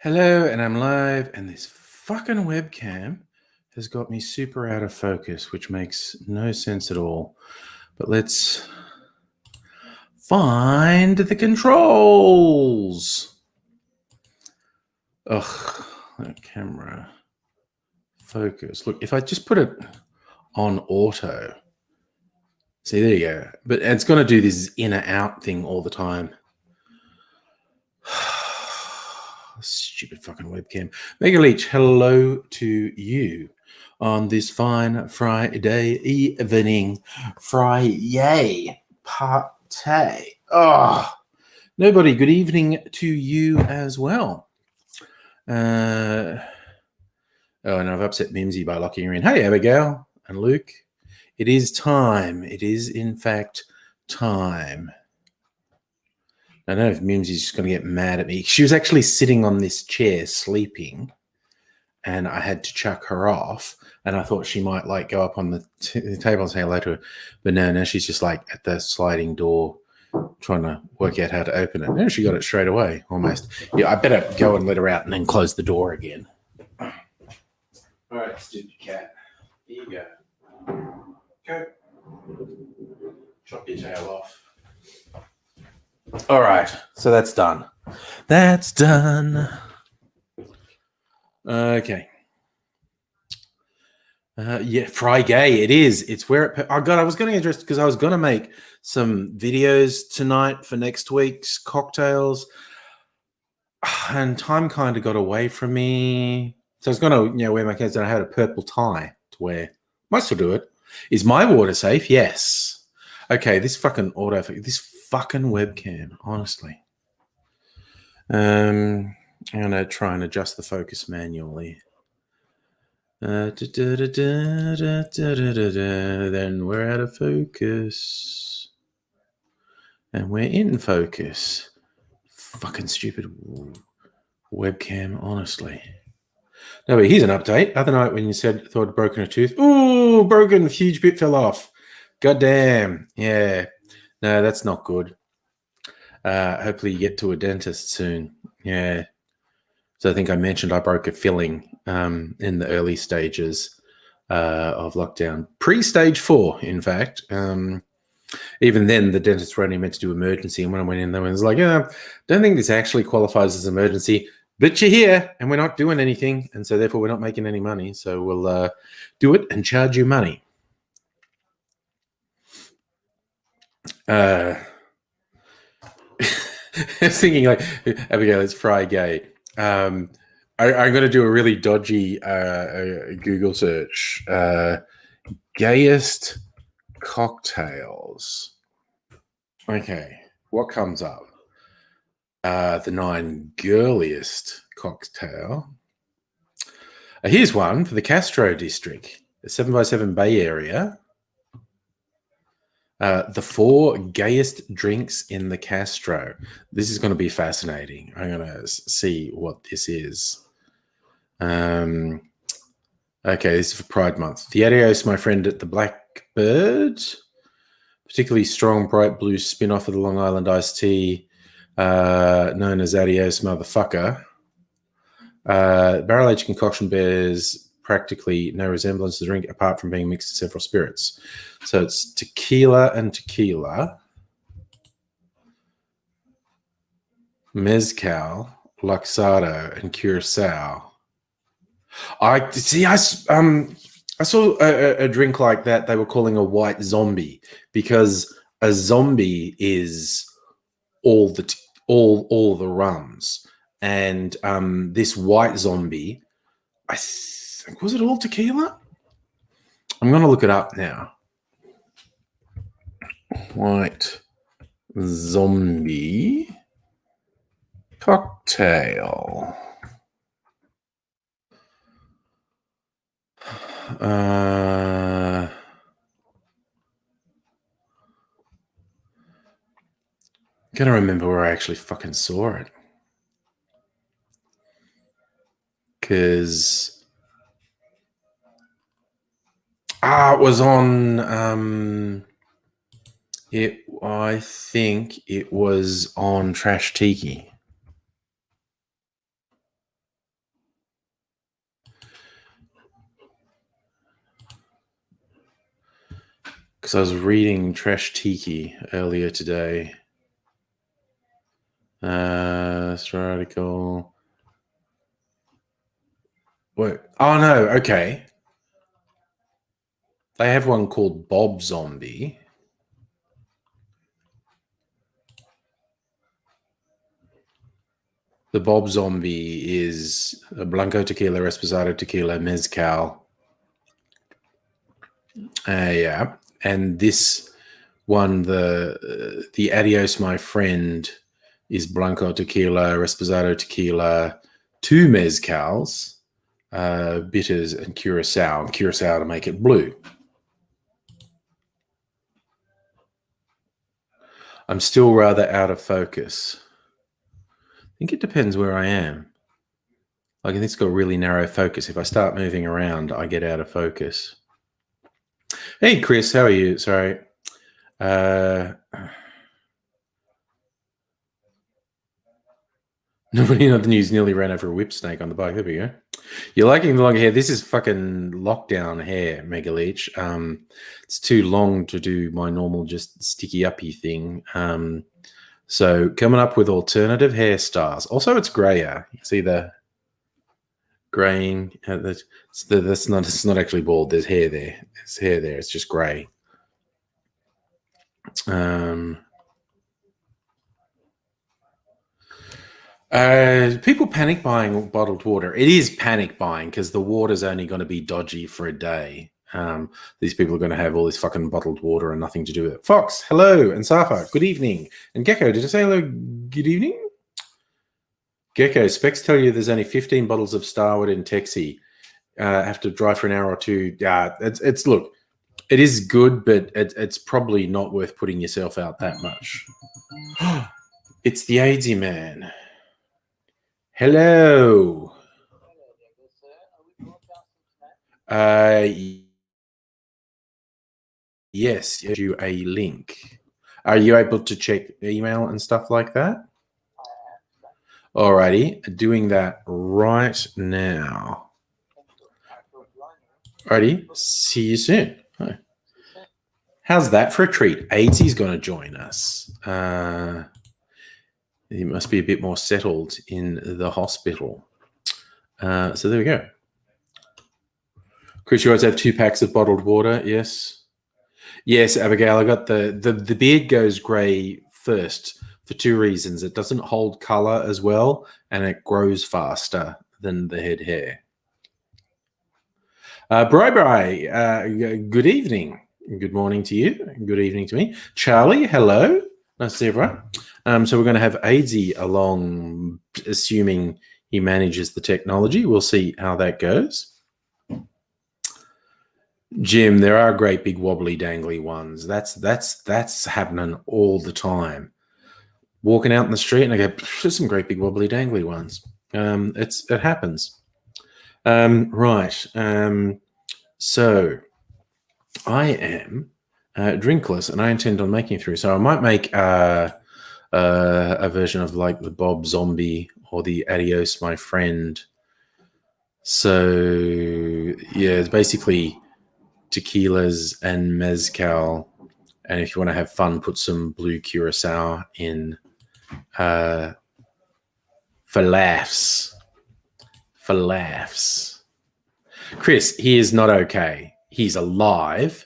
Hello, and I'm live, and this fucking webcam has got me super out of focus, which makes no sense at all. But let's find the controls. Ugh, that camera. Focus. Look, if I just put it on auto, see, there you go. But it's going to do this in and out thing all the time. Stupid fucking webcam. Mega Leech, hello to you on this fine Friday evening. Friday party. Oh, nobody. Good evening to you as well. And I've upset Mimsy by locking her in. Hey, Abigail and Luke. It is time. It is, in fact, time. I don't know if Mimsy's just going to get mad at me. She was actually sitting on this chair sleeping, and I had to chuck her off. And I thought she might like go up on the table and say hello to her. But no, she's just like at the sliding door trying to work out how to open it. No, she got it straight away, almost. Yeah, I better go and let her out and then close the door again. All right, stupid cat. Here you go. Go. Chop your tail off. All right, so that's done. That's done. Okay. Yeah, Friday it is. It's where it. Oh God, I was going to address because I was going to make some videos tonight for next week's cocktails, and time kind of got away from me. So I was going to, wear my clothes, and I had a purple tie to wear. Might still do it. Is my water safe? Yes. Okay, this fucking webcam, honestly. I'm going to try and adjust the focus manually. Then we're out of focus. And we're in focus. Fucking stupid webcam, honestly. No, but here's an update. Other night when you said thought I'd broken a tooth. Ooh, broken, huge bit fell off. God damn. Yeah. No, that's not good. Hopefully you get to a dentist soon. Yeah. So I think I mentioned I broke a filling in the early stages of lockdown. Pre-stage 4, in fact. Even then, the dentist were only meant to do emergency. And when I went in, they was like, don't think this actually qualifies as emergency. But you're here, and we're not doing anything. And so therefore, we're not making any money. So we'll do it and charge you money. I was thinking, like, Abigail, it's Friday. I'm going to do a really dodgy Google search. Gayest cocktails. Okay, what comes up? The 9 girliest cocktail. Here's one for the Castro district, the 7x7 Bay Area. The 4 gayest drinks in the Castro. This is going to be fascinating. I'm going to see what this is. Okay, this is for Pride Month. The Adios, my friend at the Blackbird. Particularly strong, bright blue spin-off of the Long Island iced tea, known as Adios Motherfucker. Barrel-aged concoction bears practically no resemblance to the drink apart from being mixed with several spirits. So it's tequila and tequila, mezcal, luxardo, and curacao. I saw a drink like that they were calling a white zombie because a zombie is all the rums, and this white zombie, I think, was it all tequila? I'm going to look it up now. White zombie cocktail. Gotta remember where I actually fucking saw it. Because it was on I think it was on Trash Tiki. because I was reading Trash Tiki earlier today. Story article. Wait. Oh no. Okay. They have one called Bob Zombie. The Bob Zombie is Blanco Tequila, Reposado Tequila, Mezcal. Yeah. And this one, the Adios My Friend, is Blanco Tequila, Reposado Tequila, 2 Mezcals, bitters, and Curacao. And Curacao to make it blue. I'm still rather out of focus. I think it depends where I am. Like, I think it's got really narrow focus. If I start moving around, I get out of focus. Hey, Chris, how are you? Sorry. Nobody in the news nearly ran over a whip snake on the bike. There we go. You're liking the longer hair. This is fucking lockdown hair, Mega Leech. It's too long to do my normal just sticky uppy thing. So coming up with alternative hairstyles. Also, it's grayer. You see the graying? It's not actually bald. There's hair there. There's hair there. It's just grey. People panic buying bottled water. It is panic buying because the water's only going to be dodgy for a day. These people are going to have all this fucking bottled water and nothing to do with it. Fox, hello, and Safa, good evening. And Gecko, did I say hello? Good evening. Gecko, specs tell you there's only 15 bottles of Starwood in Texie. Have to dry for an hour or two. It's look, it is good, but it's probably not worth putting yourself out that much. It's the AIDSy man. Hello. Yes, you a link. Are you able to check email and stuff like that? Alrighty, doing that right now. Alrighty, see you soon. Hi. How's that for a treat? AIDSy's going to join us. He must be a bit more settled in the hospital. So there we go. Chris, you always have 2 packs of bottled water. Yes. Yes, Abigail, I got the beard goes grey first for 2 reasons. It doesn't hold color as well, and it grows faster than the head hair. Bri, good evening. Good morning to you. Good evening to me. Charlie, hello. Nice to see everyone. So we're going to have AIDSy along, assuming he manages the technology. We'll see how that goes. Jim, there are great big wobbly dangly ones. That's happening all the time. Walking out in the street and I go, there's some great big wobbly dangly ones. It happens. Right. So I am drinkless and I intend on making through. So I might make a version of like the Bob Zombie or the Adios My Friend. So yeah, it's basically tequilas and mezcal, and if you want to have fun, put some blue curacao in for laughs. Chris, he is not okay. He's alive.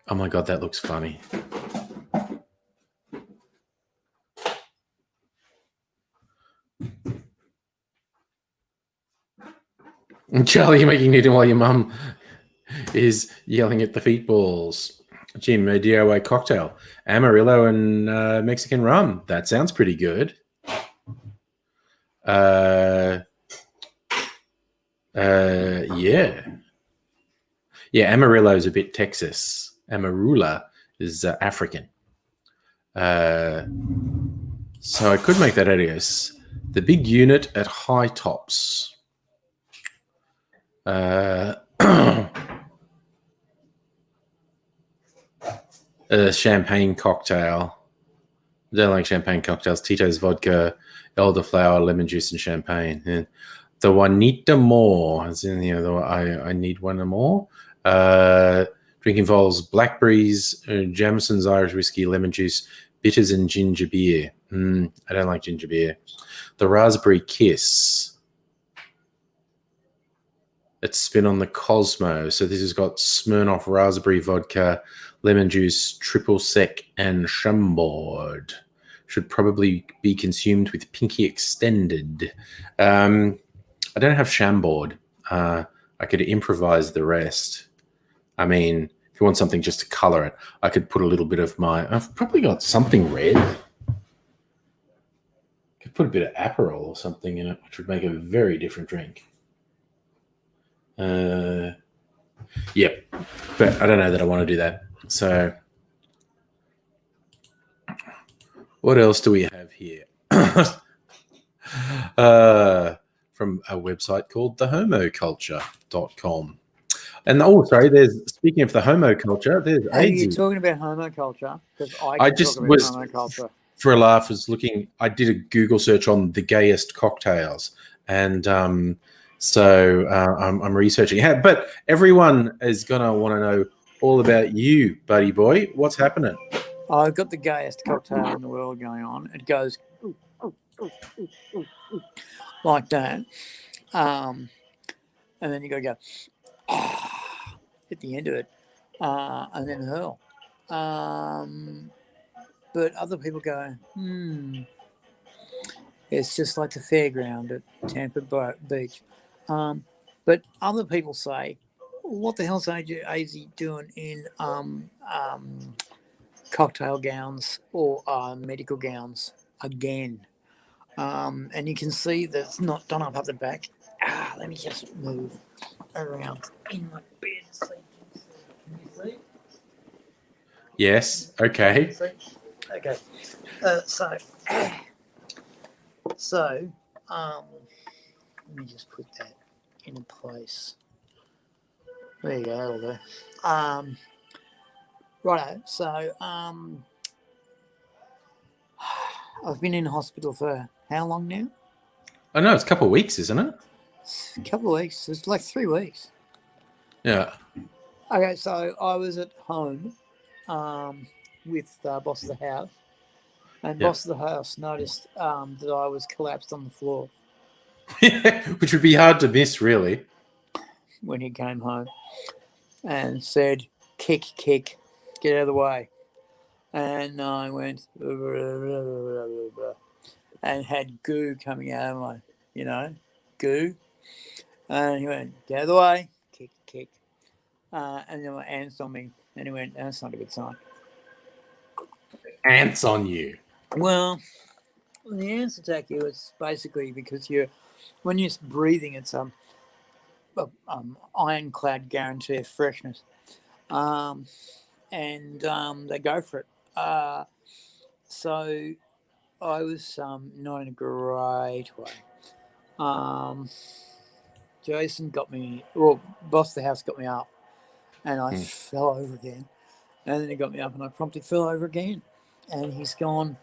Oh my god, that looks funny. Charlie, you're making it while your mum is yelling at the feet balls. Jim, a DIY cocktail. Amarillo and Mexican rum. That sounds pretty good. Yeah. Yeah, Amarillo is a bit Texas. Amarula is African. So I could make that Adios. The big unit at High Tops. Champagne cocktail. I don't like champagne cocktails. Tito's vodka, elderflower, lemon juice, and champagne. And the Juanita more, as in, I need one more. Drink Drink involves blackberries, Jameson's Irish whiskey, lemon juice, bitters, and ginger beer. I don't like ginger beer. The Raspberry Kiss. It's spin on the Cosmo. So this has got Smirnoff raspberry vodka, lemon juice, triple sec, and Chambord. Should probably be consumed with Pinky Extended. I don't have Chambord. I could improvise the rest. I mean, if you want something just to color it, I could put a little bit of I've probably got something red. Could put a bit of Aperol or something in it, which would make a very different drink. Yep, but I don't know that I want to do that. So what else do we have here? From a website called thehomoculture.com. And speaking of the homoculture, there's Are you talking about homoculture? Because I just was homoculture. For a laugh, I did a Google search on the gayest cocktails, and so I'm researching. But everyone is going to want to know all about you, buddy boy. What's happening? I've got the gayest cocktail in the world going on. It goes like that. And then you got to go at the end of it, and then hurl. But other people go, it's just like the fairground at Tampa Beach. But other people say, what the hell's AZ doing in cocktail gowns or medical gowns again? And you can see that it's not done up at the back. Let me just move around in my bed so you can see. Yes. Okay. Okay. So, let me just put that in place. There you go. That'll do. Righto. So, I've been in hospital for how long now? I know it's a couple of weeks, isn't it? A couple of weeks. It's like 3 weeks. Yeah. Okay, so I was at home with boss of the house, and boss of the house noticed that I was collapsed on the floor. Which would be hard to miss, really. When he came home and said, kick, get out of the way. And I went, and had goo coming out of my, goo. And he went, get out of the way, kick. And there were ants on me. And he went, that's not a good sign. Ants on you? Well, the ants attack you is basically because when you're breathing, it's ironclad guarantee of freshness. And they go for it. So I was not in a great way. Jason got me, boss of the house got me up, and I fell over again. And then he got me up, and I promptly fell over again. And he's gone,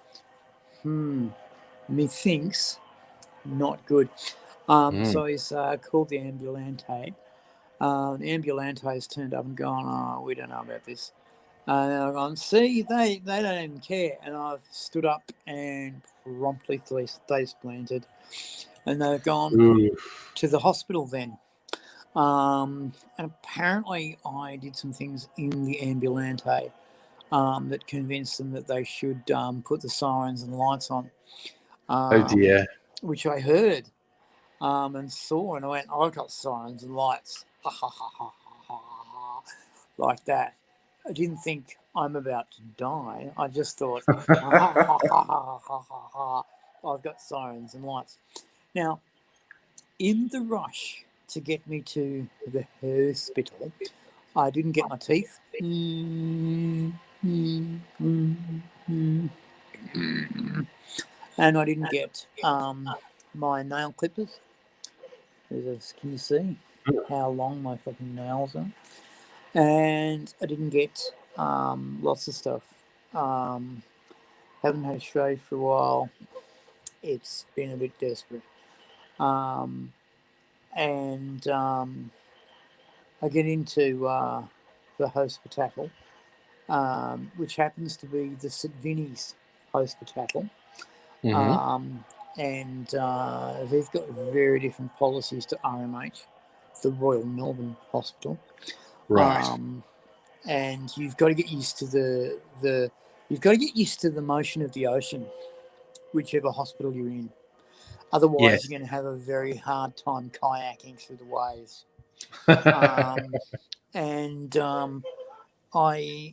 methinks not good. So he's called the ambulante. The ambulante has turned up and gone, we don't know about this. And I've gone, see, they don't even care. And I've stood up and promptly face planted. And they've gone to the hospital then. And apparently I did some things in the ambulante that convinced them that they should put the sirens and lights on. Oh, dear. Which I heard and saw, and I went, I've got sirens and lights. Ha, ha, ha, ha, ha, ha, like that. I didn't think I'm about to die. I just thought, ha, ha, ha, ha, ha, ha, ha. I've got sirens and lights. Now, in the rush to get me to the hospital, I didn't get my teeth. And I didn't get my nail clippers. Can you see how long my fucking nails are? And I didn't get lots of stuff. Haven't had a shave for a while. It's been a bit desperate. And I get into the hospital, which happens to be the St Vinny's Hospital. And they've got very different policies to RMH, the Royal Melbourne Hospital. Right. And you've got to get used to the motion of the ocean, whichever hospital you're in. Otherwise, Yes. you're going to have a very hard time kayaking through the waves.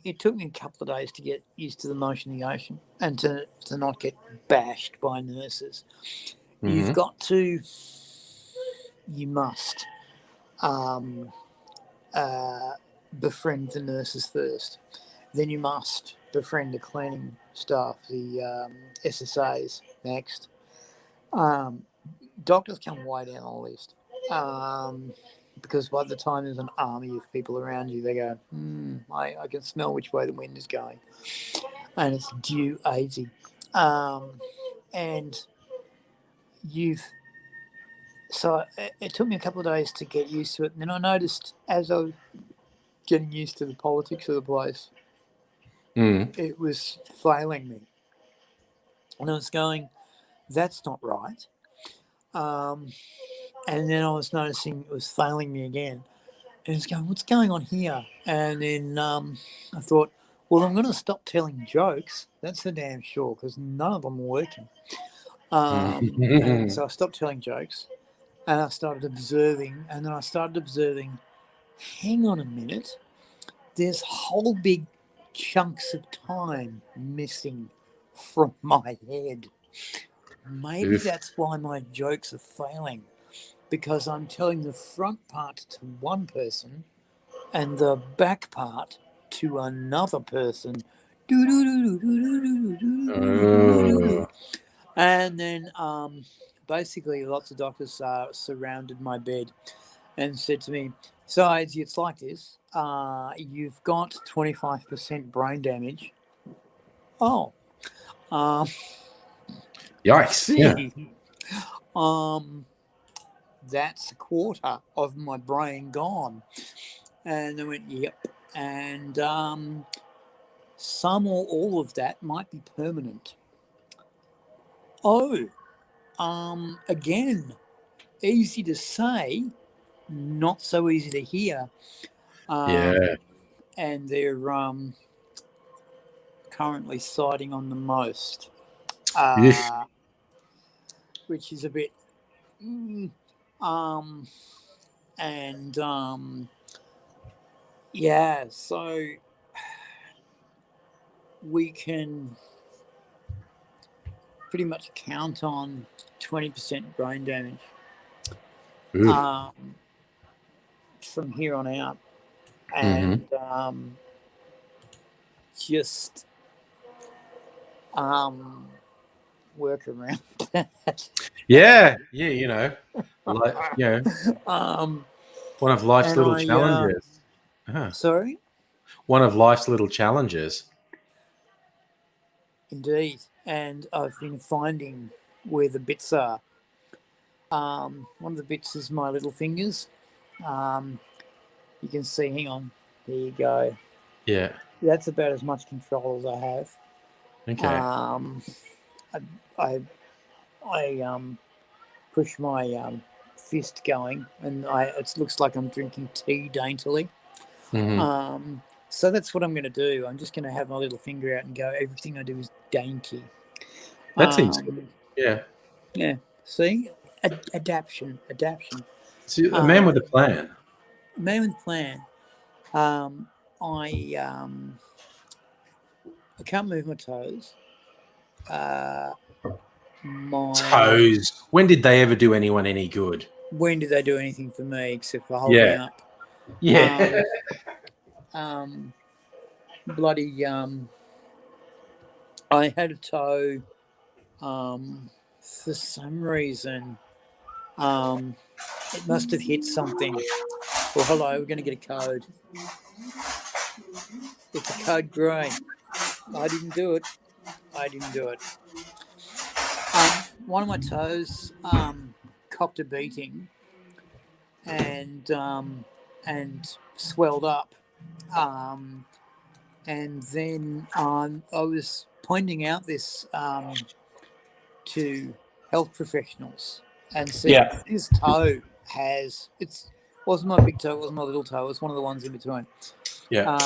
It took me a couple of days to get used to the motion of the ocean and to not get bashed by nurses. You must befriend the nurses first. Then you must befriend the cleaning staff, the SSAs next. Doctors come way down the list. Because by the time there's an army of people around you, they go, I can smell which way the wind is going. And it's due easy. So it took me a couple of days to get used to it. And then I noticed as I was getting used to the politics of the place, it was failing me. And I was going, that's not right. And then I was noticing it was failing me again. And it's going, what's going on here? And then I thought, well, I'm going to stop telling jokes. That's for damn sure, because none of them are working. And so I stopped telling jokes, and I started observing. And then I started observing, hang on a minute, there's whole big chunks of time missing from my head. Maybe that's why my jokes are failing, because I'm telling the front part to one person and the back part to another person. And then basically lots of doctors surrounded my bed and said to me, so it's like this, you've got 25% brain damage. Oh. Yikes. Yeah. That's a quarter of my brain gone. And I went, yep. And some or all of that might be permanent. Again, easy to say, not so easy to hear. And they're currently siding on the most, which is a bit... so we can pretty much count on 20% brain damage from here on out, and just work around that. Yeah, one of life's little challenges. Sorry? One of life's little challenges. Indeed. And I've been finding where the bits are. One of the bits is my little fingers. You can see, hang on, there you go. Yeah. That's about as much control as I have. Okay. I push my fist going, and it looks like I'm drinking tea daintily. So that's what I'm going to do. I'm just going to have my little finger out and go, everything I do is dainty. That seems good. Yeah. Yeah. See? Adaption. See, a man with a plan. A man with a plan. I can't move my toes. Toes. When did they ever do anyone any good? When did they do anything for me except for holding up? Yeah. Bloody. I had a toe. For some reason, it must have hit something. Well, hello, we're going to get a code. It's a code grey. I didn't do it. One of my toes copped a beating and swelled up And then I was pointing out this to health professionals and said, Yeah. this toe wasn't my big toe, it wasn't my little toe, it was one of the ones in between. Yeah.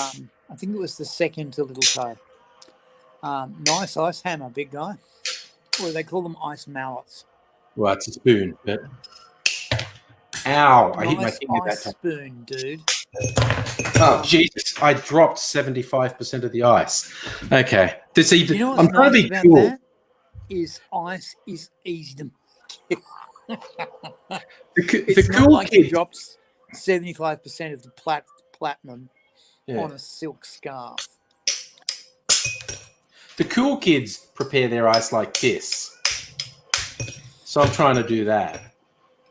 I think it was the second to little toe. Nice ice hammer, big guy. Or they call them ice mallets. Well, it's a spoon, but ow! I hit my Nice finger that ice time. spoon, dude. Oh Jesus! I dropped 75% of the ice. Okay, this even. You know I'm what's trying nice to be about cool. that? Is ice is easy to make. The It's not cool like you kids. dropped 75% of the platinum Yeah. on a silk scarf. The cool kids prepare their ice like this. So I'm trying to do that.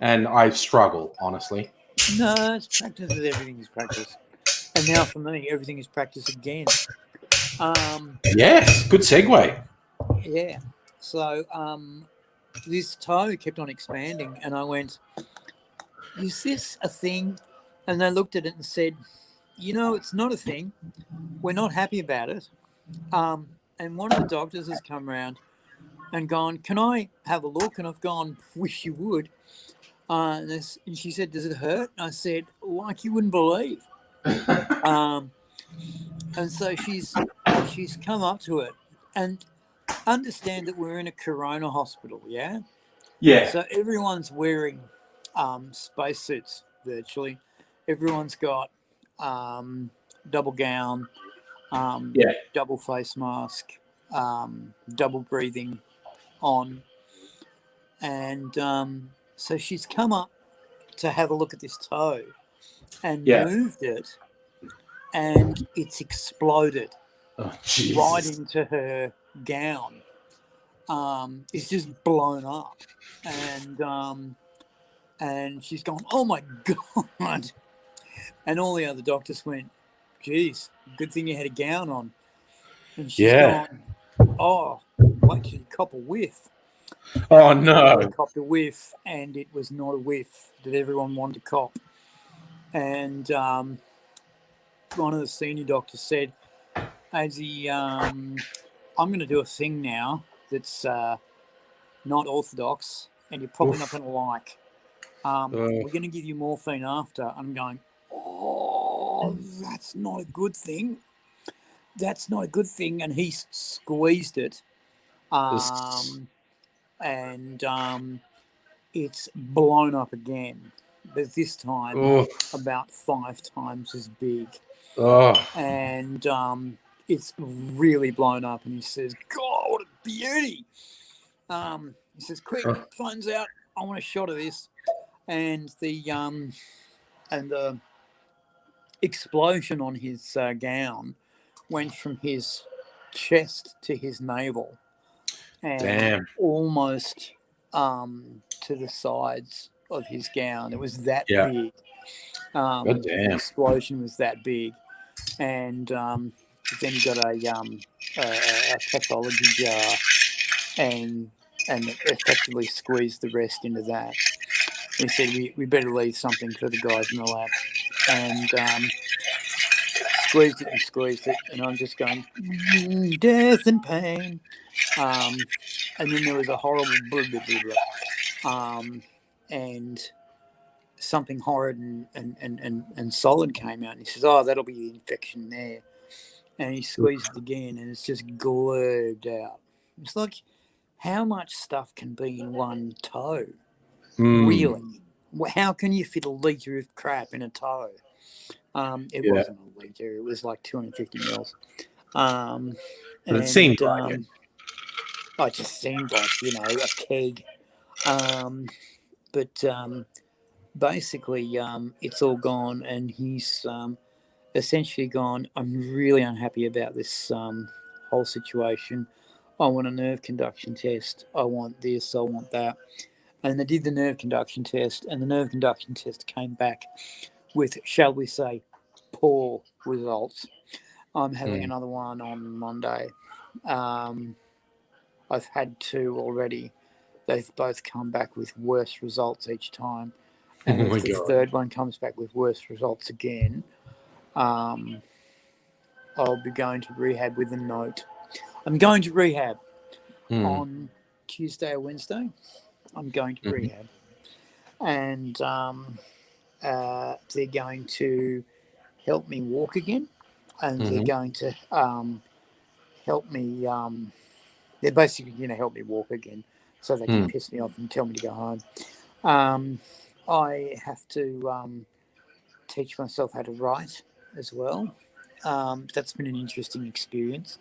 And I struggle, honestly. No, it's practice. Everything is practice. And now for me, everything is practice again. Yes, good segue. Yeah. So this toe kept on expanding, and I went, is this a thing? And they looked at it and said, it's not a thing. We're not happy about it. And one of the doctors has come around and gone, can I have a look? And I've gone, wish you would. And she said, does it hurt? And I said, like you wouldn't believe. And so she's come up to it, and understand that we're in a corona hospital, yeah? Yeah. So everyone's wearing spacesuits virtually. Everyone's got double gown, double face mask, double breathing on. And so she's come up to have a look at this toe and moved it, and it's exploded right into her gown. It's just blown up, and she's gone, oh my God. And all the other doctors went, geez, good thing you had a gown on. And she's gone, oh, wait till you cop a whiff. Oh, no. I copped a whiff, and it was not a whiff that everyone wanted to cop. And one of the senior doctors said, Azy, I'm going to do a thing now that's not orthodox, and you're probably not going to like. We're going to give you morphine after. I'm going, oh, that's not a good thing. That's not a good thing. And he squeezed it. And it's blown up again. But this time, about 5 times as big. And it's really blown up. And he says, God, what a beauty. He says, quick, phone's out. I want a shot of this. And the explosion on his gown went from his chest to his navel, and almost to the sides of his gown. It was that big. The explosion was that big, and then he got a pathology jar and effectively squeezed the rest into that. We said we better leave something for the guys in the lab, and squeezed it, and I'm just going, death and pain. And then there was a horrible blah, blah, blah, blah. And something horrid and solid came out, and he says, oh, that'll be the infection there. And he squeezed it again, and it's just glurred out. It's like, how much stuff can be in one toe? Really? How can you fit a litre of crap in a toe? It wasn't a litre. It was like 250 mils. It seemed like it. It just seemed like, a keg. But basically, it's all gone, and he's essentially gone, I'm really unhappy about this whole situation. I want a nerve conduction test. I want this. I want that. And they did the nerve conduction test, and the nerve conduction test came back with, shall we say, poor results. I'm having another one on Monday. I've had 2 already. They've both come back with worse results each time. And if the third one comes back with worse results again, I'll be going to rehab with a note. I'm going to rehab on Tuesday or Wednesday. I'm going to rehab. And they're going to help me walk again. And they're going to help me. They're basically going to help me walk again so they can piss me off and tell me to go home. I have to teach myself how to write as well. That's been an interesting experience.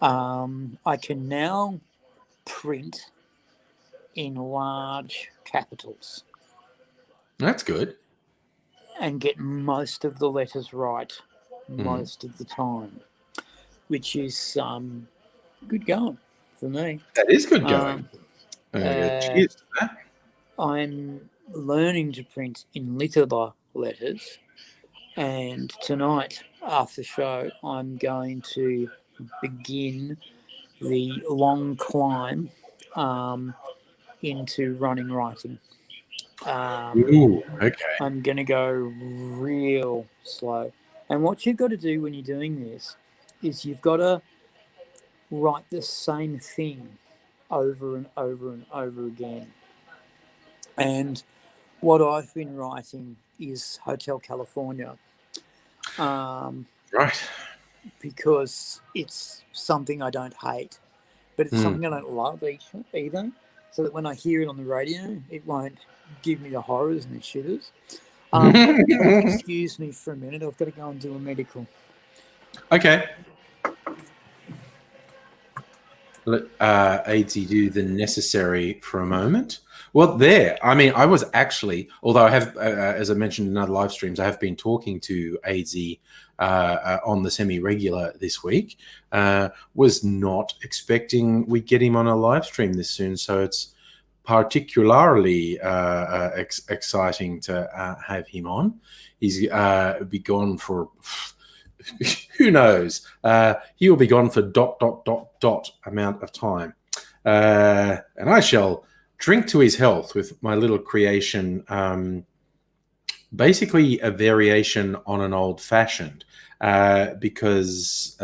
I can now print in large capitals. That's good. And get most of the letters right most of the time, which is good going for me. That is good going. Cheers to that. I'm learning to print in little letters, and tonight after the show I'm going to begin the long climb into running writing. Ooh, okay. I'm going to go real slow. And what you've got to do when you're doing this is you've got to write the same thing over and over and over again. And what I've been writing is Hotel California. Right. Because it's something I don't hate, but it's something I don't love either. So that when I hear it on the radio, it won't give me the horrors and the shivers. Excuse me for a minute. I've got to go and do a medical. Okay. Let AD do the necessary for a moment. Well, I mean, I was actually, although I have, as I mentioned in other live streams, I have been talking to AZ on the semi-regular this week. Was not expecting we'd get him on a live stream this soon, so it's particularly exciting to have him on. He's be gone for who knows. He will be gone for ... amount of time, and I shall drink to his health with my little creation. Basically, a variation on an old-fashioned, because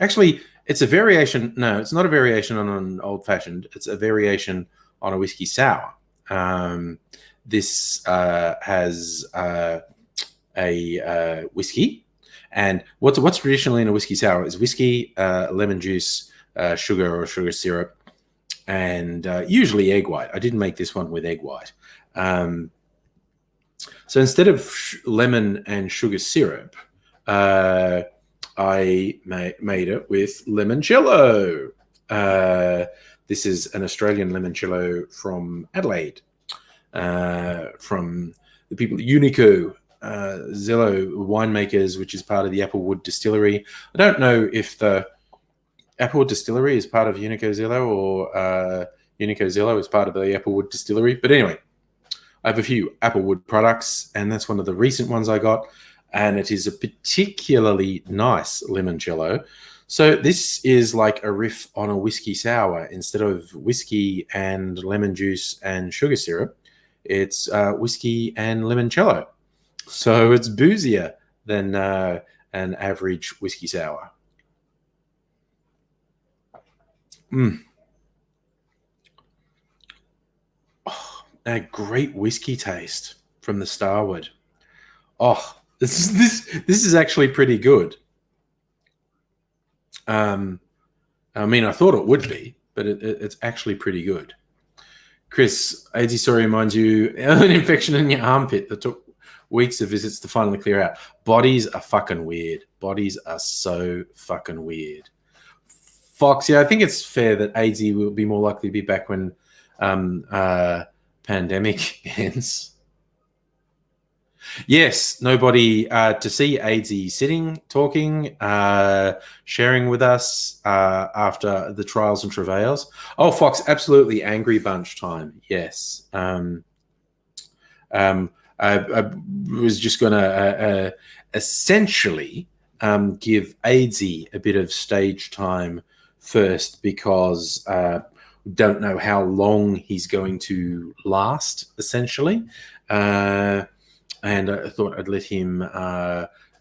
actually. It's a variation. No, it's not a variation on an old-fashioned. It's a variation on a whiskey sour. This has a whiskey, and what's traditionally in a whiskey sour is whiskey, lemon juice, sugar or sugar syrup, and usually egg white. I didn't make this one with egg white. So instead of lemon and sugar syrup, I made it with limoncello. This is an Australian limoncello from Adelaide, from the people at Unico Zillow Winemakers, which is part of the Applewood Distillery. I don't know if the Applewood Distillery is part of Unico Zillow or Unico Zillow is part of the Applewood Distillery. But anyway, I have a few Applewood products, and that's one of the recent ones I got. And it is a particularly nice limoncello. So this is like a riff on a whiskey sour. Instead of whiskey and lemon juice and sugar syrup, it's whiskey and limoncello. So it's boozier than an average whiskey sour. Oh, a great whiskey taste from the Starward. Oh, this is actually pretty good. I mean, I thought it would be, but it's actually pretty good. Chris, AZ Story reminds you of an infection in your armpit that took weeks of visits to finally clear out. Bodies are fucking weird. Bodies are so fucking weird. Fox, yeah, I think it's fair that AZ will be more likely to be back when pandemic ends. Yes, nobody to see AZ sitting, talking, sharing with us after the trials and travails. Oh, Fox, absolutely angry bunch time. Yes. I was just going to essentially give AZ a bit of stage time first because we don't know how long he's going to last, essentially. And I thought I'd let him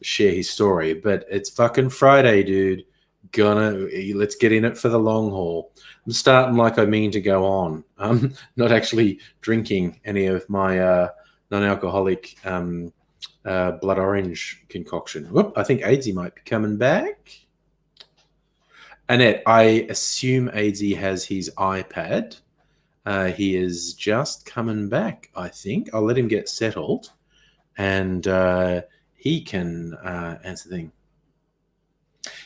share his story, but it's fucking Friday, dude. Let's get in it for the long haul. I'm starting like I mean to go on. I'm not actually drinking any of my non-alcoholic blood orange concoction. Whoop, I think Aidsy might be coming back. Annette, I assume Aidsy has his iPad. He is just coming back, I think. I'll let him get settled, and he can answer the thing.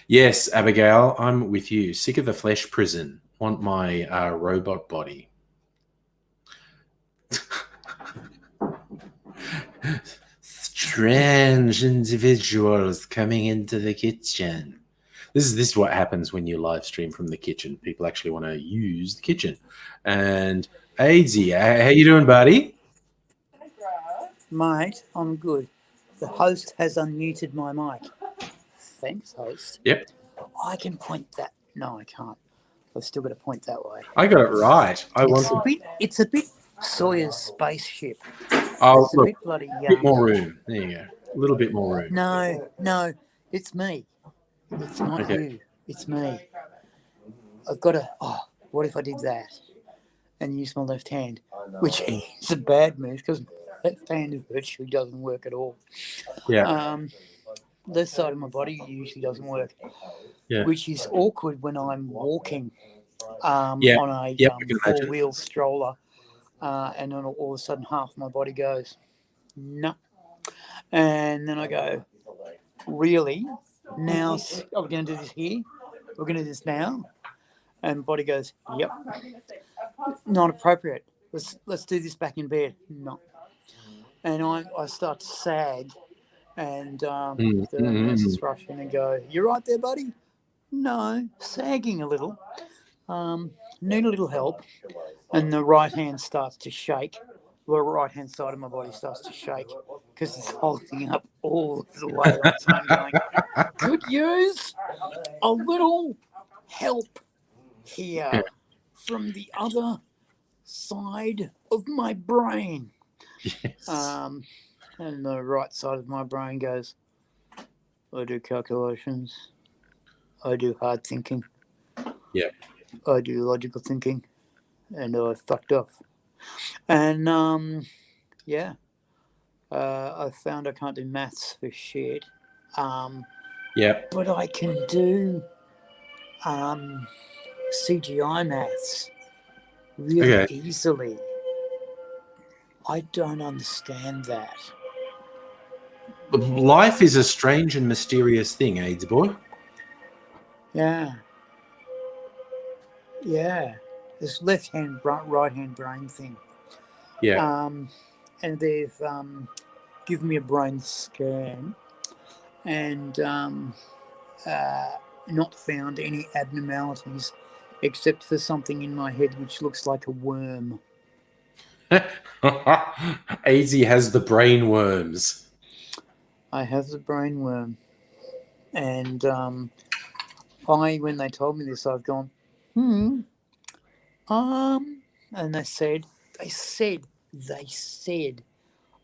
Yes, Abigail, I'm with you. Sick of the flesh prison. Want my robot body. Strange individuals coming into the kitchen. This is what happens when you live stream from the kitchen. People actually want to use the kitchen. And Aidsy, how you doing, buddy? Mate, I'm good. The host has unmuted my mic. Thanks, host. Yep. I can point that. No, I can't. I've still got to point that way. I got it right. It's a bit Sawyer's spaceship. Oh, It's a look, bit bloody a bit more room. There you go. A little bit more room. No, it's me. It's not Okay. you. It's me. I've got to. Oh, what if I did that and use my left hand, which is a bad move because my left hand virtually doesn't work at all. Yeah. Left side of my body usually doesn't work, Yeah. which is awkward when I'm walking on Yeah. a Yep, I can imagine. four-wheel stroller, and then all of a sudden half my body goes, no. And then I go, really? Now are we going to do this here? We're going to do this now? And body goes, yep. Not appropriate. Let's do this back in bed. No. And I start to sag, and the nurses rush in and go, you right there, buddy? No, sagging a little. Need a little help. And the right hand starts to shake. The right hand side of my body starts to shake because it's holding up all of the way. So I'm going, could use a little help here from the other side of my brain. Yes. And the right side of my brain goes, I do calculations. I do hard thinking. Yeah. I do logical thinking. And I fucked off. And, I found I can't do maths for shit. Yeah. But I can do CGI maths really easily. I don't understand that. Life is a strange and mysterious thing, AIDS boy. Yeah. This left hand, right hand brain thing. Yeah. And they've given me a brain scan and not found any abnormalities except for something in my head which looks like a worm. AZ has the brain worms. I have the brain worm. And when they told me this, I've gone, and they said,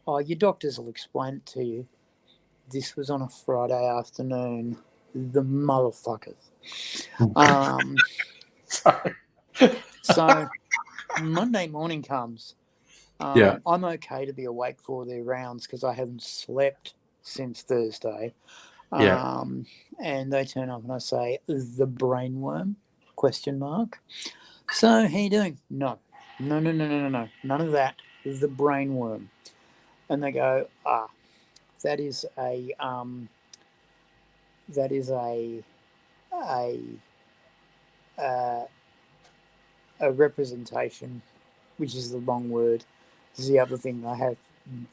oh, your doctors will explain it to you. This was on a Friday afternoon. The motherfuckers. So Monday morning comes. I'm okay to be awake for their rounds because I haven't slept since Thursday. And they turn up and I say, the brainworm, ? So how you doing? No. None of that. The brainworm. And they go, that is a representation, which is the wrong word. This is the other thing. I have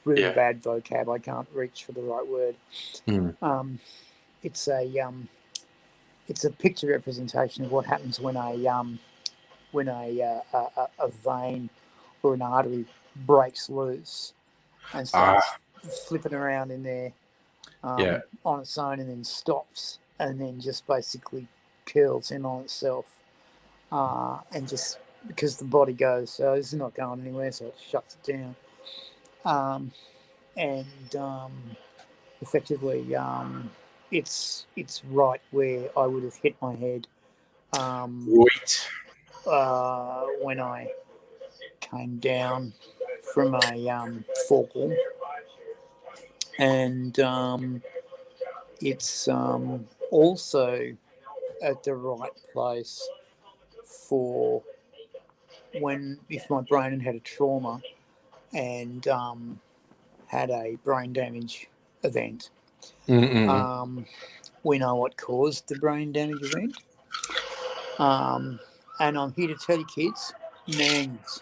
really bad vocab. I can't reach for the right word. It's a picture representation of what happens when a vein or an artery breaks loose and starts flipping around in there on its own and then stops and then just basically curls in on itself and just because the body goes, so this is not going anywhere, so it shuts it down. effectively, it's right where I would have hit my head Right. when I came down from a fall, and it's also at the right place for if my brain had a trauma and had a brain damage event. We know what caused the brain damage event. And I'm here to tell you, kids, NANGs.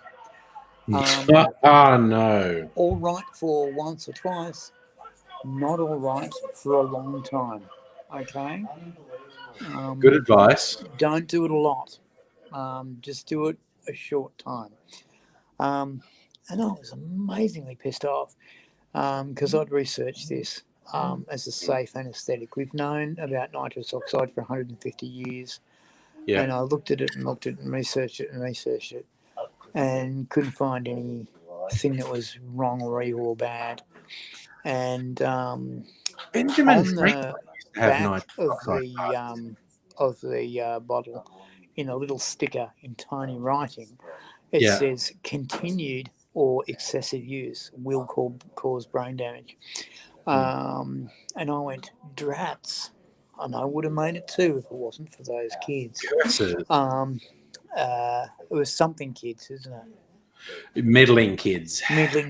No. All right for once or twice, not all right for a long time. Okay? Good advice. Don't do it a lot. Just do it a short time. And I was amazingly pissed off because I'd researched this as a safe anaesthetic. We've known about nitrous oxide for 150 years. Yeah. And I looked at it and researched it and couldn't find anything that was wrong or evil or bad. And Benjamin on the back of the bottle, in a little sticker in tiny writing, it says continued or excessive use will cause brain damage. And I went, drats. And I would have made it too if it wasn't for those kids. It was something kids, isn't it? Meddling kids. And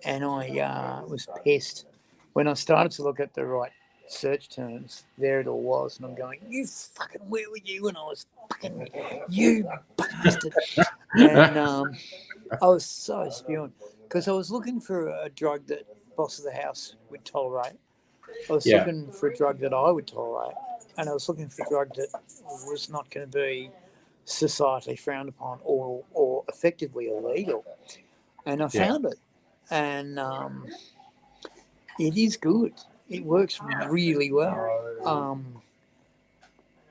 I was pissed. When I started to look at the right search terms, there it all was. And I'm going, you fucking, where were you? And I was fucking, you bastard. And I was so spewing because I was looking for a drug that boss of the house would tolerate. I was looking for a drug that I would tolerate, and I was looking for a drug that was not going to be societally frowned upon or effectively illegal. And I found it, and it is good. It works really well.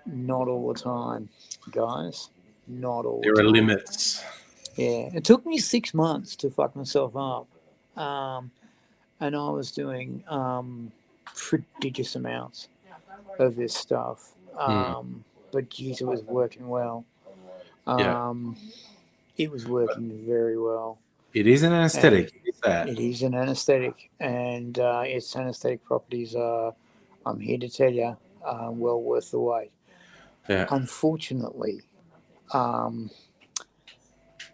Not all the time, guys. Not all the time. There are limits. Yeah. It took me 6 months to fuck myself up. And I was doing prodigious amounts of this stuff. But geez, it was working well. It was working very well. It is an anesthetic. It is an anesthetic, and its anesthetic properties are, I'm here to tell you, well worth the wait. Yeah. Unfortunately,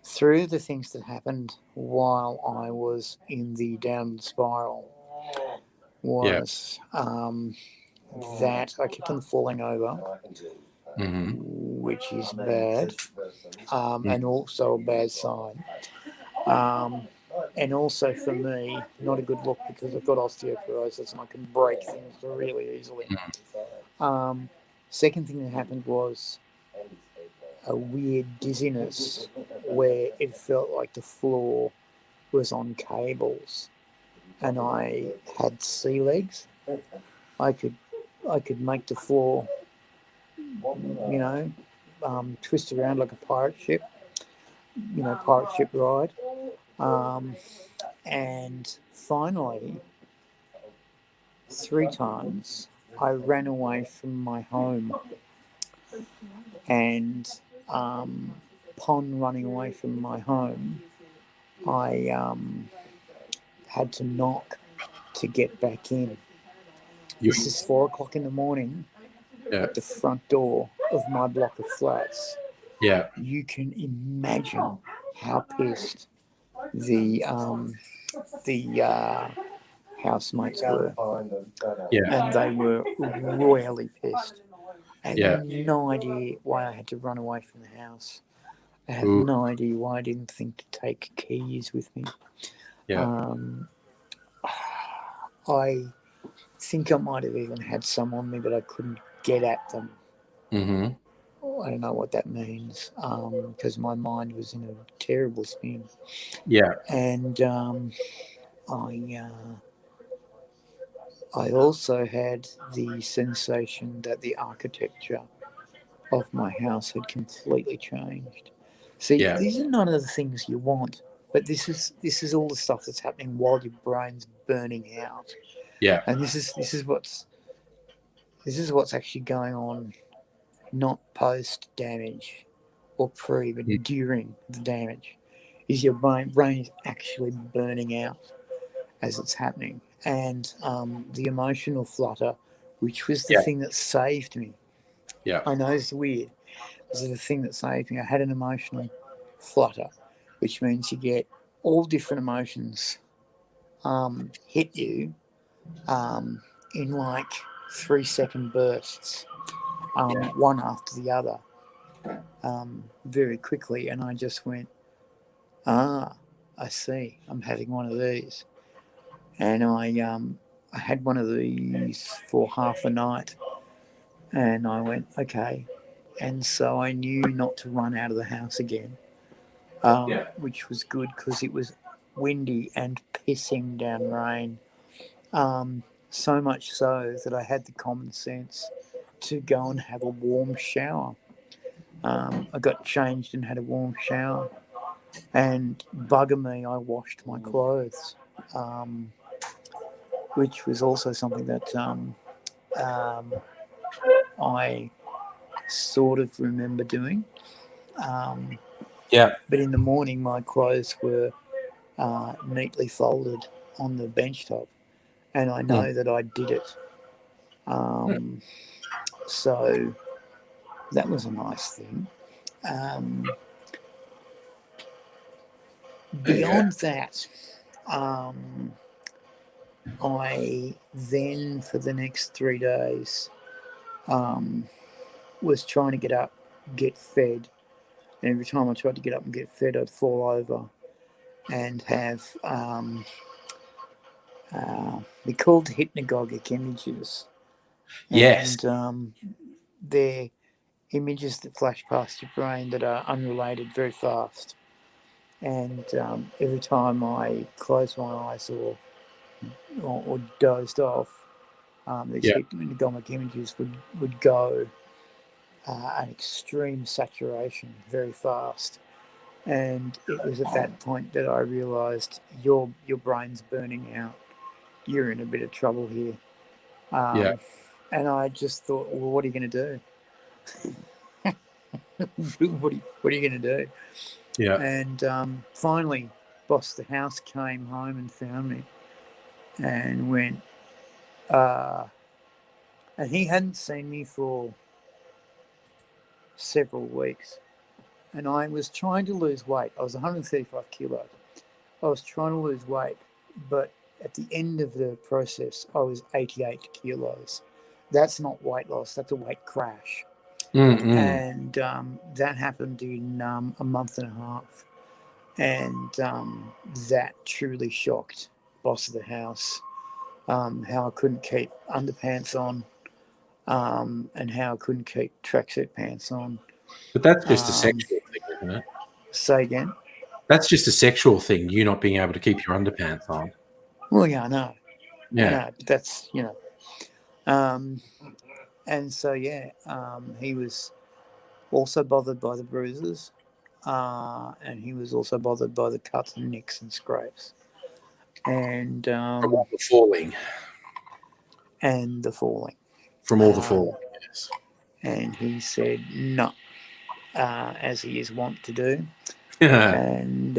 through the things that happened while I was in the downward spiral was that I kept on falling over, which is bad, and also a bad sign. And also for me, not a good look because I've got osteoporosis and I can break things really easily. Second thing that happened was a weird dizziness where it felt like the floor was on cables and I had sea legs. I could make the floor, twist around like a pirate ship, pirate ship ride. And finally, 3 times, I ran away from my home. And upon running away from my home, I had to knock to get back in. This is 4 o'clock in the morning at the front door of my block of flats. Yeah. You can imagine how pissed the housemates were. Yeah. And they were royally pissed. I had no idea why I had to run away from the house. I have no idea why I didn't think to take keys with me. Yeah. I think I might have even had some on me, but I couldn't get at them. I don't know what that means because my mind was in a terrible spin. Yeah. And I also had the sensation that the architecture of my house had completely changed. See, these are none of the things you want But this is all the stuff that's happening while your brain's burning out, Yeah. and this is what's actually going on, not post damage or pre, but Mm. during the damage. Is your brain is actually burning out as it's happening, and the emotional flutter, which was the Yeah. thing that saved me. Yeah. I know it's weird. This is the thing that saved me. I had an emotional flutter, which means you get all different emotions hit you in like 3-second bursts, one after the other, very quickly. And I just went, I see. I'm having one of these. And I had one of these for half a night. And I went, okay. And so I knew not to run out of the house again, which was good because it was windy and pissing down rain. So much so that I had the common sense to go and have a warm shower. I got changed and had a warm shower. And bugger me, I washed my clothes, which was also something that I sort of remember doing. But in the morning, my clothes were neatly folded on the bench top, and I know that I did it. So that was a nice thing. Beyond that, I then, for the next 3 days, was trying to get up, get fed. And every time I tried to get up and get fed, I'd fall over and have, they're called hypnagogic images. Yes. And they're images that flash past your brain that are unrelated very fast. And every time I closed my eyes or dozed off, these hypnagogic images would go an extreme saturation very fast. And it was at that point that I realised your brain's burning out. You're in a bit of trouble here. And I just thought, well, what are you going to do? what are you going to do? Yeah. And finally, boss of the house came home and found me and went, and he hadn't seen me for several weeks. And I was trying to lose weight. I was 135 kilos. I was trying to lose weight, but at the end of the process, I was 88 kilos. That's not weight loss, that's a weight crash. And that happened in a month and a half. And that truly shocked boss of the house, how I couldn't keep underpants on, and how I couldn't keep tracksuit pants on. But that's just a sexual thing, isn't it? Say again? That's just a sexual thing, you not being able to keep your underpants on. Well, yeah, I know. Yeah. I know, but that's, and so, he was also bothered by the bruises, and he was also bothered by the cuts and nicks and scrapes. And From all the falling. And the falling. From all the falling, yes. And he said no, as he is wont to do. And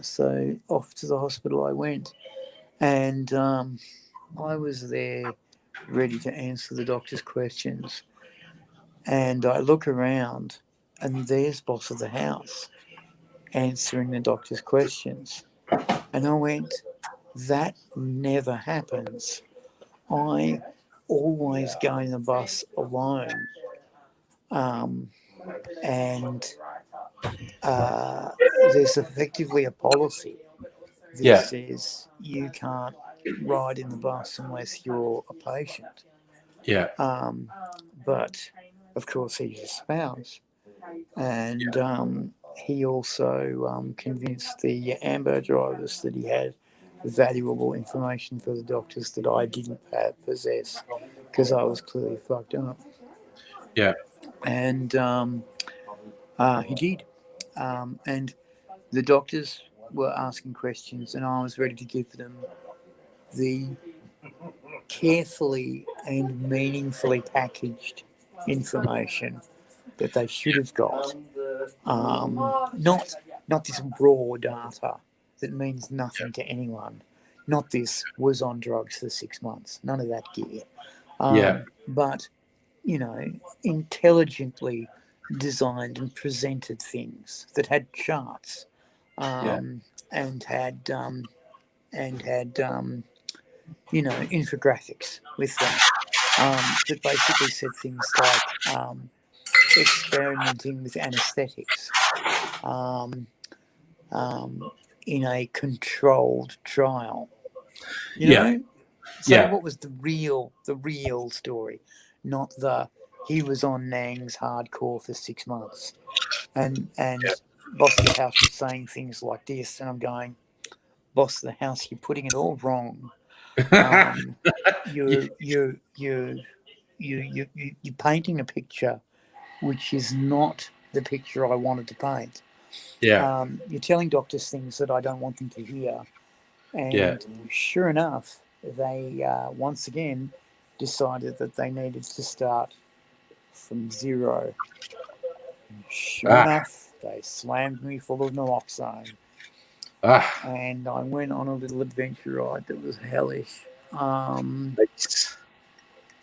so off to the hospital I went. And I was there ready to answer the doctor's questions. And I look around and there's boss of the house answering the doctor's questions. And I went, that never happens. I always go in the bus alone. And there's effectively a policy that says you can't ride in the bus unless you're a patient. Yeah. But of course he's a spouse, and he also convinced the Ambo drivers that he had valuable information for the doctors that I didn't possess because I was clearly fucked up. Yeah. And he did. And the doctors were asking questions, and I was ready to give them the carefully and meaningfully packaged information that they should have got. Not this raw data that means nothing to anyone. Not this was on drugs for 6 months. None of that gear. But, intelligently designed and presented things that had charts and had infographics with them that basically said things like experimenting with anesthetics in a controlled trial. So what was the real story? Not the he was on Nang's hardcore for 6 months, and Boss of the House was saying things like this, and I'm going, Boss of the House, you're putting it all wrong. You're painting a picture which is not the picture I wanted to paint. You're telling doctors things that I don't want them to hear. And sure enough, they once again decided that they needed to start from zero. And sure enough, they slammed me full of naloxone. And I went on a little adventure ride that was hellish.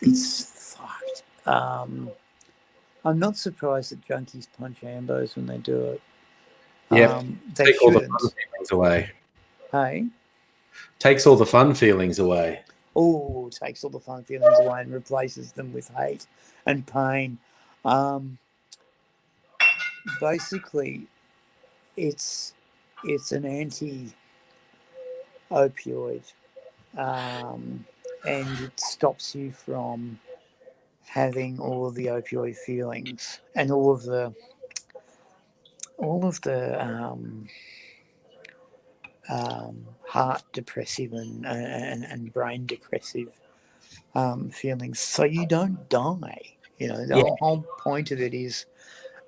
It's fucked. I'm not surprised that junkies punch ambos when they do it. They take all the fun feelings away. Hey? Takes all the fun feelings away. Oh, takes all the fun feelings away and replaces them with hate and pain. Basically, it's an anti-opioid, and it stops you from having all of the opioid feelings and all of the heart depressive and brain depressive feelings, so you don't die. The whole point of it is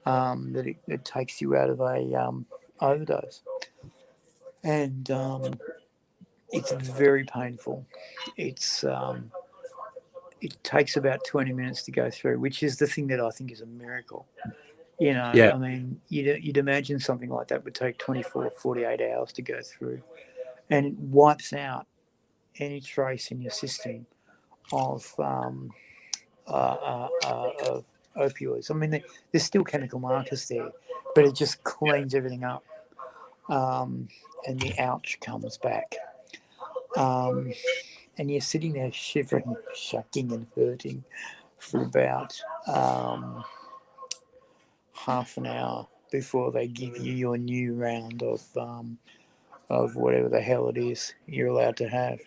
that it takes you out of a overdose, and it's very painful. It takes about 20 minutes to go through, which is the thing that I think is a miracle. I mean, you'd imagine something like that would take 24, 48 hours to go through, and it wipes out any trace in your system of opioids. I mean, there's still chemical markers there, but it just cleans everything up, and the ouch comes back. And you're sitting there shivering, shucking and hurting for about half an hour before they give you your new round of whatever the hell it is you're allowed to have.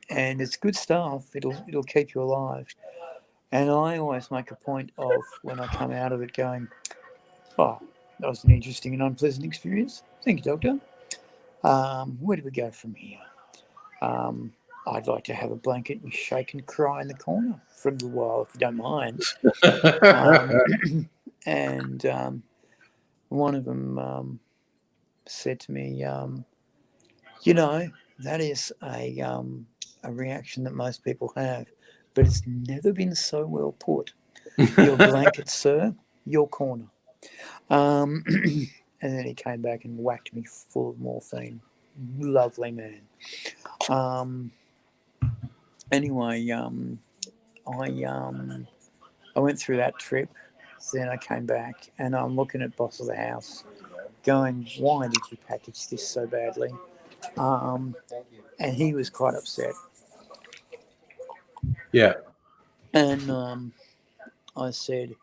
And it's good stuff. It'll keep you alive. And I always make a point of, when I come out of it, going, oh, that was an interesting and unpleasant experience. Thank you, doctor. Where do we go from here? I'd like to have a blanket and shake and cry in the corner for a little while, if you don't mind. And one of them said to me, that is a reaction that most people have, but it's never been so well put. Your blanket, sir, your corner. And then he came back and whacked me full of morphine. Lovely man. Anyway, I went through that trip. Then I came back, and I'm looking at Boss of the House, going, "Why did you package this so badly?" And he was quite upset. Yeah. And I said,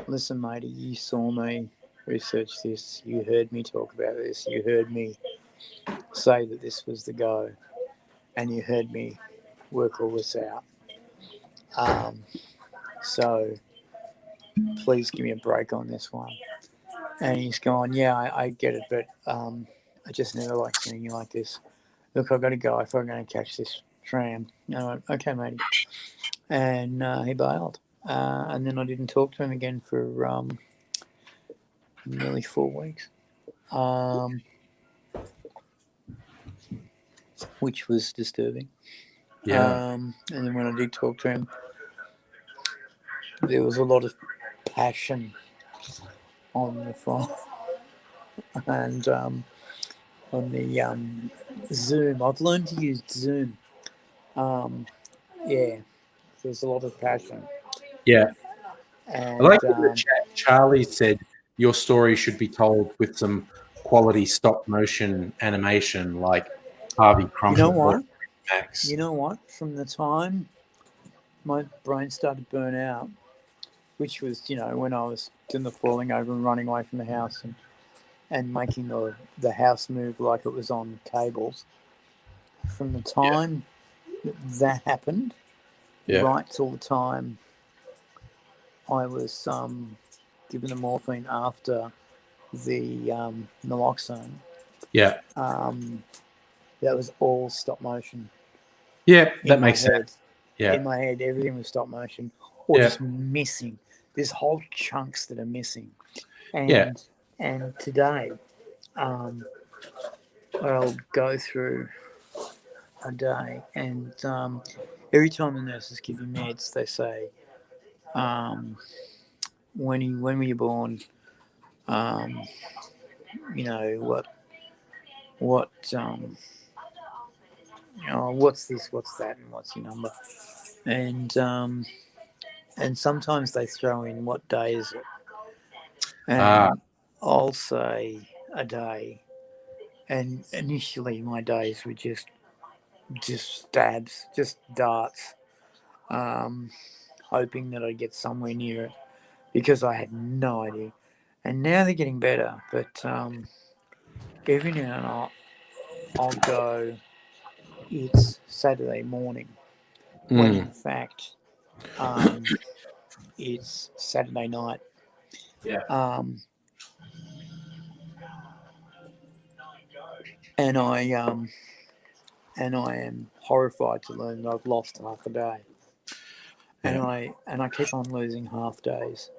"Listen, matey, you saw me research this. You heard me talk about this. You heard me say that this was the go, and you heard me work all this out. So please give me a break on this one." And he's gone, "Yeah, I get it, but I just never like seeing you like this. Look, I've got to go if I'm going to catch this tram." And I went, "Okay, matey." And he bailed. And then I didn't talk to him again for nearly 4 weeks. which was disturbing. Yeah. And then when I did talk to him, there was a lot of passion on the phone and on the Zoom. I've learned to use Zoom. Yeah, there's a lot of passion. Yeah. And, I like in the chat, Charlie said your story should be told with some quality stop motion animation like Harvey Crump. You know what? Max. You know what? From the time my brain started to burn out, which was, when I was doing the falling over and running away from the house and making the house move like it was on cables, from the time that happened right till the time I was given the morphine after the naloxone. Yeah. That was all stop motion. Yeah, that makes sense. Yeah. In my head, everything was stop motion or just missing. There's whole chunks that are missing. And today, I'll go through a day and every time the nurses give you meds, they say, when were you born? What's this, what's that, and what's your number? And sometimes they throw in what day is it. And I'll say a day. And initially my days were just stabs, just darts, hoping that I'd get somewhere near it because I had no idea. And now they're getting better, but every now and then I'll go, it's Saturday morning, when in fact it's Saturday night. Yeah. And I am horrified to learn that I've lost half a day. And I keep on losing half days.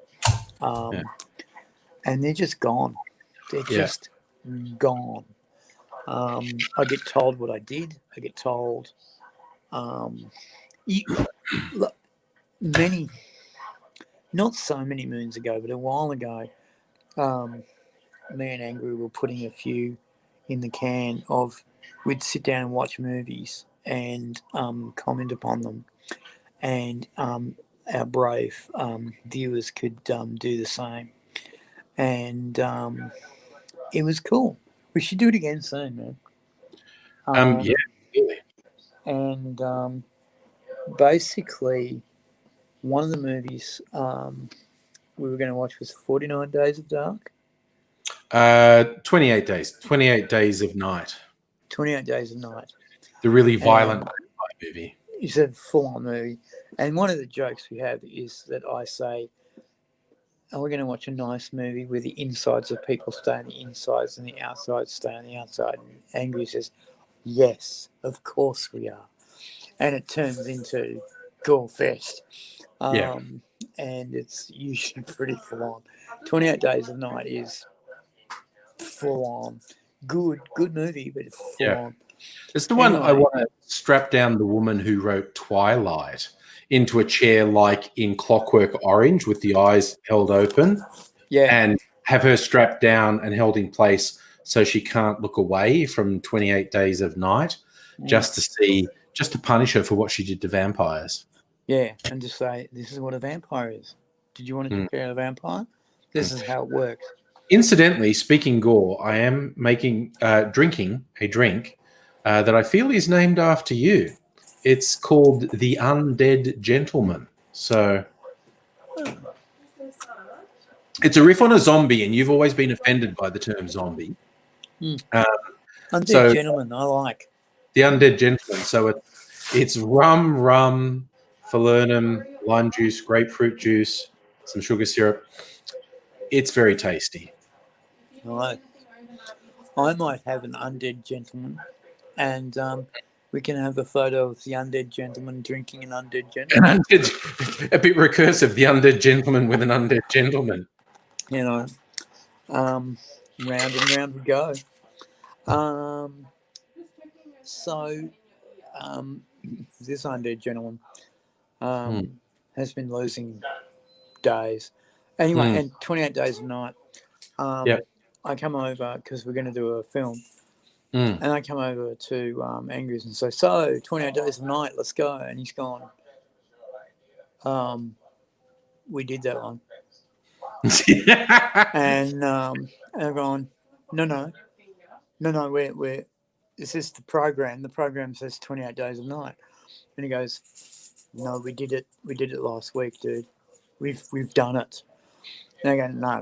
And they're just gone. They're just gone. I get told what I did. I get told not so many moons ago, but a while ago, me and Angry were putting a few in the can of we'd sit down and watch movies and comment upon them. And our brave viewers could do the same. And it was cool. We should do it again soon, man. Yeah, really. And basically, one of the movies we were going to watch was 49 Days of Dark. 28 days. 28 Days of Night. 28 Days of Night. The really violent movie. It's a full-on movie. And one of the jokes we have is that I say, we're going to watch a nice movie where the insides of people stay on the insides and the outsides stay on the outside. And Angry says, yes, of course we are. And it turns into Gore Fest. And it's usually pretty full-on. 28 Days of Night is full-on. Good movie, but it's full-on. It's the one I want to strap down the woman who wrote Twilight into a chair like in Clockwork Orange with the eyes held open and have her strapped down and held in place so she can't look away from 28 Days of Night just to punish her for what she did to vampires. Yeah, and just say, this is what a vampire is. Did you want to compare a vampire? This is how it works. Incidentally, speaking gore, I am drinking a drink that I feel is named after you. It's called the Undead Gentleman. So it's a riff on a zombie, and you've always been offended by the term zombie. Undead Gentleman, I like. The Undead Gentleman. So it's rum, falernum, lime juice, grapefruit juice, some sugar syrup. It's very tasty. Right. I might have an Undead Gentleman, and we can have a photo of the Undead Gentleman drinking an Undead Gentleman. A bit recursive, the Undead Gentleman with an Undead Gentleman. round and round we go. So this undead gentleman has been losing days. Anyway, and 28 Days of Night. I come over because we're going to do a film. And I come over to Angry's and say, so 28 Days of Night, let's go. And he's gone, we did that one. And I've gone, no, we're this is the program. The program says 28 Days of Night. And he goes, no, we did it last week, dude. We've done it. And I go, no,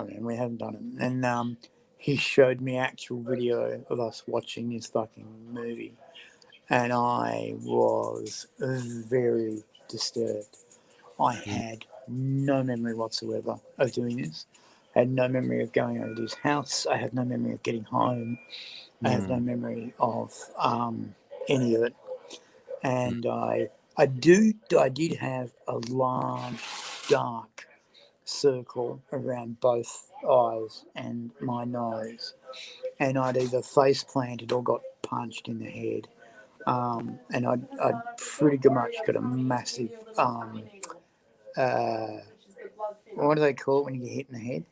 man, we haven't done it. And he showed me actual video of us watching this fucking movie. And I was very disturbed. I had no memory whatsoever of doing this. I had no memory of going over to his house. I have no memory of getting home. I have no memory of any of it. And I did have a large, dark circle around both eyes and my nose. And I'd either face planted or got punched in the head. And I'd pretty much got a massive, what do they call it when you get hit in the head?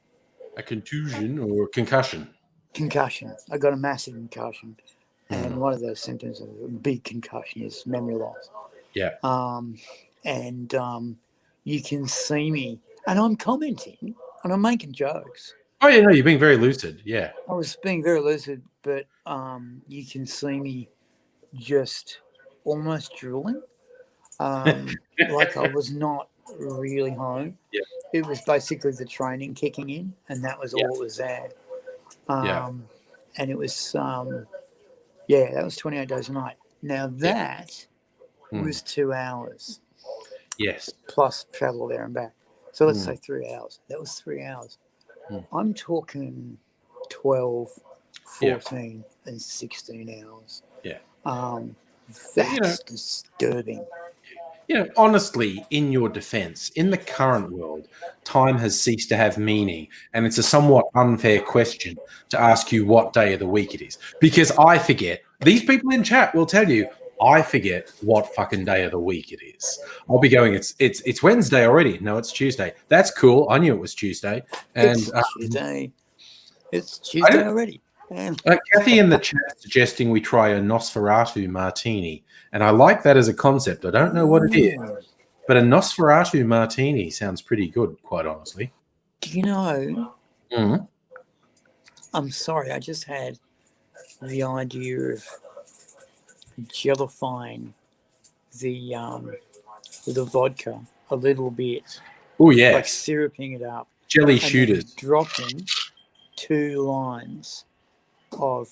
A contusion or concussion? Concussion. I got a massive concussion. And one of the symptoms of a big concussion is memory loss. Yeah. And you can see me, and I'm commenting, and I'm making jokes. Oh, yeah, no, you're being very lucid, yeah. I was being very lucid, but you can see me just almost drooling. Like I was not really home. Yeah. It was basically the training kicking in, and that was all it was there. And it was, that was 28 Days a Night. Now that was 2 hours. Yes. Plus travel there and back. So let's say 3 hours. That was 3 hours. I'm talking 12, 14, and 16 hours. Yeah. That's disturbing. Honestly, in your defense, in the current world, time has ceased to have meaning, and it's a somewhat unfair question to ask you what day of the week it is. Because I forget. These people in chat will tell you, I forget what fucking day of the week it is. I'll be going, it's Wednesday already. No, it's Tuesday. That's cool. I knew it was Tuesday. And it's Tuesday. It's Tuesday already. Kathy in the chat suggesting we try a Nosferatu martini. And I like that as a concept. I don't know what it is, but a Nosferatu martini sounds pretty good, quite honestly. Do you know? I'm sorry, I just had the idea of jellifying the vodka a little bit. Oh, yes. Like syruping it up. Jelly shooters. Dropping 2 lines of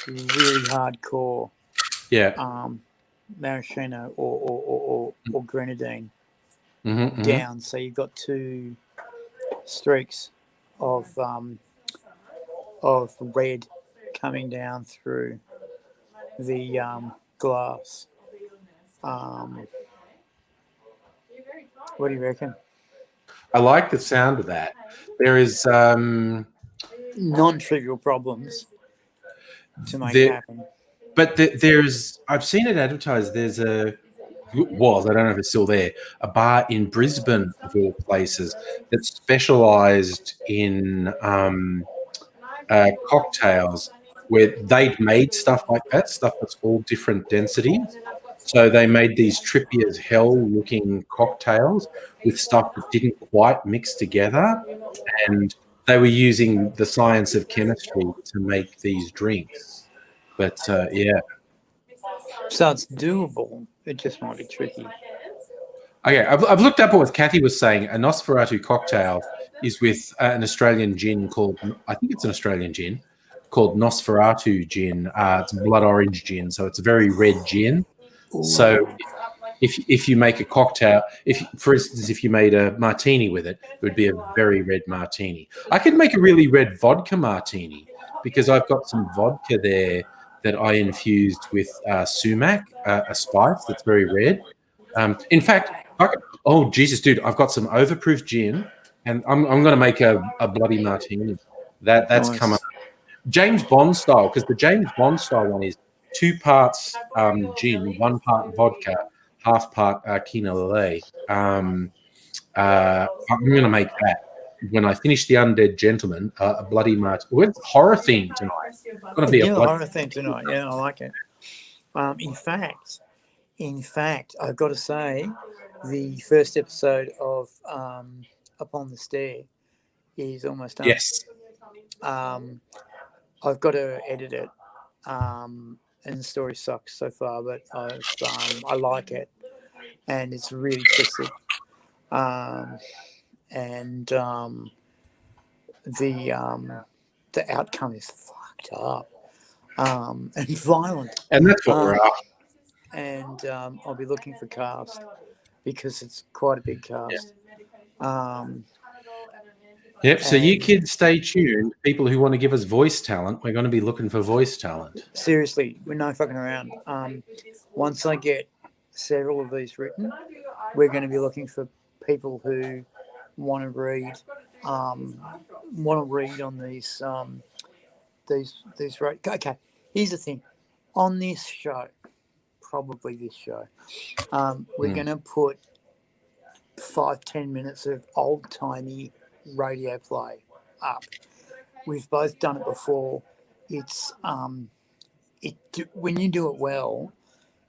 really hardcore maraschino or grenadine down. So you've got 2 streaks of red coming down through the glass. What do you reckon? I like the sound of that. There is non-trivial problems to make it happen. But there's, I've seen it advertised. There's I don't know if it's still there, a bar in Brisbane, of all places, that specialised in cocktails where they'd made stuff like that, stuff that's all different densities. So they made these trippy as hell looking cocktails with stuff that didn't quite mix together. And they were using the science of chemistry to make these drinks. But, So it's doable. It just might be tricky. Okay, I've looked up what Kathy was saying. A Nosferatu cocktail is with an Australian gin called, I think it's an Australian gin, called Nosferatu gin. It's blood orange gin, so it's a very red gin. Ooh. So if you make a cocktail, for instance, if you made a martini with it, it would be a very red martini. I could make a really red vodka martini because I've got some vodka there that I infused with sumac, a spice that's very red. In fact, Jesus, dude, I've got some overproof gin, and I'm going to make a bloody martini. That's Nice. come up. James Bond style, because the James Bond style one is 2 parts gin, 1 part vodka, half part Kina Lillet. I'm going to make that when I finish The Undead Gentleman, a bloody march. It's horror themed tonight. It's going to be a Yeah, bloody horror theme tonight. Yeah, I like it. In fact, I've got to say, the first episode of Up on the Stair is almost done. Yes. I've got to edit it, and the story sucks so far, but I like it, and it's really twisted, and the outcome is fucked up, and violent. And that's what we're after. And I'll be looking for cast because it's quite a big cast. Yep. So you and- kids stay tuned. People who want to give us voice talent, we're going to be looking for voice talent. Seriously, we're no fucking around. Once I get several of these written, we're going to be looking for people who want to read on these Okay, here's the thing. On this show, probably this show, we're going to put 5-10 minutes of old-timey radio play up. We've both done it before. It's when you do it well,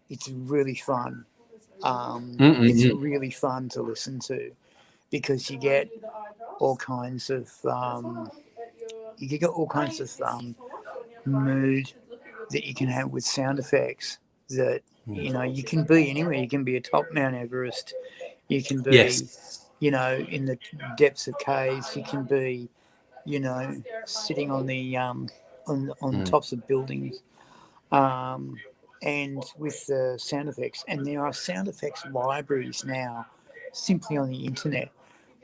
it's really fun. It's really fun to listen to because you get all kinds of mood that you can have with sound effects. That you can be anywhere. You can be atop Mount Everest. You can be, in the depths of caves. You can be, sitting on the on tops of buildings, and with the sound effects. And there are sound effects libraries now, simply on the internet,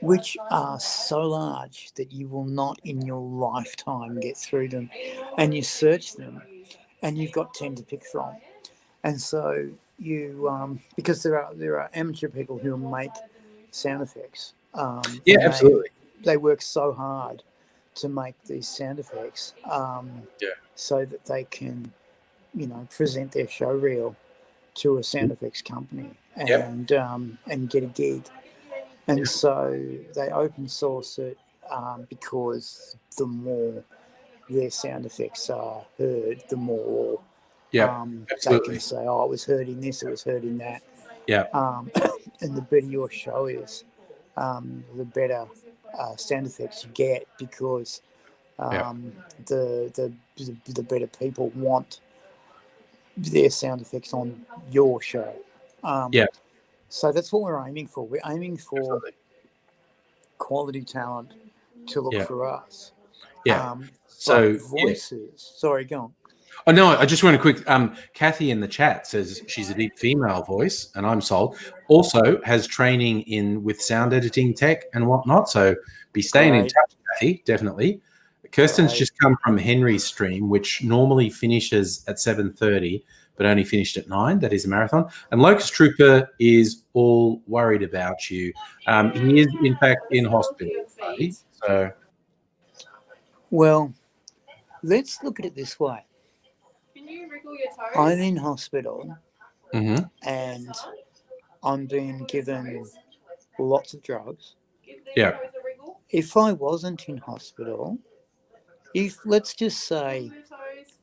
which are so large that you will not in your lifetime get through them. And you search them, and you've got 10 to pick from. And so you, because there are amateur people who make sound effects. Absolutely. They work so hard to make these sound effects, so that they can, present their show reel to a sound effects company and get a gig. And so they open source it because the more their sound effects are heard, the more they can say, oh, it was heard in this, it was heard in that. And the better your show is, the better sound effects you get because the better people want their sound effects on your show. So that's what we're aiming for. We're aiming for quality talent to look for us. So voices. Sorry, go on. Oh no, I just want to quick. Kathy in the chat says she's a deep female voice, and I'm sold. Also has training with sound editing tech and whatnot. So be staying in touch, Kathy. Definitely. Kirsten's just come from Henry's stream, which normally finishes at 7:30, but only finished at 9. That is a marathon. And Locust Trooper is all worried about you. He is in fact in hospital. Buddy, so. Well, let's look at it this way. I'm in hospital and I'm being given lots of drugs. Yeah. If I wasn't in hospital, let's just say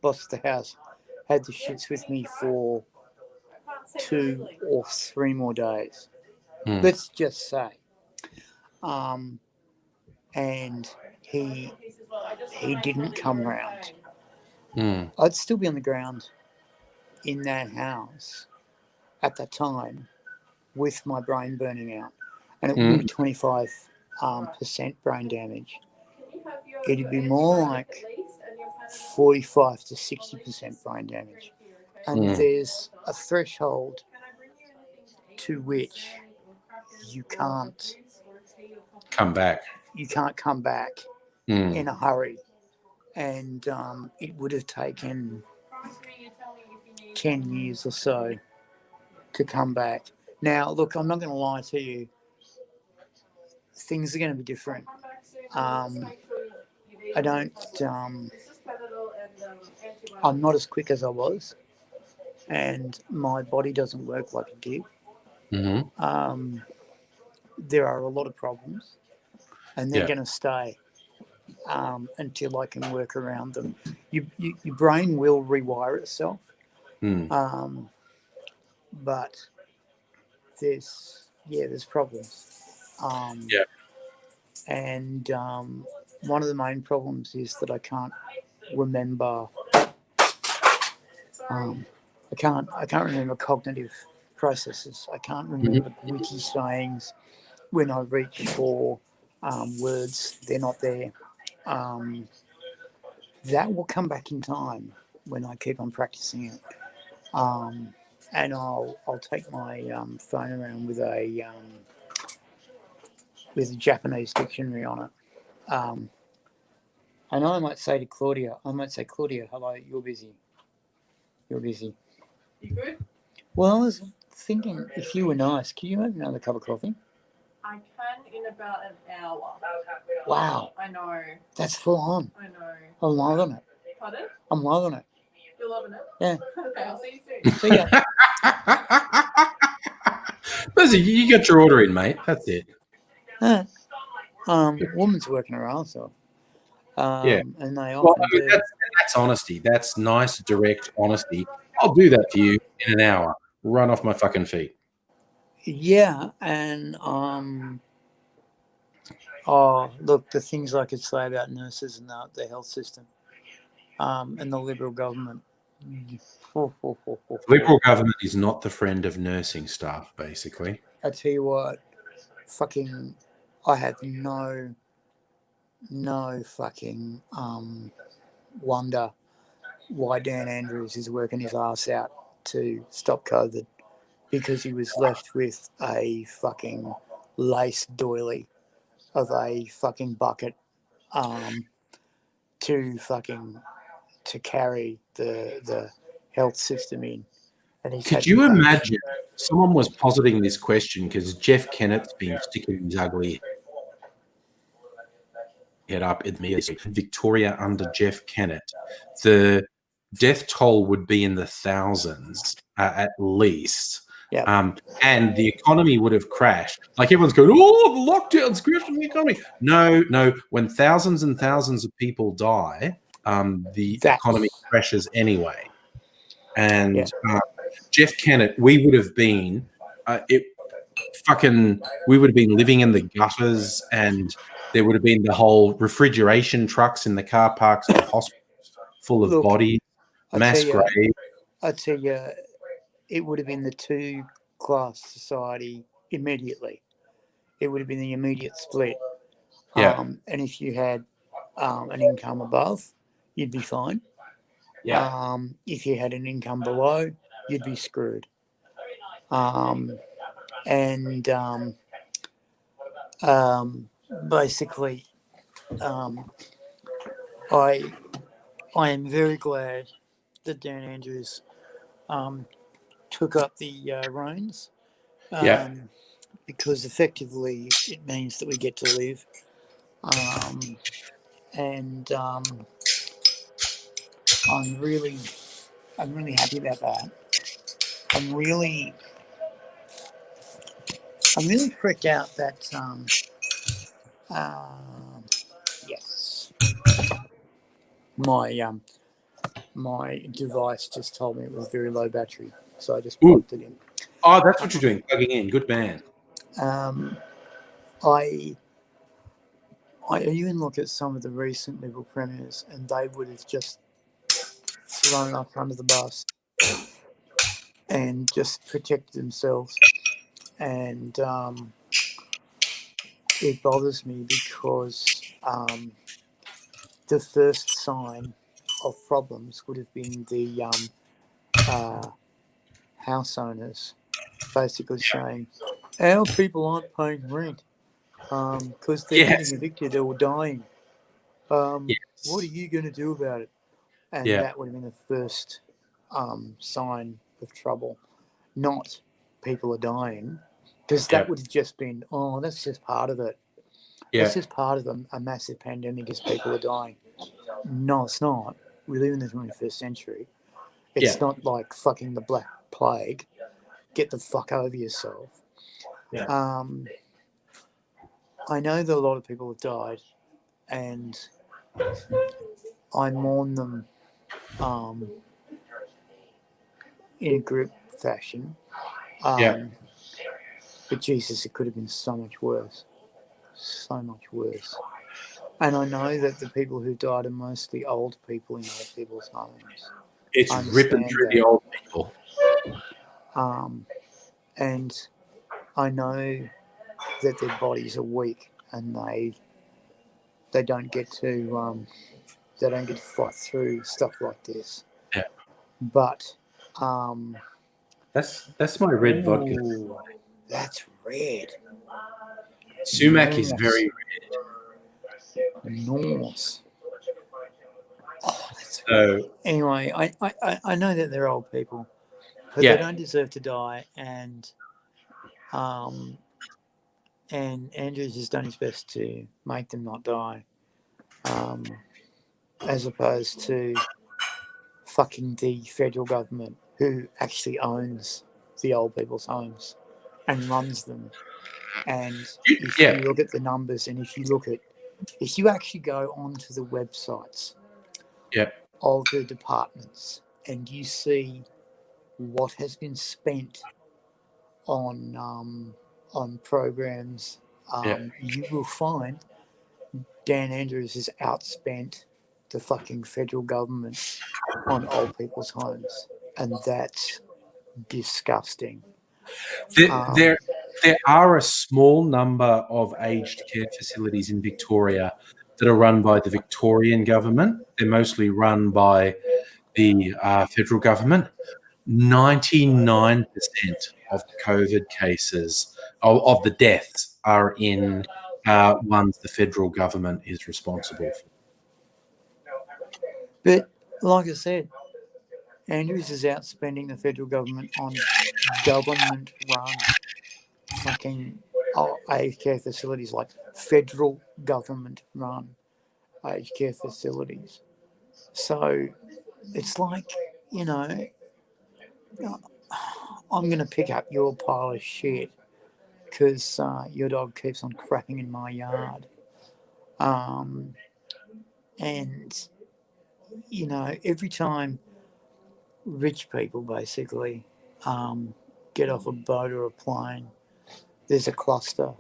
boss of the house had the shits with me for 2 or 3 more days, let's just say, and he didn't come round, I'd still be on the ground in that house at that time with my brain burning out, and it would be 25% brain damage. It'd be more like 45 to 60% brain damage, and there's a threshold to which you can't come back. You can't come back in a hurry. And it would have taken 10 years or so to come back. Now, look, I'm not going to lie to you. Things are going to be different. I don't. I'm not as quick as I was, and my body doesn't work like it did. Mm-hmm. There are a lot of problems, and they're Yeah. going to stay until I can work around them. Your brain will rewire itself, but there's problems. Yeah. And one of the main problems is that I can't remember. I can't remember cognitive processes. I can't remember wiki sayings when I reach for words. They're not there. That will come back in time when I keep on practicing it. And I'll take my phone around with a Japanese dictionary on it. And I might say to Claudia, Claudia, hello, you're busy. You're busy. You good? Well, I was thinking, if you were nice, can you make another cup of coffee? I can in about an hour. Wow. I know. That's full on. I know. I'm loving it. Pardon? I'm loving it. You're loving it? Yeah. Okay, I'll see you soon. See ya. Listen, you got your order in, mate. That's it. Woman's working her ass off. Yeah. And they often Well, I mean, do. that's honesty. That's nice, direct honesty. I'll do that for you in an hour. Run off my fucking feet. Yeah, and look, the things I could say about nurses and the health system, and the Liberal government. The Liberal government is not the friend of nursing staff, basically. I tell you what, I have no fucking wonder why Dan Andrews is working his ass out to stop COVID, because he was left with a fucking lace doily of a fucking bucket to carry the health system in. And he's Could you imagine someone was positing this question because Jeff Kennett's been sticking his ugly head up in Victoria under Jeff Kennett, the death toll would be in the thousands at least. Yeah. And the economy would have crashed. Like everyone's going, oh, the lockdown's crashing the economy. No. When thousands and thousands of people die, the economy crashes anyway. And Jeff Kennett, we would have been living in the gutters, and there would have been the whole refrigeration trucks in the car parks of the hospitals full of bodies, mass graves. I tell you, it would have been the two-class society immediately. It would have been the immediate split. Yeah. And if you had an income above, you'd be fine. Yeah. If you had an income below, you'd be screwed. Basically, I am very glad that Dan Andrews took up the reins, because effectively it means that we get to live, and I'm really happy about that. I'm really freaked out that yes, my device just told me it was very low battery, so I just plugged it in. Oh, that's what you're doing, plugging in. Good man. I even look at some of the recent Liberal premiers, and they would have just thrown up under the bus and just protected themselves. And it bothers me because the first sign of problems would have been the house owners basically saying, our people aren't paying rent because they're getting evicted or dying. What are you going to do about it? And that would have been the first sign of trouble, not people are dying, because that would have just been, that's just part of it. That's just part of a massive pandemic, is people are dying. No, it's not. We live in the 21st century. It's Yeah. not like fucking the Black Plague. Get the fuck over yourself. Yeah. I know that a lot of people have died, and I mourn them in a group fashion. Yeah. But Jesus, it could have been so much worse. So much worse. And I know that the people who died are mostly old people in old people's homes. It's I ripping understand through the that. old people. And I know that their bodies are weak and they don't get to fight through stuff like this. Yeah. But That's my red vodka. ooh, that's red. Sumac is Nice. very Nice. Oh, that's so. anyway. I know that they're old people, but Yeah. they don't deserve to die. And Andrews has done his best to make them not die, as opposed to fucking the federal government, who actually owns the old people's homes and runs them. And if Yeah. you look at the numbers, and if you actually go onto the websites Yeah. of the departments and you see what has been spent on programs, you will find Dan Andrews has outspent the fucking federal government on old people's homes, and that's disgusting. There are a small number of aged care facilities in Victoria that are run by the Victorian government. They're mostly run by the federal government. 99% of the COVID cases, of the deaths, are in ones the federal government is responsible for. But like I said, Andrews is outspending the federal government on government-run fucking aged care facilities, like federal government-run aged care facilities. So it's like, I'm going to pick up your pile of shit because your dog keeps on crapping in my yard. And, every time rich people basically get off a boat or a plane, there's a cluster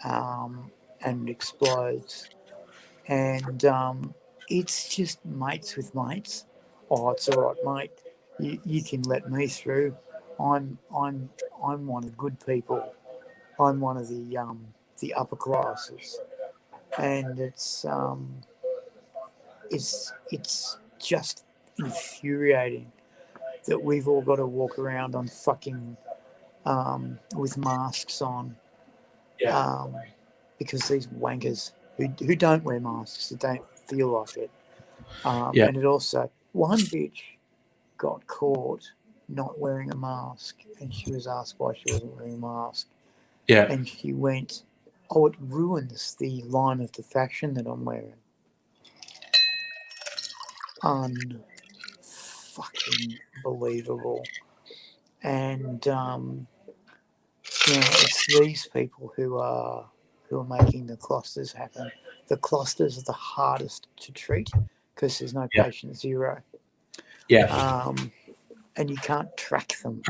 and it explodes. And it's just mates with mates. Oh, it's all right, mate. You can let me through. I'm one of the good people. I'm one of the upper classes, and it's just infuriating that we've all got to walk around on fucking with masks on, because these wankers who don't wear masks, that don't feel like it. And it also, one bitch got caught not wearing a mask, and she was asked why she wasn't wearing a mask. Yeah. And she went, "Oh, it ruins the line of the fashion that I'm wearing." Unfucking believable. And it's these people who are making the clusters happen. The clusters are the hardest to treat because there's no patient zero. Yeah. And you can't track them.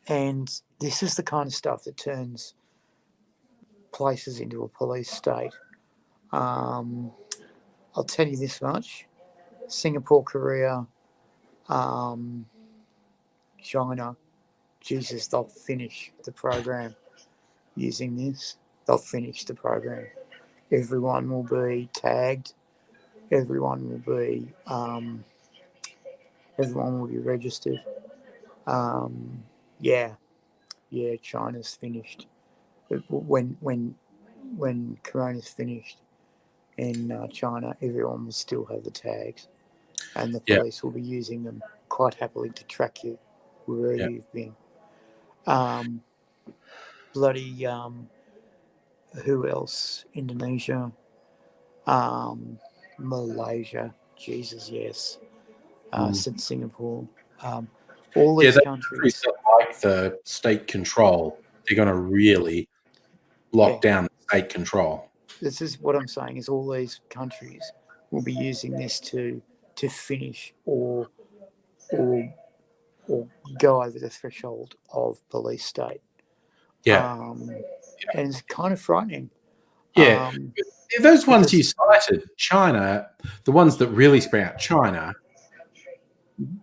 And this is the kind of stuff that turns places into a police state. I'll tell you this much: Singapore, Korea, China, Jesus, they'll finish the program using this. They'll finish the program. Everyone will be tagged. Everyone will be registered. China's finished. When Corona's finished in China, everyone will still have the tags, and the police will be using them quite happily to track you wherever you've been. Who else? Indonesia. Malaysia, Jesus, yes. Mm. Said Singapore. All Yeah, these those countries. countries that like the state control, they're going to really lock Yeah. down state control. This is what I'm saying is all these countries will be using this to finish or go over the threshold of police state. Yeah. And it's kind of frightening. Yeah. Those ones because- you cited, China, the ones that really sprang out, China,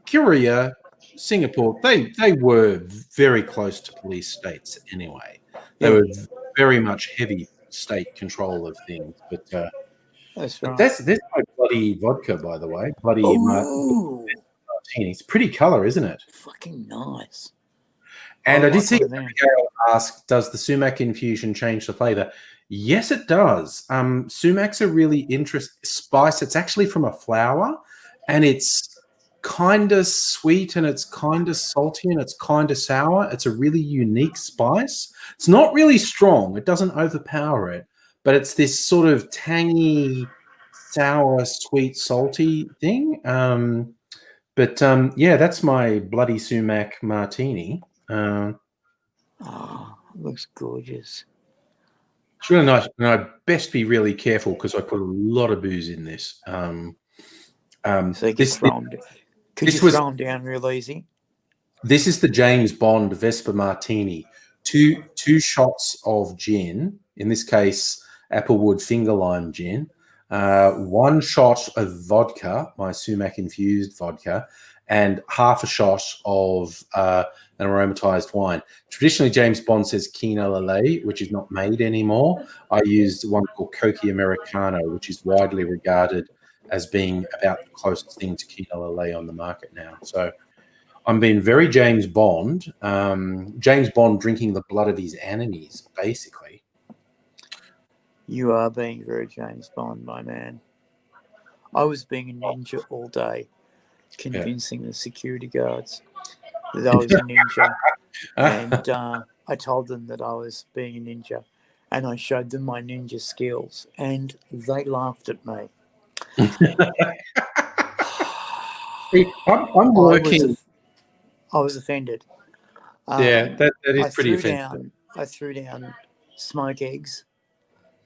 Korea, Singapore, they were very close to police states anyway. They Yeah. were very much heavy state control of things. But That's right. that's my bloody vodka, by the way. Bloody Oh, martini. It's a pretty color, isn't it? fucking nice. And I did like see one of them. Abigail ask, does the sumac infusion change the flavor? Yes, it does. Sumac's a really interesting spice. It's actually from a flower, and it's kind of sweet, and it's kind of salty, and it's kind of sour. It's a really unique spice. It's not really strong. It doesn't overpower it, but it's this sort of tangy, sour, sweet, salty thing. Yeah, that's my bloody sumac martini. It looks gorgeous. It's really nice, and I'd best be really careful because I put a lot of booze in this. So you can throw them. Could you throw them down real easy? This is the James Bond Vesper Martini. Two shots of gin, in this case, Applewood Finger Lime gin. 1 shot of vodka, my sumac infused vodka, and half a shot of an aromatized wine. Traditionally, James Bond says Kina Lillet, which is not made anymore. I used one called Coqui Americano, which is widely regarded as being about the closest thing to Kina Lillet on the market now. So I'm being very James Bond. James Bond drinking the blood of his enemies, basically. You are being very James Bond, my man. I was being a ninja all day, convincing the security guards that I was a ninja. And I told them that I was being a ninja, and I showed them my ninja skills, and they laughed at me. I'm working. I was offended. That is pretty offensive. I threw down smoke eggs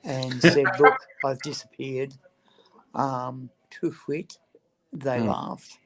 and said, "Look, I've disappeared." To which they laughed,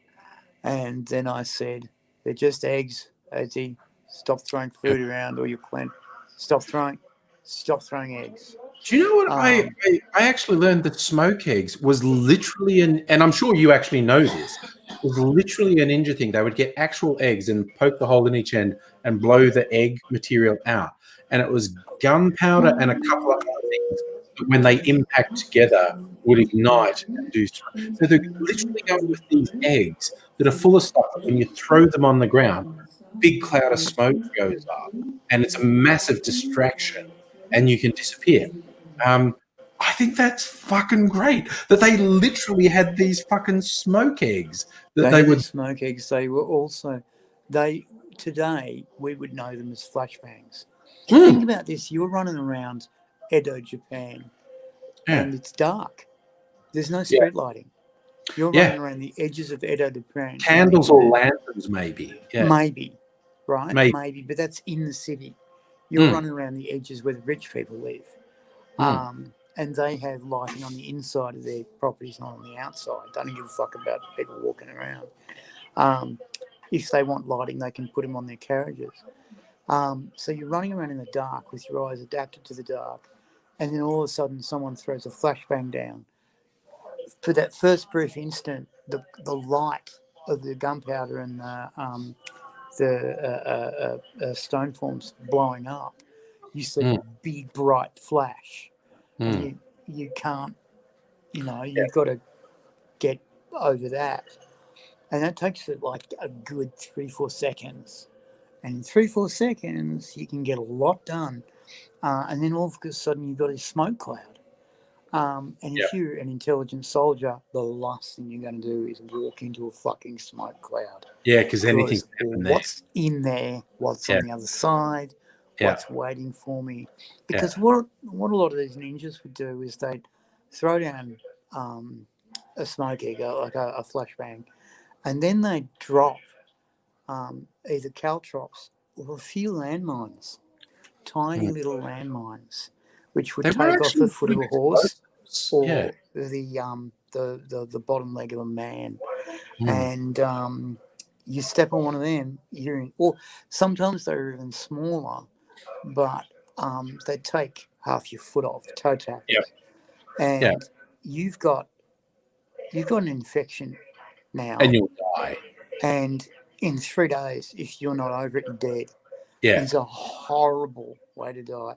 and then I said, "They're just eggs, Ozzy. Stop throwing food around, or you'll clean. Stop throwing eggs." Do you know what I actually learned that smoke eggs was literally and I'm sure you actually know this, was literally a ninja thing. They would get actual eggs and poke the hole in each end and blow the egg material out. And it was gunpowder and a couple of other things that when they impact together would ignite and do so. So they're literally going with these eggs that are full of stuff that when you throw them on the ground, big cloud of smoke goes up and it's a massive distraction and you can disappear. I think that's fucking great that they literally had these fucking smoke eggs that they would smoke eggs. They were also today we would know them as flashbangs. Think about this: you're running around Edo, Japan, and it's dark. There's no street lighting. You're running around the edges of Edo, Japan. Candles or lanterns, maybe. Yeah. Maybe, right? Maybe. But that's in the city. You're running around the edges where the rich people live. And they have lighting on the inside of their properties, not on the outside. Don't give a fuck about people walking around. If they want lighting, they can put them on their carriages. So you're running around in the dark with your eyes adapted to the dark, and then all of a sudden someone throws a flashbang down. For that first brief instant, the light of the gunpowder and the stone forms blowing up, you see a big bright flash. And you can't, you've got to get over that. And that takes like a good 3-4 seconds. And in 3-4 seconds, you can get a lot done. And then all of a sudden, you've got a smoke cloud. If you're an intelligent soldier, the last thing you're going to do is walk into a fucking smoke cloud. Yeah, because anything's in there. What's in there, what's on the other side, what's waiting for me. Because what a lot of these ninjas would do is they'd throw down a smoke egg, like a flashbang, and then they drop either caltrops or a few landmines, tiny little landmines, which would They were take off the actually foot of a pretty horse close. or Yeah. the bottom leg of a man, Mm. and you step on one of them, you're in. Or sometimes they're even smaller, but they take half your foot off, toe tappers, Yeah. and Yeah. you've got an infection now, And you'll die. and in 3 days, if you're not over it, you're dead. Yeah. It's a horrible way to die.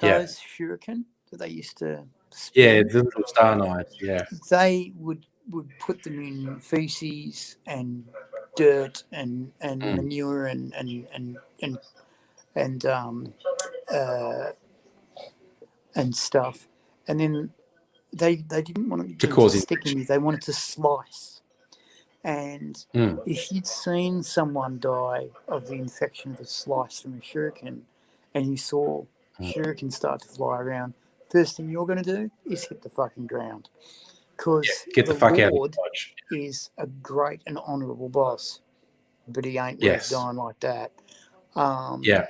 Yeah. Those shuriken that they used to Yeah, spin, the little star knives. Yeah. they would put them in feces and dirt and manure and stuff, and then they didn't want them To to cause stick in you. They wanted to slice. And Mm. if you'd seen someone die of the infection of a slice from a shuriken, and you saw shuriken start to fly around, first thing you're going to do is hit the fucking ground. Because Get the fuck out of Lord Dodge. is a great and honourable boss, but he ain't Yes. worth dying like that. Yeah.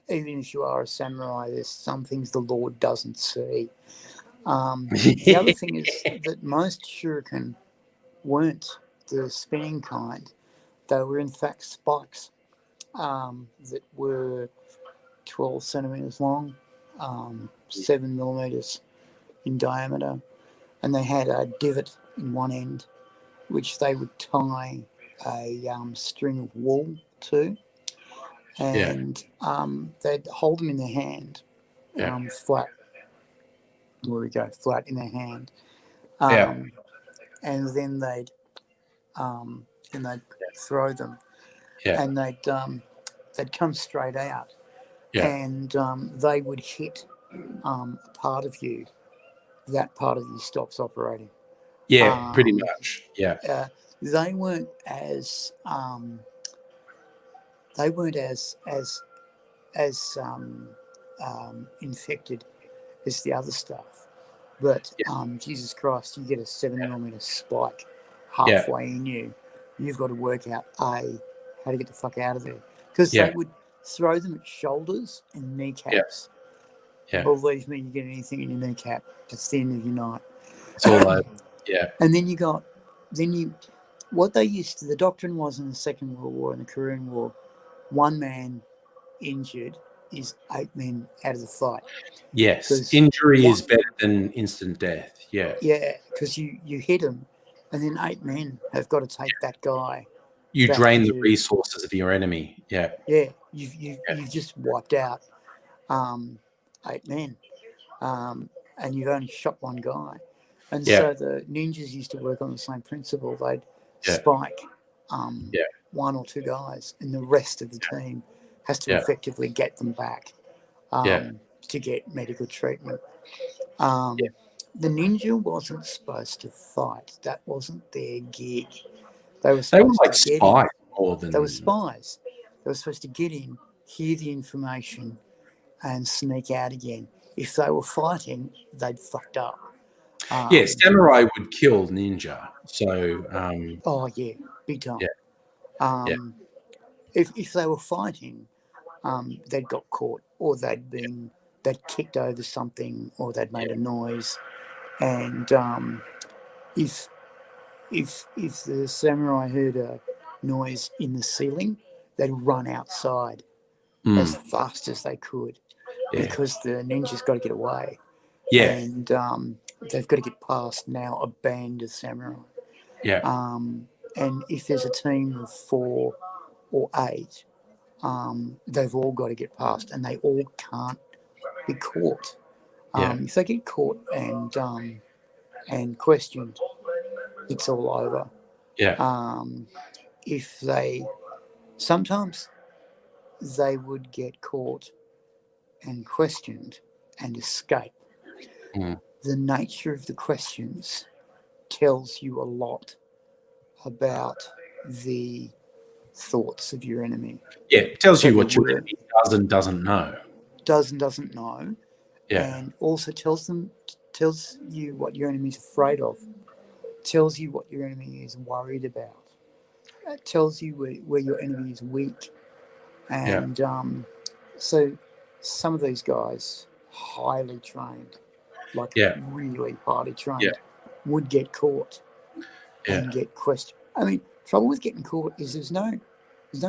Even if you are a samurai, there's some things the Lord doesn't see. The other thing is that most shuriken weren't the spinning kind. They were in fact spikes that were 12 centimetres long, 7 millimetres in diameter, and they had a divot in one end, which they would tie a string of wool to, and they'd hold them in their hand, flat. Where we go, flat in their hand, and then they'd throw them, and they'd come straight out, and they would hit a part of you. That part of you stops operating. Yeah, pretty much. Yeah. They weren't as infected as the other stuff, but Jesus Christ, you get a 7 millimeter spike halfway in you. You've got to work out how to get the fuck out of there, because they would throw them at shoulders and kneecaps. Believe me, you get anything in your kneecap, it's the end of your night. It's all over. Yeah. And then what they used to, the doctrine was in the Second World War and the Korean War, one man injured is 8 men out of the fight. Yes, injury is better than instant death. Yeah. Yeah, because you hit him, and then 8 men have got to take that guy. You drain the resources of your enemy. Yeah. Yeah, you've just wiped out 8 men, and you've only shot one guy. And so the ninjas used to work on the same principle. They'd spike 1 or 2 guys, and the rest of the team has to effectively get them back to get medical treatment. The ninja wasn't supposed to fight. That wasn't their gig. They were like spies more than... They were spies. They were supposed to get in, hear the information, and sneak out again. If they were fighting, they'd fucked up. Samurai would kill ninja. So... oh, yeah, big time. If they were fighting, they'd got caught, or they'd kicked over something, or they'd made a noise. And if the samurai heard a noise in the ceiling, they'd run outside as fast as they could, because the ninjas got to get away. And they've got to get past now a band of samurai. And if there's a team of 4 or 8, they've all got to get past, and they all can't be caught. If they get caught and questioned, it's all over. Sometimes they would get caught and questioned and escape. The nature of the questions tells you a lot about the thoughts of your enemy. Yeah, it tells you what your enemy does and doesn't know. Doesn't know. And also tells you what your enemy's afraid of. tells you what your enemy is worried about. It tells you where your enemy is weak. And so some of these guys, highly trained, like really highly trained, would get caught and get questioned. I mean, trouble with getting caught is there's no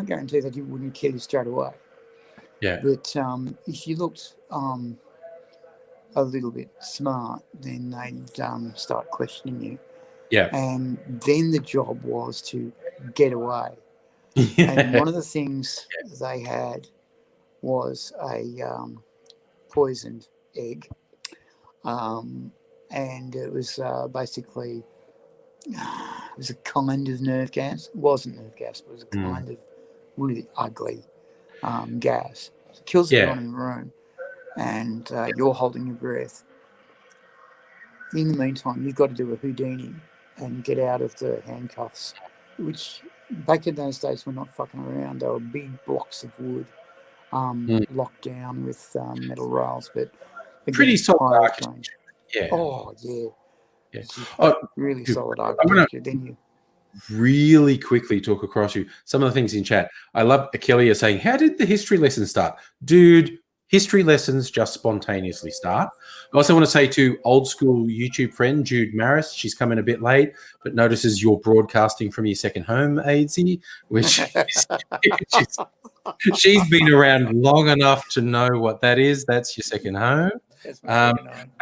guarantee that he wouldn't kill you straight away. Yeah. But if you looked a little bit smart, then they'd start questioning you. Yeah. And then the job was to get away. Yeah. And one of the things they had was a poisoned egg. And it was basically, it was a kind of nerve gas. It wasn't nerve gas, but it was a kind of really ugly gas. It kills everyone in the room. And you're holding your breath. In the meantime, you've got to do a Houdini and get out of the handcuffs, which back in those days were not fucking around. They were big blocks of wood locked down with metal rails. But again, pretty solid architecture. Yeah. Oh, yeah. Yeah. Really solid architecture. Then you really quickly talk across you some of the things in chat. I love Akelia saying, how did the history lesson start? Dude, history lessons just spontaneously start. I also want to say to old school YouTube friend Jude Maris, she's come in a bit late, but notices you're broadcasting from your second home, Aidsy, which she's been around long enough to know what that is. That's your second home.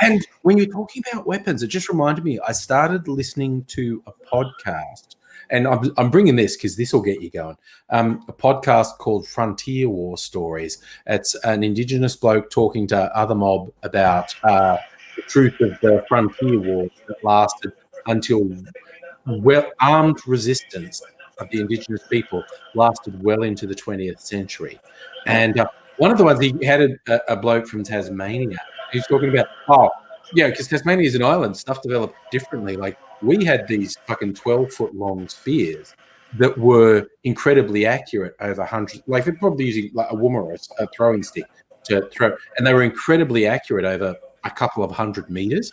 And when you're talking about weapons, it just reminded me, I started listening to a podcast, and I'm bringing this because this will get you going, a podcast called Frontier War Stories. It's an Indigenous bloke talking to other mob about the truth of the frontier wars that lasted until armed resistance of the Indigenous people lasted well into the 20th century. And one of the ones, he had a bloke from Tasmania. He was talking about, because Tasmania is an island, stuff developed differently. Like, we had these fucking 12-foot long spears that were incredibly accurate over hundreds. Like, they're probably using like a woomera, a throwing stick to throw, and they were incredibly accurate over a couple of 100 meters.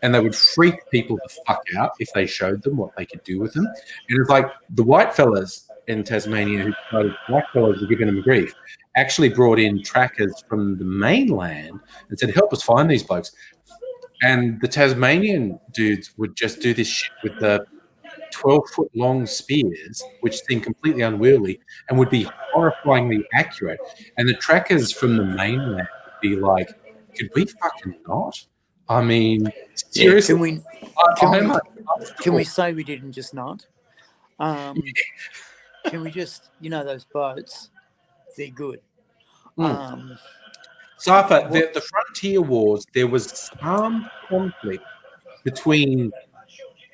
And they would freak people the fuck out if they showed them what they could do with them. And it's like the white fellas in Tasmania who decided black fellas were giving them grief actually brought in trackers from the mainland and said, help us find these blokes. And the Tasmanian dudes would just do this shit with the 12-foot long spears, which seemed completely unwieldy and would be horrifyingly accurate. And the trackers from the mainland would be like, could we fucking not? I mean, seriously. Can we say we didn't just not? Can we just, those boats, they're good. Safa, the frontier wars, there was armed conflict between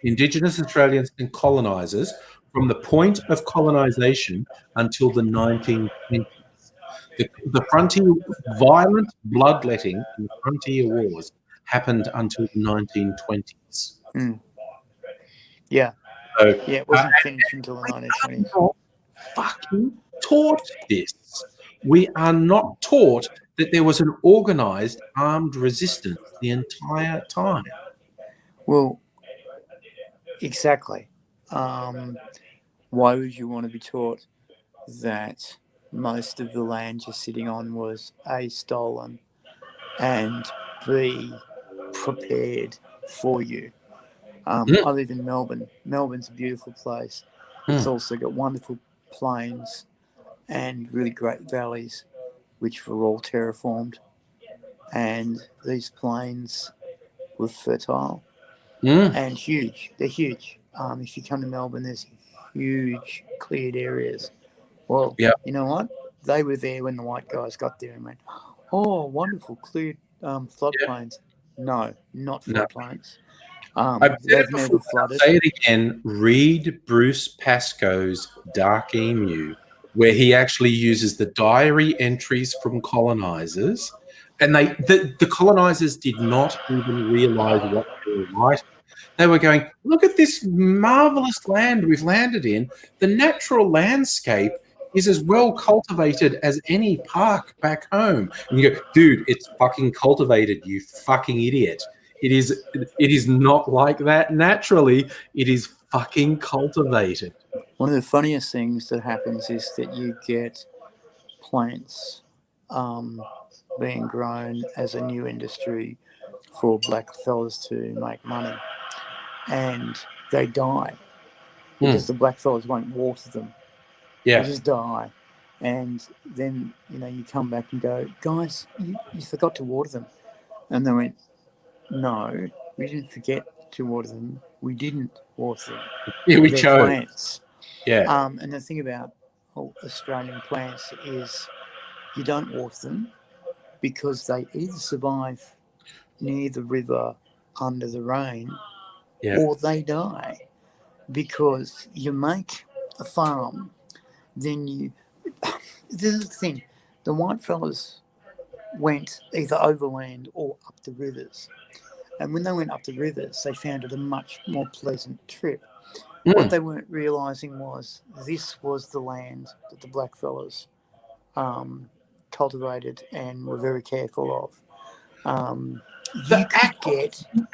Indigenous Australians and colonisers from the point of colonisation until the 1920s. The frontier, violent bloodletting in the frontier wars happened until the 1920s. Yeah. So, it wasn't finished until the 1920s. Not fucking taught this. We are not taught that there was an organised armed resistance the entire time. Well, exactly. Why would you want to be taught that most of the land you're sitting on was A, stolen, and B, prepared for you? I live in Melbourne. Melbourne's a beautiful place. It's also got wonderful plains and really great valleys, which were all terraformed. And these plains were fertile and huge. They're huge. If you come to Melbourne, there's huge cleared areas. Well, you know what? They were there when the white guys got there and went, oh, wonderful, cleared floodplains. No, not floodplains. They've never flooded. Say it again. Read Bruce Pascoe's Dark Emu, where he actually uses the diary entries from colonisers, and the colonisers did not even realise what they were writing. They were going, look at this marvellous land we've landed in. The natural landscape is as well cultivated as any park back home. And you go, dude, it's fucking cultivated, you fucking idiot. It is not like that naturally. It is fucking cultivated. One of the funniest things that happens is that you get plants being grown as a new industry for black fellas to make money, and they die because the black fellas won't water them. Yeah. They just die. And then, you come back and go, guys, you forgot to water them. And they went, no, we didn't forget to water them. We didn't water them. Yeah, we They're chose. plants. Yeah. And the thing about Australian plants is you don't water them because they either survive near the river under the rain or they die. Because you make a farm, then this is the thing, the white fellas went either overland or up the rivers. And when they went up the rivers, they found it a much more pleasant trip. What they weren't realising was this was the land that the blackfellas cultivated and were very careful of.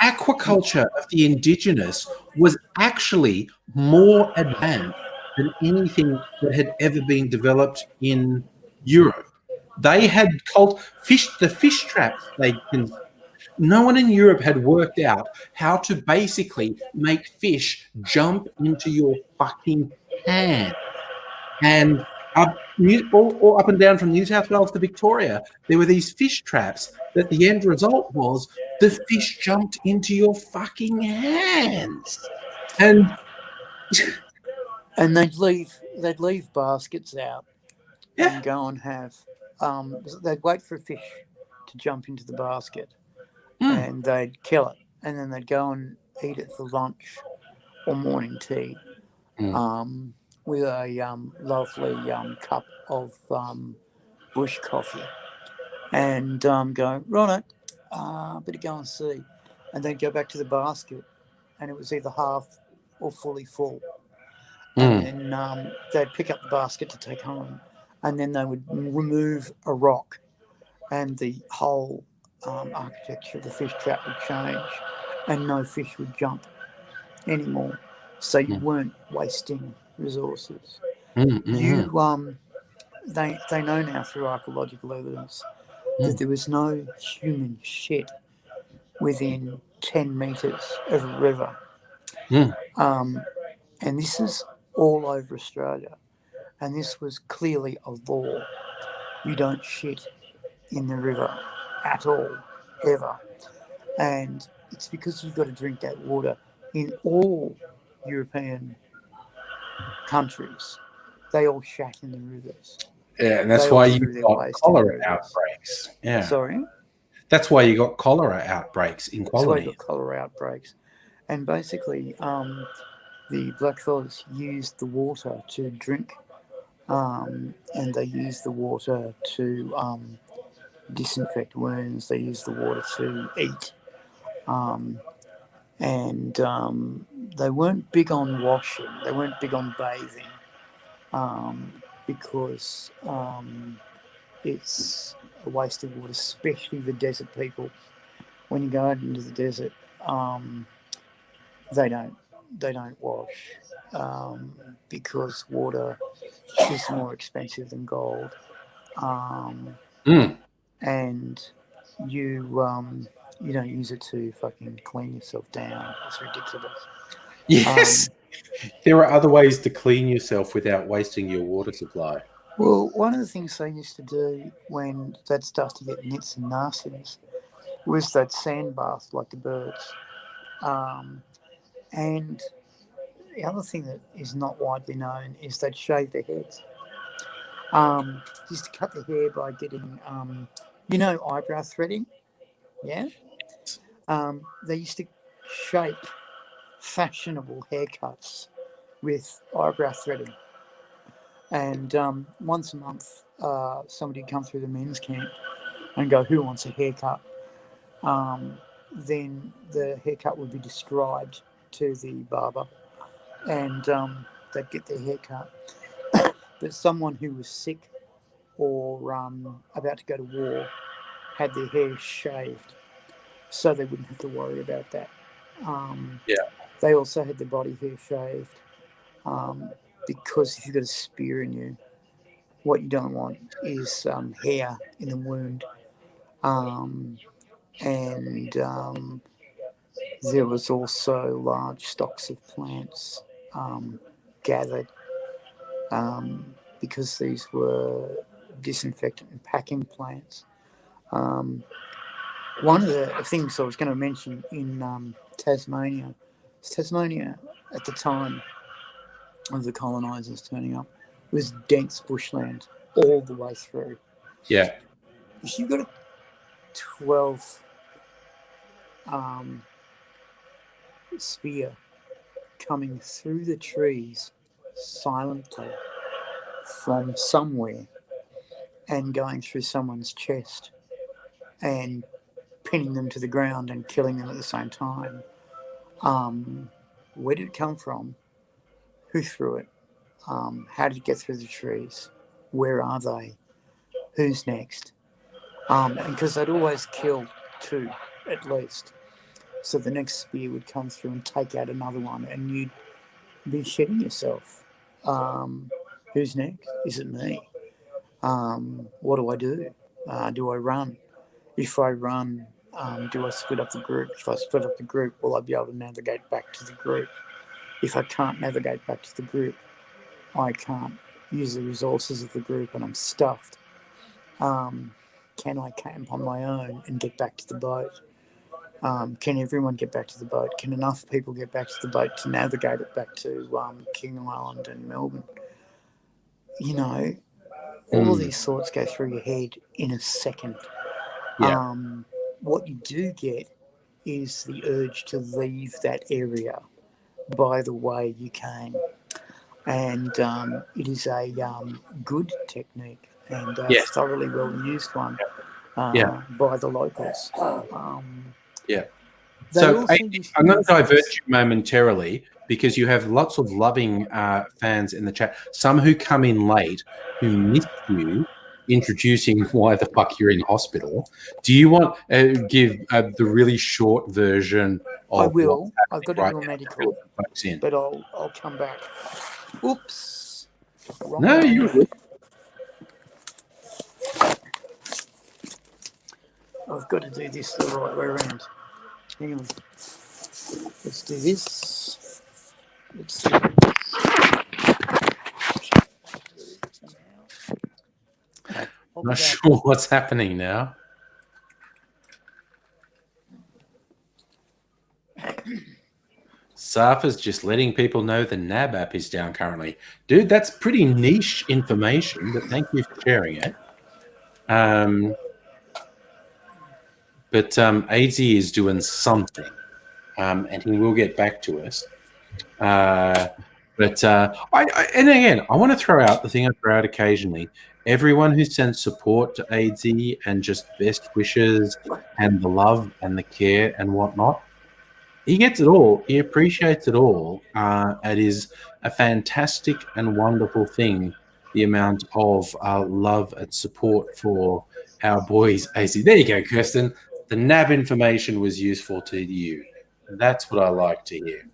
Aquaculture of the indigenous was actually more advanced than anything that had ever been developed in Europe. They had the fish traps. No one in Europe had worked out how to basically make fish jump into your fucking hand. And up and down from New South Wales to Victoria, there were these fish traps that the end result was the fish jumped into your fucking hands. And they'd leave baskets out and go and have they'd wait for a fish to jump into the basket and they'd kill it, and then they'd go and eat it for lunch or morning tea with a lovely cup of bush coffee, and go, righto, better go and see, and then go back to the basket, and it was either half or fully full. And then they'd pick up the basket to take home, and then they would remove a rock, and the whole architecture of the fish trap would change, and no fish would jump anymore. So you weren't wasting resources. They know now through archaeological evidence that there was no human shit within 10 metres of a river. And this is all over Australia. And this was clearly a law. You don't shit in the river at all, ever. And it's because you've got to drink that water. In all European countries, they all shat in the rivers. Yeah, and that's why you got cholera outbreaks. Yeah. Sorry? That's why you got cholera outbreaks in colonies. That's why you got cholera outbreaks. And basically, the blackfellas used the water to drink, and they used the water to disinfect wounds. They used the water to eat. And they weren't big on washing. They weren't big on bathing because it's a waste of water, especially the desert people. When you go out into the desert, they don't wash because water is more expensive than gold, and you don't use it to fucking clean yourself down. It's ridiculous. Yes. There are other ways to clean yourself without wasting your water supply. Well, one of the things they used to do when they'd start to get nits and nastiness was that sand bath like the birds. And the other thing that is not widely known is they'd shave their heads. Used to cut their hair by getting, eyebrow threading. Yeah? They used to shape fashionable haircuts with eyebrow threading. And once a month, somebody would come through the men's camp and go, who wants a haircut? Then the haircut would be described to the barber, and they'd get their haircut. But someone who was sick or about to go to war had their hair shaved. so they wouldn't have to worry about that. Yeah. They also had their body hair shaved because if you've got a spear in you, what you don't want is hair in the wound. There was also large stocks of plants gathered because these were disinfectant and packing plants. One of the things I was going to mention in Tasmania at the time of the colonisers turning up was dense bushland all the way through. Yeah. If you've got a 12 spear coming through the trees silently from somewhere and going through someone's chest and pinning them to the ground and killing them at the same time. Where did it come from? Who threw it? How did it get through the trees? Where are they? Who's next? And because they'd always kill 2 at least. So the next spear would come through and take out another one, and you'd be shitting yourself. Who's next? Is it me? What do I do? Do I run? If I run, do I split up the group? If I split up the group, will I be able to navigate back to the group? If I can't navigate back to the group, I can't use the resources of the group and I'm stuffed. Can I camp on my own and get back to the boat? Can everyone get back to the boat? Can enough people get back to the boat to navigate it back to King Island and Melbourne? You know, all of these thoughts go through your head in a second. Yeah. What you do get is the urge to leave that area by the way you came. And it is a good technique and a thoroughly well used one by the locals. So I'm going to divert you momentarily because you have lots of loving fans in the chat. Some who come in late who missed you introducing why the fuck you're in hospital. Do you want to give the really short version of I will. I've got to do a medical, in? but I'll come back. Oops. Wrong No, way. you're good. I've got to do this the right way around. Hang on. Let's do this. Let's do this. Not sure what's happening now. Safa's just letting people know the NAB app is down currently. Dude, that's pretty niche information, but thank you for sharing it. But AZ is doing something, and he will get back to us. And again, I want to throw out the thing I throw out occasionally. Everyone who sends support to AZ and just best wishes and the love and the care and whatnot, he gets it all. He appreciates it all. It is a fantastic and wonderful thing, the amount of love and support for our boys, AZ. There you go, Kirsten. The NAB information was useful to you. That's what I like to hear.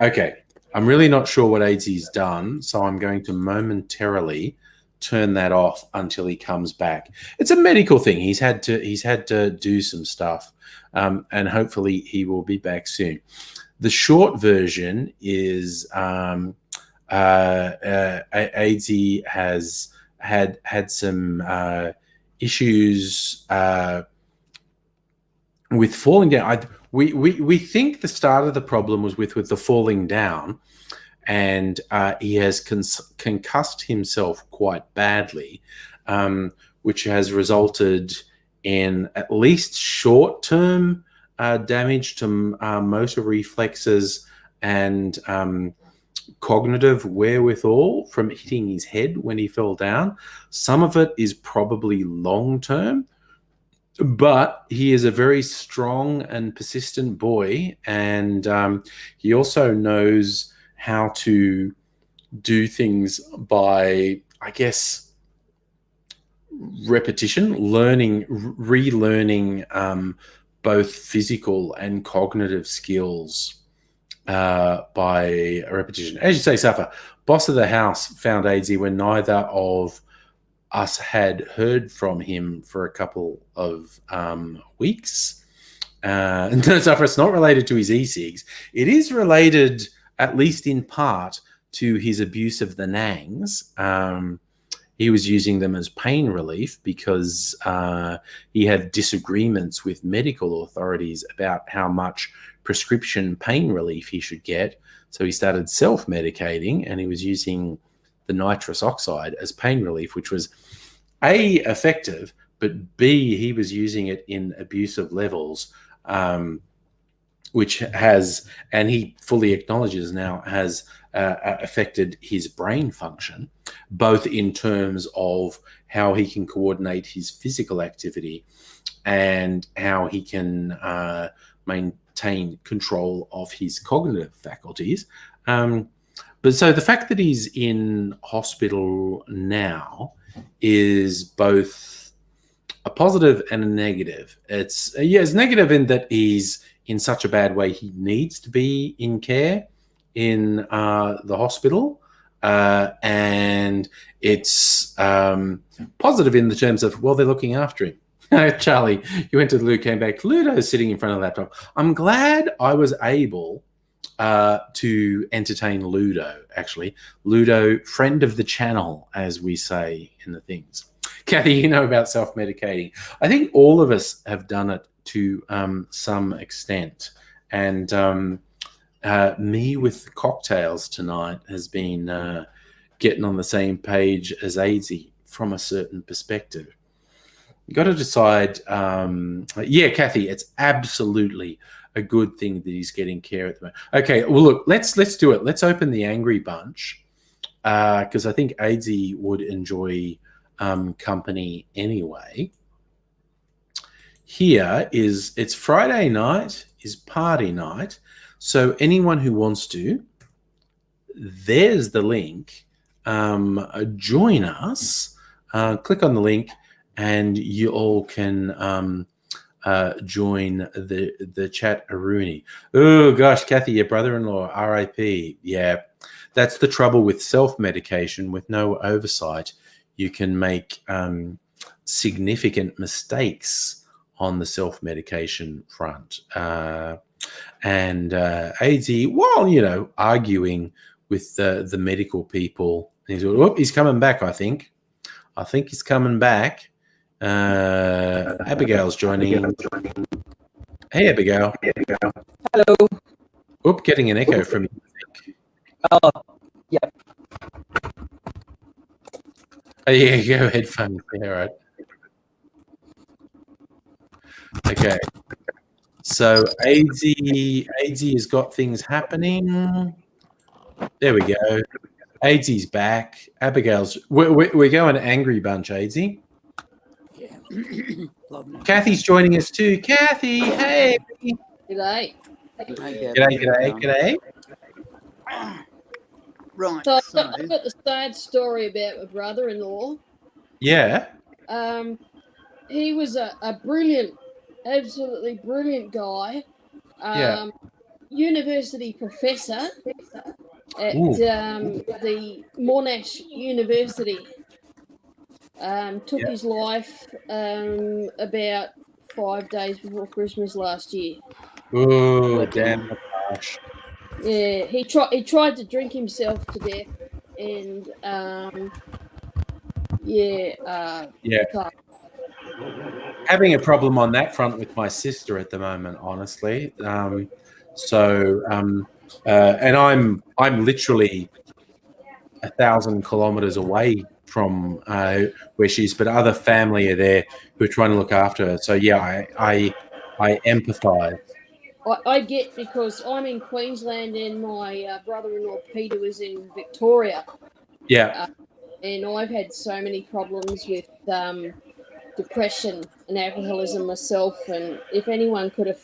Okay. I'm really not sure what AZ's done, so I'm going to momentarily turn that off until he comes back. It's a medical thing. He's had to do some stuff, and hopefully he will be back soon. The short version is AZ has had some issues with falling down. We think the start of the problem was with the falling down, and he has concussed himself quite badly, which has resulted in at least short-term damage to motor reflexes and cognitive wherewithal from hitting his head when he fell down. Some of it is probably long-term, but he is a very strong and persistent boy, and he also knows how to do things by, I guess, repetition, relearning both physical and cognitive skills by repetition. As you say, Safa, boss of the house found AZ when neither of us had heard from him for a couple of weeks. No, Safa, it's not related to his e-cigs. It is related, at least in part, to his abuse of the Nangs. He was using them as pain relief because he had disagreements with medical authorities about how much prescription pain relief he should get. So he started self-medicating, and he was using the nitrous oxide as pain relief, which was A, effective, but B, he was using it in abusive levels, which has, and he fully acknowledges now, has affected his brain function, both in terms of how he can coordinate his physical activity and how he can maintain control of his cognitive faculties. But so the fact that he's in hospital now is both a positive and a negative. It's negative in that he's in such a bad way he needs to be in care in the hospital, and it's positive in the terms of, well, they're looking after him. Charlie, you went to the loo, came back. Ludo's sitting in front of the laptop. I'm glad I was able to entertain Ludo, actually. Ludo, friend of the channel, as we say in the things. Kathy, you know about self-medicating. I think all of us have done it to some extent. And me with the cocktails tonight has been getting on the same page as AZ from a certain perspective. You got to decide. Yeah, Kathy, it's absolutely a good thing that he's getting care at the moment. Okay, well, look, let's do it. Let's open the Angry Bunch because I think AZ would enjoy company anyway. Here is, it's Friday night, is party night. So anyone who wants to, there's the link. Join us. Click on the link, and you all can join the chat. Aruni. Oh gosh, Kathy, your brother-in-law, RIP. Yeah, that's the trouble with self-medication. With no oversight, you can make significant mistakes on the self-medication front. And AZ, while, you know, arguing with the medical people, he's coming back, I think. I think he's coming back. Abigail's joining. Hey, Abigail. Hello. Oop, getting an echo from you. Oh, yeah. Oh, yeah, go headphones. Yeah, right. Okay. So AZ has got things happening. There we go. AZ's back. Abigail's. We're going Angry Bunch, AZ. Yeah. Love it. Kathy's joining us too. Kathy, hey. G'day. G'day. Right. So So, I've got the sad story about my brother-in-law. Yeah. He was a brilliant, absolutely brilliant guy. Yeah. University professor at the Monash University. Took his life about 5 days before Christmas last year. Oh, damn the gosh. Yeah, he tried to drink himself to death, and Having a problem on that front with my sister at the moment, honestly. And I'm literally 1,000 kilometers away from where she is, but other family are there who are trying to look after her. So yeah, I empathize. I get, because I'm in Queensland and my brother-in-law Peter was in Victoria. Yeah. And I've had so many problems with depression and alcoholism myself, and if anyone could have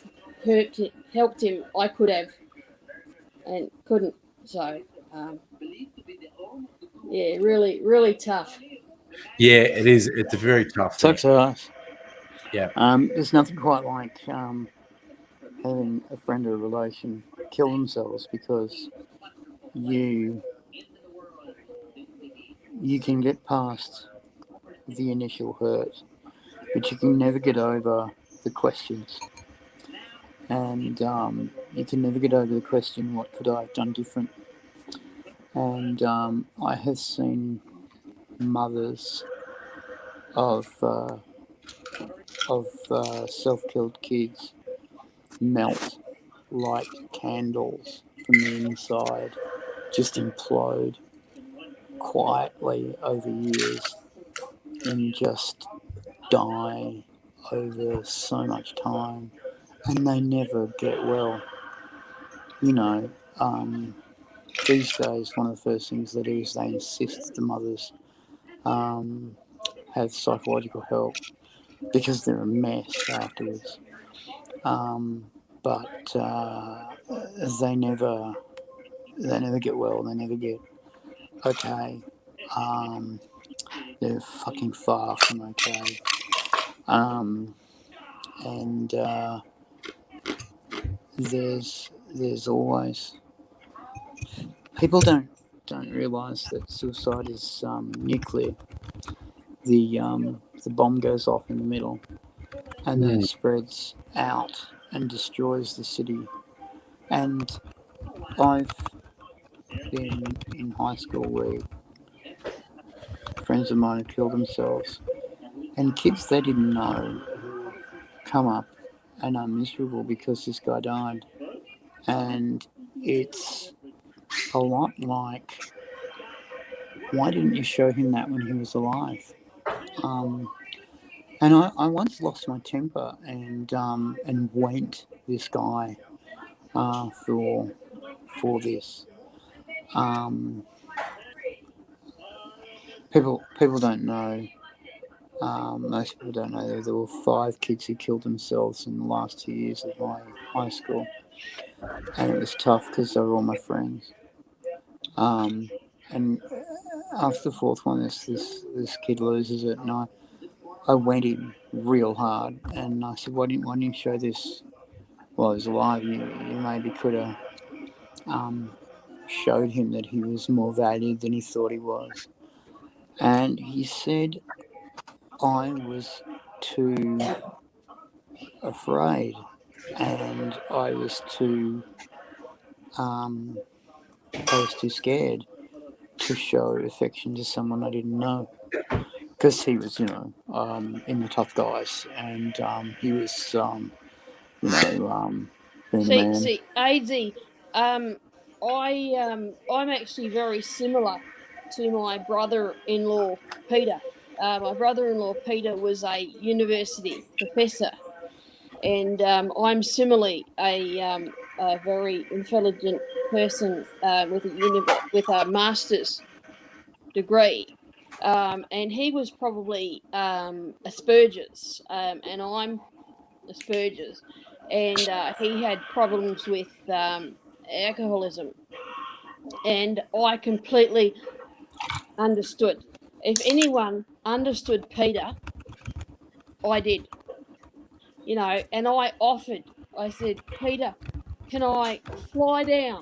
helped him, I could have, and couldn't. So, yeah, really, really tough. Yeah, it is. It's a very tough thing. Sucks ass. Yeah. There's nothing quite like having a friend or a relation kill themselves because you can get past the initial hurt, but you can never get over the questions. And you can never get over the question, what could I have done different? And I have seen mothers of self-killed kids melt like candles from the inside, just implode quietly over years and just die over so much time, and they never get well. You know, these days one of the first things they do is they insist the mothers have psychological help because they're a mess afterwards. But they never get well. They never get okay. They're fucking far from okay. And there's always people don't realise that suicide is nuclear. The bomb goes off in the middle, and then it spreads out and destroys the city. And I've been in high school where friends of mine have killed themselves, and kids they didn't know come up and are miserable because this guy died. And it's a lot like, why didn't you show him that when he was alive? And I once lost my temper and went this guy for this. People don't know. Most people don't know there were 5 kids who killed themselves in the last 2 years of my high school, and it was tough because they were all my friends. And after the 4th one, this kid loses it, and I went in real hard, and I said, "Why didn't you show this while he was alive? You maybe could have showed him that he was more valued than he thought he was." And he said, "I was too afraid, and I was too scared to show affection to someone I didn't know." Because he was, in the tough guys, and he was, being a man. See, AZ, I'm actually very similar to my brother-in-law Peter. My brother-in-law Peter was a university professor, and I'm similarly a very intelligent person with a master's degree. And he was probably Asperger's, and I'm Asperger's, and he had problems with alcoholism, and I completely understood. If anyone understood Peter, I did, and I said, "Peter, can I fly down?"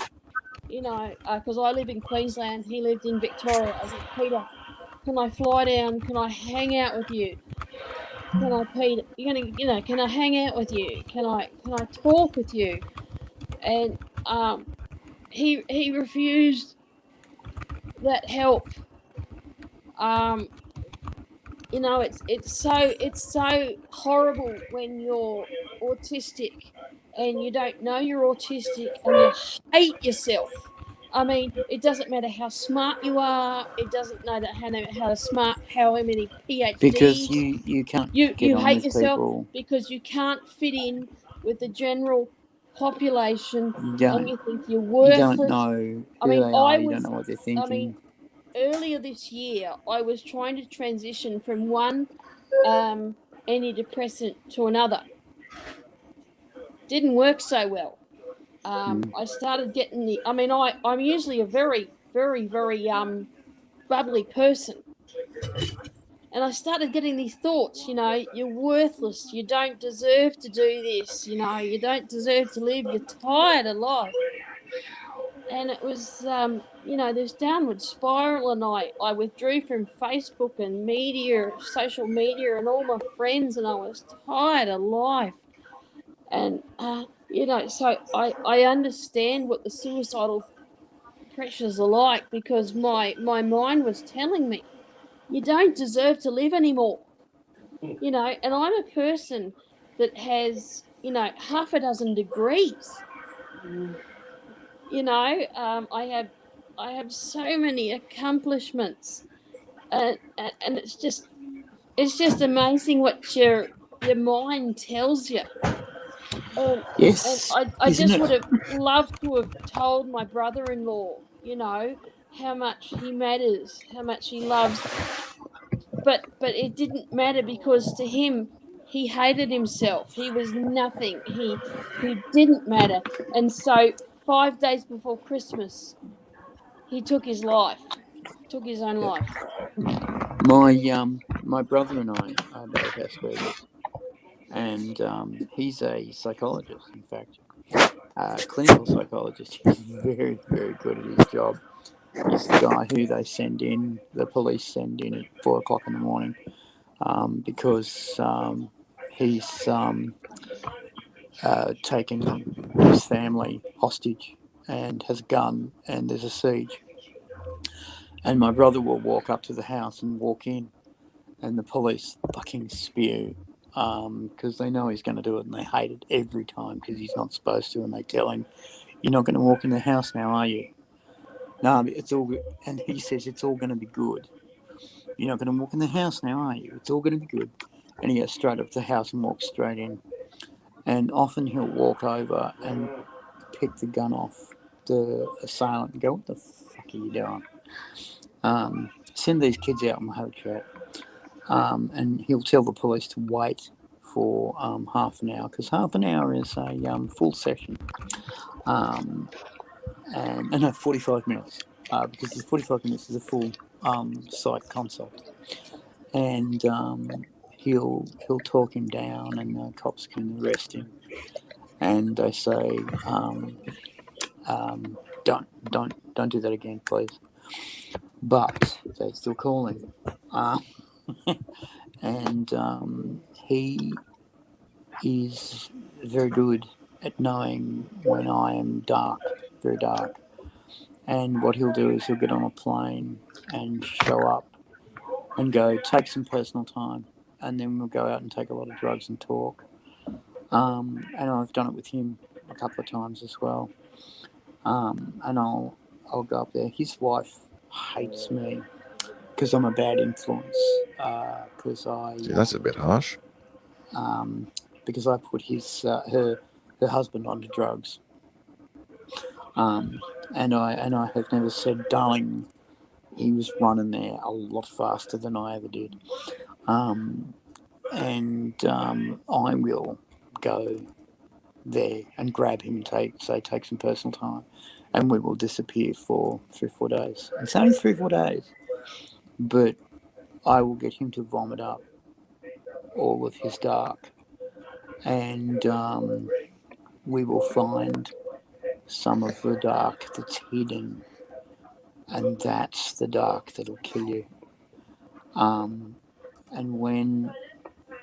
Because I live in Queensland, he lived in Victoria. I said, "Peter, can I fly down? Can I hang out with you? Can I, Peter? Can I hang out with you? Can I talk with you?" And he refused that help. It's so horrible when you're autistic and you don't know you're autistic and you hate yourself. I mean, it doesn't matter how smart you are. It doesn't matter how many PhDs. Because you can't you get on hate with yourself people. because you can't fit in with the general population, and you think you're You worthless. don't know who they are. You don't know what they're thinking. Earlier this year, I was trying to transition from one antidepressant to another. Didn't work so well. I started getting I'm usually a very, very, very bubbly person. And I started getting these thoughts, you know, you're worthless, you don't deserve to do this, you know, you don't deserve to live, you're tired of life. And it was, you know, this downward spiral, and I withdrew from Facebook and media, social media, and all my friends, and I was tired of life. And, you know, so I understand what the suicidal pressures are like, because my mind was telling me, you don't deserve to live anymore, you know, and I'm a person that has, you know, half a dozen degrees. You know, I have so many accomplishments, and it's just amazing what your mind tells you. And Yes, I isn't just it? would have loved to have told my brother-in-law, you know, how much he matters, how much he loves, but it didn't matter, because to him, he hated himself. He was nothing. He didn't matter. And so 5 days before Christmas, he took his life, took his own life. My brother and I are both Asperger's, and he's a psychologist. In fact, clinical psychologist. He's very, very good at his job. He's the guy who the police send in at 4 o'clock in the morning, because he's taken his family hostage and has a gun, and there's a siege. And my brother will walk up to the house and walk in, and the police fucking spew, because they know he's going to do it, and they hate it every time because he's not supposed to, and they tell him, "You're not going to walk in the house now, are you?" No, it's all good. And he says, "It's all going to be good. You're not going to walk in the house now, are you? It's all going to be good." And he goes straight up to the house and walks straight in. And often he'll walk over and pick the gun off the assailant and go, "What the fuck are you doing?" Send these kids out and we'll have a chat. And he'll tell the police to wait for half an hour, because half an hour is a full session. And no, 45 minutes, because the 45 minutes is a full psych consult. And he'll talk him down, and the cops can arrest him. And they say, don't do that again, please. But they still call him. And he is very good at knowing when I am dark, very dark. And what he'll do is he'll get on a plane and show up and go, take some personal time, and then we'll go out and take a lot of drugs and talk. And I've done it with him a couple of times as well. And I'll go up there. His wife hates me because I'm a bad influence. Because That's a bit harsh. because I put her husband onto drugs. And I have never said, "Darling, he was running there a lot faster than I ever did." And I will go there and grab him and take some personal time, and we will disappear for 3 or 4 days. It's only 3 or 4 days, but I will get him to vomit up all of his dark, and we will find some of the dark that's hidden, and that's the dark that'll kill you. And when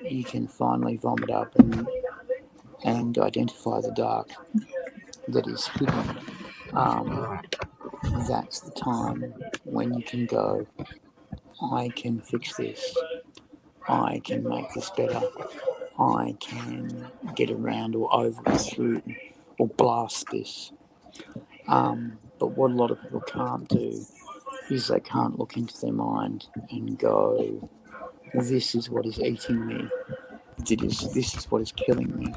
you can finally vomit up and identify the dark that is hidden, that's the time when you can go, "I can fix this. I can make this better. I can get around or over or through or blast this." But what a lot of people can't do is they can't look into their mind and go, "This is what is eating me. This is what is killing me."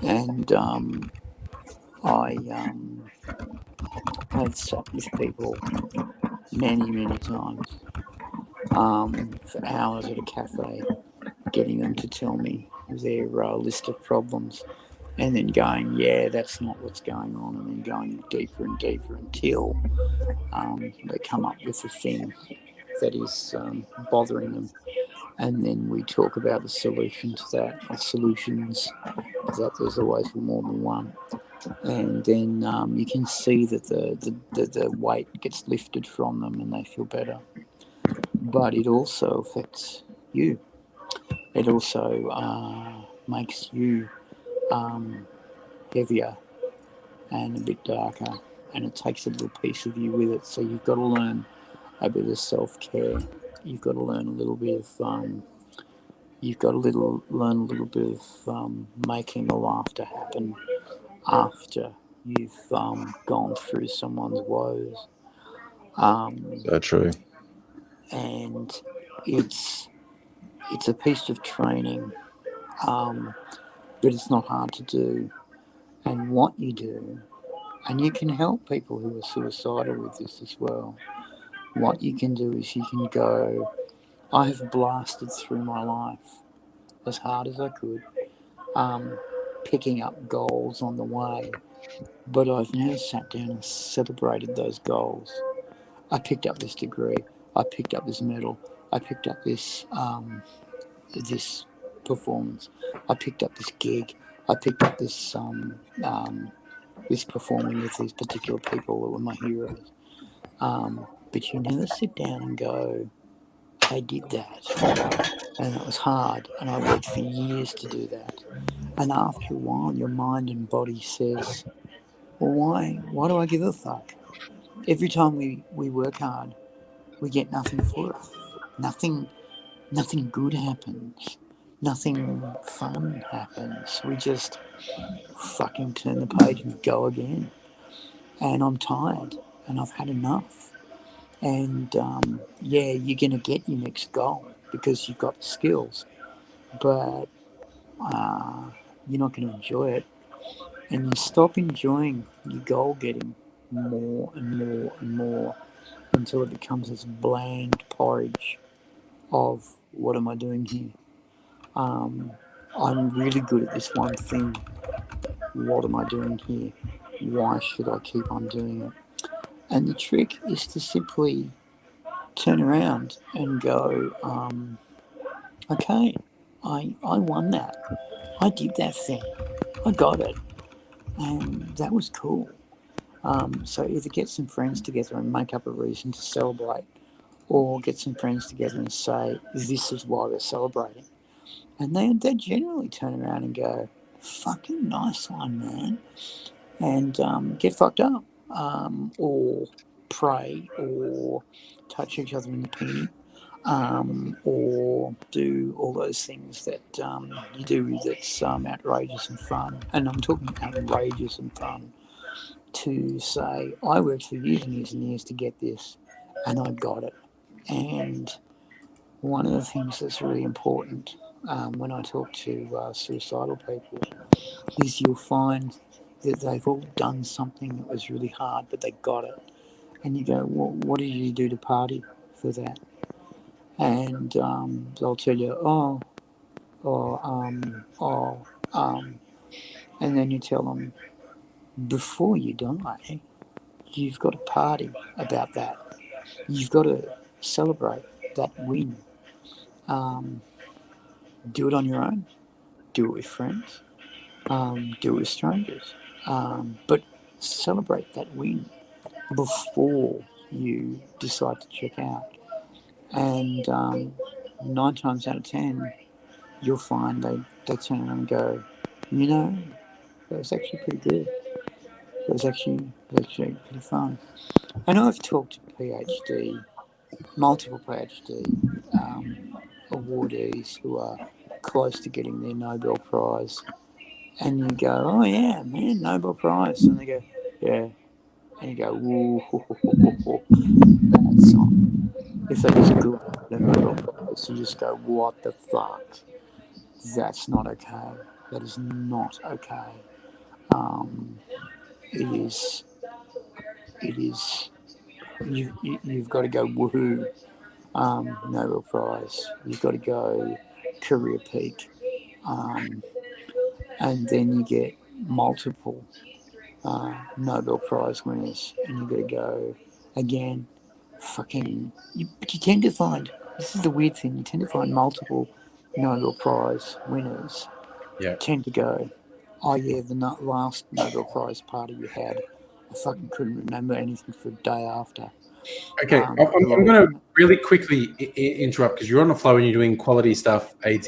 And I've sat with people many, many times for hours at a cafe, getting them to tell me their list of problems, and then going, "Yeah, that's not what's going on," and then going deeper and deeper until they come up with the thing that is bothering them. And then we talk about the solution to that, or solutions, that there's always more than one. And then you can see that the weight gets lifted from them and they feel better. But it also affects you. It also makes you heavier and a bit darker, and it takes a little piece of you with it. So you've got to learn a bit of self-care. You've got to learn a little bit of learn a little bit of making the laughter happen after you've gone through someone's woes. So true. And it's a piece of training, but it's not hard to do. And what you do, and you can help people who are suicidal with this as well. What you can do is you can go, I have blasted through my life as hard as I could, picking up goals on the way, but I've never sat down and celebrated those goals. I picked up this degree, I picked up this medal, I picked up this this performance, I picked up this gig, I picked up this this performing with these particular people that were my heroes. But you never sit down and go, I did that, and it was hard, and I worked for years to do that. And after a while, your mind and body says, well, why do I give a fuck? Every time we work hard, we get nothing for it. Nothing good happens. Nothing fun happens. We just fucking turn the page and go again. And I'm tired, and I've had enough. And yeah, you're going to get your next goal because you've got the skills, but you're not going to enjoy it. And you stop enjoying your goal getting more and more and more until it becomes this bland porridge of, what am I doing here? I'm really good at this one thing. What am I doing here? Why should I keep on doing it? And the trick is to simply turn around and go, okay, I won that. I did that thing. I got it. And that was cool. So either get some friends together and make up a reason to celebrate, or get some friends together and say, this is why we're celebrating. And they generally turn around and go, fucking nice one, man. And get fucked up. Or pray, or touch each other in the peenie, or do all those things that you do that's outrageous and fun. And I'm talking outrageous and fun to say, I worked for years and years and years to get this, and I got it. And one of the things that's really important when I talk to suicidal people is you'll find that they've all done something that was really hard, but they got it. And you go, well, what did you do to party for that? And they'll tell you, and then you tell them, before you die, you've got to party about that. You've got to celebrate that win. Do it on your own. Do it with friends. Do it with strangers. But celebrate that win before you decide to check out. And 9 times out of 10, you'll find they turn around and go, you know, that was actually pretty good. It was actually pretty fun. And I've talked to multiple PhD awardees who are close to getting their Nobel Prize. And you go, oh yeah, man, Nobel Prize. And they go, yeah. And you go, whoa, that's not. If they just Google the Nobel Prize, you just go, what the fuck? That's not okay. That is not okay. It is. You've got to go woohoo, Nobel Prize. You've got to go career peak, and then you get multiple Nobel Prize winners, and you've got to go again but you tend to find, this is the weird thing, you tend to find multiple Nobel Prize winners Yeah. tend to go, oh yeah, the last Nobel Prize party you had, I fucking couldn't remember anything for the day after. Okay, A I'm lot going of to them. really quickly interrupt because you're on the flow and you're doing quality stuff, AZ.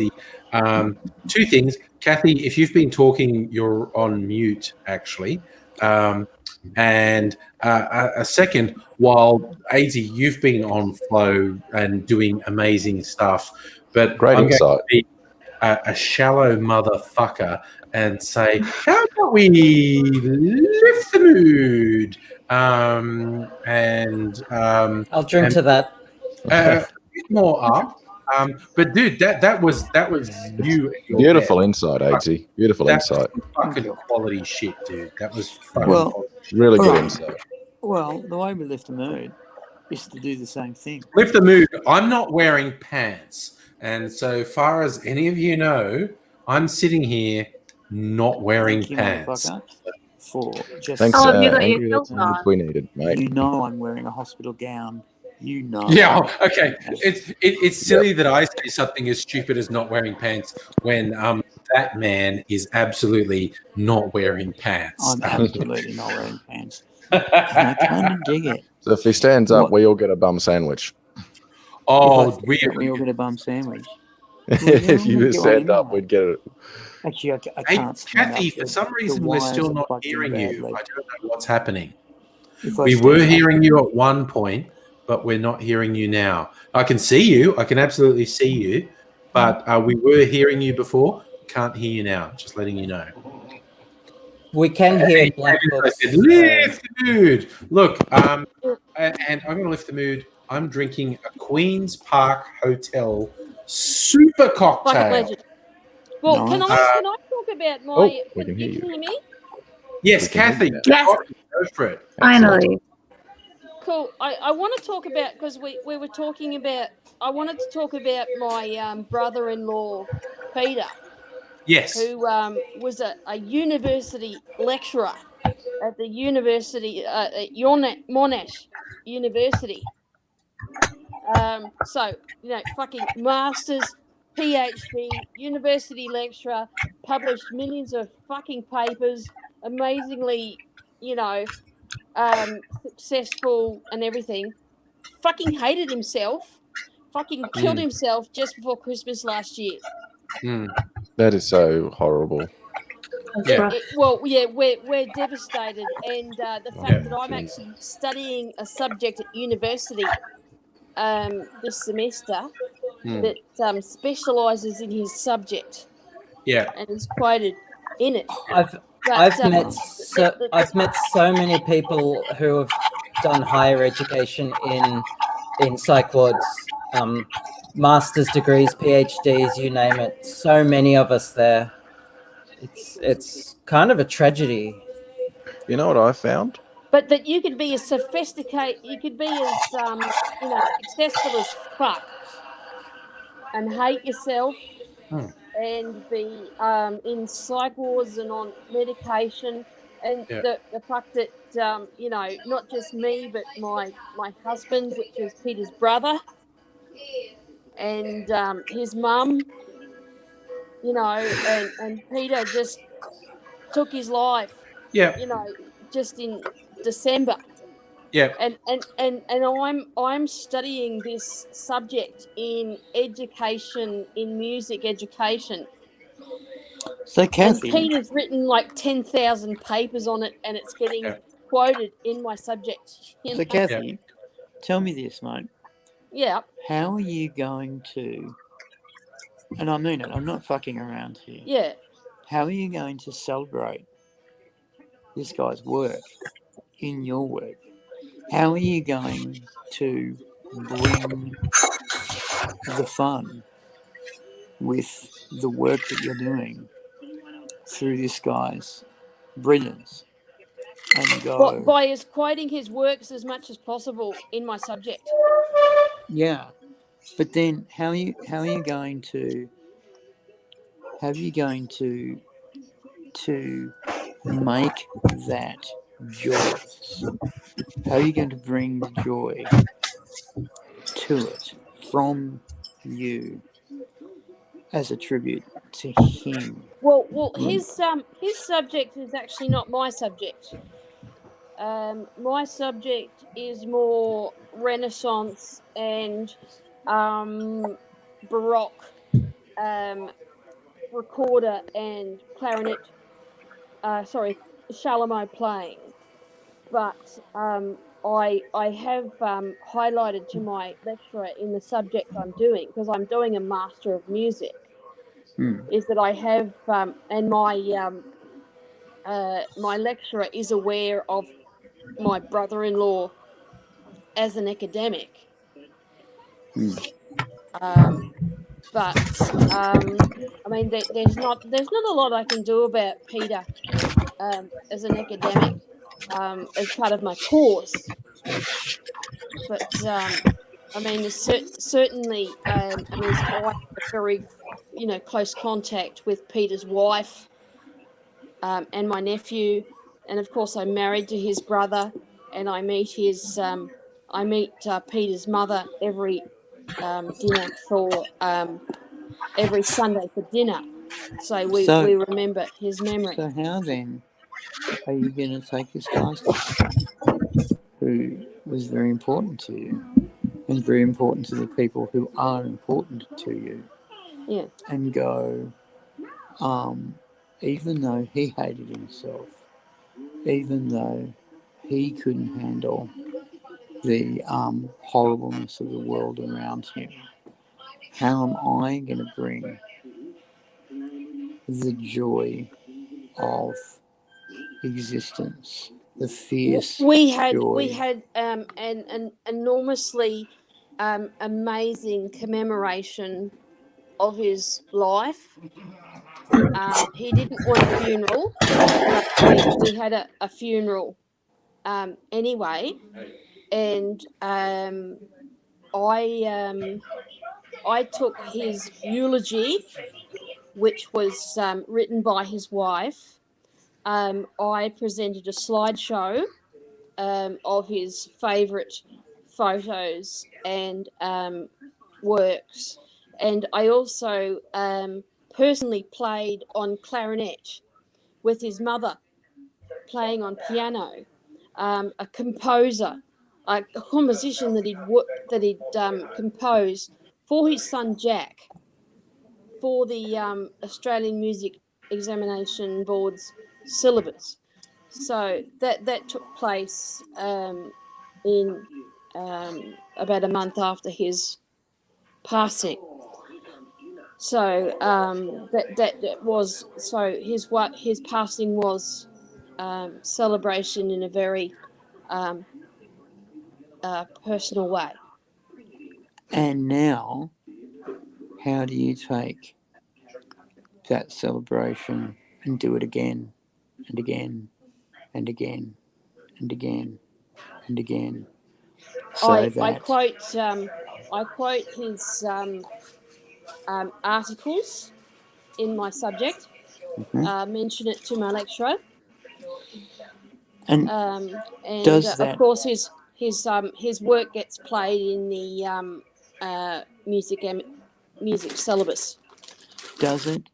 Two things. Kathy, if you've been talking, you're on mute, actually. And a second, while AZ, you've been on flow and doing amazing stuff, but Great I'm going to insight. be a shallow motherfucker and say, how about we lift the mood? I'll drink to that. A bit more up. But dude, that was you at your Beautiful best. insight, Agsy. Beautiful That insight. was fucking quality shit, dude. That was fucking Well- quality. Really good Alright. insight. Well, the way we lift the mood is to do the same thing. Lift the mood. I'm not wearing pants, and so far as any of you know, I'm sitting here not wearing Thank you, pants. motherfucker, for just Thanks, Oh, have you got your Andrew. That's filter on? what we needed, mate. You know I'm wearing a hospital gown. You know. Yeah, okay. It's silly that I say something as stupid as not wearing pants when that man is absolutely not wearing pants. I'm absolutely not wearing pants. And I kind of dig it. So if he stands up, What? we all get a bum sandwich. Oh, we all get a bum sandwich. If you get one stand up, anyway. we'd get it. Actually, I Hey, can't stand Kathy, up. for some The reason we're wires still are not plugged in hearing you. badly. I don't know what's happening. If I We stand were up- hearing you at one point, but we're not hearing you now. I can see you. I can absolutely see you, but we were hearing you before. Can't hear you now. Just letting you know. We can hear Black I Books. said, lift the mood. Look, and I'm going to lift the mood. I'm drinking a Queen's Park Hotel super Like a cocktail. legend. Well, Nice. can I talk about my? Oh, we can hear you. you. Hear me? Yes, We can Kathy. hear you. Yes. Go for it. Finally. Cool. I want to talk about, because we were talking about, I wanted to talk about my brother-in-law, Peter, Yes. who was a university lecturer at the university, at Monash University. So, fucking masters, PhD, university lecturer, published millions of fucking papers, amazingly, successful and everything. Fucking hated himself. Fucking killed himself just before Christmas last year. That is so horrible. Yeah. We're devastated, and the fact that I'm actually studying a subject at university this semester that specialises in his subject, Yeah. and is quoted in it. I've met so many people who have done higher education in psych wards, master's degrees, PhDs, you name it. So many of us there. It's kind of a tragedy. You know what I found? But that you could be as sophisticated, you could be as successful as fuck, and hate yourself, and be in psych wards and on medication, and the fact that not just me but my husband, which is Peter's brother, and his mum, and Peter just took his life, Yeah. just in December. Yeah. And I'm studying this subject in education, in music education. So, And Kathy, Peter's written like 10,000 papers on it, and it's getting quoted in my subject. so Kathy, tell me this, mate. Yeah. How are you going to, and I mean it, I'm not fucking around here. Yeah. How are you going to celebrate this guy's work in your work? How are you going to bring the fun with the work that you're doing through this guy's brilliance and go, By quoting his works as much as possible in my subject. yeah, but then how are you going to make that joyous? How are you going to bring the joy to it from you as a tribute to him? Well, his subject is actually not my subject. My subject is more Renaissance and Baroque recorder and clarinet. Chalumeau playing. But I have highlighted to my lecturer in the subject I'm doing, because I'm doing a Master of Music, is that I have and my lecturer is aware of my brother-in-law as an academic. But I mean, there's not a lot I can do about Peter as an academic as part of my course. But I mean, certainly, I mean, I have very, close contact with Peter's wife and my nephew, and of course, I'm married to his brother, and I meet Peter's mother every dinner for every Sunday for dinner. So we remember his memory. So how then are you going to take this guy's who was very important to you and very important to the people who are important to you, Yeah. and go, even though he hated himself, even though he couldn't handle the horribleness of the world around him, how am I going to bring the joy of existence, the fierce we had joy? an enormously amazing commemoration of his life. He didn't want a funeral, but we had a funeral anyway, and I took his eulogy, which was written by his wife. I presented a slideshow of his favourite photos and works, and I also personally played on clarinet with his mother, playing on piano, a composition that he'd composed for his son Jack for the Australian Music Examination Board's syllabus. So that took place in about a month after his passing. So that was, so his passing was celebration in a very personal way. And now, how do you take that celebration and do it again and again and again and again and again? So I quote his articles in my subject, mention it to my lecturer, and does that, of course his work gets played in the music syllabus. does it?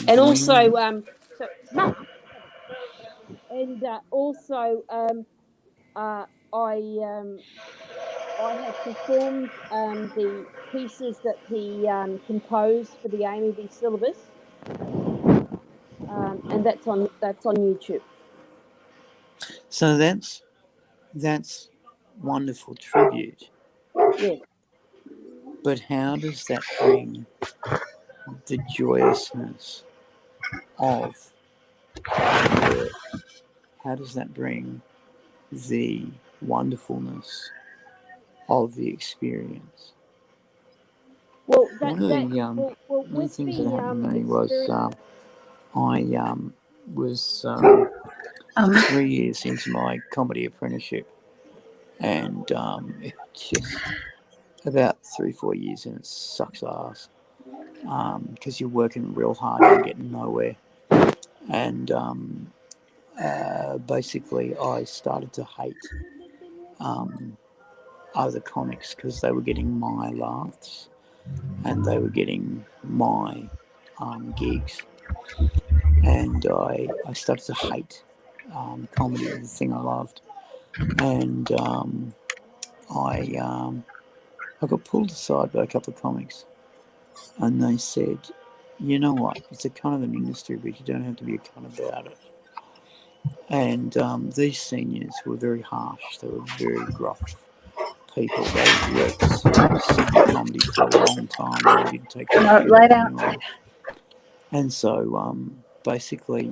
And also, I have performed the pieces that he composed for the AMB syllabus, and that's on YouTube. So that's wonderful tribute. Yeah. But how does that bring the joyousness of the work? How does that bring the wonderfulness of the experience? Well, one of the things that happened to me was I was 3 years into my comedy apprenticeship, and just about 3-4 years in, it sucks ass because you're working real hard and getting nowhere. And basically, I started to hate other comics because they were getting my laughs and they were getting my gigs. And I started to hate comedy, the thing I loved. And I got pulled aside by a couple of comics, and they said, "You know what? It's a kind of an industry, but you don't have to be a cunt about it." And these seniors were very harsh. They were very gruff people. They worked Sydney comedy for a long time, and they didn't take the shit Laid off out. anyone. And so basically,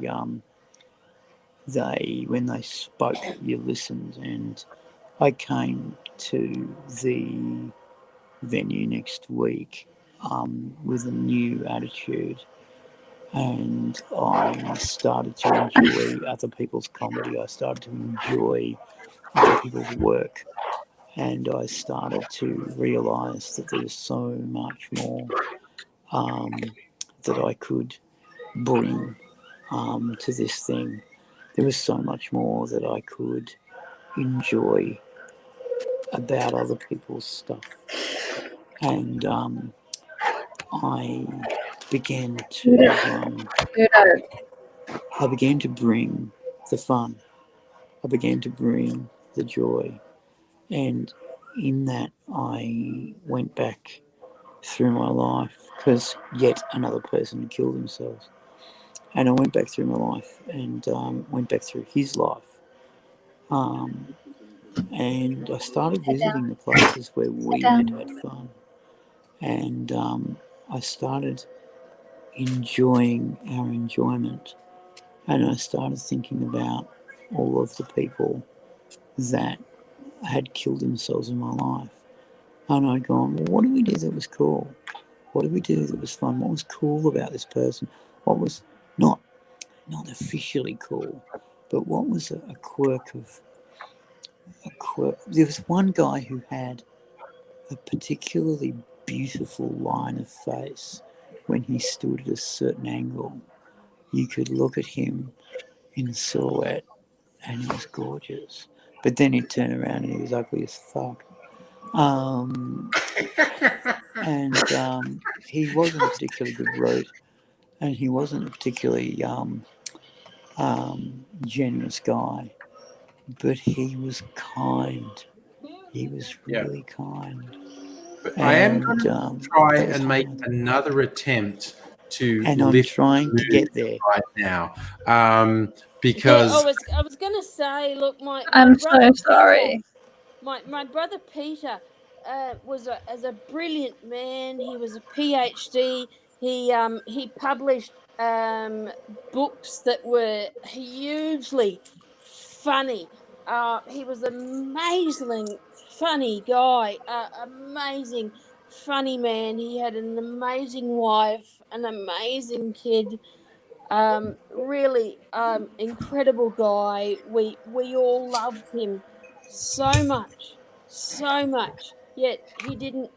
when they spoke, you listened, and I came to the venue next week with a new attitude, and I started to enjoy other people's comedy. I started to enjoy other people's work, and I started to realise that there was so much more that I could bring to this thing. There was so much more that I could enjoy about other people's stuff. And I began to bring the fun. I began to bring the joy. And in that, I went back through my life because yet another person had killed themselves. And I went back through my life and went back through his life. And I started visiting the places where we had fun. And I started enjoying our enjoyment. And I started thinking about all of the people that had killed themselves in my life. And I'd gone, well, what did we do that was cool? What did we do that was fun? What was cool about this person? What was not officially cool, but what was a quirk of a quirk? There was one guy who had a particularly beautiful line of face when he stood at a certain angle. You could look at him in silhouette and he was gorgeous. But then he'd turn around and he was ugly as fuck. And he wasn't a particularly good road, and he wasn't a particularly generous guy, but he was kind. He was really kind. But I am And, going to try that was and make hard. another attempt to And I'm lift trying to mood get there. right now because I was gonna say, look, my I'm brother so sorry. My brother Peter was a brilliant man. He was a PhD. He published books that were hugely funny. He was an amazing funny guy, amazing funny man. He had an amazing wife, an amazing kid. Really incredible guy. We all loved him so much. Yet he didn't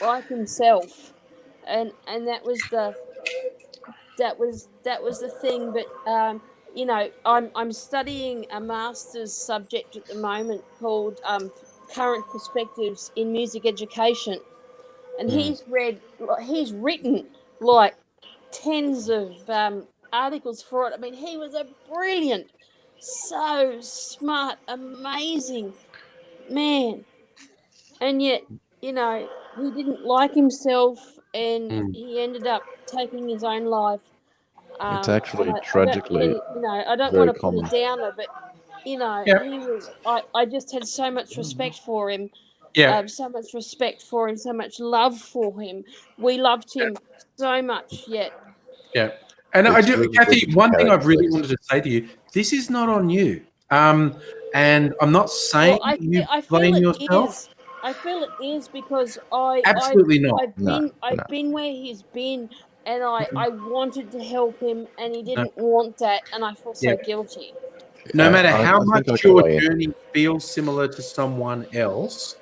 like himself, and that was the thing. But I'm studying a master's subject at the moment called Current Perspectives in Music Education, and he's written like tens of articles for it. I mean, he was a brilliant, so smart, amazing man, and yet, he didn't like himself, and he ended up taking his own life. It's actually I tragically I don't very want to put common. a downer, but he was. I just had so much respect for him. So much respect for him, so much love for him. We loved him so much, yet. Yeah. And It's I do, really Kathy, good one thing I really characteristics. wanted to say to you, this is not on you. And I'm not saying Well, you I blame feel it yourself. is. I feel it is because Absolutely not. I've been where he's been, and I wanted to help him, and he didn't want that, and I feel so Yeah. guilty. No matter how I much think I can your weigh in. journey feels similar to someone else,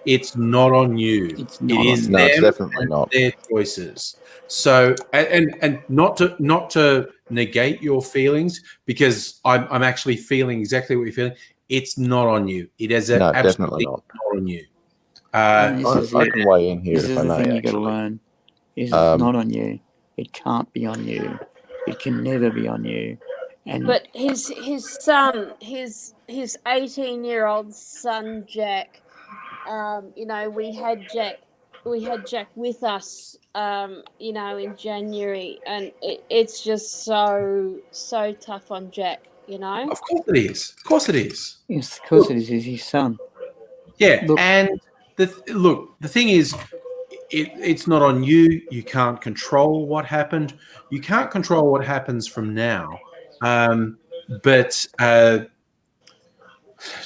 it's not on you. It's It not is on No, it's them definitely and not. their choices. So, and not to negate your feelings, because I'm actually feeling exactly what you're feeling. It's not on you. It is No, absolutely definitely not. not on you. Uh, This is I it. can weigh in here This if is I the may. thing you got to Actually, learn. Is it's Um, not on you. It can't be on you. It can never be on you. And But his son, his 18-year-old son Jack, we had Jack with us, in January, and it's just so tough on Jack, of course it is. Of course it is. yes, of course it is. He's his son. Yeah, Look, and the thing is, it's not on you. You can't control what happened. You can't control what happens from now. But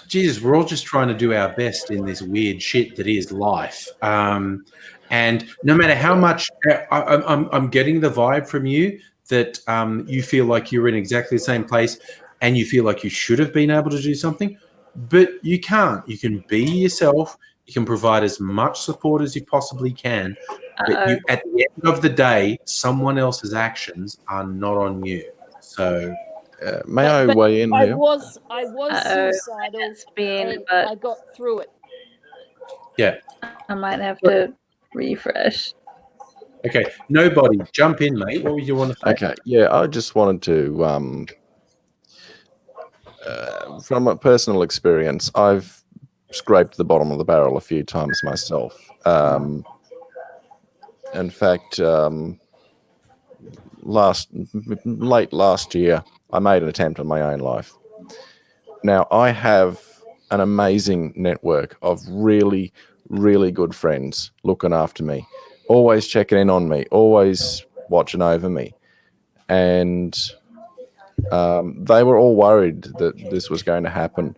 Jesus, we're all just trying to do our best in this weird shit that is life. And no matter how much, I'm getting the vibe from you that you feel like you're in exactly the same place, and you feel like you should have been able to do something, but you can't. You can be yourself. You can provide as much support as you possibly can, but you, at the end of the day, someone else's actions are not on you. So, may I But weigh in I here? was suicidal, It's been, and but I got through it. yeah. I might have to refresh. Okay. Nobody, jump in, mate. What would you want to say? Okay, yeah, I just wanted to, from a personal experience, I've scraped the bottom of the barrel a few times myself. In fact, late last year, I made an attempt on my own life. Now, I have an amazing network of really, really good friends looking after me, always checking in on me, always watching over me. And they were all worried that this was going to happen.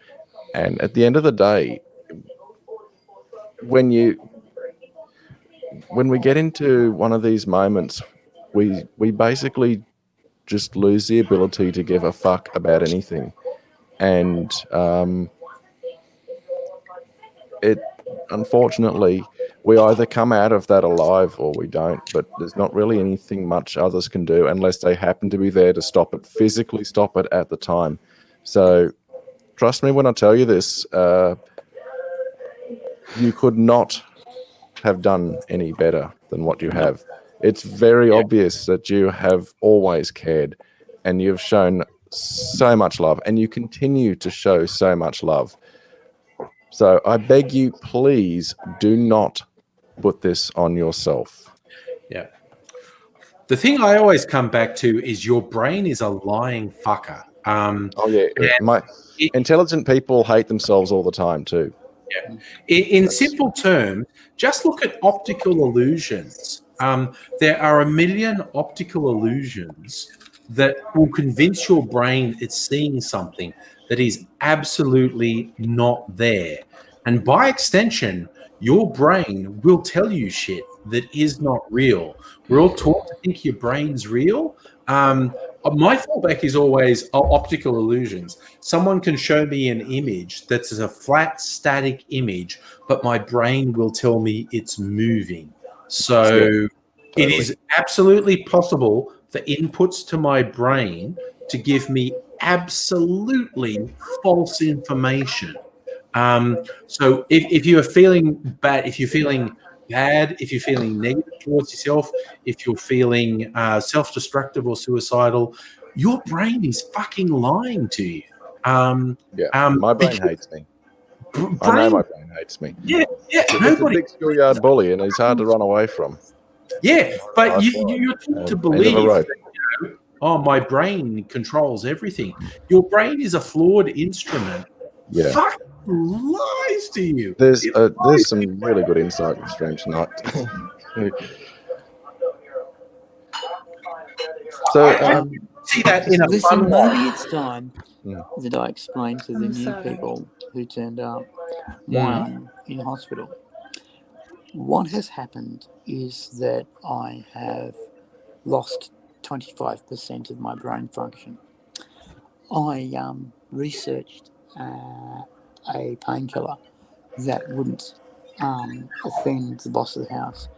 And at the end of the day, when we get into one of these moments, we basically just lose the ability to give a fuck about anything. And it, unfortunately, we either come out of that alive or we don't, but there's not really anything much others can do unless they happen to be there to stop it, physically stop it at the time. So trust me when I tell you this, you could not have done any better than what you have. It's very obvious that you have always cared, and you've shown so much love, and you continue to show so much love. So I beg you, please do not put this on yourself. Yeah. The thing I always come back to is your brain is a lying fucker. Oh yeah, and intelligent people hate themselves all the time too. Yeah. In simple terms, just look at optical illusions. There are a million optical illusions that will convince your brain it's seeing something that is absolutely not there. And by extension, your brain will tell you shit that is not real. We're all taught to think your brain's real. My fallback is always optical illusions. Someone can show me an image that's a flat, static image, but my brain will tell me it's moving. So Totally. It is absolutely possible for inputs to my brain to give me absolutely false information. So if you are feeling bad, if you're feeling bad, if you're feeling negative towards yourself, if you're feeling self-destructive or suicidal, your brain is fucking lying to you. My brain hates me. I know my brain hates me. Yeah, It's a nobody. big schoolyard bully, and he's hard to run away from. Yeah, but you're taught to End of believe the road. that, oh, my brain controls everything. Your brain is a flawed instrument. Yeah. Fuck lies to you. There's It lies. there's some really good insight in the stream tonight. So See that in a Listen, fun way. maybe it's time that I explain to the I'm new sorry. people who turned up why I'm in hospital. What has happened is that I have lost 25% of my brain function. I researched a painkiller that wouldn't offend the boss of the house,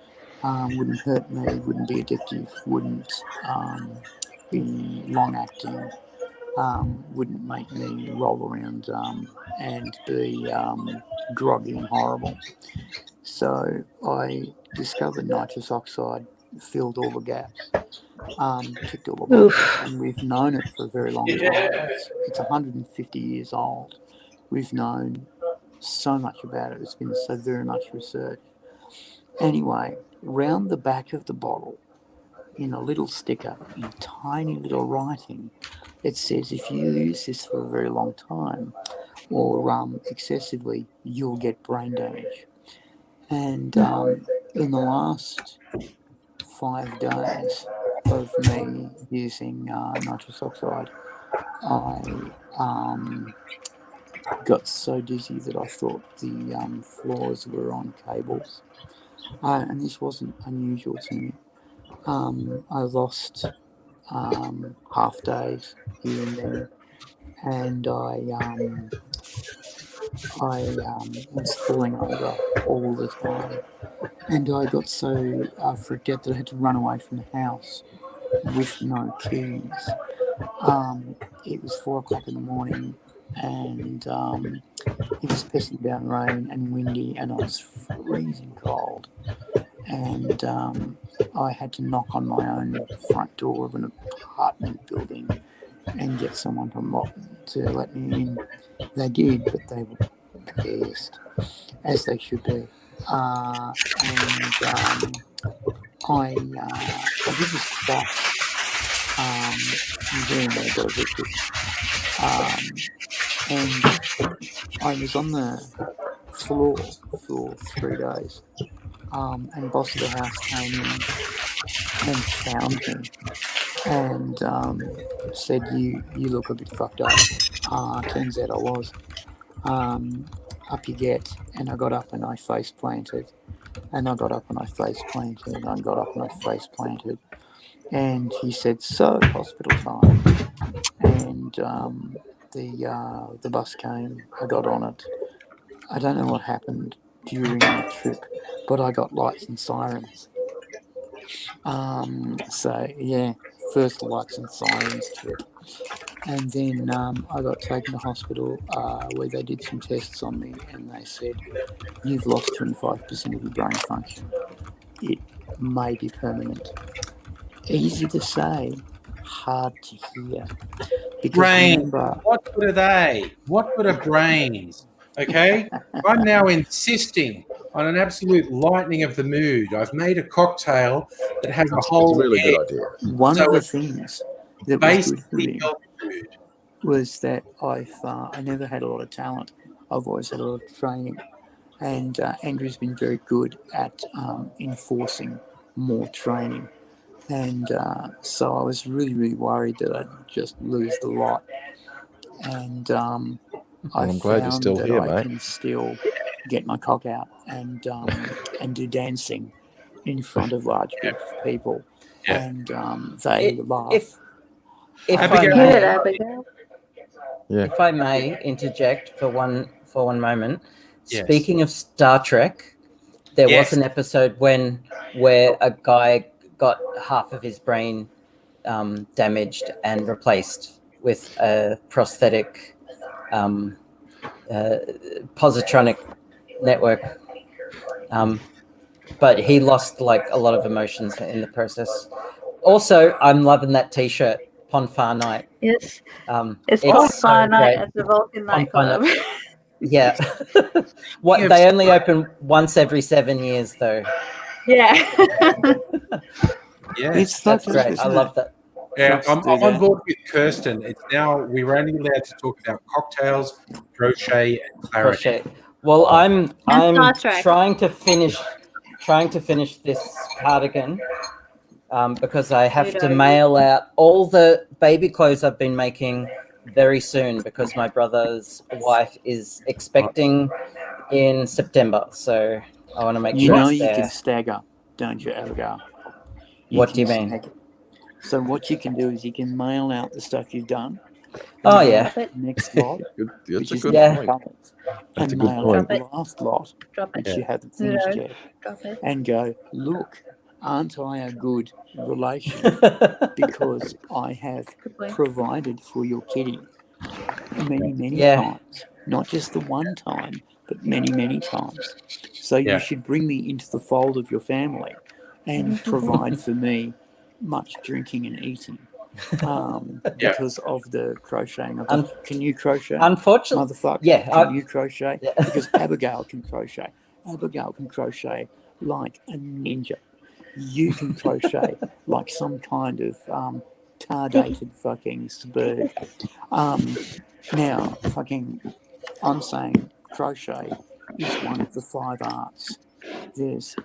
wouldn't hurt me, wouldn't be addictive, wouldn't be long-acting, wouldn't make me roll around and be groggy and horrible. So I discovered nitrous oxide filled all the gaps, ticked all the boxes, Oof. and we've known it for a very long time. It's 150 years old. We've known so much about it. It's been so very much researched. Anyway, round the back of the bottle, in a little sticker, in tiny little writing, it says if you use this for a very long time or excessively, you'll get brain damage. And in the last 5 days of me using nitrous oxide, I got so dizzy that I thought the floors were on cables. And this wasn't unusual to me. I lost half days here and there, and I was falling over all the time, and I got so freaked out that I had to run away from the house with no keys. It was 4 o'clock in the morning, and it was pissing down rain and windy, and I was freezing cold. And I had to knock on my own front door of an apartment building and get someone to let me in. They did, but they were pissed, as they should be. I did this twice. Then they got evicted. And I was on the floor for 3 days. And boss of the house came in and found me and said, you look a bit fucked up. Turns out I was. Up you get. And I got up and I face planted. And I got up and I face planted. And I got up and I face planted. And he said, so, hospital time. And the bus came. I got on it. I don't know what happened during the trip, but I got lights and sirens. So, yeah, first lights and sirens trip. And then I got taken to hospital where they did some tests on me, and they said, you've lost 25% of your brain function. It may be permanent. Easy to say, hard to hear. Because Brain. remember, What good are they? What good are brains? Okay? I'm now insisting on an absolute lightening of the mood. I've made a cocktail that has a It's whole a really egg. good idea. one So of the it's things that was good for Basically, me health food. was that I never had a lot of talent. I've always had a lot of training. And Andrew's been very good at enforcing more training. And so I was really, really worried that I'd just lose the lot. And I'm glad you're still that here, I mate. can still get my cock out and do dancing in front of large groups of people. Yeah. And they laugh. If I Abigail. Good, may, Abigail. Yeah. if I may interject for one moment. Yes. Speaking of Star Trek, there Yes. was an episode where a guy got half of his brain damaged and replaced with a prosthetic positronic network. But he lost like a lot of emotions in the process. Also, I'm loving that T-shirt, Pon Far Night. Yes. It's It's so Pon Far Night great. at the Vulcan Pon Far nightclub. Yeah. What Yes. they only open once every 7 years, though. Yeah. Yeah. It's That's fabulous, great. I isn't love it? that. Yeah, Let's I'm do on that. board with Kirsten. It's now we're only allowed to talk about cocktails, crochet, and clarinet. Crochet. Well, I'm Star Trek. trying to finish this cardigan because I have to Kudos. mail out all the baby clothes I've been making very soon because my brother's wife is expecting in September. So I want to make You sure know it's you there. can stagger, don't you, Abigail? What do you can mean? stagger. So what you can do is you can mail out the stuff you've done. Oh, and yeah. then Next lot, Good, which that's a is good Yeah. point. colours, That's a and good mail point. out the last lot, Drop it. which you haven't finished No. yet, Drop it. and go, look, aren't I a good relation because I have Good point. provided for your kitty many Yeah. times, not just the one time, but many, many times. So Yeah. you should bring me into the fold of your family and provide for me much drinking and eating Yeah. because of the crocheting. Un- Can you crochet? Unfortunately, Motherfucker. yeah, Can you crochet? Yeah. Because Abigail can crochet. Abigail can crochet like a ninja. You can crochet like some kind of tar-dated fucking spurg. Now, fucking, I'm saying crochet is one of the 5 arts. There's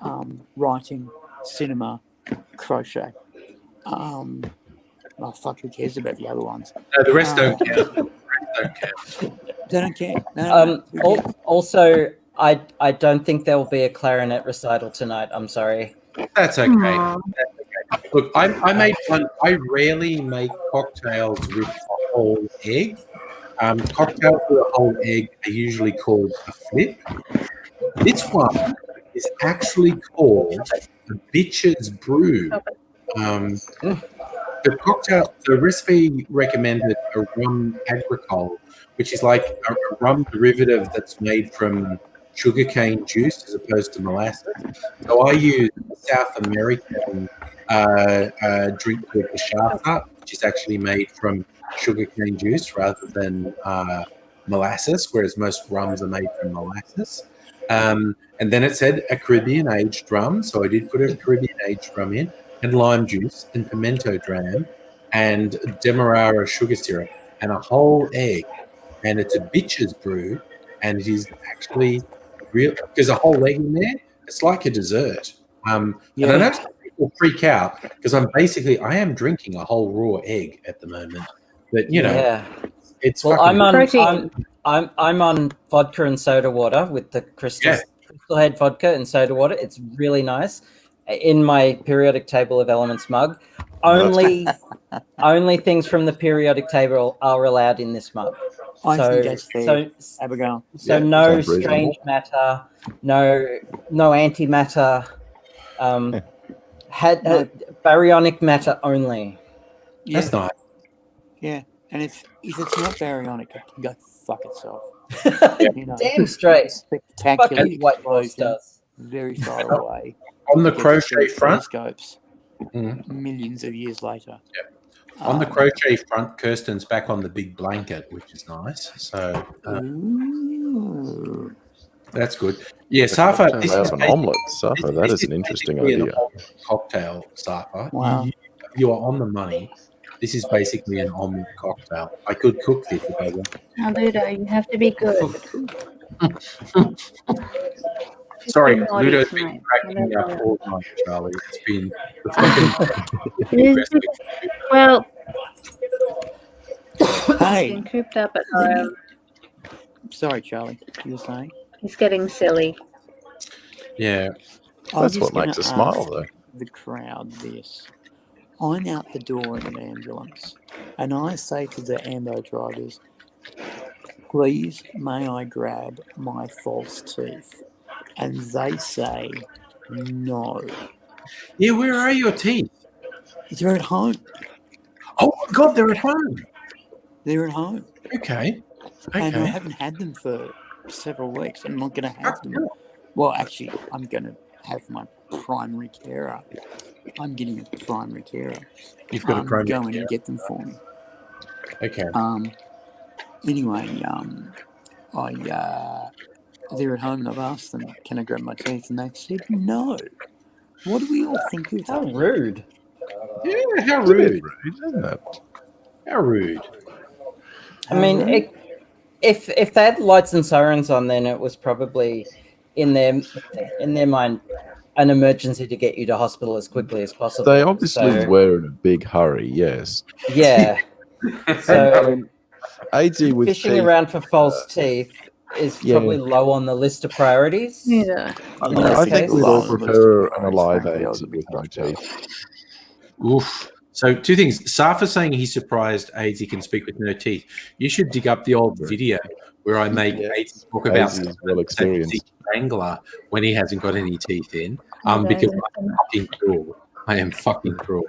writing, cinema, crochet. Oh, fuck, who cares about the other ones? No, the rest don't count. The rest don't count. They don't care. No, who cares? Also, I don't think there will be a clarinet recital tonight. I'm sorry. That's okay. Aw. That's okay. Look, I made one. I rarely make cocktails with a whole egg. Cocktails with a whole egg are usually called a flip. This one is actually called the Bitch's Brew. The recipe recommended a rum agricole, which is like a rum derivative that's made from sugarcane juice as opposed to molasses. So I use a South American drink called cachaça, which is actually made from sugarcane juice rather than molasses, whereas most rums are made from molasses. And then it said a Caribbean aged rum, so I did put a Caribbean aged rum in, and lime juice and pimento dram and demerara sugar syrup and a whole egg. And it's a Bitch's Brew, and it is actually real. There's a whole egg in there. It's like a dessert. And I know some people freak out because I am drinking a whole raw egg at the moment. But you know, Yeah. it's Well, fucking Protein. I'm on vodka and soda water with the Crystal Head vodka and soda water. It's really nice. In my periodic table of elements mug, only things from the periodic table are allowed in this mug. I think that's fair, So Abigail. Yeah, no sounds reasonable. strange matter, no antimatter, baryonic matter only. Yeah, That's nice. yeah. And if it's not baryonic, it can go fuck itself. You know, Damn straight. spectacular Fucking White Wolf explosion, does. very far away. On the Gets crochet through front, telescopes millions of years later. on the crochet front, Kirsten's back on the big blanket, which is nice. So Ooh. that's good. Yeah, Safa, Turns this out is an basi- omelette, Safa. That this is an interesting basically an idea. omelette cocktail, Safa. Wow. You are on the money. This is basically an omelette cocktail. I could cook this if I want. Now, Ludo, you have to be good. Sorry, Been naughty Ludo's been tonight. cracking me up Whatever. all night, Charlie. It's been the fucking Well, Hey, being cooped up at home, sorry, Charlie. You were saying? he's getting silly. Yeah. I was That's what just makes us gonna smile, ask though. the crowd this. I'm out the door in an ambulance, and I say to the ambo drivers, please, may I grab my false teeth? And they say, no. Yeah, where are your teeth? They're at home. Oh my God, they're at home. They're at home. Okay. And I Okay. haven't had them for several weeks. I'm not going to have them. Well, actually, I'm going to have my primary carer. I'm getting a primary carer. You've got a primary Go in care. and get them for me. Okay. Anyway, they're at home and I've asked them, can I grab my teeth? And they've said no. What do we all think of How that? rude. Yeah, how It's a bit rude. rude, isn't it? How rude. I mean, if they had lights and sirens on, then it was probably in their mind an emergency to get you to hospital as quickly as possible. They obviously So, were in a big hurry, yes. yeah. So AZ with fishing teeth, around for false teeth is yeah. probably low on the list of priorities. Yeah. In I this think case. we'd all Well, prefer let's be an alive honest, AIDS frankly, with no teeth. Oof. So two things. Safa's saying he's surprised AIDS can speak with no teeth. You should dig up the old video where I make Yeah. AIDS talk about AIDS is well experienced. Strangler when he hasn't got any teeth in. I Because don't I'm fucking cruel. I am fucking cruel.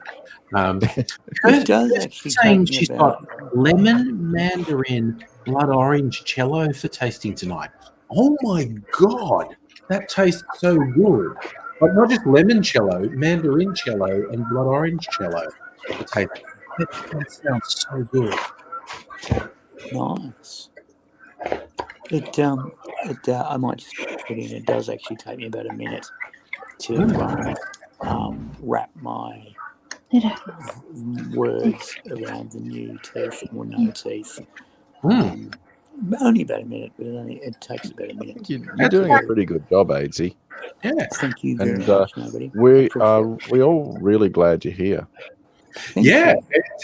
It does actually saying take me she's about... got lemon, mandarin, blood orange cello for tasting tonight. Oh my God, that tastes so good. But not just limoncello, mandarincello, and blood orangecello. That sounds so good. Nice. I might just put in. It does actually take me about a minute to wrap my words around the new teeth or no teeth. Only about a minute, but it takes about a minute. You're doing a pretty good job, Aidsy. Yeah. Thank you very And much, nobody. we all really glad you're here. Thank Yeah,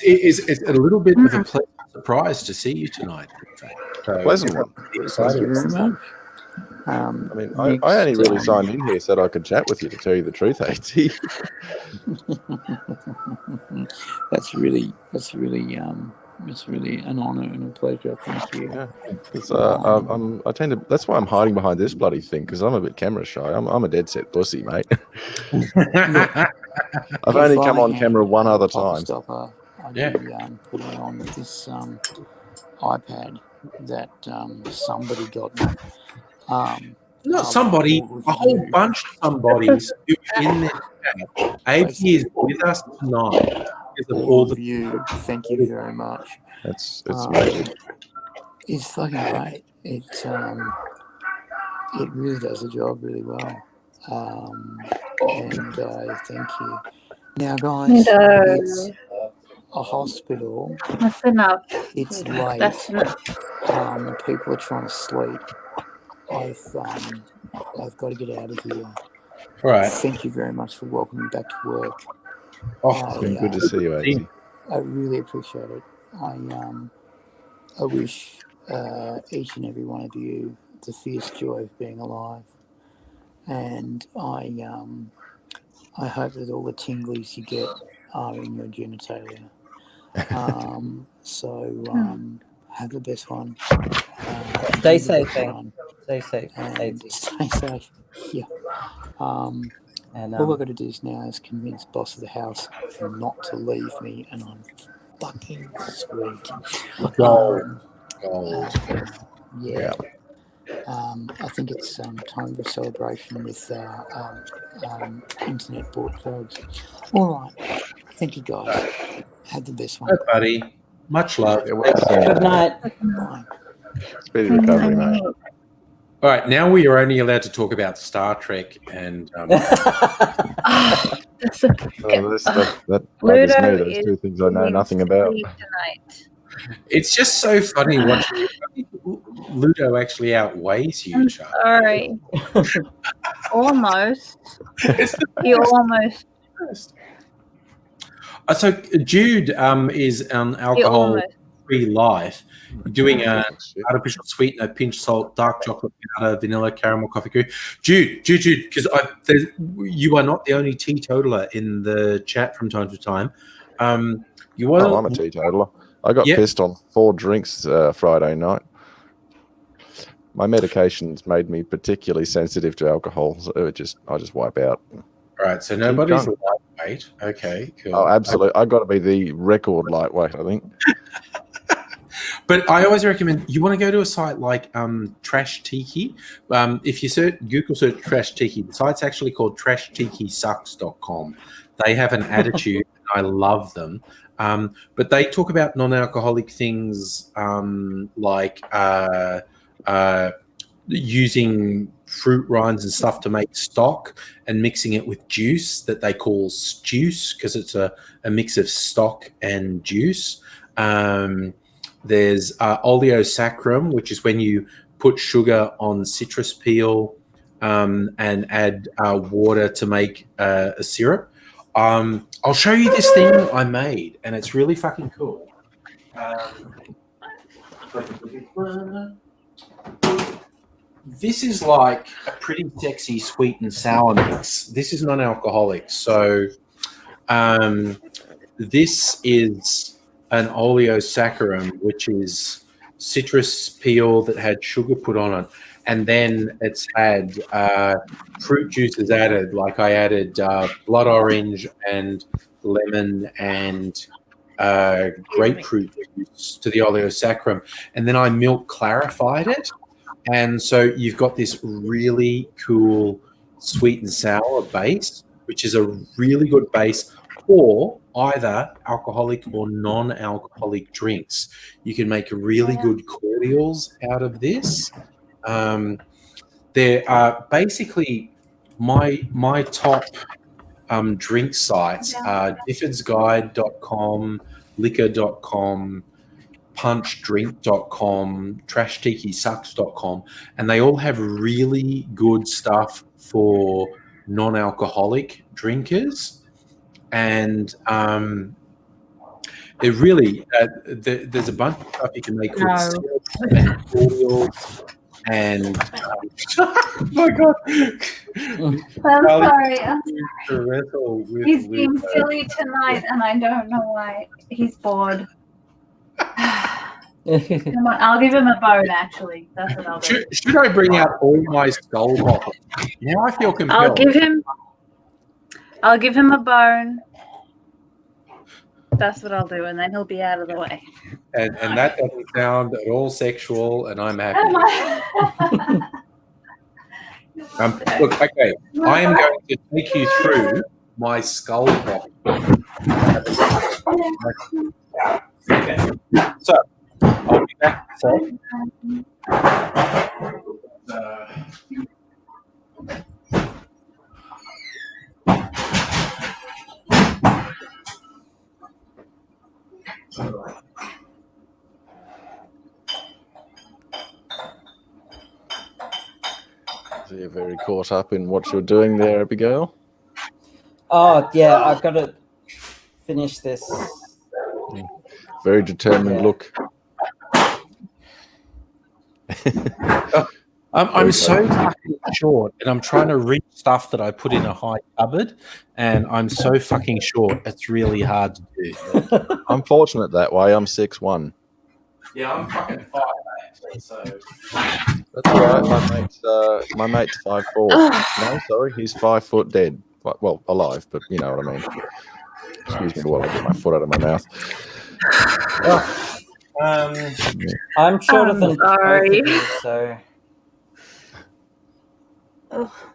you. it's a little bit of a pleasant surprise to see you tonight. In fact. So, Pleasant one. Thank you very much. I mean, I only really signed in here so that I could chat with you, to tell you the truth, Aidsy. That's really an honour and a pleasure. Thank you. Yeah. I tend to. That's why I'm hiding behind this bloody thing, because I'm a bit camera shy. I'm a dead set pussy, mate. I've only come on camera one other time. I'd be putting it on with this iPad that somebody got me. Not somebody, a whole bunch of somebodies who are in this chat. Aidsy is with us tonight because of all of you. Thank you very much. It's amazing. It's fucking great. It really does the job really well. And I thank you. Now, guys, it's a hospital. That's enough. It's late. That's enough. People are trying to sleep. I've got to get out of here. All right. Thank you very much for welcoming me back to work. It's been good to see you, Aidsy. I really appreciate it. I wish each and every one of you the fierce joy of being alive, and I hope that all the tinglies you get are in your genitalia. Have the best one. Stay safe, man. Stay safe. And stay safe. Yeah. And all I've got to do now is convince boss of the house not to leave me, and I'm fucking sweet. Gold. Yeah. I think it's time for a celebration with internet bought drugs. All right. Thank you, guys. Have the best one. Hey, buddy. Much love. good night. Bye. Speedy recovery, mate. All right, now we are only allowed to talk about Star Trek and That Ludo bothers me. Those is two things I know nothing about. tonight. it's just so funny watching Ludo actually outweighs you, Charlie. Sorry. Almost. He almost. So Jude is an alcohol-free life, doing an artificial sweetener, pinch salt, dark chocolate, powder, vanilla, caramel, coffee cream. Jude, because you are not the only teetotaler in the chat from time to time. I'm a teetotaler. I got pissed on 4 drinks Friday night. My medications made me particularly sensitive to alcohol, so I just wipe out. All right, so nobody's lightweight. Okay, cool. Oh, absolutely. I got to be the record lightweight, I think. But I always recommend you want to go to a site like Trash Tiki. If you Google search Trash Tiki, the site's actually called trashtikisucks.com. They have an attitude, and I love them. But they talk about non-alcoholic things like using fruit rinds and stuff to make stock and mixing it with juice that they call juice because it's a mix of stock and juice. There's oleosaccharum, which is when you put sugar on citrus peel and add water to make a syrup. I'll show you this thing I made, and it's really fucking cool. This is like a pretty sexy sweet and sour mix. This is non-alcoholic. So this is an oleosaccharum, which is citrus peel that had sugar put on it. And then it's had fruit juices added. Like I added blood orange and lemon and grapefruit juice to the oleosaccharum. And then I milk clarified it. And so you've got this really cool sweet and sour base, which is a really good base for either alcoholic or non-alcoholic drinks. You can make really good cordials out of this. There are basically my top drink sites are diffordsguide.com, liquor.com, punchdrink.com, trashtikisucks.com, and they all have really good stuff for non-alcoholic drinkers. And it really there's a bunch of stuff you can make called syrups and cordials and oh my god. I'm sorry. He's He's being silly tonight, and I don't know why. He's bored. Come on, I'll give him a bone. Actually, that's what I'll do. Should I bring out all my skull bottles? Now I feel compelled. I'll give him a bone. That's what I'll do, and then he'll be out of the way. And that doesn't sound at all sexual, and I'm happy. Look, okay, I am going to take you through my skull bottle. Okay. So I'll be back. So you're very caught up in what you're doing there, Abigail. Oh yeah, I've got to finish this. Very determined look. I'm so fucking short, and I'm trying to reach stuff that I put in a high cupboard, and I'm so fucking short. It's really hard to do. I'm fortunate that way. I'm 6'1". Yeah, I'm fucking 5'8", so That's all right. My mate's 5'4". No, sorry, he's 5 foot dead. Well, alive, but you know what I mean. Excuse me while I get my foot out of my mouth. I'm shorter than both sorry. of you, so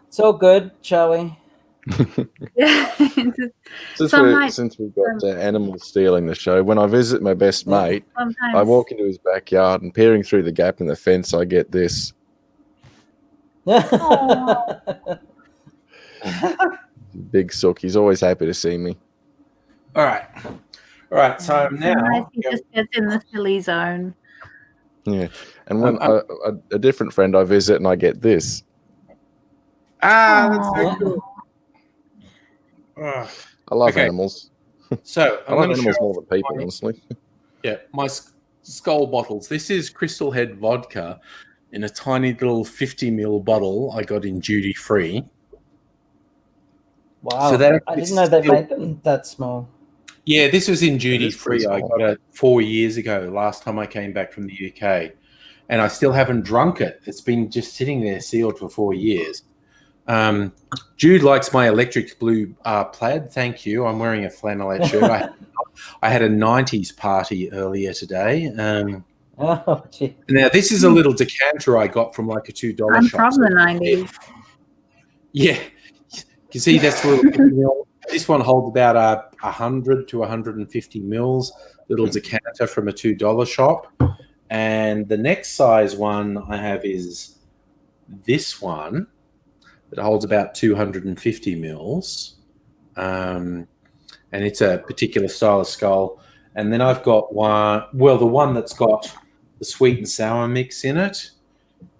it's all good, shall we? Since we've got animals stealing the show, when I visit my best mate, I walk into his backyard and peering through the gap in the fence, I get this. Big sook. He's always happy to see me. all right. So now He just gets in the silly zone. Yeah. And when a different friend I visit and I get this. that's so cool. I love Okay. animals. So I I'm love going to animals show more than people, honestly. Yeah, my skull bottles. This is Crystal Head vodka in a tiny little 50ml bottle I got in duty free. Wow, So that I didn't know they made them that small. Yeah, this was in duty is pretty free. I small. got it 4 years ago, last time I came back from the UK. And I still haven't drunk it. It's been just sitting there sealed for 4 years. Jude likes my electric blue plaid. Thank you. I'm wearing a flannelette shirt. I had a 90s party earlier today. Oh, gee. Now, this is a little decanter I got from like a $2 I'm shop. from the 90s. Yeah. You see, that's a little. This one holds about 100 to 150 mils, little decanter from a $2 shop. And the next size one I have is this one that holds about 250 mils. And it's a particular style of skull. And then I've got one, well, the one that's got the sweet and sour mix in it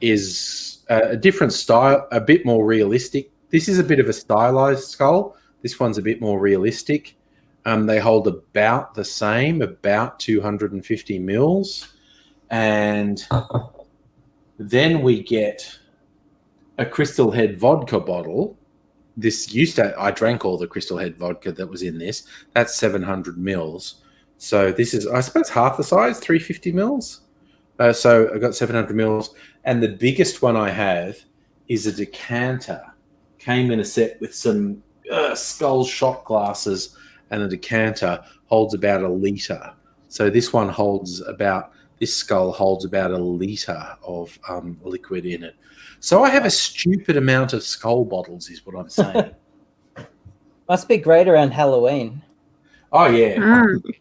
is a different style, a bit more realistic. This is a bit of a stylized skull. This one's a bit more realistic. They hold about the same, about 250 mils. And then we get a Crystal Head vodka bottle. I drank all the Crystal Head vodka that was in this. That's 700 mils. So this is, I suppose, half the size, 350 mils. So I got 700 mils. And the biggest one I have is a decanter. Came in a set with some skull shot glasses and a decanter, holds about 1 litre. So this one holds about this skull holds about 1 litre of liquid in it. So I have a stupid amount of skull bottles, is what I'm saying. Must be great around Halloween. Oh, yeah. Mm.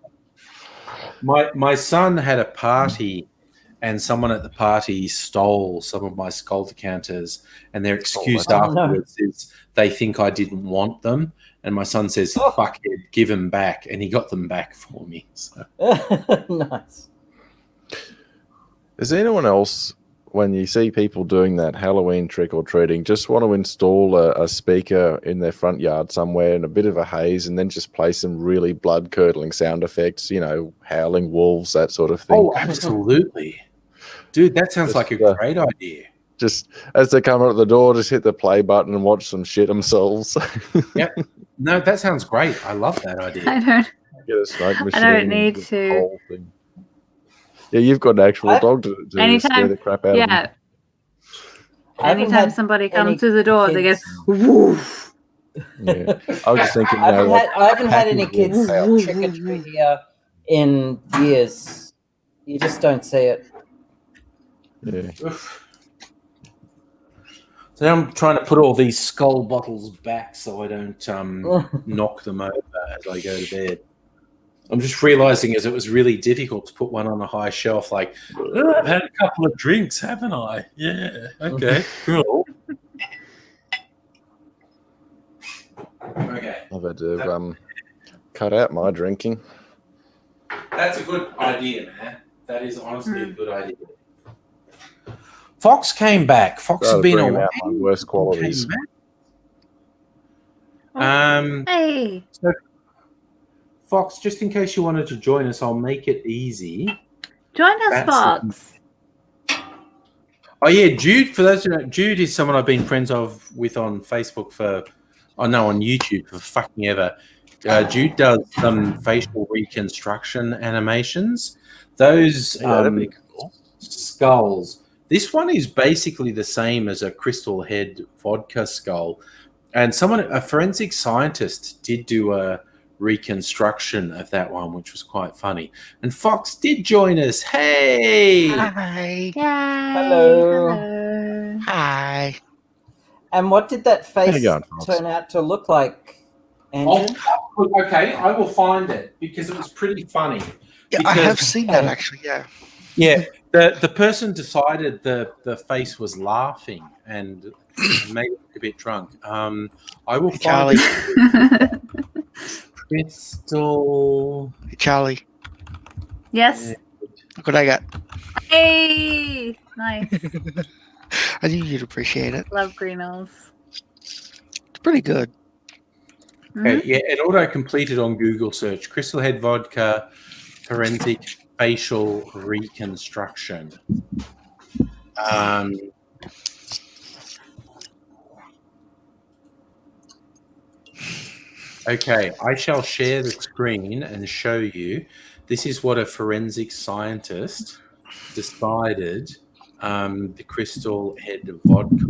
My son had a party, and someone at the party stole some of my skull decanters, and their excuse Oh, no. afterwards is they think I didn't want them. And my son says, fuck it, give them back. And he got them back for me. So. Nice. Does anyone else, when you see people doing that Halloween trick or treating, just want to install a speaker in their front yard somewhere in a bit of a haze and then just play some really blood curdling sound effects, howling wolves, that sort of thing? Oh, absolutely. Dude, that sounds like a great idea. Just as they come out the door, just hit the play button and watch them shit themselves. Yep. No, that sounds great. I love that idea. I don't. Get a smoke machine. I don't need just to. the whole thing. Yeah, you've got an actual dog to scare Anytime- the crap out of them. Yeah. I haven't Anytime had somebody any comes to the door, they go, kids- woof. Yeah. I was just thinking, I haven't had any happy kids wolf howl. trick or treat here in years. You just don't see it. Yeah. Oof. So now I'm trying to put all these skull bottles back so I don't knock them over as I go to bed. I'm just realizing as it was really difficult to put one on a high shelf, like, "Oh, I've had a couple of drinks, haven't I? Yeah, okay, cool. Okay, I've had to cut out my drinking. that's a good idea, man. That is honestly a good idea. Fox came back. Fox has Started been bringing away. out my worst qualities. Came back. Hey. Fox, just in case you wanted to join us, I'll make it easy. Join us, That's- Fox. Oh yeah, Jude. For those who know, Jude is someone I've been friends with on Facebook on YouTube for fucking ever. Jude does some facial reconstruction animations. Those that'd be cool. skulls. This one is basically the same as a Crystal Head vodka skull, and a forensic scientist did do a reconstruction of that one, which was quite funny. And Fox did join us. Hey, Hi. Yay. Hello. Hello. Hi. And what did that How you face going, Fox? turn out to look like, Andrew? okay, I will find it because it was pretty funny. Yeah, I have Because- seen that actually. Yeah. Yeah, the person decided the face was laughing and made it look a bit drunk. I will find Charlie. Crystal. Hey, Charlie, Yes. look what I got. Hey. Nice. I knew you'd appreciate it. Love Greenos. It's pretty good. Okay, yeah, it auto completed on Google search. Crystal Head vodka forensic facial reconstruction. Okay, I shall share the screen and show you. This is what a forensic scientist decided the Crystal Head vodka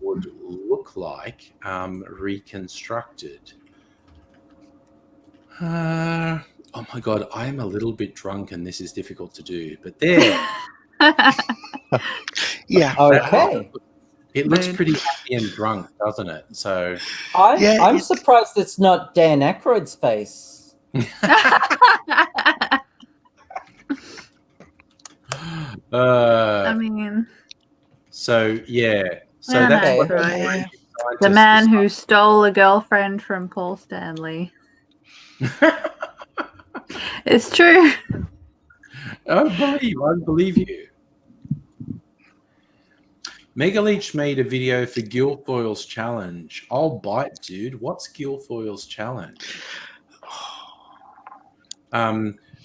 would look like reconstructed. Oh my god, I am a little bit drunk and this is difficult to do, but there. Yeah. Okay. It looks Man. pretty happy and drunk, doesn't it? So Yeah, I'm it- surprised it's not Dan Aykroyd's face. I mean, so yeah. So Yeah, that's no, what right. forensic the scientists man who stole a girlfriend from Paul Stanley. decided. It's true. I believe you. Megaleech made a video for Guilfoyle's challenge. I'll bite, dude. What's Guilfoyle's challenge?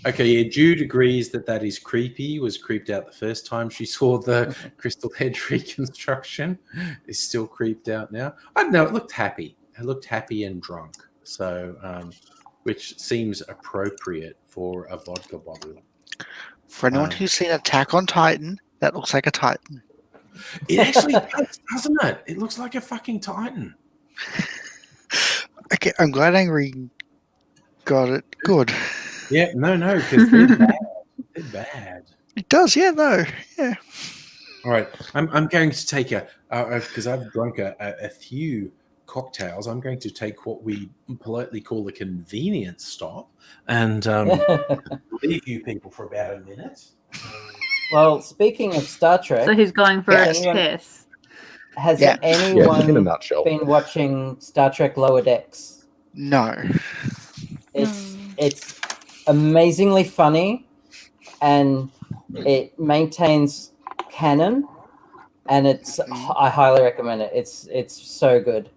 Okay, yeah, Jude agrees that is creepy. Was creeped out the first time she saw the Crystal Head reconstruction. Is still creeped out now. I don't know. It looked happy. It looked happy and drunk. So, which seems appropriate for a vodka bottle. For anyone who's seen Attack on Titan, that looks like a Titan. It actually does, doesn't it? It looks like a fucking Titan. Okay, I'm glad Angry got it. Good. Yeah, no, because they're bad. bad. It does, yeah, no, yeah. All right, I'm going to take because I've drunk a few cocktails. I'm going to take what we politely call a convenience stop and leave you people for about a minute. Well, speaking of Star Trek, So he's going for Yes. a piss. has Yeah. anyone in a nutshell. been watching Star Trek Lower Decks? No. It's amazingly funny, and it maintains canon, and I highly recommend it. It's so good.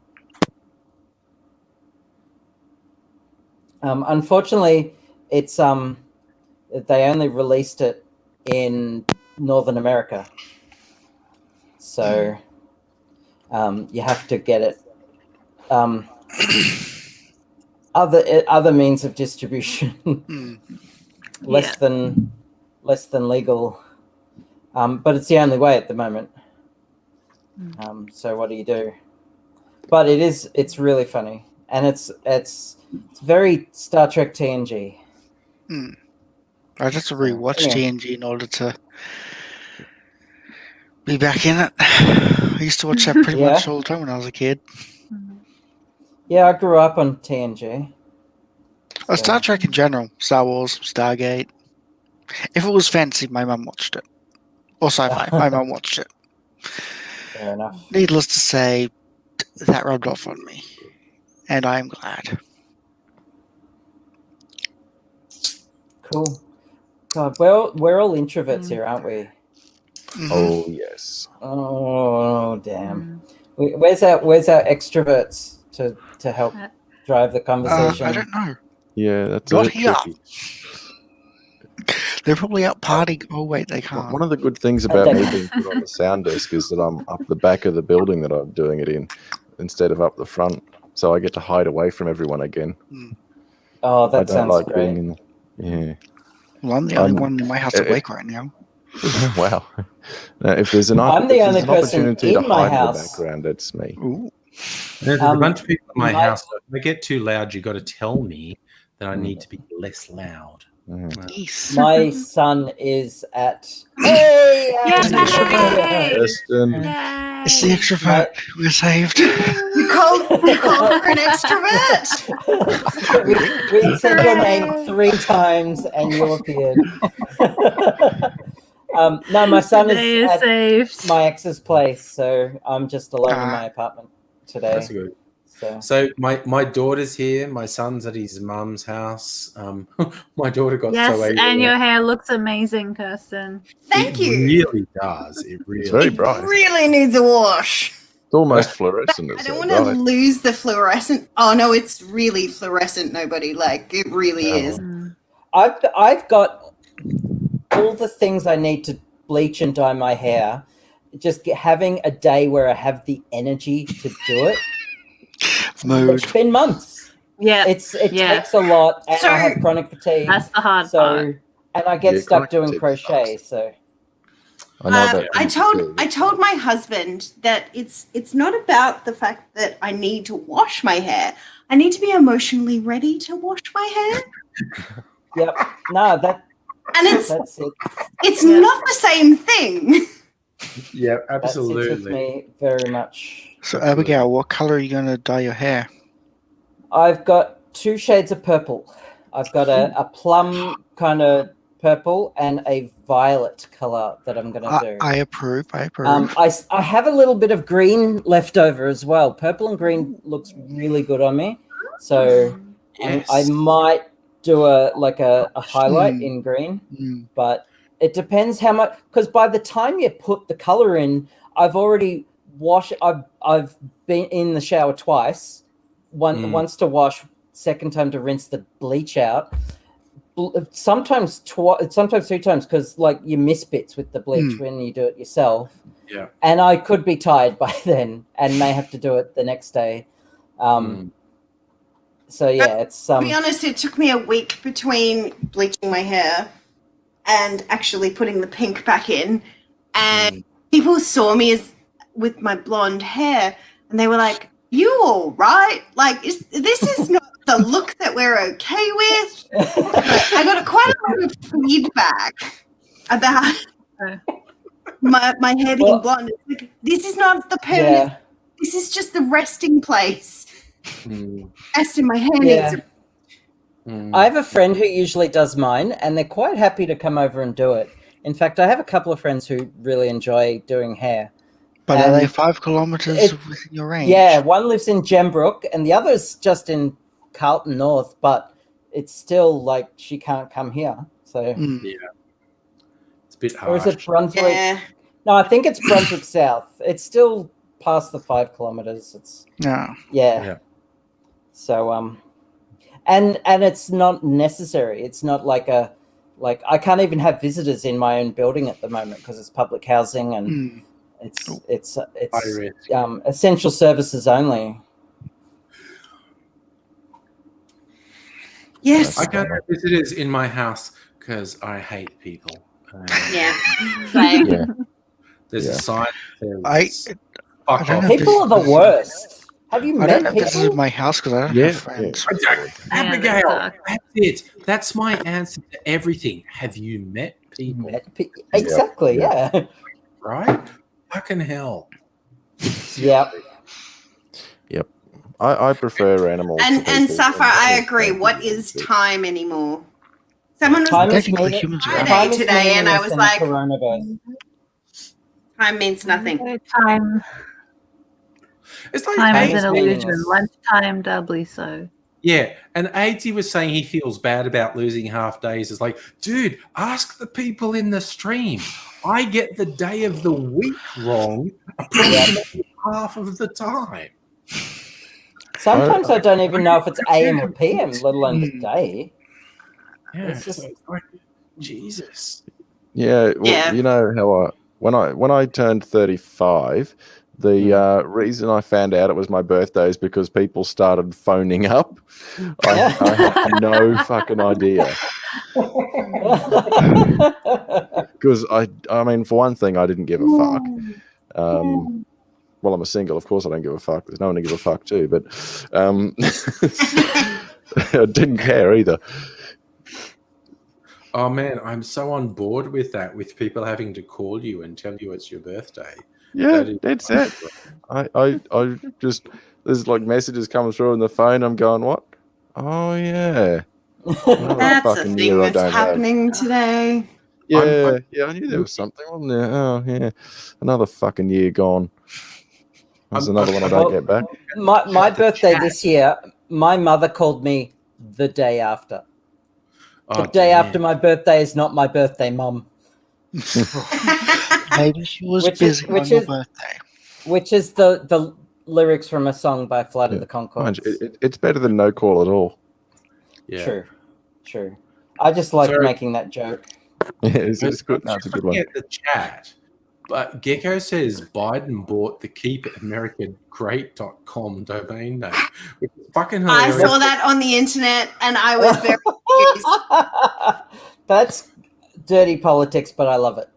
Unfortunately, it's they only released it in Northern America, so you have to get it other means of distribution. less than legal, but it's the only way at the moment. So what do you do? But it's really funny, and it's very Star Trek TNG. I just have to rewatch Yeah. TNG in order to be back in it. I used to watch that pretty Yeah. much all the time when I was a kid. Yeah, I grew up on TNG. Oh, Star Trek in general, Star Wars, Stargate. If it was fantasy, my mum watched it. Or sci-fi, my mum watched it. Fair enough. Needless to say, that rubbed off on me. And I am glad. Cool. God, we're all introverts here, aren't we? Oh yes. Oh damn. Where's our extroverts to help drive the conversation? I don't know. Yeah, that's Not a bit here. tricky. They're probably out partying. Oh, wait, they can't. One of the good things about me being put on the sound desk is that I'm up the back of the building that I'm doing it in instead of up the front. So I get to hide away from everyone again. Oh, I that don't sounds like great. being in. Yeah. Well, I'm the only one in my house awake right now. Wow. Now, if there's an, I'm the only person opportunity to in my hide in the house. background, it's me. Ooh. There's a bunch of people in my my- house. If they get too loud, you got to tell me that I need to be less loud. Nice. My son is at. Hey! Kirsten. It's the extrovert. We're saved. You called her an extrovert? we said your name 3 times and you appeared. No, my son Today is is at saved. my ex's place, so I'm just alone in Ah. my apartment today. That's good. So So my daughter's here. My son's at his mum's house. My daughter got Yes, so angry. and your hair looks amazing, Kirsten. Thank It you. really does. It really. It's very bright. Really needs a wash. It's almost fluorescent. I It's don't so want to bright. lose the fluorescent. Oh no, it's really fluorescent. Nobody like it. Really is. I've got all the things I need to bleach and dye my hair. Just having a day where I have the energy to do it. Mood. It's been months. Yeah, It Yeah. takes a lot, and So- I have chronic fatigue. that's the hard So, part. and I get Yeah, stuck chronic doing fatigue crochet. sucks. So I know that. I told my husband that it's not about the fact that I need to wash my hair. I need to be emotionally ready to wash my hair, yep, no, and it's that's it. Yeah. not the same thing. Yeah, That sits with absolutely. me very much. So, Abigail, what color are you going to dye your hair? I've got 2 shades of purple. I've got a plum kind of purple and a violet color that I'm going to do. I approve. I approve. I have a little bit of green left over as well. Purple and green looks really good on me. So Yes. I might do a highlight in green, but it depends how much, because by the time you put the color in, I've already washed. I've been in the shower twice. Once to wash, second time to rinse the bleach out. Sometimes 3 times, because like you miss bits with the bleach when you do it yourself. Yeah. And I could be tired by then and may have to do it the next day. So yeah, it's To be honest, it took me a week between bleaching my hair and actually putting the pink back in. And people saw me as with my blonde hair, and they were like, "You all right? Like, this is not the look that we're okay with." I got quite a lot of feedback. about my hair being blonde. It's like, this is not the permanent. Yeah. This is just the resting place. Mm, Rest in my hair Yeah. needs. I have a friend who usually does mine, and they're quite happy to come over and do it. In fact, I have a couple of friends who really enjoy doing hair. But are they And 5 kilometers it- within your range? Yeah, one lives in Gembrook, and the other's just in Carlton North, but it's still like she can't come here. So, Mm. it's a bit or is harsh. it Brunswick? Yeah. No, I think it's Brunswick South. It's still past the 5 kilometers. It's No. yeah. So and it's not necessary. It's not like I can't even have visitors in my own building at the moment because it's public housing and Mm. it's High risk. essential services only. Yes. I can't have visitors in my house because I hate people. Yeah. Same. Yeah. There's Yeah. a sign that I says, I fuck don't off. know if People are the worst. Have you I don't know met if this is people? my house because I don't Yeah, have friends. Abigail, sucks. that's it. That's my answer to everything. Have you met people? Exactly. Yeah. Right? Fucking hell. Yeah. I prefer animals. to And people. Sapphire, I agree. What is time anymore? Someone was Time is Technically, meaning- humans are Friday time is today, and I meaningless was in like, coronavirus. time means nothing. Time, It's like time is AIDS an meaningless. illusion. Lunchtime doubly so. Yeah, and AIDS was saying he feels bad about losing half days. It's like, dude, ask the people in the stream. I get the day of the week wrong approximately half of the time. Sometimes I don't even know if it's AM or PM, let alone the day. Yeah, It's just- so it's like, Jesus. Yeah, well, Yeah. you know how when I turned 35, the reason I found out it was my birthday is because people started phoning up. I had no fucking idea. Because I mean, for one thing, I didn't give a fuck. Well, I'm a single, of course I don't give a fuck. There's no one to give a fuck to, but I didn't care either. Oh man, I'm so on board with that, with people having to call you and tell you it's your birthday. Yeah, That is- that's it. I just there's like messages coming through on the phone. I'm going, what? Oh yeah. Another That's a fucking thing year I that's don't have. happening today. Yeah, I knew there was something, wasn't there? Oh yeah, another fucking year gone. That's another one I don't get back. My birthday this year, my mother called me the day after. The Oh, day damn. after my birthday is not my birthday, Mum. Maybe she was Which is- busy which on your is- birthday. Which is the lyrics from a song by Flight of the Mind Conchords. you, it's better than no call at all. Yeah. True. I just like So- making that joke. Yeah, it's good. No, it's a good one. Get the chat. But Gecko says Biden bought the keepamericangreat.com domain name. Which is fucking I hilarious. saw that on the internet, and I was very confused. That's dirty politics, but I love it.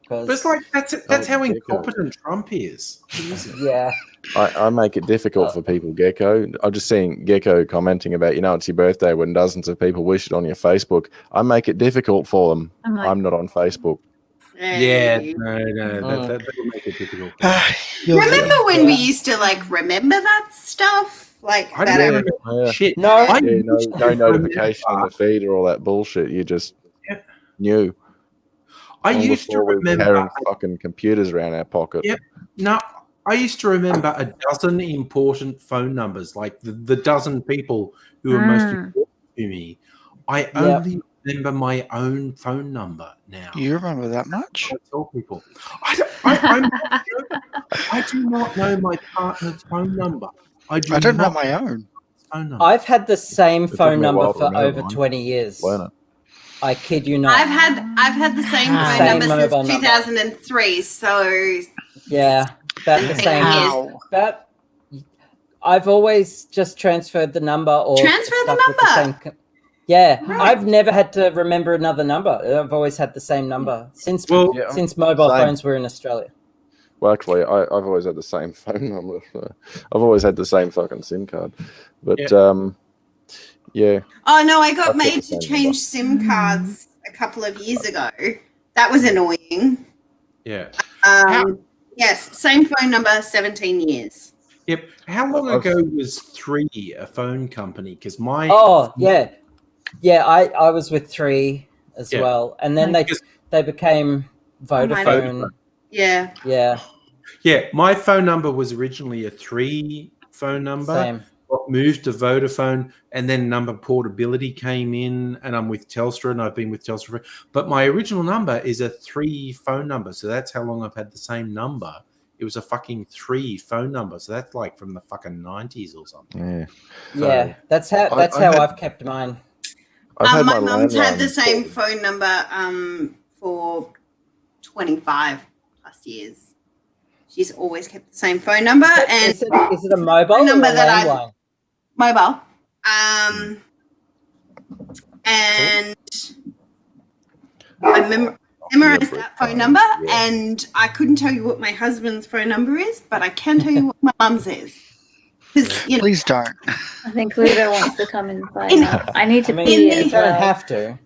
'Cause- But it's like that's Oh, how Gecko. incompetent Trump is. Jesus. yeah. I make it difficult for people, Gecko. I'm just seeing Gecko commenting about, it's your birthday when dozens of people wish it on your Facebook. I make it difficult for them. I'm like, I'm not on Facebook. Yeah, Hey. no, that'll make it difficult. You're Remember when Yeah. we used to remember that stuff? I That don't I- remember Yeah. shit. No, I Yeah, no used to notification in remember- the feed or all that bullshit. You just Yeah. knew. I Long used to before we were remember. carrying fucking computers around our pocket. Yep. No, I used to remember a dozen important phone numbers, like the dozen people who were most important to me. I only remember my own phone number now. You remember that much? I tell people. I do not know my partner's phone number. I don't know not my own. phone number. I've had the same It took phone me a number while to for remember over mine. 20 years. Learn it. I kid you not. I've had the same phone Same number mobile since number. 2003. So Yeah, about the same. How? But I've always just transferred the number or Transfer the stuck with number. same yeah, Right. I've never had to remember another number. I've always had the same number since Well, Yeah. since mobile Same. phones were in Australia. Well, actually, I've always had the same phone number. I've always had the same fucking SIM card. But yeah, oh no, I got I've got made the to same change SIM cards a couple of years ago, That was annoying. Yeah. Yes, same phone number, 17 years. Yep. How long ago was 3 a phone company? Because my I was with 3 as well, and then they became Vodafone. Yeah. Yeah, my phone number was originally a 3 phone number. Same. Got moved to Vodafone, and then number portability came in, and I'm with Telstra, and I've been with Telstra. But my original number is a 3 phone number, so that's how long I've had the same number. It was a fucking 3 phone number, so that's like from the fucking 90s or something. Yeah, that's how I've kept mine. My mum's had the same phone number for 25 plus years. She's always kept the same phone number. And is it a mobile number or a that landline? Mobile. And I memorized that phone number, and I couldn't tell you what my husband's phone number is, but I can tell you what my mum's is. Please don't. I think Ludo wants to come and find out. I need to pee. You don't have to.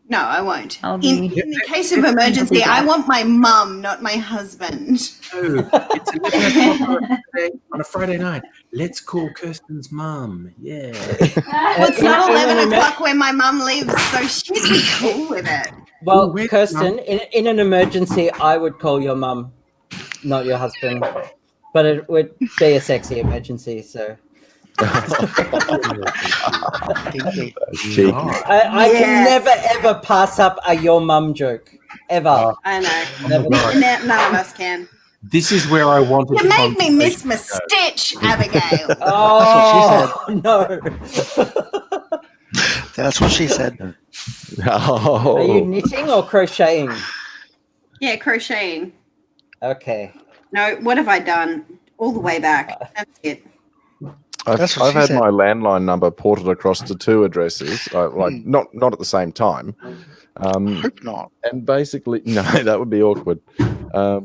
No, I won't. In the case of emergency, I want my mum, not my husband. Oh, it's 11 o'clock on a Friday night. Let's call Kirsten's mum. Yeah. Well, it's not 11 o'clock where my mum lives, so she'd be cool with it. Well, Kirsten, in an emergency, I would call your mum, not your husband. But it would be a sexy emergency, so. I can never ever pass up a your mum joke ever. I know. None of us can. This is where I wanted. You made me miss my stitch, Abigail. Oh no! That's what she said. Are you knitting or crocheting? Yeah, crocheting. Okay. No, what have I done? All the way back. That's it. I've had my landline number ported across to 2 addresses, not at the same time. Hope not. And basically, no, that would be awkward. But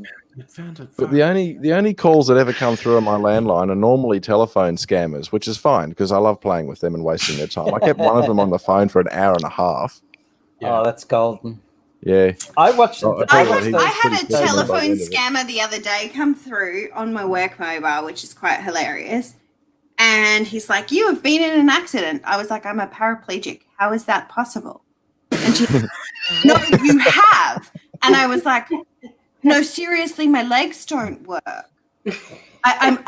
the only calls that ever come through on my landline are normally telephone scammers, which is fine because I love playing with them and wasting their time. I kept one of them on the phone for an hour and a half. Yeah. Oh, that's golden. Yeah. I watched. I had a telephone scammer the other day come through on my work mobile, which is quite hilarious. And he's like, "You have been in an accident." I was like, "I'm a paraplegic. How is that possible?" And she's like, "No, you have." And I was like, "No, seriously, my legs don't work." I'm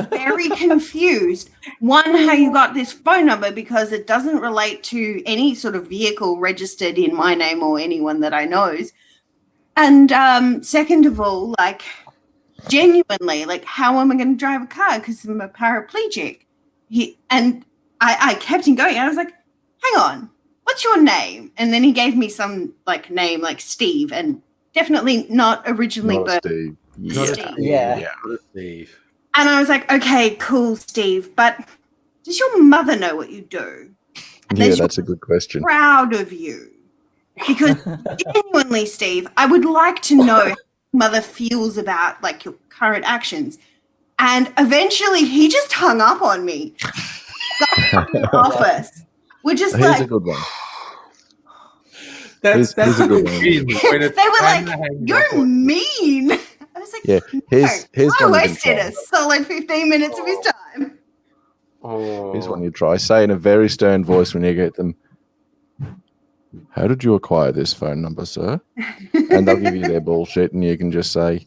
very confused. One, how you got this phone number, because it doesn't relate to any sort of vehicle registered in my name or anyone that I knows. And second of all, like, genuinely, like, how am I going to drive a car because I'm a paraplegic? I kept him going. I was like, hang on, what's your name? And then he gave me some like name like Steve, and definitely not originally Steve. Yeah. Steve. And I was like, okay, cool, Steve, but does your mother know what you do? And Yeah, that's a good question. Proud of you. Because genuinely, Steve, I would like to know how your mother feels about like your current actions. And eventually he just hung up on me. Got in the office. We're just Here's like, a good one. That's Here's a good one. they were like, you're mean. I was like, Yeah, here's I one you can wasted try. a solid 15 minutes of his time. Here's one you try. Say in a very stern voice when you get them, "How did you acquire this phone number, sir?" And they'll give you their bullshit, and you can just say,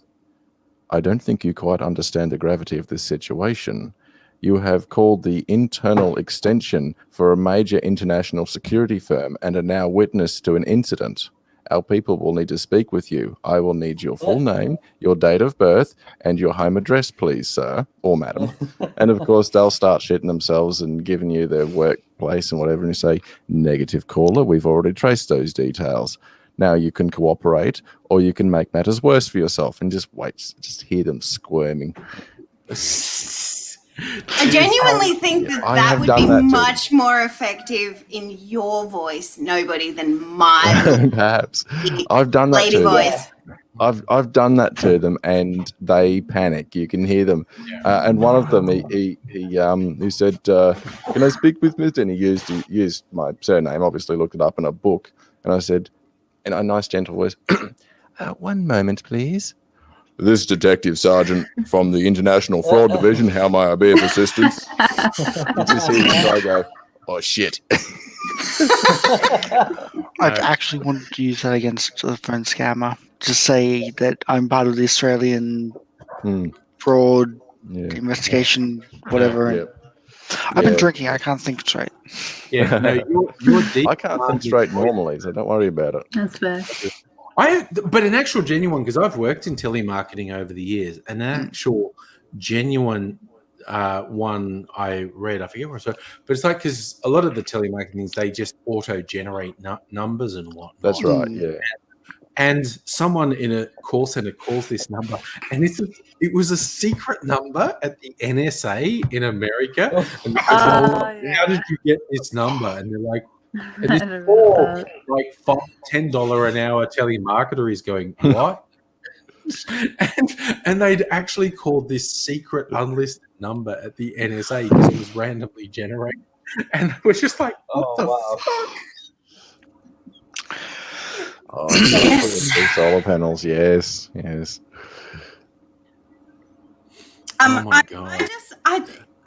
"I don't think you quite understand the gravity of this situation. You have called the internal extension for a major international security firm and are now witness to an incident. Our people will need to speak with you. I will need your full name, your date of birth, and your home address, please, sir or madam." And of course, they'll start shitting themselves and giving you their workplace and whatever, and you say, "Negative caller, we've already traced those details. Now you can cooperate, or you can make matters worse for yourself," and just wait, just hear them squirming. I genuinely think I that have would done be that too. much more effective in your voice, nobody, than my Perhaps. I've done that lady to them. voice. I've done that to them, and they panic. You can hear them. And one of them, he said, "Can I speak with Mr.?" And he used my surname. Obviously, looked it up in a book. And I said, in a nice, gentle voice. One moment, please. This is Detective Sergeant from the International Fraud Division. How may I be of assistance? You just hear this guy go, oh, shit. I've actually wanted to use that against a phone scammer. Just say that I'm part of the Australian fraud investigation, whatever. Yeah. I've been drinking. I can't think straight. Yeah, no, you're deep. I can't think straight normally, so don't worry about it. That's fair. But an actual genuine, because I've worked in telemarketing over the years, an actual genuine one I read, I forget where it's, but it's like, because a lot of the telemarketing things, they just auto-generate numbers and whatnot. That's right, yeah. And someone in a call center calls this number, and it was a secret number at the NSA in America. And they go, how did you get this number? And they're like, and this poor, like $10 an hour telemarketer is going, what? and they'd actually called this secret unlisted number at the NSA because it was randomly generated. And we're just like, what the fuck? Oh, yes. Solar panels, yes. Oh my God.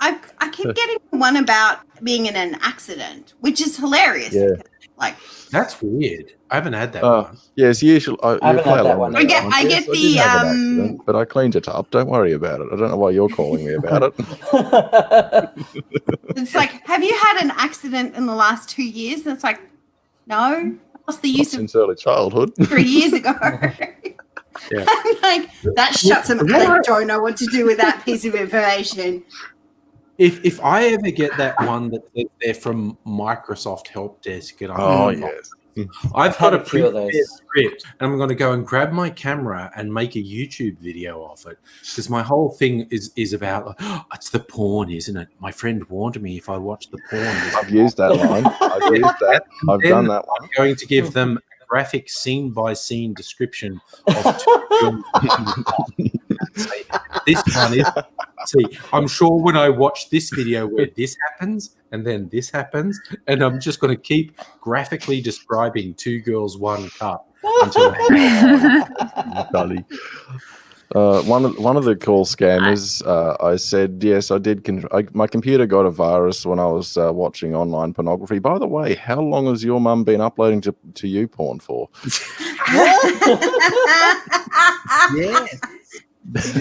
I keep getting one about being in an accident, which is hilarious. Yeah. Like, that's weird. I haven't had that one. Yes, usually. I haven't had that one. I get the but I cleaned it up. Don't worry about it. I don't know why you're calling me about it. It's like, have you had an accident in the last 2 years? And it's like, no. Lost the use of since early childhood. 3 years ago. Yeah. Like, that shuts them. I don't know what to do with that piece of information. If I ever get that one that they're from Microsoft Help Desk, and I've got a prepared script, and I'm going to go and grab my camera and make a YouTube video of it, because my whole thing is about it's the porn, isn't it? My friend warned me if I watch the porn. I've used that line. I've used that. I've done that one. I'm going to give them a graphic scene-by-scene description of two this one is. See, I'm sure when I watch this video where this happens and then this happens, and I'm just going to keep graphically describing 2 girls, 1 cup until one of the call scammers, I said, yes, I did. My computer got a virus when I was watching online pornography. By the way, how long has your mum been uploading to YouPorn for? Yes. They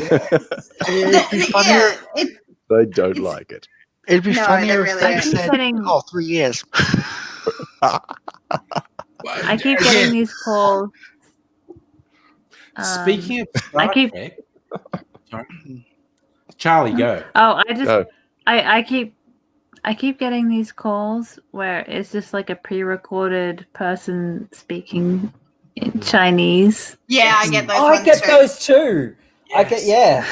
don't like it. It'd be funnier if they said, 3 years. I keep getting these calls. Speaking of Star Trek, sorry. Charlie, go. Oh, Go. I keep getting these calls where it's just like a pre-recorded person speaking in Chinese. Yeah, I get those. Oh, I get those too. Yes.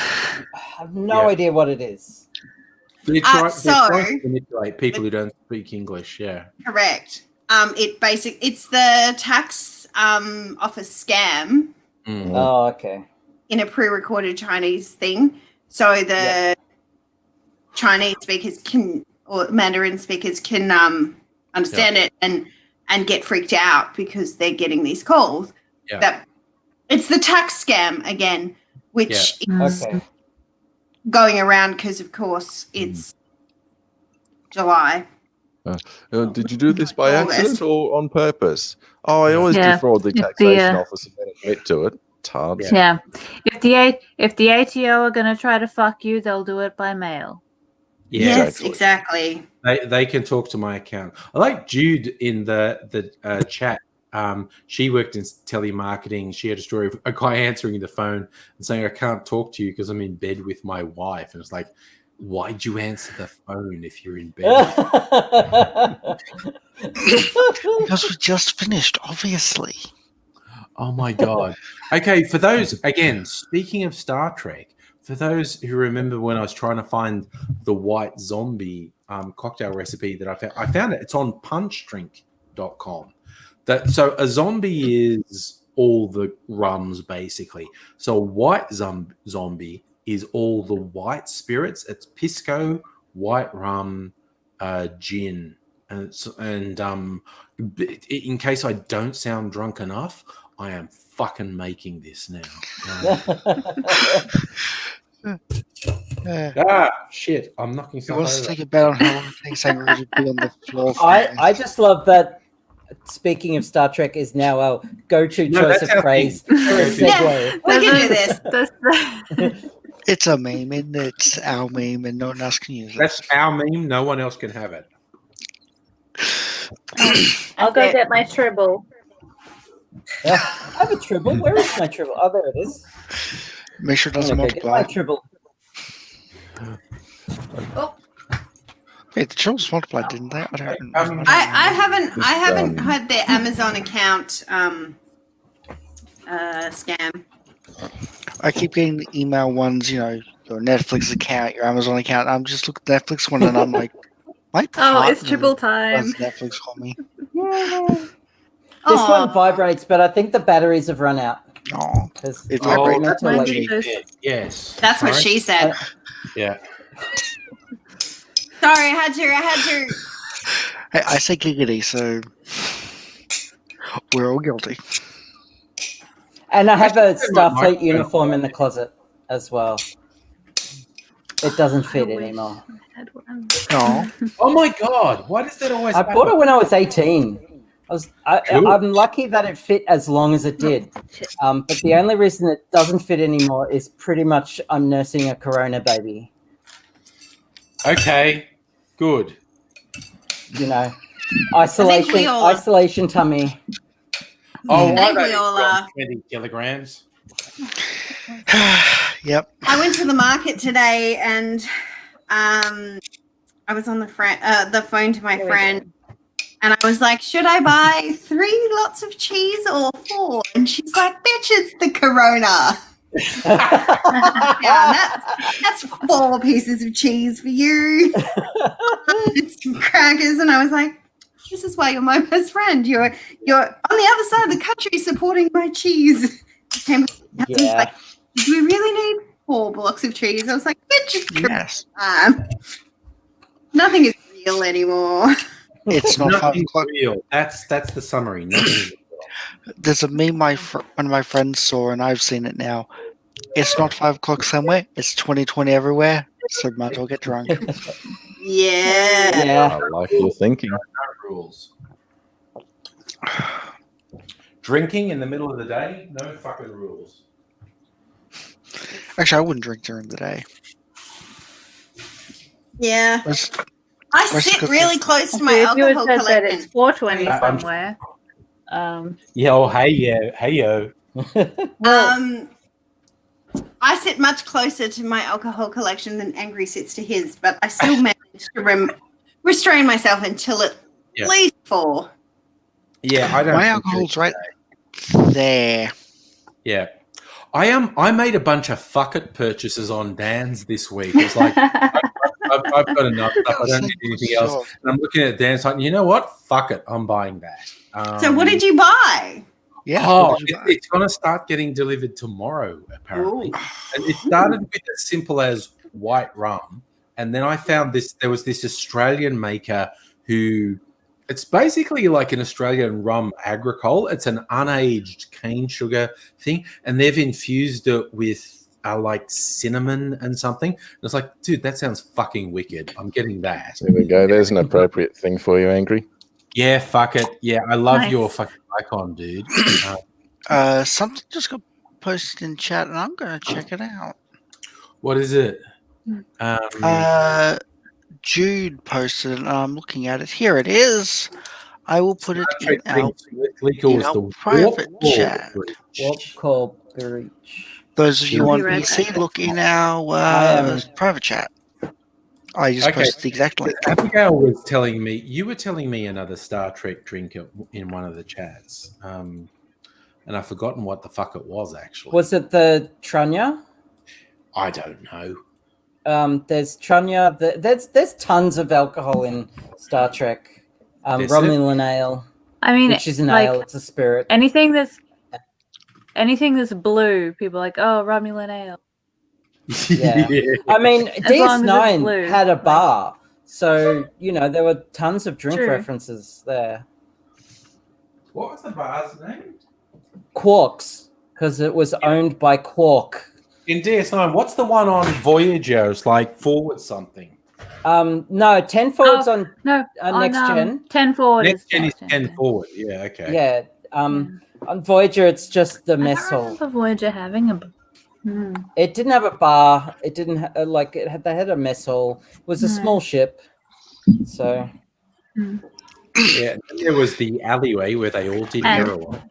I have no idea what it is. They're trying to manipulate people who don't speak English. Yeah, correct. It's the tax office scam. Oh, okay. In a pre-recorded Chinese thing, so the Chinese speakers or Mandarin speakers can understand it and get freaked out because they're getting these calls. Yeah. That it's the tax scam again, which is going around because, of course, it's July. Did you do this by accident or on purpose? Oh, I always defraud the taxation office and then admit to it. Tards. Yeah. If the ATO are going to try to fuck you, they'll do it by mail. Yeah, yes, exactly. They can talk to my account. I like Jude in the chat. She worked in telemarketing. She had a story of a guy answering the phone and saying, I can't talk to you because I'm in bed with my wife. And it's like, why'd you answer the phone if you're in bed? Because we just finished, obviously. Oh my God. Okay, for those, again, speaking of Star Trek, for those who remember when I was trying to find the white zombie cocktail recipe that I found it. It's on punchdrink.com. So a zombie is all the rums, basically. So a white zombie is all the white spirits. It's pisco, white rum, gin, and in case I don't sound drunk enough, I am fucking making this now. Shit! I'm knocking It stuff wants to over. take a bet on how long it takes Angry to be on the floor. I just love that. Speaking of Star Trek, is now our go-to No, choice that's of our phrase thing. for a segue. We can do this. It's a meme, and it's our meme, and no one else can use it. That's our meme. No one else can have it. I'll go get my tribble. I have a tribble. Where is my tribble? Oh, there it is. Make sure it I'm doesn't gonna go get multiply. my tribble. Wait, the trolls multiplied, didn't they? I don't. I haven't had their Amazon account scam. I keep getting the email ones, you know, your Netflix account, your Amazon account. I'm just looking at Netflix one, and I'm like, my Oh, it's partner triple time. does Netflix for me. This one vibrates, but I think the batteries have run out. Oh, Because it I bring vibrates. it to Mine like- did this. Yes. That's what Sorry? she said. Yeah. Sorry, I had to. Hey, I say giggity, so we're all guilty. And I have a Actually, my Starfleet microphone- uniform in the closet as well. It doesn't fit anymore. Oh, Oh my god! Why does that always? I bought it when I was 18. Cool. I'm lucky that it fit as long as it did. But the only reason it doesn't fit anymore is pretty much I'm nursing a Corona baby. Okay. Good. You know, isolation tummy. Oh, I think I've we only all got are. 20 kilograms. yep. I went to the market today, and I was on the phone to my friend, and I was like, "Should I buy 3 lots of cheese or 4?" And she's like, "Bitch, it's the Corona." Yeah, that's 4 pieces of cheese for you. It's some crackers, and I was like, "This is why you're my best friend. You're on the other side of the country supporting my cheese." And my husband's Yeah. like, "Do we really need 4 blocks of cheese?" I was like, "Bitch, it's Yes. nothing is real anymore." It's not 5 Nothing's o'clock. real. That's the summary. Nothing is real. There's a meme one of my friends saw, and I've seen it now. It's not 5 o'clock somewhere. It's 2020 everywhere. So might as well get drunk. Yeah. Yeah. I like your thinking. No rules. Drinking in the middle of the day, no fucking rules. Actually, I wouldn't drink during the day. Yeah. Where's- I where's sit the- really close to my If you had alcohol said that it's collection. 420 I'm- somewhere. Yeah. Oh, hey yo. I sit much closer to my alcohol collection than Angry sits to his, but I still manage to restrain myself until at Yeah. least 4. Yeah, I don't. My think alcohol's it- right there. Yeah. I made a bunch of fuck it purchases on Dan's this week. It's like I've got enough stuff. I don't need anything else. And I'm looking at Dan's like, you know what? Fuck it. I'm buying that. So what did you buy? Yeah. Oh, what did you buy? it's going to start getting delivered tomorrow, apparently. And it started with as simple as white rum. And then I found there was this Australian maker who, it's basically like an Australian rum agricole. It's an unaged cane sugar thing. And they've infused it with like cinnamon and something. And it's like, dude, that sounds fucking wicked. I'm getting that. There we go. There's an appropriate thing for you, Angry. Yeah, fuck it. Yeah, I love Nice. your fucking icon, dude. Something just got posted in chat, and I'm going to check it out. What is it? Jude posted it, and I'm looking at it. Here it is. I will put it in our private chat. Warp Core Breach. Those of you I'll on be right PC, back. look in our private chat. I just posted the exact link. Abigail was telling me, you were telling me another Star Trek drink in one of the chats. And I've forgotten what the fuck it was, actually. Was it the Tranya? I don't know. There's Tranya. There's tons of alcohol in Star Trek. Is Romulan ale. I mean, which isn't like, ale, it's a spirit. Anything that's blue, people are like, oh, Romulan ale. Yeah. I mean, As long as it's DS9 blue. had a bar So, there were tons of drink True. references there. What was the bar's name? Quarks, because it was owned by Quark. In DS9, what's the one on Voyager? It's like forward something. No, 10 forwards on No, next gen. 10 forward Next is gen is 10. 10 forward. Yeah, okay. Yeah. On Voyager, it's just the I mess don't hall. remember Voyager having a. It didn't have a bar. It didn't they had a mess hall. It was a small ship. So. Yeah, and then there was the alleyway where they all did heroin.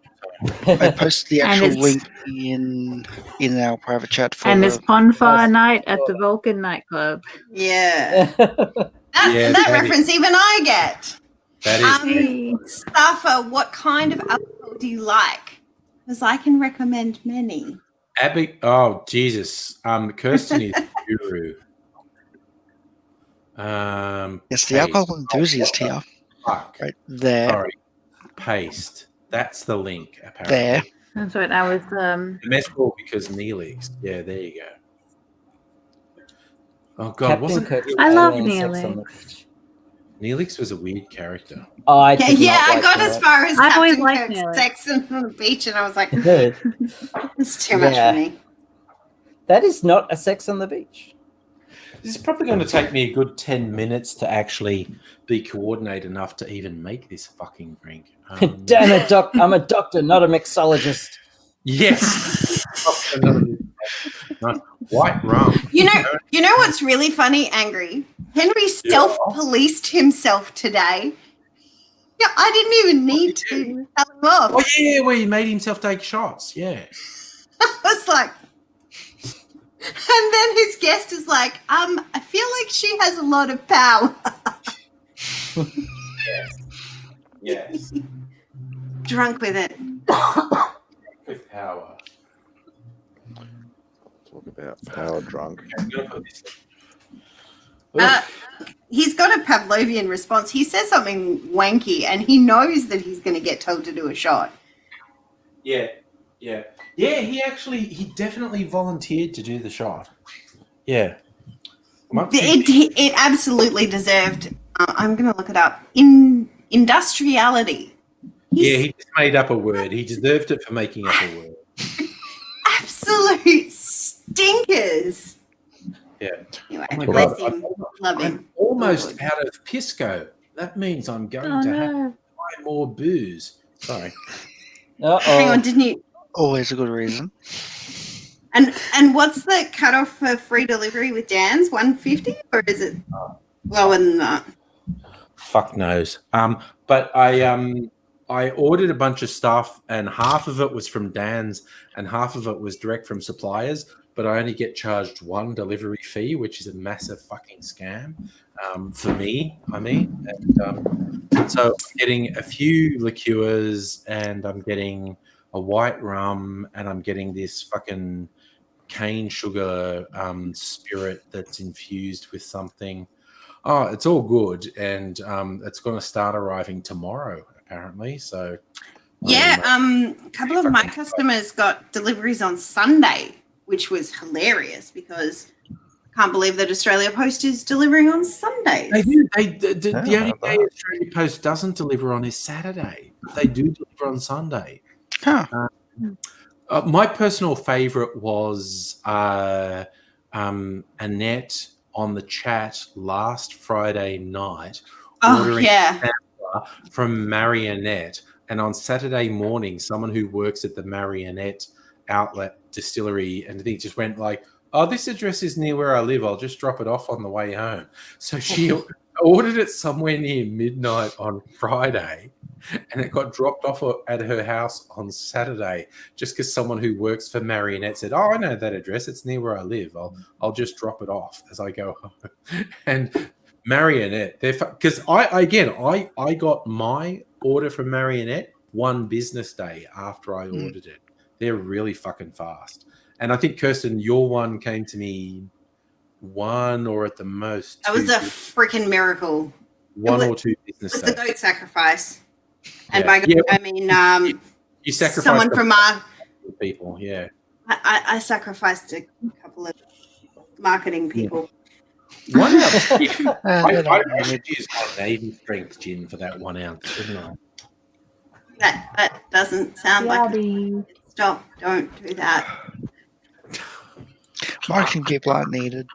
I posted the And actual it's- link in our private chat for And the, it's bonfire night at the Vulcan nightclub. Yeah. That Yeah, that reference even I get. That is Staffer, what kind of alcohol do you like? Because I can recommend many. Abby. Oh Jesus. Kirsten is guru. yes, the alcohol enthusiast here. Fuck. Right there. Sorry. Paste. That's the link. Apparently. There. That's right. That was The mess hall because Neelix. Yeah, there you go. Oh God, Captain wasn't Kirk's I love alien sex on Neelix. the- Neelix was a weird character. I did Yeah, not I like got that. as far as I've always Captain liked Kirk's Neelix. sex on the beach, and I was like, Good. it's too much Yeah. for me. That is not a sex on the beach. This is probably going to take me a good 10 minutes to actually be coordinated enough to even make this fucking drink. Damn it, Doc! I'm a doctor, not a mixologist. Yes. Nice. White rum. You know what's really funny, Angry? Henry self-policed himself today. Yeah, I didn't even need to tell him off. Oh yeah, where he made himself take shots. Yeah. I was like, and then his guest is like, I feel like she has a lot of power. Yes. Drunk with it. With power. Talk about power drunk. I'm gonna put this He's got a Pavlovian response. He says something wanky, and he knows that he's going to get told to do a shot. Yeah. He definitely volunteered to do the shot. Yeah. It absolutely deserved. I'm going to look it up. Industriality. Yeah, he just made up a word. He deserved it for making up a word. Absolute stinkers. Yeah. Anyway, Oh my bless God. him. Love him. I'm almost out of Pisco. That means I'm going to have to buy more booze. Sorry. Hang on, didn't you? Always a good reason. And what's the cutoff for free delivery with Dan's? 150, or is it lower than that? Fuck knows. But I ordered a bunch of stuff, and half of it was from Dan's, and half of it was direct from suppliers. But I only get charged one delivery fee, which is a massive fucking scam for me. I mean, and so I'm getting a few liqueurs, and I'm getting a white rum, and I'm getting this fucking cane sugar spirit that's infused with something. Oh, it's all good, and it's going to start arriving tomorrow, apparently. So, Yeah, a couple of my customers got deliveries on Sunday, which was hilarious because I can't believe that Australia Post is delivering on Sundays. They do. The only day Australia Post doesn't deliver on is Saturday. They do deliver on Sunday. My personal favourite was Annette on the chat last Friday night. Ordering from Marionette, and on Saturday morning, someone who works at the Marionette outlet distillery and they just went like, "Oh, this address is near where I live. I'll just drop it off on the way home." So she ordered it somewhere near midnight on Friday, and it got dropped off at her house on Saturday. Just because someone who works for Marionette said, "Oh, I know that address. It's near where I live. I'll just drop it off as I go home." And Marionette, because I got my order from Marionette one business day after I ordered it. They're really fucking fast. And I think, Kirsten, your one came to me one or at the most That was a freaking miracle. or two It business was the days. goat sacrifice. And Yeah. by goat, Yeah. I mean You sacrificed someone from people, yeah. I sacrificed a couple of marketing people. 1 ounce. I They should use my Navy strength gin for that 1 ounce, shouldn't I? That doesn't sound like a Yabby. stop. Don't do that. Marketing people aren't needed.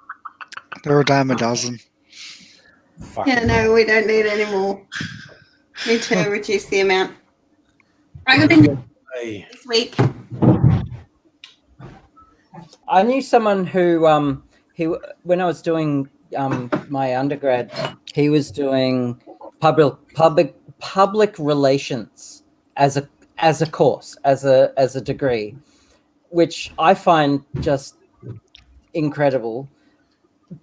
They're a dime a dozen. Fuck Yeah, it. no, we don't need any more. Need to reduce the amount. I'm going to Hey. this week. I knew someone who when I was doing my undergrad, he was doing public relations as a course, as a degree, which I find just incredible.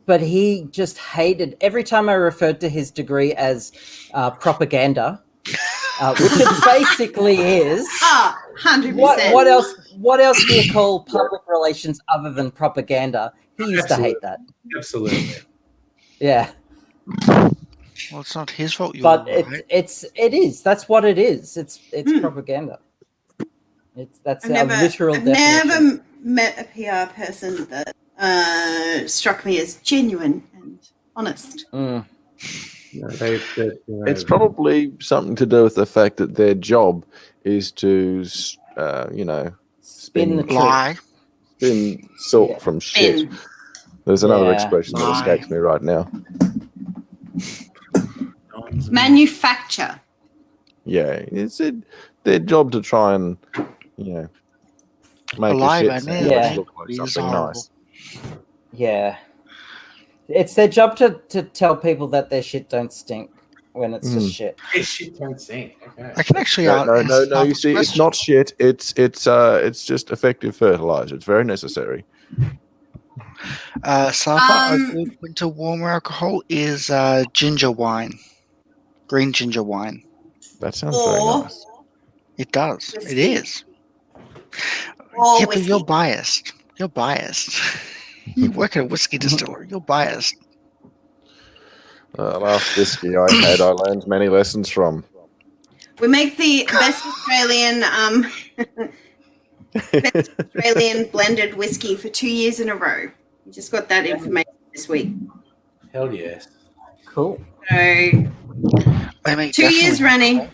But he just hated every time I referred to his degree as propaganda, which it basically is. 100%. What else do you call public relations other than propaganda? He used to hate that. Absolutely. Yeah. Well, it's not his fault. But it is. That's what it is. It's propaganda. That's I've a never, literal I've definition. never met a PR person that struck me as genuine and honest. No, It's probably something to do with the fact that their job is to, Spin the truth. Lie. spin salt from shit. Spin. There's another Yeah. expression that Lie. escapes me right now. Manufacture. Yeah, it's their job to try and, make Lie, a shit man, sandwich yeah. look like It is something horrible. nice. Yeah. It's their job to tell people that their shit don't stink when it's just shit. This shit don't sink. Okay. I can actually No, answer no. You this see, it's question. not shit. It's just effective fertilizer. It's very necessary. Sci-fi, a good winter warmer alcohol is ginger wine, green ginger wine. That sounds very Or, nice. It does. It Whiskey. is. or Yeah, but you're whiskey. biased. You're biased. You work at a whiskey distillery. You're biased. Last whiskey I had, I learned many lessons from. We make the best Australian blended whiskey for 2 years in a row. We just got that information this week. Hell yes. Cool. So They make 2 years definitely- running.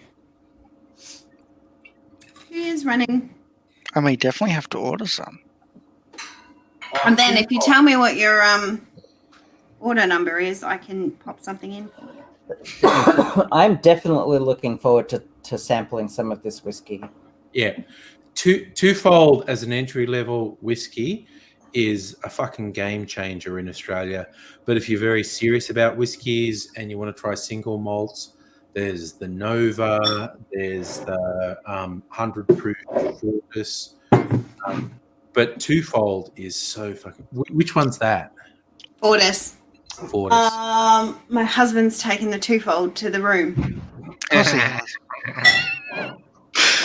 2 years running. I may definitely have to order some. And then if you tell me what your order number is, I can pop something in for you. I'm definitely looking forward to sampling some of this whiskey. Yeah. Twofold as an entry level whiskey is a fucking game changer in Australia. But if you're very serious about whiskies and you want to try single malts, there's the Nova, there's the 100 proof Fortis. But Twofold is so fucking. Which one's that? Fortis. Fortis. My husband's taken the twofold to the room. Of course he has.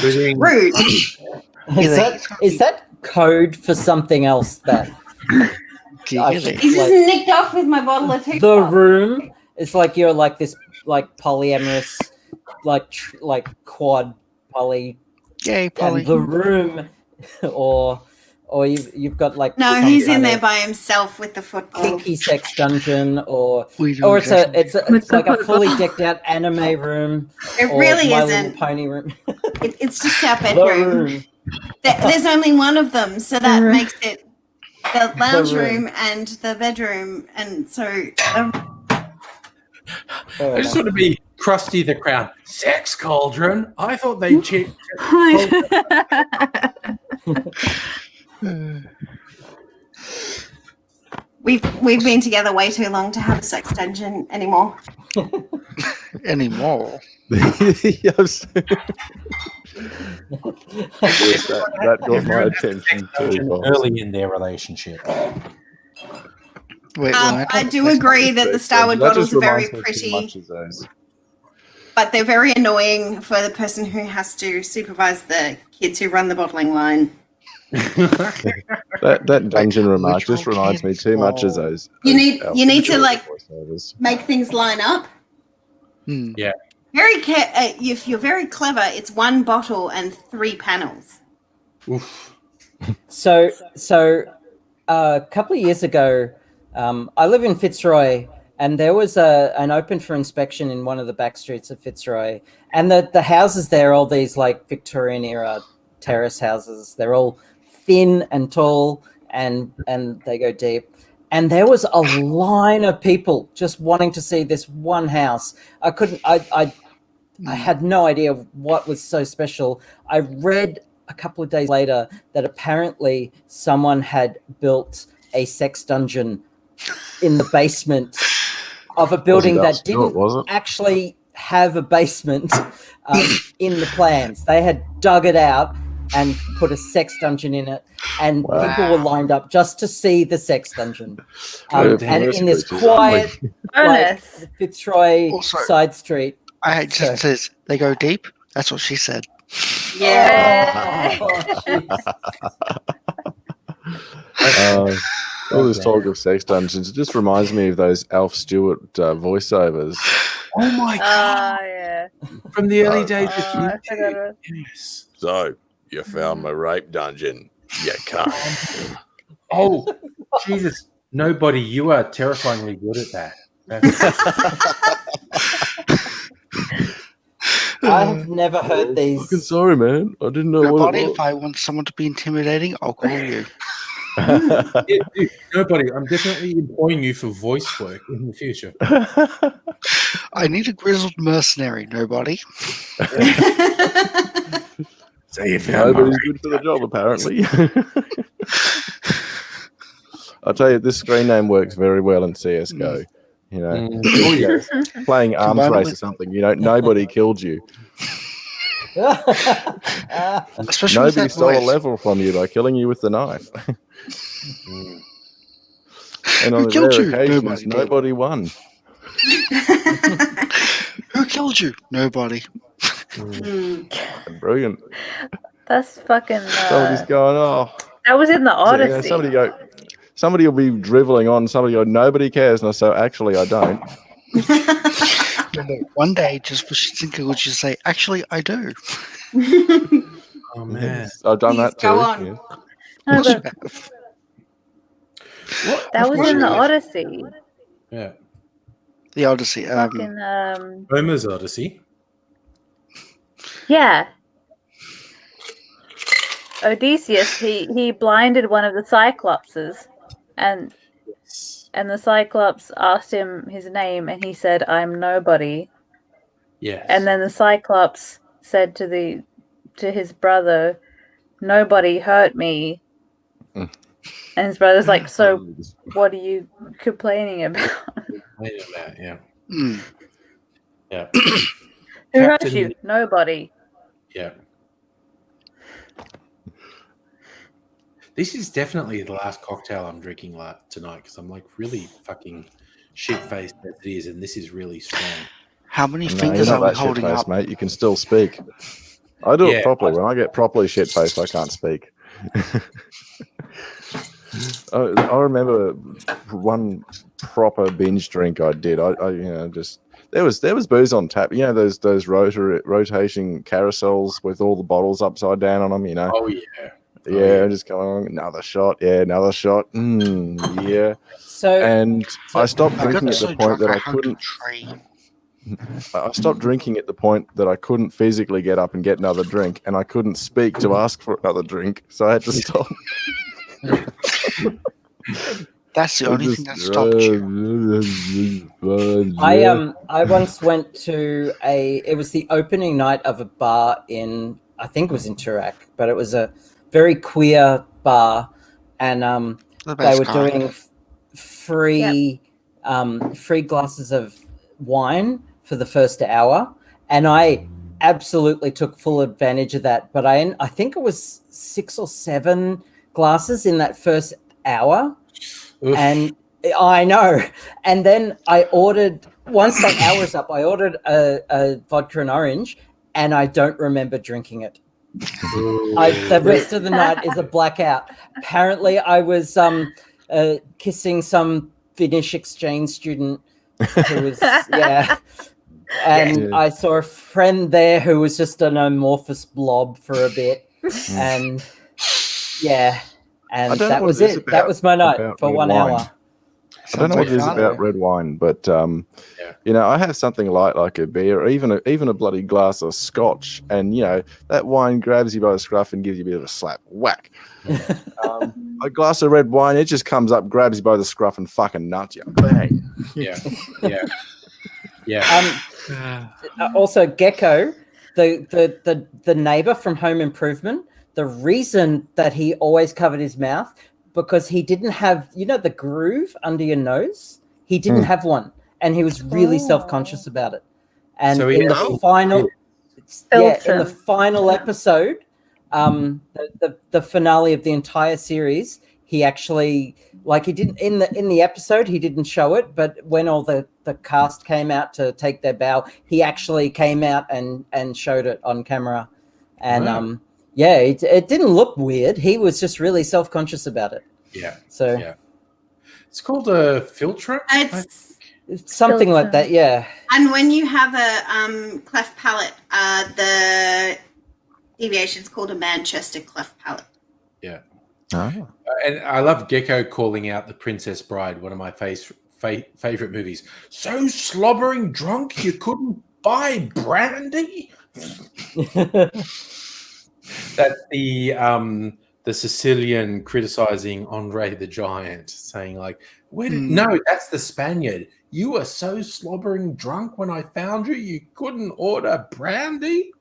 Rude. Is that code for something else that Really? He's just nicked off with my bottle of toothpaste. the room is like you're like this like polyamorous like quad poly Yay, Polly. and the room or you've got like No, some he's in kind there of by himself with the football. kinky sex dungeon or We or it's With like the a fully football. decked out anime room. It or really My Little isn't. Pony room. It's just our The bedroom. room. There's only one of them, so that room. makes it the lounge room. room and the bedroom, and so Fair I just enough. want to be Krusty the Crown. Sex cauldron? I thought they checked. we've been together way too long to have a sex dungeon anymore. Anymore. Yes. Yes, that got my attention too. Bob. Early in their relationship. Wait, I do agree that the Starwood That bottles just are very reminds me too pretty, much of those. but they're very annoying for the person who has to supervise the kids who run the bottling line. That dungeon remark just reminds me too much of those. You need to intro like voiceovers. make things line up. Hmm. Yeah. If you're very clever, it's one bottle and 3 panels. Oof. So a couple of years ago, I live in Fitzroy, and there was an open for inspection in one of the back streets of Fitzroy, and the houses there are all these like Victorian era terrace houses. They're all thin and tall, and they go deep. And there was a line of people just wanting to see this one house. I had no idea what was so special. I read a couple of days later that apparently someone had built a sex dungeon in the basement of a building that didn't actually have a basement in the plans. They had dug it out and put a sex dungeon in it, and people were lined up just to see the sex dungeon. And in this quiet, like, Fitzroy side street. It just says they go deep. That's what she said. Yeah. All this talk of sex dungeons, it just reminds me of those Alf Stewart voiceovers. Oh my god! yeah. From the early days of I forgot YouTube. it. Yes. So, you found my rape dungeon. You can't. Oh, Jesus. Nobody, you are terrifyingly good at that. I have never heard these. Fucking sorry, man. I didn't know what Nobody, it if I want someone to be intimidating, I'll call you. was. Yeah, dude, nobody, I'm definitely employing you for voice work in the future. I need a grizzled mercenary. Nobody. So you found Nobody's good for the job, apparently. I'll tell you, this screen name works very well in CSGO. You know, playing arms Combined race with- or something. You know, nobody killed you. Especially with Nobody that stole a voice. level from you by killing you with the knife. And on Who the killed rare you? occasions, Nobody did. nobody won. Who killed you? Nobody. Brilliant. That's fucking. Somebody's going, oh. That was in the So, Odyssey. somebody will be driveling on, somebody go, nobody cares. And I say, actually, I don't. One day, just for shits and giggles, you say, actually, I do. Oh, man. I've done that too. go on. yeah. No, but What? that was in the Odyssey. Yeah. The Odyssey. Fucking, Homer's Odyssey. yeah. Odysseus, he blinded one of the Cyclopses, and the Cyclops asked him his name, and he said, "I'm nobody." Yes. And then the Cyclops said to his brother, "Nobody hurt me." And his brother's like, "So what are you complaining about? Wait a minute, yeah. Mm. Yeah. Who hurt Captain- you? Nobody." Yeah. This is definitely the last cocktail I'm drinking tonight because I'm like really fucking shit-faced as it is, and this is really strong. How many No, you're fingers not are we that holding shit-faced, up? mate. You can still speak. I do Yeah, it properly. When I get properly shit-faced, I can't speak. I remember one proper binge drink I did. I you know, just there was booze on tap. You know those rotating carousels with all the bottles upside down on them. You know. Oh yeah. Yeah, just going another shot. Yeah, another shot. Yeah. So And I stopped I got drinking at so the point drunk that I I hugged a couldn't. tree. I stopped drinking at the point that I couldn't physically get up and get another drink, and I couldn't speak to ask for another drink, so I had to stop. That's the only thing that stopped you. I once went to it was the opening night of a bar in, I think it was in Turak, but it was a very queer bar, and The they best were kind. doing free free glasses of wine for the first hour, and I absolutely took full advantage of that. But I think it was 6 or 7 glasses in that first hour. Oof. And I know. And then I ordered, once that hour's up, I ordered a vodka and orange, and I don't remember drinking it. The rest of the night is a blackout. Apparently, I was kissing some Finnish exchange student who was, and I saw a friend there who was just an amorphous blob for a bit, and I don't know that what was it is it. That was my night about for 1 wine. hour. I don't know what Sounds it is like about fun. red wine, but you know, I have something light like a beer, or even a bloody glass of scotch, and you know that wine grabs you by the scruff and gives you a bit of a slap, whack. A glass of red wine, it just comes up, grabs you by the scruff, and fucking nuts you, bang. Yeah, yeah, yeah. Also, Gecko, the neighbor from Home Improvement, the reason that he always covered his mouth because he didn't have, you know, the groove under your nose. He didn't have one, and he was really self-conscious about it. And So in the final, in the final episode, the finale of the entire series, he actually, like, he didn't in the episode he didn't show it, but when all the cast came out to take their bow, he actually came out and showed it on camera, and Wow. yeah, it didn't look weird. He was just really self-conscious about it. Yeah. So Yeah. It's called a filter. it's something like that. Yeah. And when you have a cleft palate, the deviation's called a Manchester cleft palate. Yeah. Oh. And I love Gecko calling out The Princess Bride, one of my favorite movies. So slobbering drunk you couldn't buy brandy? That's the Sicilian criticizing Andre the Giant, saying like, no, that's the Spaniard. You were so slobbering drunk when I found you, you couldn't order brandy.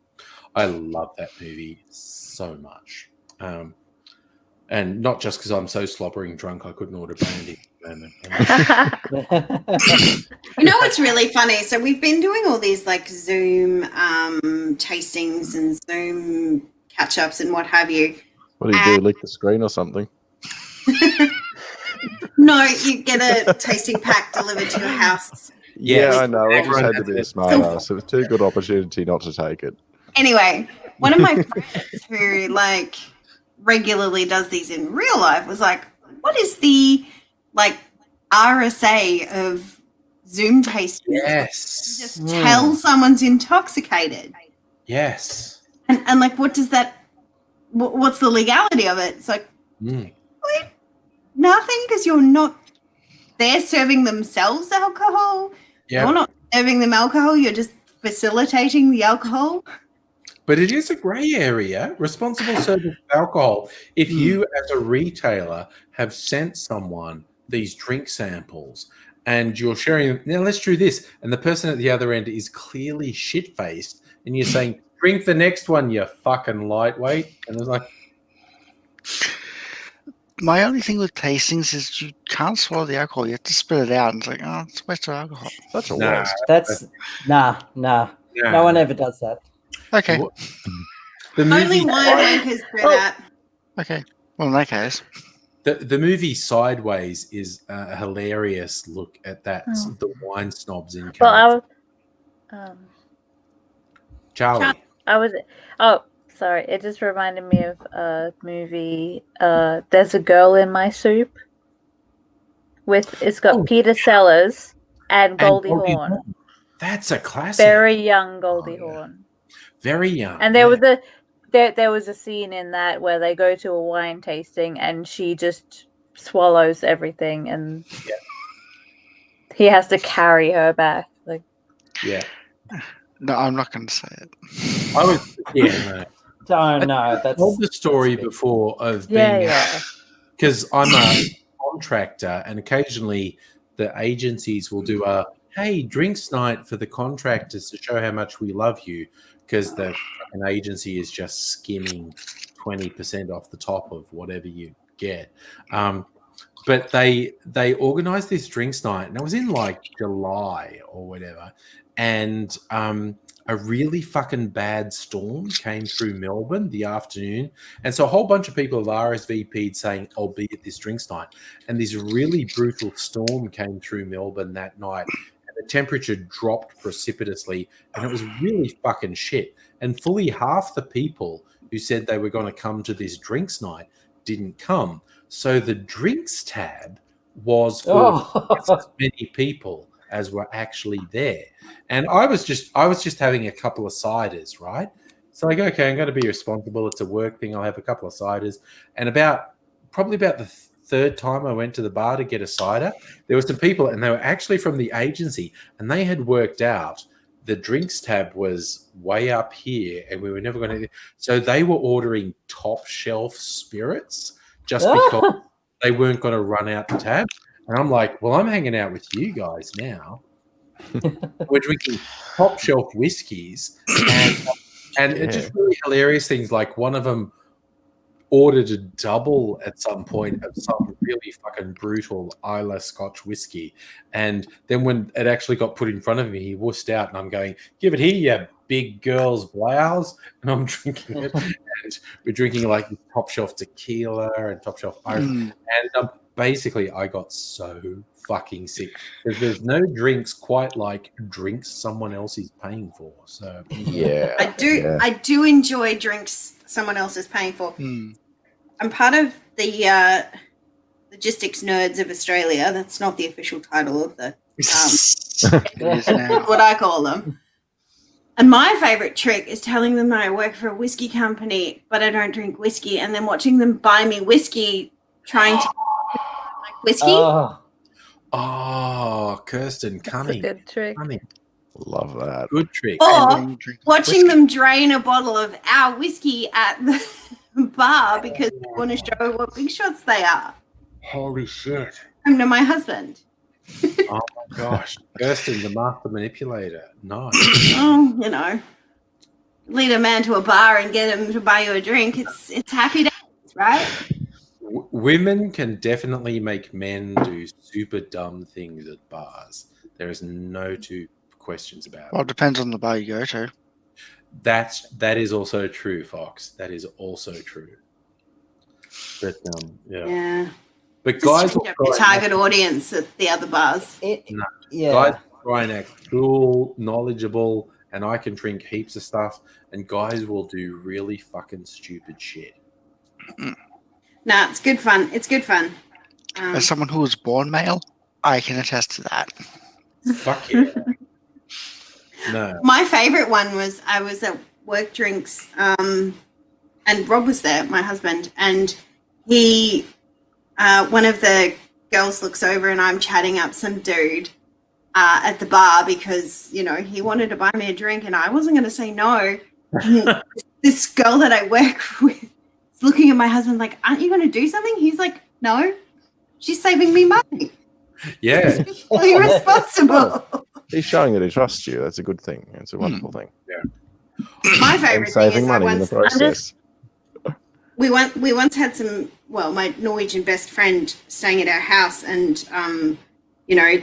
I love that movie so much. And not just because I'm so slobbering drunk, I couldn't order brandy. You know what's really funny? So we've been doing all these like Zoom tastings and Zoom catch-ups and what have you. What do you do? Lick the screen or something? No, you get a tasting pack delivered to your house. Yeah, Yes. I know. I just Everyone had to has be a it. smart ass. It was too good opportunity not to take it. Anyway, one of my friends who like regularly does these in real life was like, what is the like RSA of Zoom tasting? Yes. Just tell someone's intoxicated. Yes. And like, what does that, what's the legality of it? It's like, nothing, because you're not, they're serving themselves alcohol. Yeah. You're not serving them alcohol. You're just facilitating the alcohol. But it is a grey area. Responsible service of alcohol. If you, as a retailer, have sent someone these drink samples and you're sharing, now let's do this, and the person at the other end is clearly shit-faced, and you're saying, drink the next one, you fucking lightweight. And it's like, My only thing with tastings is you can't swallow the alcohol. You have to spit it out. And it's like, oh, it's a waste of alcohol. Such a Nah. waste. That's nah. No one ever does that. Okay. The Only movie, winemakers do that. Okay. Well, in that case. the movie Sideways is a hilarious look at that, Oh. the wine snobs in Well, I California. was, Charlie. oh, sorry. It just reminded me of a movie. There's a Girl in My Soup. It's got Peter Sellers and Goldie Hawn. That's a classic. Very young Goldie Hawn. Very young. And there was a scene in that where they go to a wine tasting and she just swallows everything and he has to carry her back. Like, yeah. No, I'm not going to say it. I was, yeah, no. No, I that's told the story before of yeah, being, yeah. because I'm a contractor, and occasionally the agencies will do a hey drinks night for the contractors to show how much we love you, because the fucking agency is just skimming 20% off the top of whatever you get. But they organized this drinks night, and it was in like July or whatever, and a really fucking bad storm came through Melbourne the afternoon. And so a whole bunch of people have RSVP'd saying, I'll be at this drinks night. And this really brutal storm came through Melbourne that night. And the temperature dropped precipitously. And it was really fucking shit. And fully half the people who said they were going to come to this drinks night didn't come. So the drinks tab was for as many people as were actually there. And I was just having a couple of ciders, right? So I go, okay, I'm going to be responsible. It's a work thing. I'll have a couple of ciders. And probably about the third time I went to the bar to get a cider, there were some people, and they were actually from the agency, and they had worked out the drinks tab was way up here, and we were never going to. So they were ordering top shelf spirits just because they weren't going to run out the tab. And I'm like, well, I'm hanging out with you guys now. We're drinking top shelf whiskeys, and it's just really hilarious things. Like one of them ordered a double at some point of some really fucking brutal Islay Scotch whiskey, and then when it actually got put in front of me, he wussed out, and I'm going, "Give it here, you big girl's blouse," and I'm drinking it, and we're drinking like top shelf tequila and top shelf Irish, and basically I got so fucking sick because there's no drinks quite like drinks someone else is paying for. So I do enjoy drinks someone else is paying for. I'm part of the Logistics Nerds of Australia. That's not the official title of the what I call them. And my favorite trick is telling them that I work for a whiskey company, but I don't drink whiskey, and then watching them buy me whiskey, trying to like whiskey. Oh, Kirsten, cunning. That's a good trick. Cunning. Love that. Good trick. Or watching them drain a bottle of our whiskey at the bar because they want to show what big shots they are. Holy shit. I'm to my husband. Oh my gosh. Kirsten, the master manipulator. Nice. Oh, you know, lead a man to a bar and get him to buy you a drink. It's happy days, right? Women can definitely make men do super dumb things at bars. There is no two questions about it. Well, it depends on the bar you go to. That is also true, Fox. That is also true. But Yeah. But guys will your target audience at the other bars. Guys try and act cool, knowledgeable, and I can drink heaps of stuff, and guys will do really fucking stupid shit. Nah, it's good fun. It's good fun. As someone who was born male, I can attest to that. Fuck yeah. No. My favorite one was I was at work drinks, and Rob was there, my husband, and he, one of the girls looks over and I'm chatting up some dude at the bar because, you know, he wanted to buy me a drink and I wasn't going to say no. This girl that I work with is looking at my husband like, aren't you going to do something? He's like, no, she's saving me money. Yeah. She's really responsible. He's showing that he trusts you. That's a good thing. It's a wonderful thing. Yeah. My favorite and saving thing is money in the process. we once had my Norwegian best friend staying at our house, and you know,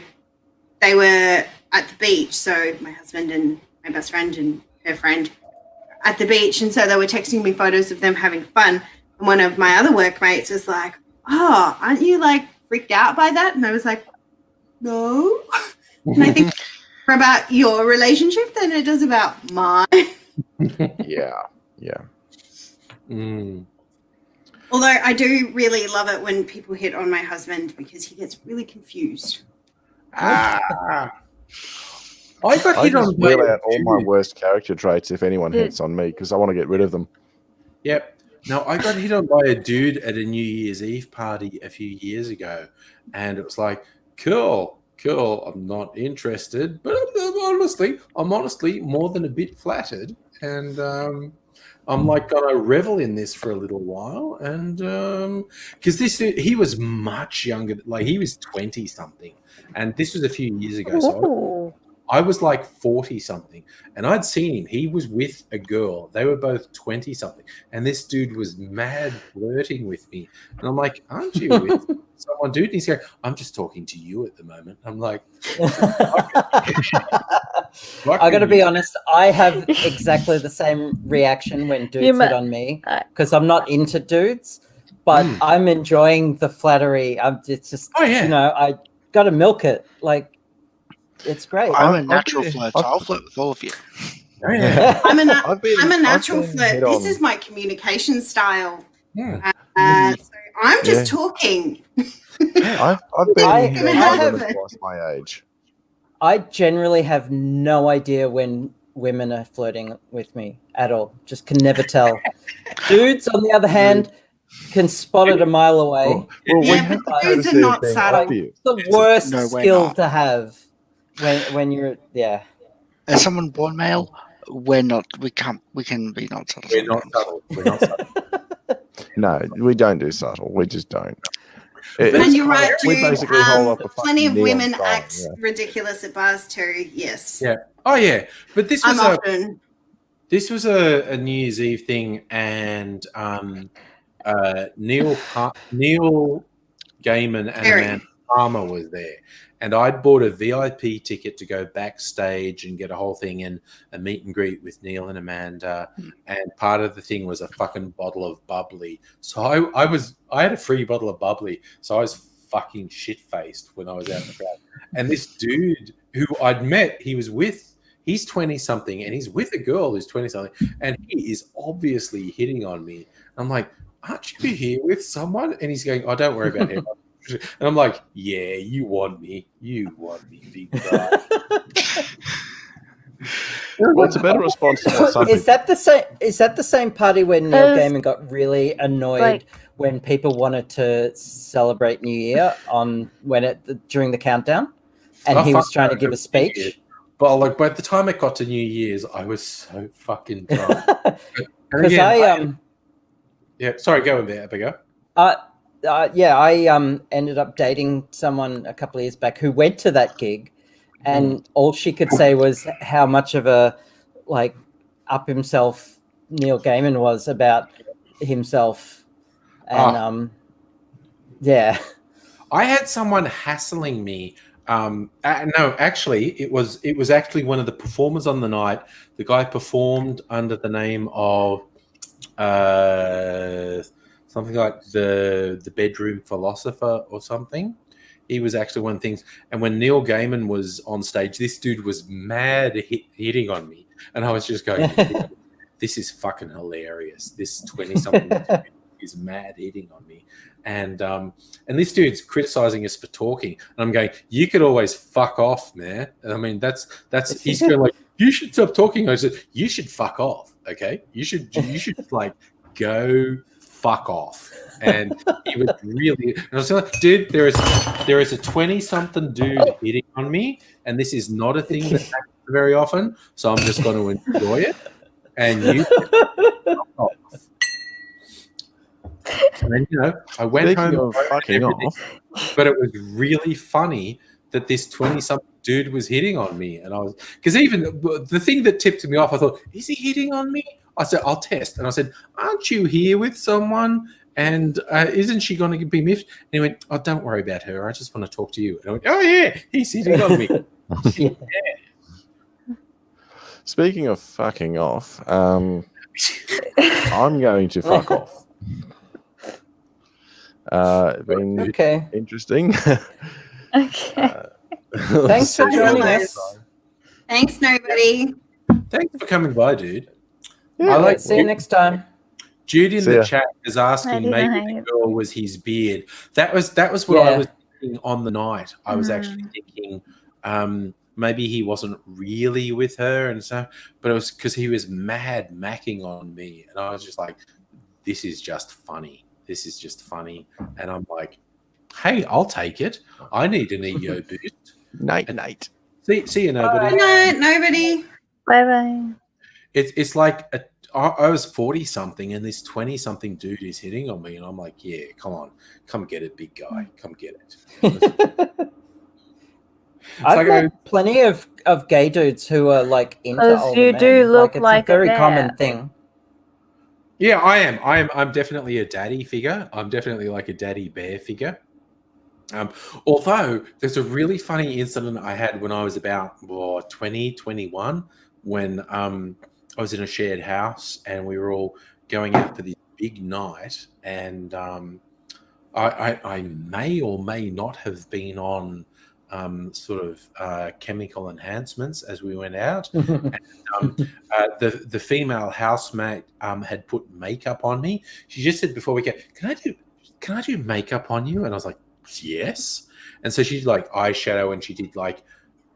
they were at the beach. So my husband and my best friend and her friend at the beach, and so they were texting me photos of them having fun. And one of my other workmates was like, "Oh, aren't you like freaked out by that?" And I was like, "No." And I think more about your relationship than it does about mine. Yeah. Although I do really love it when people hit on my husband because he gets really confused. I got I hit on just by wheel out all my worst character traits if anyone hits on me because I want to get rid of them. Yep. No, I got hit on by a dude at a New Year's Eve party a few years ago, and it was like, cool. I'm not interested, but I'm honestly more than a bit flattered, and I'm like gonna revel in this for a little while, and because this dude, he was much younger, like he was 20 something, and this was a few years ago. So I was like 40 something, and I'd seen him. He was with a girl. They were both 20 something, and this dude was mad flirting with me. And I'm like, "Aren't you with someone, dude?" And he's going, "I'm just talking to you at the moment." I'm like, I got to be honest. I have exactly the same reaction when dudes hit on me because I'm not into dudes, but I'm enjoying the flattery. It's just, you know, I got to milk it. Like, it's great. I'm a natural flirt, so I'll flirt with all of you. I'm a natural flirt. This is my communication style. So I'm just talking. I've been twice my age. I generally have no idea when women are flirting with me at all. Just can never tell. Dudes, on the other hand, can spot it a mile away. Well, we Yeah, have but the those are courtesy of not being subtle. obvious. The worst No, we're skill not. to have when you're As someone born male, we're not. We can be not subtle. We're not sometimes. subtle. We're not subtle. No, we don't do subtle. We just don't. And you're right, We dude. basically hold up a Plenty of fucking neon women sign, act yeah. ridiculous at bars too. Yes. Yeah. Oh yeah. But this was I'm often. This was a New Year's Eve thing, and Neil Gaiman and Very. Amanda Palmer was there, and I'd bought a VIP ticket to go backstage and get a whole thing and a meet and greet with Neil and Amanda, and part of the thing was a fucking bottle of bubbly. So I had a free bottle of bubbly, so I was fucking shit faced when I was out in the crowd, and this dude who I'd met, he's 20 something and he's with a girl who's 20 something and he is obviously hitting on me. I'm like, aren't you here with someone? And he's going, oh, don't worry about him. And I'm like, yeah, you want me, big guy. Well, it's a better response to that subject. Is that the same party when Neil Gaiman got really annoyed Like- when people wanted to celebrate New Year during the countdown, and Oh, he was fuck trying to no, give a it was speech? weird. But like by the time it got to New Year's, I was so fucking drunk. And Because again, yeah, sorry, go in there, Abigail. I ended up dating someone a couple of years back who went to that gig, and all she could say was how much of a up himself Neil Gaiman was about himself, and yeah. I had someone hassling me. No, actually, it was actually one of the performers on the night. The guy performed under the name of something like the Bedroom Philosopher or something. He was actually one of the things. And when Neil Gaiman was on stage, this dude was mad hitting on me, and I was just going, "This is fucking hilarious." This 20-something is mad hitting on me. And this dude's criticizing us for talking, and I'm going, you could always fuck off, man. And I mean, that's he's going like, you should stop talking. I said, you should fuck off, okay? You should like go fuck off. And he was really, and I was like, dude, there is a 20-something dude hitting on me, and this is not a thing that happens very often. So I'm just going to enjoy it, and you fuck off. And then, I went Speaking home of fucking off, but it was really funny that this 20-something dude was hitting on me, and I was because even the thing that tipped me off, I thought, is he hitting on me? I said, I'll test, and I said, aren't you here with someone? And isn't she going to be miffed? And he went, oh, don't worry about her. I just want to talk to you. And I went, oh yeah, he's hitting on me. speaking of fucking off, I'm going to fuck off. Been Okay. interesting. Okay. Thanks for joining us. Thanks, nobody. Thanks for coming by, dude. Yeah, I like See you next time. Jude in See the ya. chat is asking maybe the Night. girl was his beard. That was what I Yeah. was thinking on the night. I was actually thinking maybe he wasn't really with her and so, but it was because he was mad macking on me, and I was just like, this is just funny. This is just funny. And I'm like, hey, I'll take it. I need an ego boost. Nate. See you, nobody. No, nobody. Bye bye. It's like I was 40-something, and this 20-something dude is hitting on me, and I'm like, yeah, come on, come get it, big guy, come get it. I've like met plenty of gay dudes who are like into Because older you men. do look it's like a a very bear. common thing. Yeah, I am. I'm definitely a daddy figure. I'm definitely like a daddy bear figure. Although there's a really funny incident I had when I was about 20, 21, when I was in a shared house and we were all going out for this big night, and I may or may not have been on sort of chemical enhancements as we went out. And, the female housemate had put makeup on me. She just said before we go, can I do makeup on you? And I was like, yes. And so she did like eyeshadow, and she did like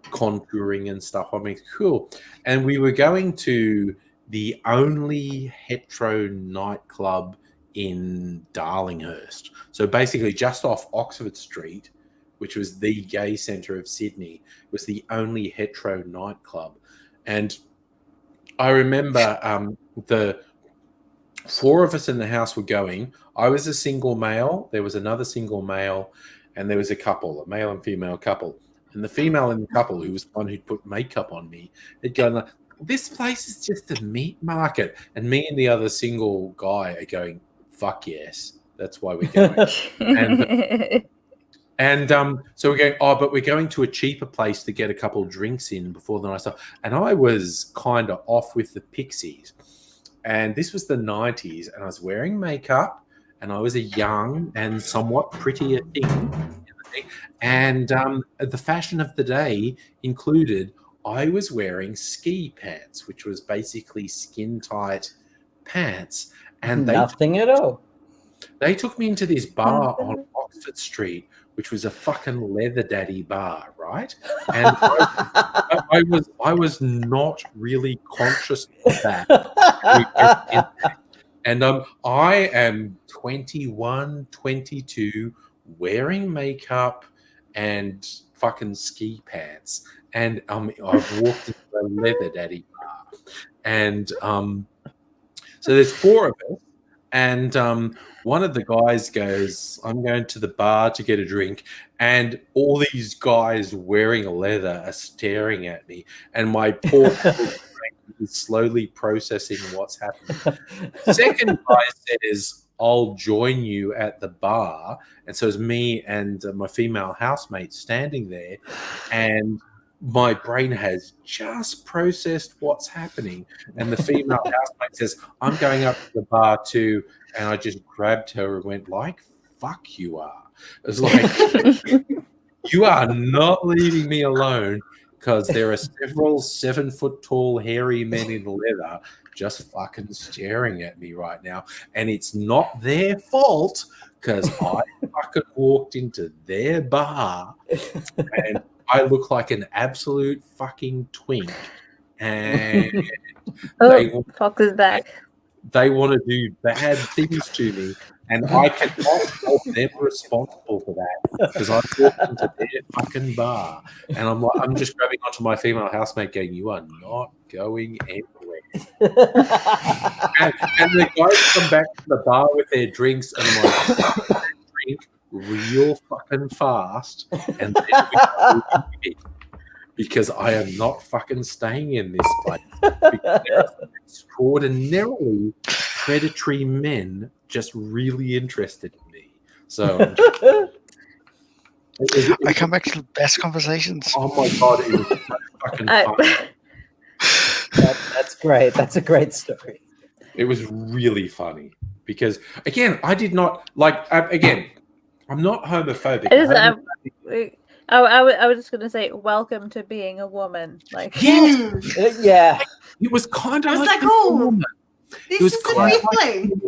contouring and stuff on me. Cool. And we were going to the only hetero nightclub in Darlinghurst. So basically just off Oxford Street, which was the gay centre of Sydney, was the only hetero nightclub. And I remember the 4 of us in the house were going. I was a single male. There was another single male, and there was a couple, a male and female couple. And the female in the couple, who was the one who'd put makeup on me, had gone like, "This place is just a meat market." And me and the other single guy are going, "Fuck yes, that's why we're going." So we're going, "Oh, but we're going to a cheaper place to get a couple of drinks in before the night starts." And I was kind of off with the Pixies. And this was the 90s, and I was wearing makeup, and I was a young and somewhat prettier thing. And the fashion of the day included I was wearing ski pants, which was basically skin-tight pants. And nothing at all. They took me into this bar on Oxford Street, which was a fucking leather daddy bar, right? And I was not really conscious of that. And I am 21, 22, wearing makeup and fucking ski pants. And I've walked into a leather daddy bar. And so there's 4 of us. And one of the guys goes, "I'm going to the bar to get a drink." And all these guys wearing leather are staring at me. And my poor is slowly processing what's happening. Second guy says, "I'll join you at the bar." And so it's me and my female housemate standing there. And my brain has just processed what's happening. And the female housemate says, "I'm going up to the bar too." And I just grabbed her and went like, "Fuck you are." It's like, you are not leaving me alone, because there are several 7-foot-tall hairy men in leather just fucking staring at me right now. And it's not their fault, because I fucking walked into their bar and I look like an absolute fucking twink. And Fox is back. They want to do bad things to me, and I cannot hold them responsible for that, because I walked into their fucking bar, and I'm just grabbing onto my female housemate, going, "You are not going anywhere." and the guys come back to the bar with their drinks, and I'm like, "Drink real fucking fast," and then we go eat, because I am not fucking staying in this place. Because there are extraordinarily predatory men just really interested in me. So I come back to the best conversations. Oh my god, it was so fucking fun. That's great. That's a great story. It was really funny because, again, I did not like. Again, I'm not homophobic. I was just going to say, welcome to being a woman. Like, yeah, it was kind of. I was like, "Oh, this is a new thing."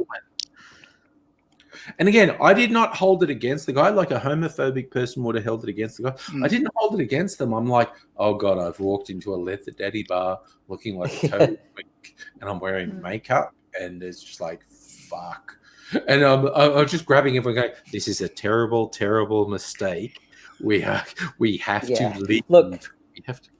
And again, I did not hold it against the guy. Like a homophobic person would have held it against the guy. I didn't hold it against them. I'm like, "Oh god, I've walked into a leather daddy bar looking like a total twink, and I'm wearing makeup, and it's just like, fuck." And I was just grabbing everyone, going, "This is a terrible, terrible mistake. We have to leave." Look,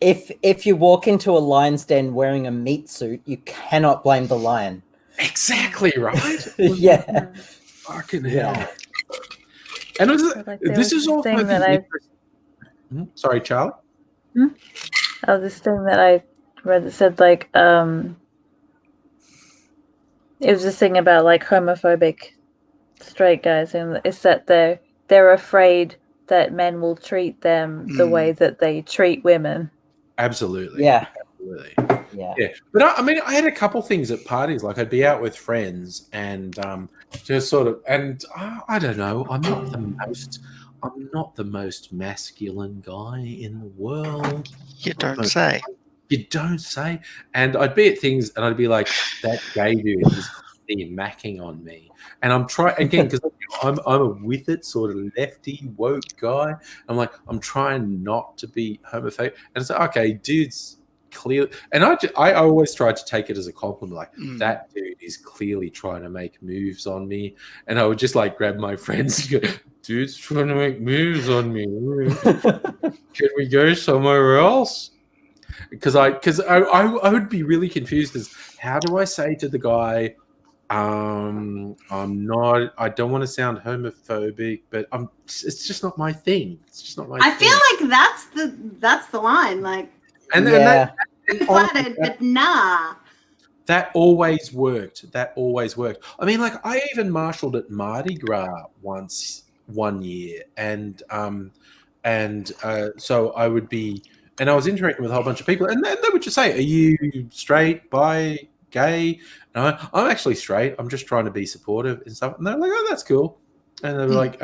if you walk into a lion's den wearing a meat suit, you cannot blame the lion. Exactly right. Yeah. Fucking hell. And this is all thing that sorry, Charlie. Oh, this thing that I read that said like it was this thing about like homophobic straight guys, and it's that they're afraid that men will treat them the way that they treat women. Absolutely. Yeah. Absolutely. Yeah. But I mean, I had a couple things at parties. Like I'd be out with friends and just sort of, and I don't know. I'm not the most masculine guy in the world. You don't say. You don't say. And I'd be at things and I'd be like, "That gay dude is macking on me." And I'm trying again, because I'm a with it sort of lefty woke guy. I'm like, I'm trying not to be homophobic. And it's like, okay, dudes, clear, and I always try to take it as a compliment, like that dude is clearly trying to make moves on me, and I would just like grab my friends and go, dude's trying to make moves on me. Can we go somewhere else? Because I would be really confused as how do I say to the guy, I don't want to sound homophobic, but it's just not my thing. It's just not my I thing. feel like that's the line. Like, And Yeah. I'm flattered, but nah. that always worked. I mean, like I even marshaled at Mardi Gras one year, and so I would be, and I was interacting with a whole bunch of people, and they would just say, "Are you straight, bi, gay?" And I'm actually straight. I'm just trying to be supportive and stuff. And they're like, "Oh, that's cool." And they were like,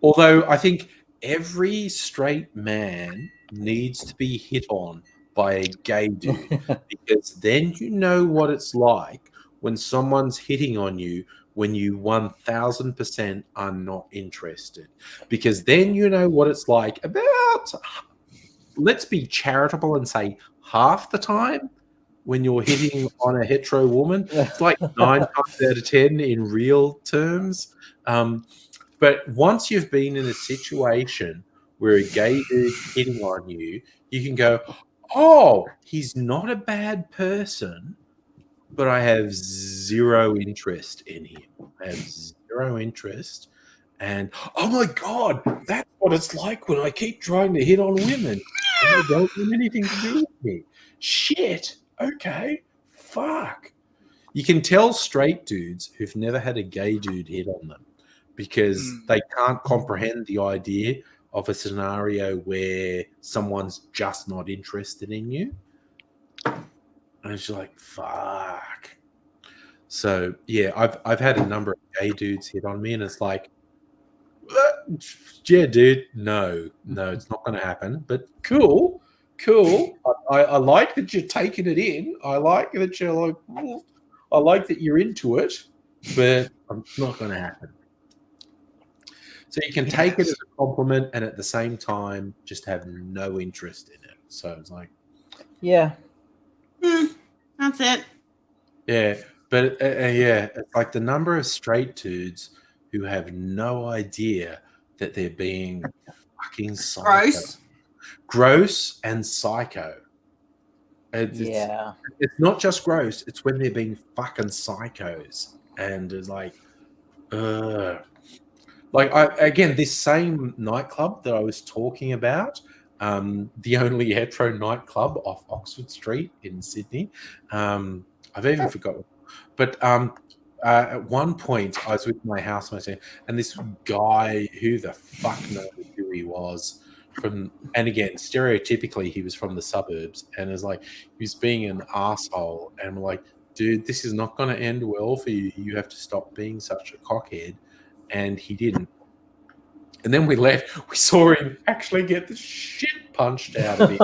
Although I think every straight man needs to be hit on by a gay dude, because then you know what it's like when someone's hitting on you when you 1000% are not interested. Because then you know what it's like about, let's be charitable and say half the time when you're hitting on a hetero woman. It's like 9 times out of 10 in real terms. But once you've been in a situation where a gay dude hitting on you, you can go, oh, he's not a bad person, but I have zero interest in him. I have zero interest. And, oh my God, that's what it's like when I keep trying to hit on women. And they don't want anything to do with me. Shit. Okay. Fuck. You can tell straight dudes who've never had a gay dude hit on them because they can't comprehend the idea of a scenario where someone's just not interested in you. And it's like, fuck. So yeah, I've had a number of gay dudes hit on me, and it's like, yeah, dude, no, it's not going to happen. But cool. I like that you're taking it in. I like that you're like, I like that you're into it, but it's not going to happen. So you can take it as a compliment, and at the same time, just have no interest in it. So it's like, yeah. That's it. Yeah, but it's like the number of straight dudes who have no idea that they're being fucking psycho. Gross and psycho. It's not just gross, it's when they're being fucking psychos. And it's like, again, this same nightclub that I was talking about, the only hetero nightclub off Oxford Street in Sydney. I've even forgotten. But at one point, I was with my housemate, and this guy, who the fuck knows who he was, and again, stereotypically, he was from the suburbs, and it's like he was being an asshole, and I'm like, dude, this is not going to end well for you. You have to stop being such a cockhead. And he didn't. And then we left. We saw him actually get the shit punched out of him.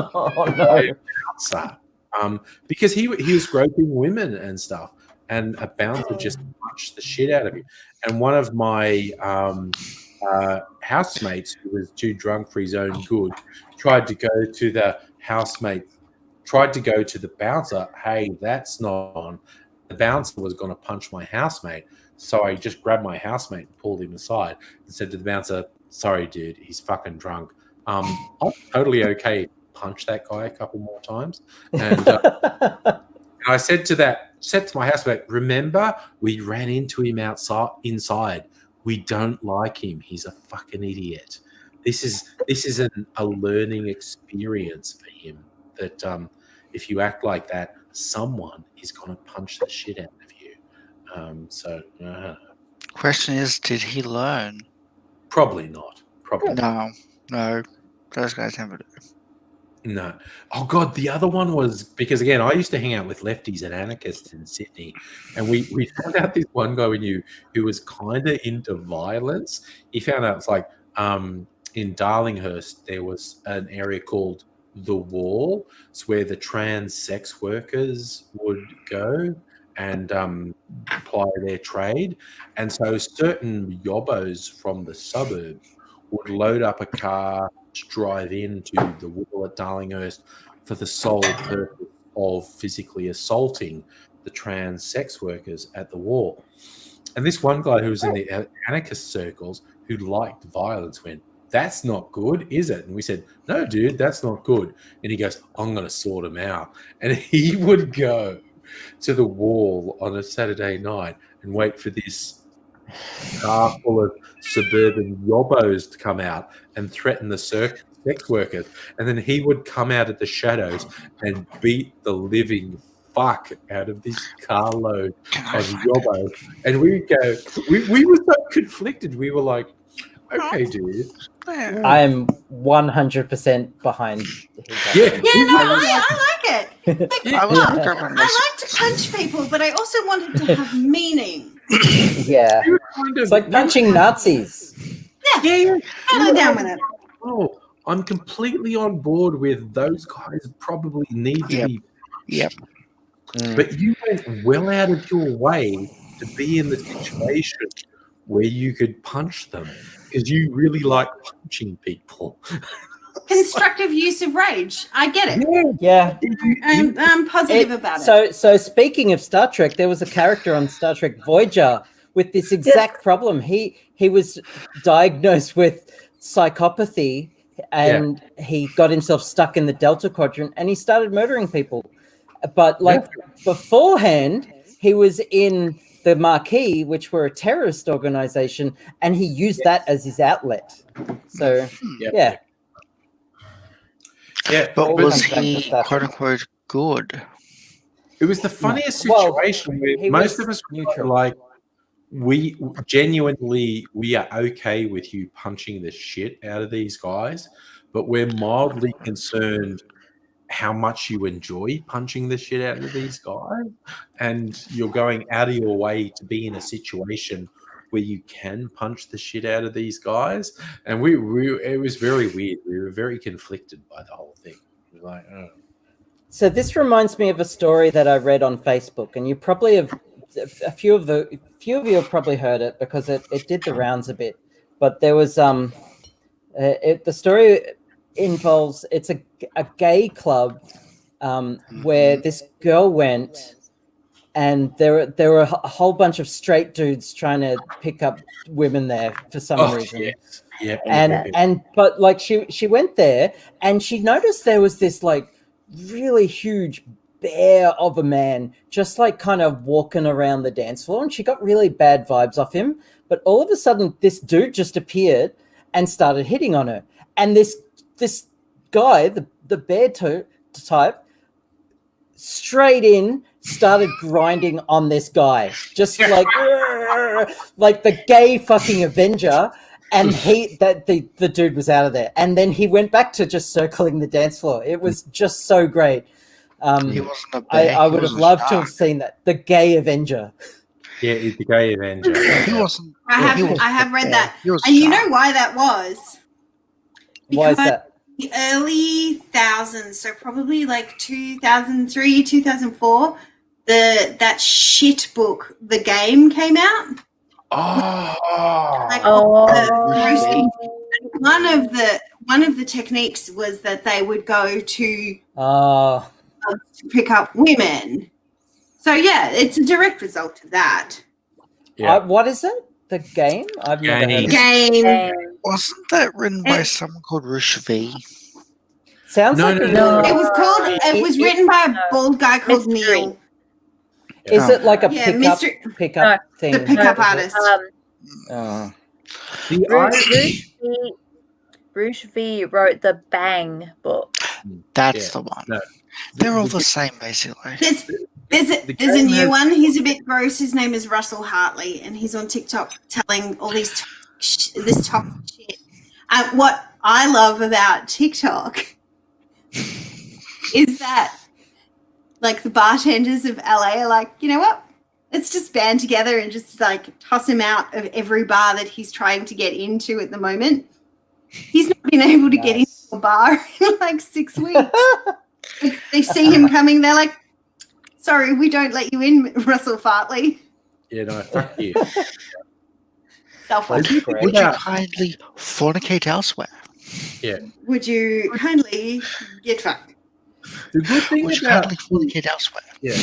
Because he was groping women and stuff, and a bouncer just punched the shit out of him. And one of my housemates, who was too drunk for his own good, tried to go to the bouncer. Hey, that's not on. The bouncer was going to punch my housemate. So I just grabbed my housemate and pulled him aside and said to the bouncer, sorry, dude, he's fucking drunk. I'm totally okay. Punch that guy a couple more times. And I said to my housemate, remember, we ran into him inside. We don't like him. He's a fucking idiot. This is a learning experience for him that if you act like that, someone is going to punch the shit out of you. Question is, did he learn? Probably not. No. Those guys never do. No. Oh God, the other one was because again, I used to hang out with lefties and anarchists in Sydney, and we found out this one guy we knew who was kind of into violence. He found out it's like in Darlinghurst there was an area called The Wall. It's where the trans sex workers would go and apply their trade. And so certain yobbos from the suburbs would load up a car to drive into The Wall at Darlinghurst for the sole purpose of physically assaulting the trans sex workers at the wall. And this one guy who was in the anarchist circles who liked violence went, "That's not good, is it?" And we said, "No, dude, that's not good." And he goes, "I'm going to sort him out." And he would go to the wall on a Saturday night and wait for this car full of suburban yobbos to come out and threaten the sex workers. And then he would come out of the shadows and beat the living fuck out of this carload of yobbos. And we'd go, we were so conflicted. We were like, okay, dude. I am 100% behind. Yeah, I like it. Like, I was I like to punch people, but I also wanted to have meaning. Yeah. It's like punching Nazis. Yeah. I'm down with it. Oh, I'm completely on board with those guys probably need to be. Yep. But you went well out of your way to be in the situation where you could punch them because you really like punching people. Constructive use of rage. I get it. Yeah. I'm positive about it. So speaking of Star Trek, there was a character on Star Trek Voyager with this exact problem. He was diagnosed with psychopathy and he got himself stuck in the Delta Quadrant and he started murdering people. But beforehand, he was in the Maquis, which were a terrorist organization, and he used that as his outlet. So, yeah. Yeah, but was he quote unquote good? It was the funniest situation where most of us were like, we are okay with you punching the shit out of these guys, but we're mildly concerned how much you enjoy punching the shit out of these guys, and you're going out of your way to be in a situation where you can punch the shit out of these guys. And we it was very weird. We were very conflicted by the whole thing. It was like, oh. So this reminds me of a story that I read on Facebook, and you probably have a few of you have probably heard it because it did the rounds a bit. But there was the story involves it's a gay club where this girl went, and there were a whole bunch of straight dudes trying to pick up women there for some reason. Yes. Yeah. But like she went there and she noticed there was this like really huge bear of a man just like kind of walking around the dance floor, and she got really bad vibes off him. But all of a sudden this dude just appeared and started hitting on her, and this guy, the bear type, straight in started grinding on this guy, just like the gay fucking Avenger. And the dude was out of there, and then he went back to just circling the dance floor. It was just so great. He wasn't a bear. I would have loved to have seen that. The gay Avenger. Yeah, he's the gay Avenger. He wasn't. I have read that, He was and you shy. know why that was? Why is that? The early thousands, so probably like 2003, 2004, that shit book, The Game, came out. One of the techniques was that they would go to pick up women. So yeah, it's a direct result of that. Yeah. What is it? The Game? I've never heard of it. Game. Wasn't that written by someone called Rush V? Sounds like It was written by a bald guy called Neil. Is it like a Mr. pickup thing? The pickup artist. Bruce V wrote the Bang book. That's the one. No. They're all the same, basically. There's a new one. He's a bit gross. His name is Russell Hartley, and he's on TikTok telling all this toxic shit. What I love about TikTok is that, like, the bartenders of LA are like, you know what? Let's just band together and just like toss him out of every bar that he's trying to get into at the moment. He's not been able to get into a bar in like 6 weeks. Like, they see him coming, they're like, sorry, we don't let you in, Russell Hartley. Yeah, no, fuck you. Would you kindly fornicate elsewhere? Yeah. Would you kindly get fucked? The good thing Or she about can't fornicate elsewhere. yeah.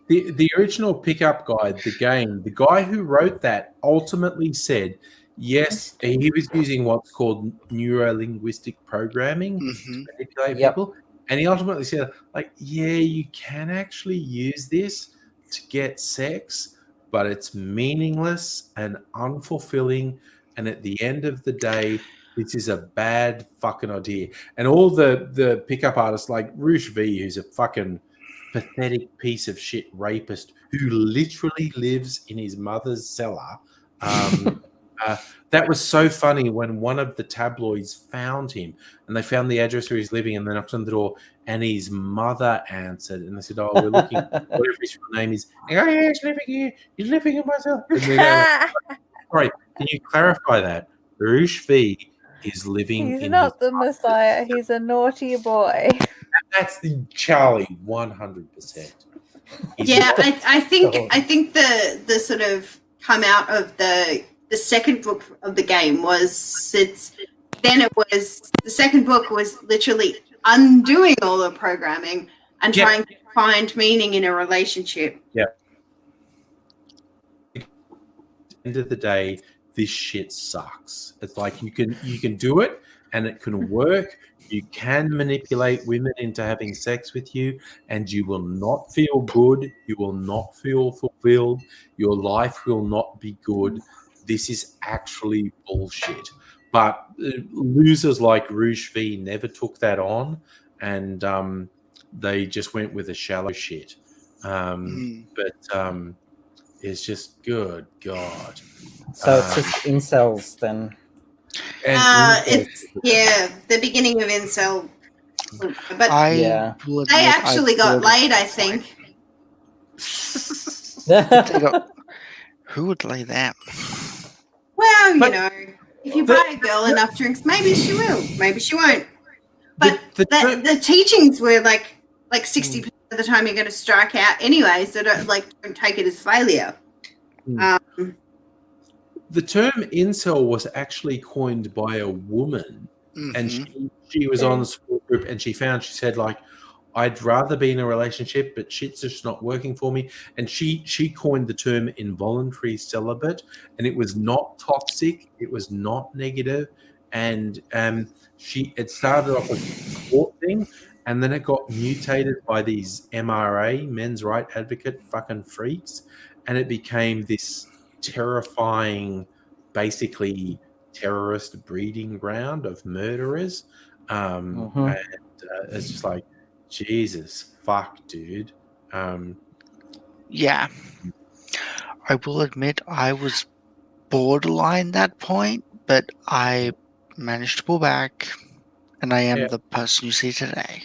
The original pickup guide, the game, the guy who wrote that ultimately said, yes, he was using what's called neuro-linguistic programming to manipulate people. And he ultimately said, like, yeah, you can actually use this to get sex, but it's meaningless and unfulfilling. And at the end of the day, this is a bad fucking idea. And all the pickup artists like Roosh V, who's a fucking pathetic piece of shit rapist who literally lives in his mother's cellar. That was so funny when one of the tabloids found him and they found the address where he's living and they knocked on the door and his mother answered and they said, oh, we're looking, whatever his real name is. And, oh, yeah, he's living here. He's living in my cellar. And then sorry, can you clarify that? Roosh V is living He's in not the Messiah. He's a naughty boy. That's the Charlie 100%. Yeah, I think the sort of come out of the second book of the game was the second book was literally undoing all the programming and trying to find meaning in a relationship. Yeah. At the end of the day, this shit sucks. It's like you can do it and it can work. You can manipulate women into having sex with you and you will not feel good. You will not feel fulfilled. Your life will not be good. This is actually bullshit. But losers like Roosh V never took that on and they just went with the shallow shit. But it's just good God. So it's just incels then. It's the beginning of incel, but they actually got laid. I think. Who would lay that? Well, you know, if you buy a girl enough drinks, maybe she will, maybe she won't. But the teachings were like 60% of the time you're going to strike out anyway, so don't take it as failure. The term incel was actually coined by a woman, and she was on the support group, and she said, like, I'd rather be in a relationship, but shit's just not working for me. And she coined the term involuntary celibate, and it was not toxic, it was not negative, and it started off as a support thing, and then it got mutated by these MRA, men's right advocate fucking freaks, and it became this terrifying, basically terrorist breeding ground of murderers. And it's just like, Jesus fuck, dude. Yeah. I will admit I was borderline that point, but I managed to pull back and I am the person you see today.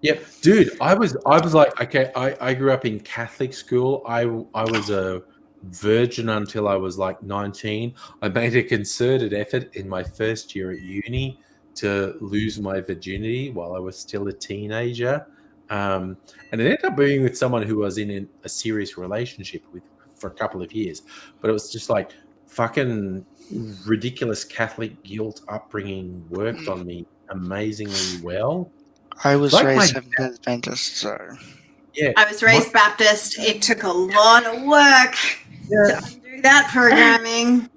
Yeah, dude, I was like, okay, I grew up in Catholic school. I was a virgin until I was like 19. I made a concerted effort in my first year at uni to lose my virginity while I was still a teenager. And it ended up being with someone who was in a serious relationship with for a couple of years. But it was just like fucking ridiculous Catholic guilt upbringing worked on me amazingly well. I was Like raised my Seventh-day Adventist, so yeah, I was raised Baptist. It took a lot of work to undo that programming.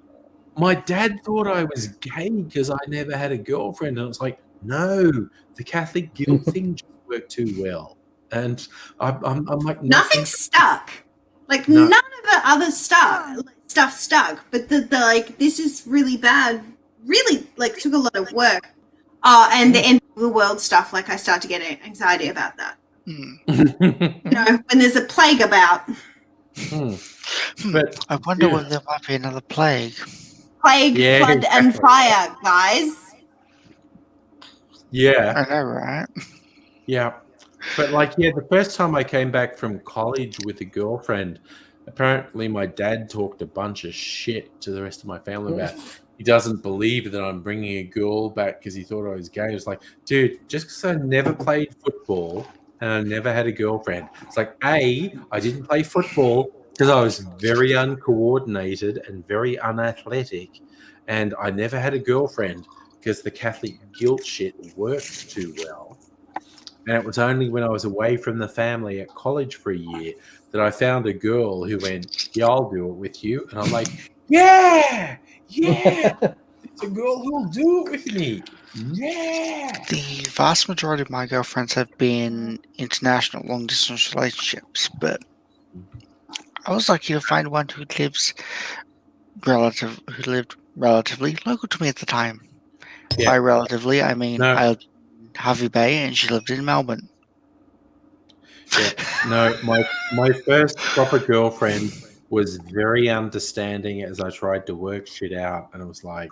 My dad thought I was gay because I never had a girlfriend, and it's like, no, the Catholic guilt thing just worked too well, and I'm like, Nothing stuck. Like No. none of the other stuff stuck. But the like, this is really bad. Really, like, took a lot of work. And the end of the world stuff. Like, I start to get anxiety about that. You know, when there's a plague about. But I wonder whether there might be another plague. Plague, Yeah, flood, and exactly. fire, guys. yeah, I know, right? yeah. But like, yeah, the first time I came back from college with a girlfriend, apparently my dad talked a bunch of shit to the rest of my family about. He doesn't believe that I'm bringing a girl back because he thought I was gay. It was like, dude, just because I never played football and I never had a girlfriend. It's like, A, I didn't play football because I was very uncoordinated and very unathletic. And I never had a girlfriend because the Catholic guilt shit worked too well. And it was only when I was away from the family at college for a year that I found a girl who went, yeah, I'll do it with you. And I'm like, yeah, it's a girl who'll do it with me. Yeah. The vast majority of my girlfriends have been international long distance relationships, but I was lucky to find one who lived relatively local to me at the time. Yeah. By relatively, I mean No. I lived in Harvey Bay and she lived in Melbourne. Yeah. No, my first proper girlfriend was very understanding as I tried to work shit out, and it was like,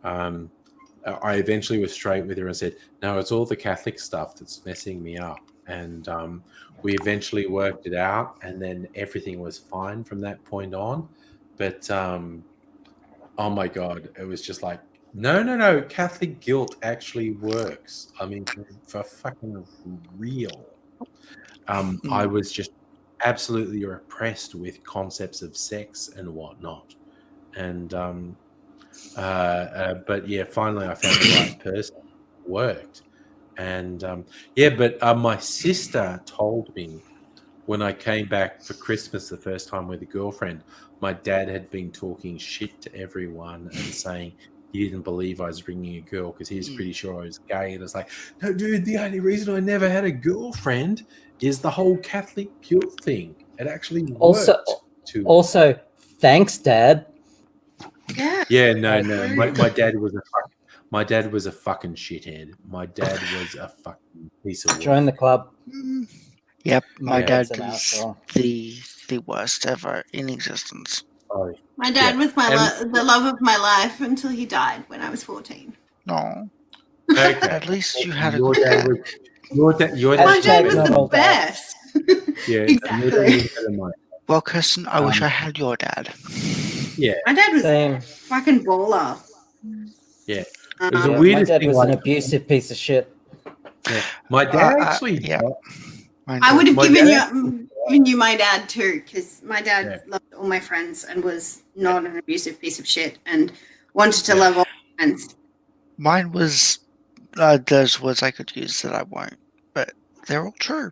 I eventually was straight with her and said, no, it's all the Catholic stuff that's messing me up. And we eventually worked it out, and then everything was fine from that point on. But oh my God, it was just like, no, Catholic guilt actually works. I mean, for fucking real. I was just absolutely repressed with concepts of sex and whatnot. And but yeah, finally I found the right person. It worked. And but my sister told me when I came back for Christmas the first time with a girlfriend, my dad had been talking shit to everyone and saying he didn't believe I was bringing a girl because he was pretty sure I was gay. And it's like, no, dude, the only reason I never had a girlfriend is the whole Catholic guilt thing. It actually worked. Also, thanks, Dad. Yeah, no. My dad was a fucking shithead. My dad was a fucking piece of work. Join the club. Yep, my Yeah. dad That's an is asshole. the worst ever in existence. Oh, My dad was the love of my life until he died when I was 14. No. okay. At least you had a Your good dad dad. was your My dad dad was not the all dads. best. yeah, Exactly. your dad was better than mine. Well, Kirsten, I wish I had your dad. Yeah, My dad was Same. fucking baller. yeah. It was the Yeah, my weirdest dad thing. was an Like, abusive piece of shit. my dad actually. yeah. Mine I would have My given dad- you my dad too, because my dad loved all my friends and was not an abusive piece of shit and wanted to love all my friends. Mine was there's words I could use that I won't, but they're all true.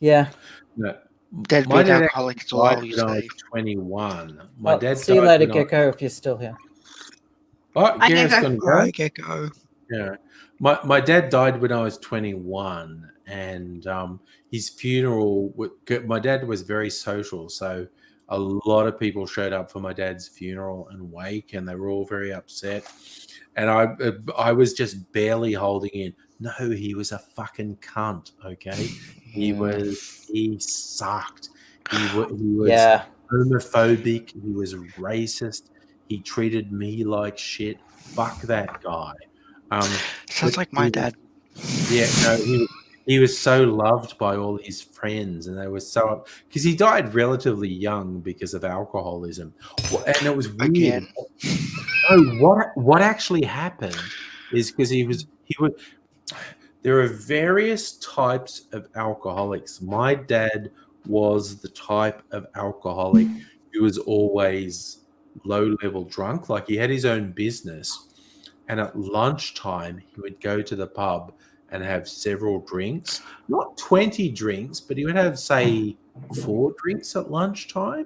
Yeah. No, Deadbeat my dad alcoholic is actually all died you when I was say. 21. My Well, dad see you died later, when Gecko, if you're still here. Oh, Bye, Gareth's Gecko. gonna go. Right, Gecko. Yeah, my dad died when I was 21, and his funeral. My dad was very social, so a lot of people showed up for my dad's funeral and wake, and they were all very upset. And I was just barely holding in. No, he was a fucking cunt. Okay, he sucked. He was Yeah. homophobic. He was racist. He treated me like shit. Fuck that guy. Sounds but like my he dad. Yeah, no, he was so loved by all his friends, and they were so because he died relatively young because of alcoholism, and it was weird. Again. No, what actually happened is because he was. There are various types of alcoholics. My dad was the type of alcoholic who was always low-level drunk. Like he had his own business, and at lunchtime he would go to the pub and have several drinks. Not 20 drinks, but he would have, say, 4 drinks at lunchtime.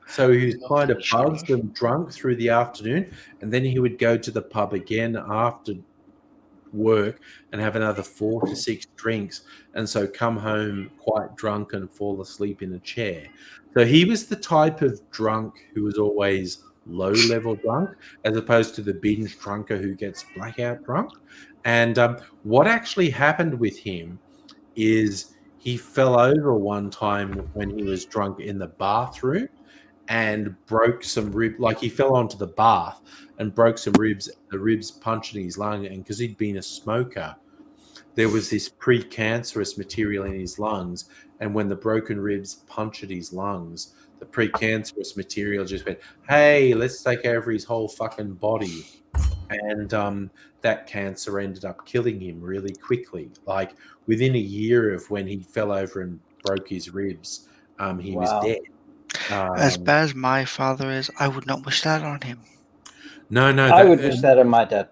So he was kind of buzzed and drunk through the afternoon, and then he would go to the pub again after work and have another 4 to 6 drinks, and so come home quite drunk and fall asleep in a chair. So he was the type of drunk who was always low-level drunk, as opposed to the binge drunker who gets blackout drunk. And what actually happened with him is he fell over one time when he was drunk in the bathroom and broke some rib. Like he fell onto the bath and broke some ribs. The ribs punctured his lung, and because he'd been a smoker, there was this precancerous material in his lungs. And when the broken ribs punctured his lungs, the precancerous material just went, hey, let's take over his whole fucking body. And that cancer ended up killing him really quickly. Like within a year of when he fell over and broke his ribs, he was dead. As bad as my father is, I would not wish that on him. No. I would wish that on my dad.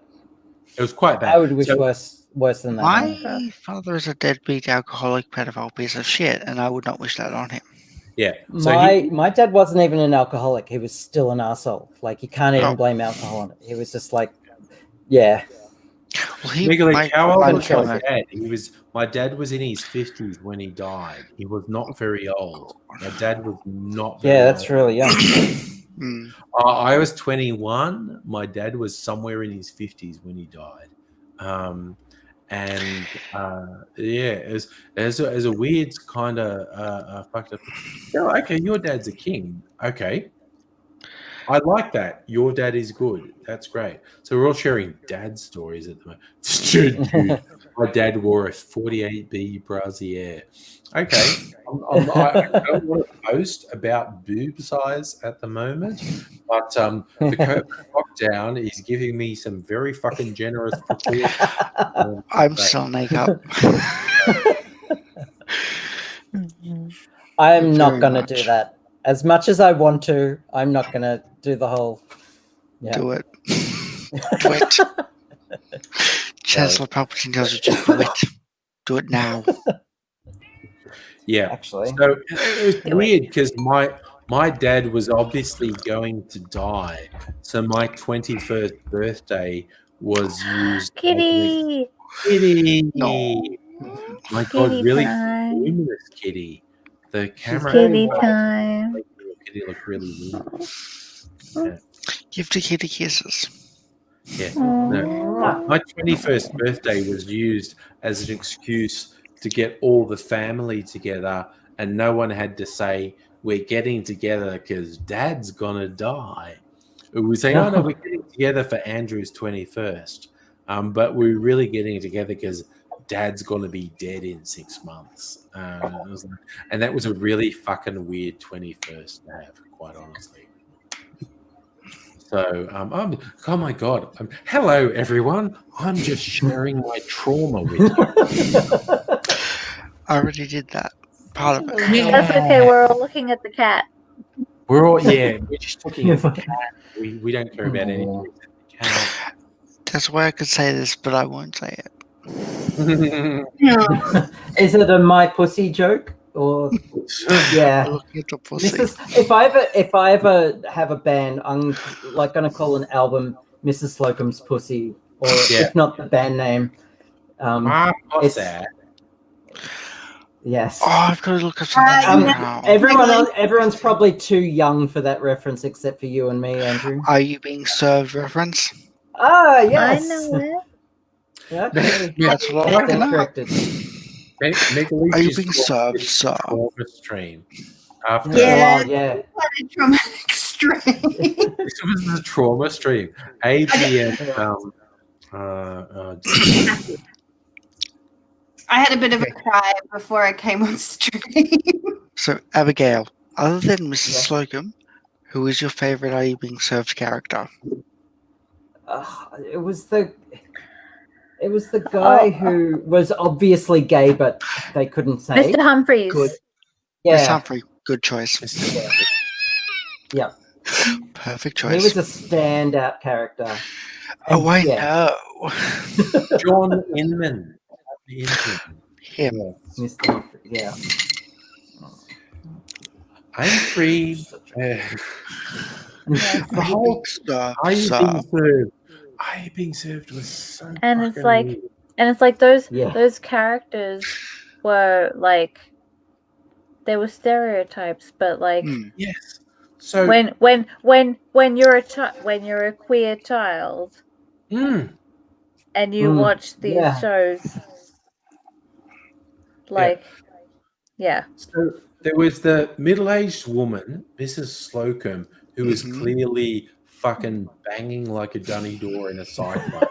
It was quite bad. I would wish So- worse worse than that. My father is a deadbeat alcoholic pedophile piece of shit, and I would not wish that on him. Yeah. So My dad wasn't even an alcoholic. He was still an asshole. Like, you can't even blame alcohol on it. He was just like, yeah. Well, how old was my my dad? My dad was in his 50s when he died. He was not very old. My dad was not very Yeah, that's old. really young. I was 21. My dad was somewhere in his 50s when he died. It was a weird kind of fucked up. Okay, your dad's a king. Okay. I like that. Your dad is good. That's great. So we're all sharing dad stories at the moment. Dude, my dad wore a 48B brassiere. Okay. I don't want to post about boob size at the moment, but the COVID lockdown is giving me some very fucking generous proportions. I'm still makeup. I'm not Very going to much. do that. As much as I want to, I'm not going to do the whole. Yeah. Do it. Do it. Chancellor Palpatine tells you to do it. Do it now. Yeah, actually. So it was weird because my dad was obviously going to die, so my 21st birthday was used. Kitty. Kitty. No. My God, Kitty really time. luminous Kitty. The camera. Kitty time. Kitty looked really luminous. Yeah. Give the kitty kisses. Yeah. No. My 21st birthday was used as an excuse to get all the family together, and no one had to say, we're getting together because Dad's going to die. We say, oh, no, we're getting together for Andrew's 21st. But we're really getting together because Dad's going to be dead in 6 months. And that was a really fucking weird 21st to have, quite honestly. So, oh my God. Hello, everyone. I'm just sharing my trauma with you. I already did that. Part of it. That's okay. We're all looking at the cat. We're just looking at the cat. We don't care about anything. Cat. That's why I could say this, but I won't say it. Is it a my pussy joke? Or yeah, Look at the pussy. Mrs. If I ever have a band, I'm like gonna call an album Mrs. Slocum's Pussy, or if not the band name. What's that? Yes. Oh, I've got to look up something now. Everyone's probably too young for that reference, except for you and me, Andrew. Are you being served reference? Ah, yes. I know it. Yeah, That's what I like to know. corrected. Are you being served, sir? Stream. After Yeah. Yeah. What a traumatic stream. This was the trauma stream. AGM. I had a bit of a cry before I came on stream. So, Abigail, other than Mrs. Slocum, who is your favorite Are You Being Served character? It was the guy who was obviously gay, but they couldn't say. Mr. Humphreys. Good. Miss Yeah. Humphrey, good choice. Yeah. Perfect He choice. was a standout character. Oh, wait, yeah. no. John Inman. Him. Mr. Humphrey, yeah. I'm free. The whole Sir, Are You sir. Being Served? Are You Being Served was so And it's fucking like, weird. those characters were like, they were stereotypes, but like Yes. So when you're a queer child and you watch these shows, like, yeah. So there was the middle-aged woman, Mrs. Slocum, who was clearly fucking banging like a dunny door in a cyclone.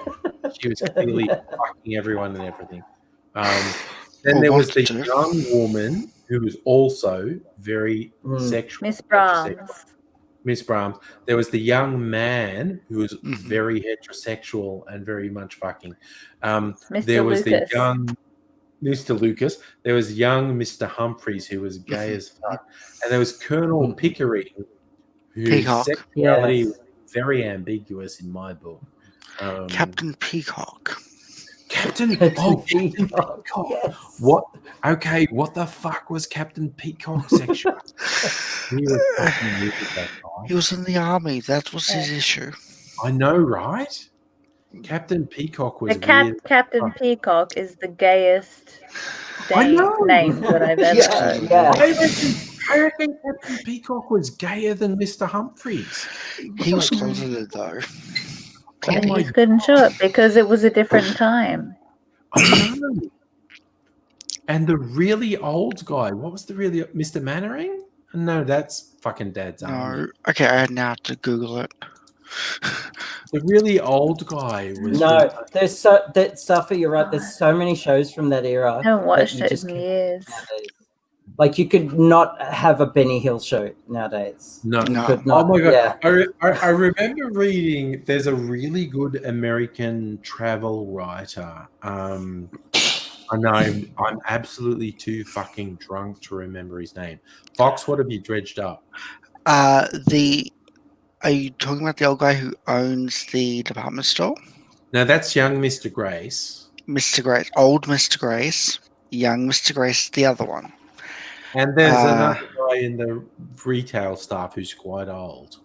She was clearly fucking everyone and everything. Then there was the young woman who was also very sexual. Miss Brahms. Miss Brahms. There was the young man who was very heterosexual and very much fucking. There was Lucas. the young Mr. Lucas. There was young Mr. Humphreys who was gay as fuck. And there was Colonel Pickering, whose Peacock. sexuality was very ambiguous in my book. Captain Peacock. Captain Peacock. Peacock. Yes. What? Okay, what the fuck was Captain Peacock sexual? He was fucking weird, that guy. He was in the army. That was his issue. I know, right? Captain Peacock was The weird. Captain Peacock is the gayest I know. name that I've ever heard. Yeah. I reckon Captain Peacock was gayer than Mr. Humphreys. He was closeted though. But Oh my he couldn't show it because it was a different time. I know. And the really old guy, what was the really Mr. Mannering? No, that's fucking Dad's army. No. Okay, I now have to Google it. The really old guy was No, there's that Safa, you're right. There's so many shows from that era. I haven't watched that you it just in can't- years. Like you could not have a Benny Hill show nowadays. No. You No. could Oh not. my god! Yeah. I remember reading. There's a really good American travel writer. I know I'm absolutely too fucking drunk to remember his name. Fox, what have you dredged up? Are you talking about the old guy who owns the department store? Now that's young Mr. Grace, Mr. Grace, old Mr. Grace, young Mr. Grace, the other one. and there's another guy in the retail staff who's quite old.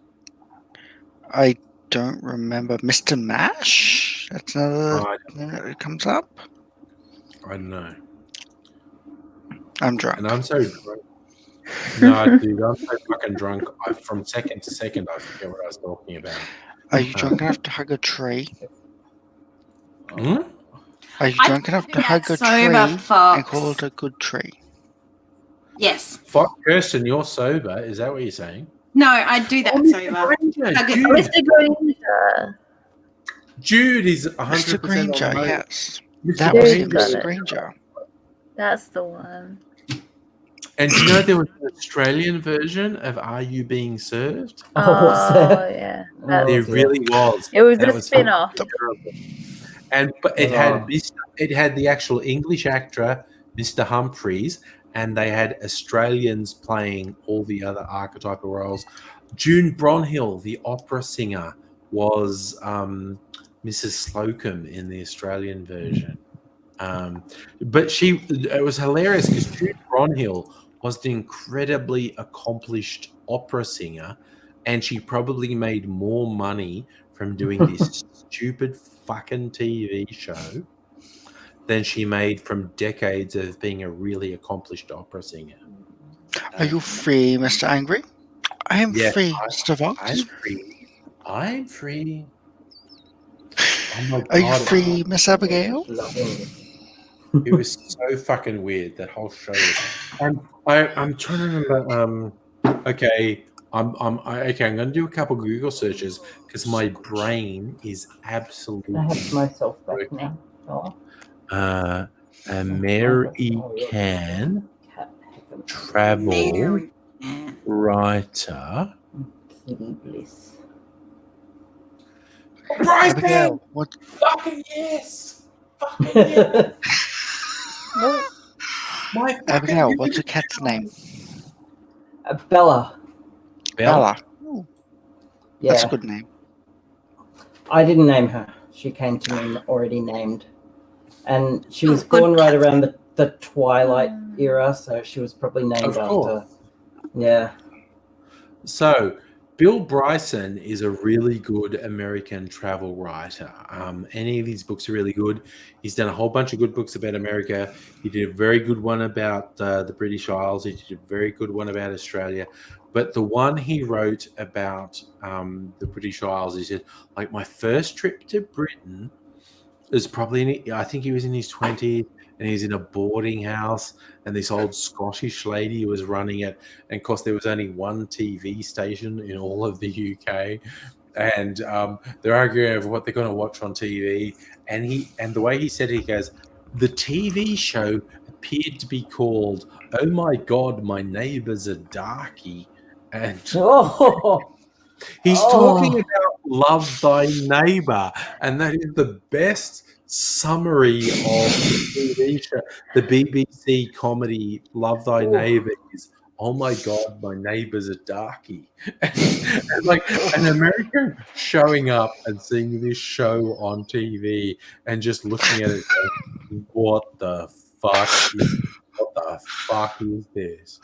I don't remember Mr. Mash. That's another thing that comes up. I don't know, I'm drunk. and I'm so drunk. No, dude, I'm so fucking drunk. From second to second, I forget what I was talking about. Are you drunk enough to hug a tree? Hmm? Are you I drunk enough to think hug a that's tree sober, and Fox. call it a good tree? Yes. Kirsten, you're sober. Is that what you're saying? No, I do that sober. Hug it. Mr. Granger. Jude is 100% Mr. on Granger, the yes. Mr. That was Granger. him, Got Mr. it. Granger. That's the one. And do you know there was an Australian version of Are You Being Served? Oh, what's Oh, that? yeah. Oh, That's, There dear. really was. it was That a was spin-off. terrible. But it had the actual English actor, Mr. Humphreys, and they had Australians playing all the other archetypal roles. June Bronhill, the opera singer, was Mrs. Slocum in the Australian version. But it was hilarious because June Bronhill was an incredibly accomplished opera singer, and she probably made more money from doing this stupid fucking TV show than she made from decades of being a really accomplished opera singer. Are you free, Mr. Angry? I am Yeah, free, Mr. Fox. I'm free. I'm free. Oh my Are you God, free, Miss Abigail? It was so fucking weird, that whole show. I'm trying to remember. Okay, I'm going to do a couple Google searches because my brain is absolutely. I have myself back now. Oh. American travel writer. Kitty Bliss. Bryson! Abigail, what? Fucking yes! Fucking yes! My fucking Abigail, what's your cat's name? Bella. Bella. Ooh, Yeah. that's a good name. I didn't name her. She came to me already named. And she was good born right cat. around the Twilight era, so she was probably named Of after. course. Yeah. So, Bill Bryson is a really good American travel writer. Any of his books are really good. He's done a whole bunch of good books about America. He did a very good one about the British Isles. He did a very good one about Australia. But the one he wrote about the British Isles, he said, like, my first trip to Britain is probably, I think he was in his 20s, and he's in a boarding house, and this old Scottish lady was running it. And of course, there was only one TV station in all of the UK, and they're arguing over what they're going to watch on TV. And the way he said it, he goes, the TV show appeared to be called "Oh My God, My Neighbor's a Darky," and Oh, he's talking about Love Thy Neighbor, and that is the best summary of the TV show. The BBC comedy Love Thy Neighbor is oh my God, my neighbor's a darkie. And like an American showing up and seeing this show on TV and just looking at it going, what the fuck is this?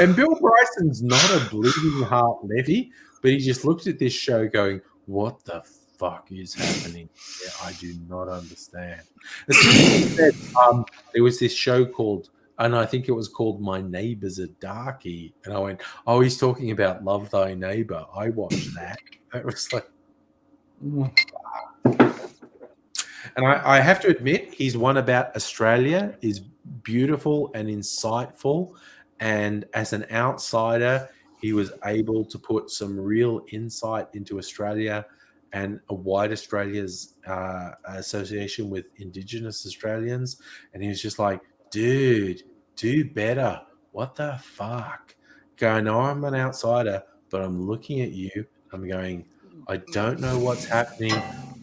And Bill Bryson's not a bleeding heart levy, but he just looked at this show going, what the fuck is happening here? I do not understand. As soon as he said, there was this show called, and I think it was called My Neighbor's a Darkie, and I went, oh, he's talking about Love Thy Neighbor. I watched that. That was like, and I have to admit, his one about Australia is beautiful and insightful, and as an outsider, he was able to put some real insight into Australia and a wide Australia's association with Indigenous Australians. And he was just like, dude, do better. What the fuck? Going, no, I'm an outsider, but I'm looking at you. I'm going, I don't know what's happening,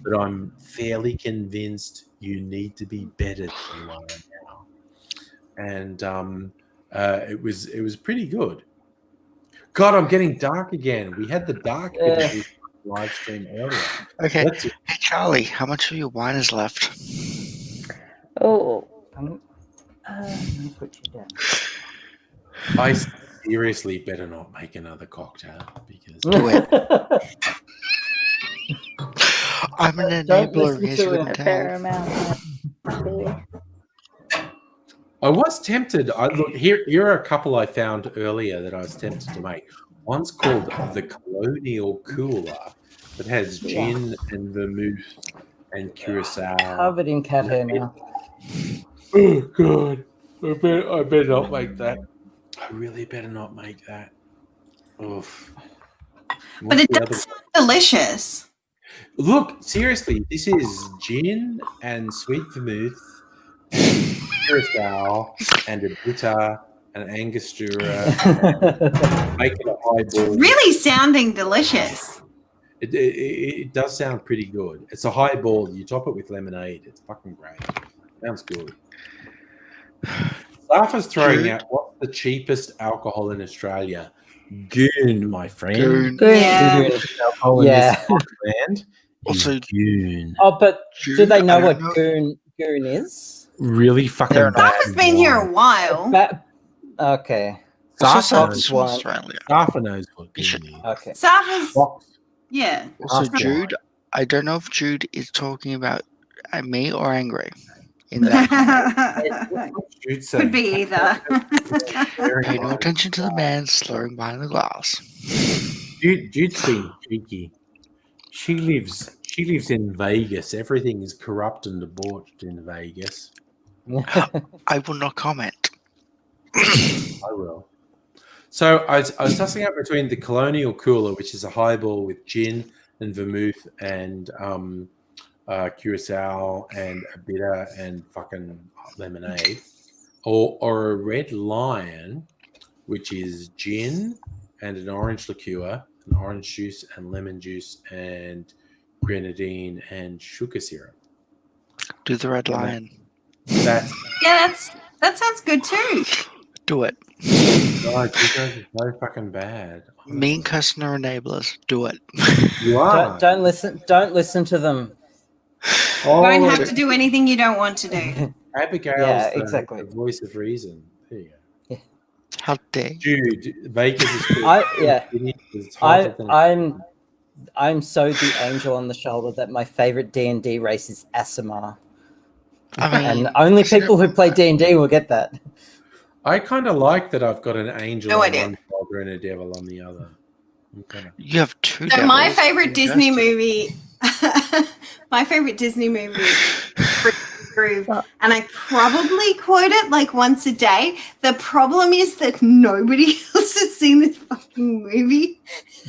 but I'm fairly convinced you need to be better than you are now. And it was pretty good. God, I'm getting dark again. We had the dark bit of this live stream earlier. Okay. Let's- Hey, Charlie, how much of your wine is left? Oh. Let me put you down. I seriously better not make another cocktail because Do it. I'm an Don't enabler. listen Yes, to you him. can A tell. fair amount. I was tempted. Here are a couple I found earlier that I was tempted to make. One's called the Colonial Cooler that has gin and vermouth and curacao. Covered in cat hair now. Oh God! I better not make that. I really better not make that. Oof. But it does sound delicious. Look, seriously, this is gin and sweet vermouth and curacao and a bitter and Angostura. Make it a highball. Really sounding delicious. It does sound pretty good. It's a highball. You top it with lemonade. It's fucking great. Sounds good. Safa's throwing out what's the cheapest alcohol in Australia? Goon, my friend. Goon. Yeah. Alcohol in Yeah. this fucking land is Also, goon. Oh, but do they know I what don't goon is? Really fucking Fair enough. bad. Safa's been here a while. Okay. Also, Safa Safa's knows, from one. Australia. Safa knows what You should- goon is. Okay. Safa's, Fox. yeah. Also, Ask Jude, I don't know if Jude is talking about me or Angry. In that, Jude Could said, be either. pay no attention to the man slurring behind the glass. Jude's been cheeky. She lives in Vegas. Everything is corrupt and debauched in Vegas. I will not comment. I will. So I was tossing up between the Colonial Cooler, which is a highball with gin and vermouth and curacao and a bitter and fucking lemonade, or a Red Lion, which is gin and an orange liqueur, an orange juice and lemon juice and grenadine and sugar syrup. Do the Red Lion. That's Yeah, that sounds good too. Do it. God, you guys are so fucking bad. Me and Kirsten are enablers. Do it. You are. Don't listen to them. Oh, Don't have to do anything you don't want to do. Abigail's Yeah, the exactly. voice of reason. There you go. How dare you? Dude, Vegas is cool. Yeah. It's hotter than- I'm so the angel on the shoulder that my favorite D&D race is Asimar. I mean, And only people who play D&D will get that. I kind of like that I've got an angel No on idea. one shoulder and a devil on the other. I'm kinda- you have two. So my devils. favorite Disney Kirsten. movie, my favorite Disney movie, is Groove, and I probably quote it like once a day. The problem is that nobody else has seen this fucking movie.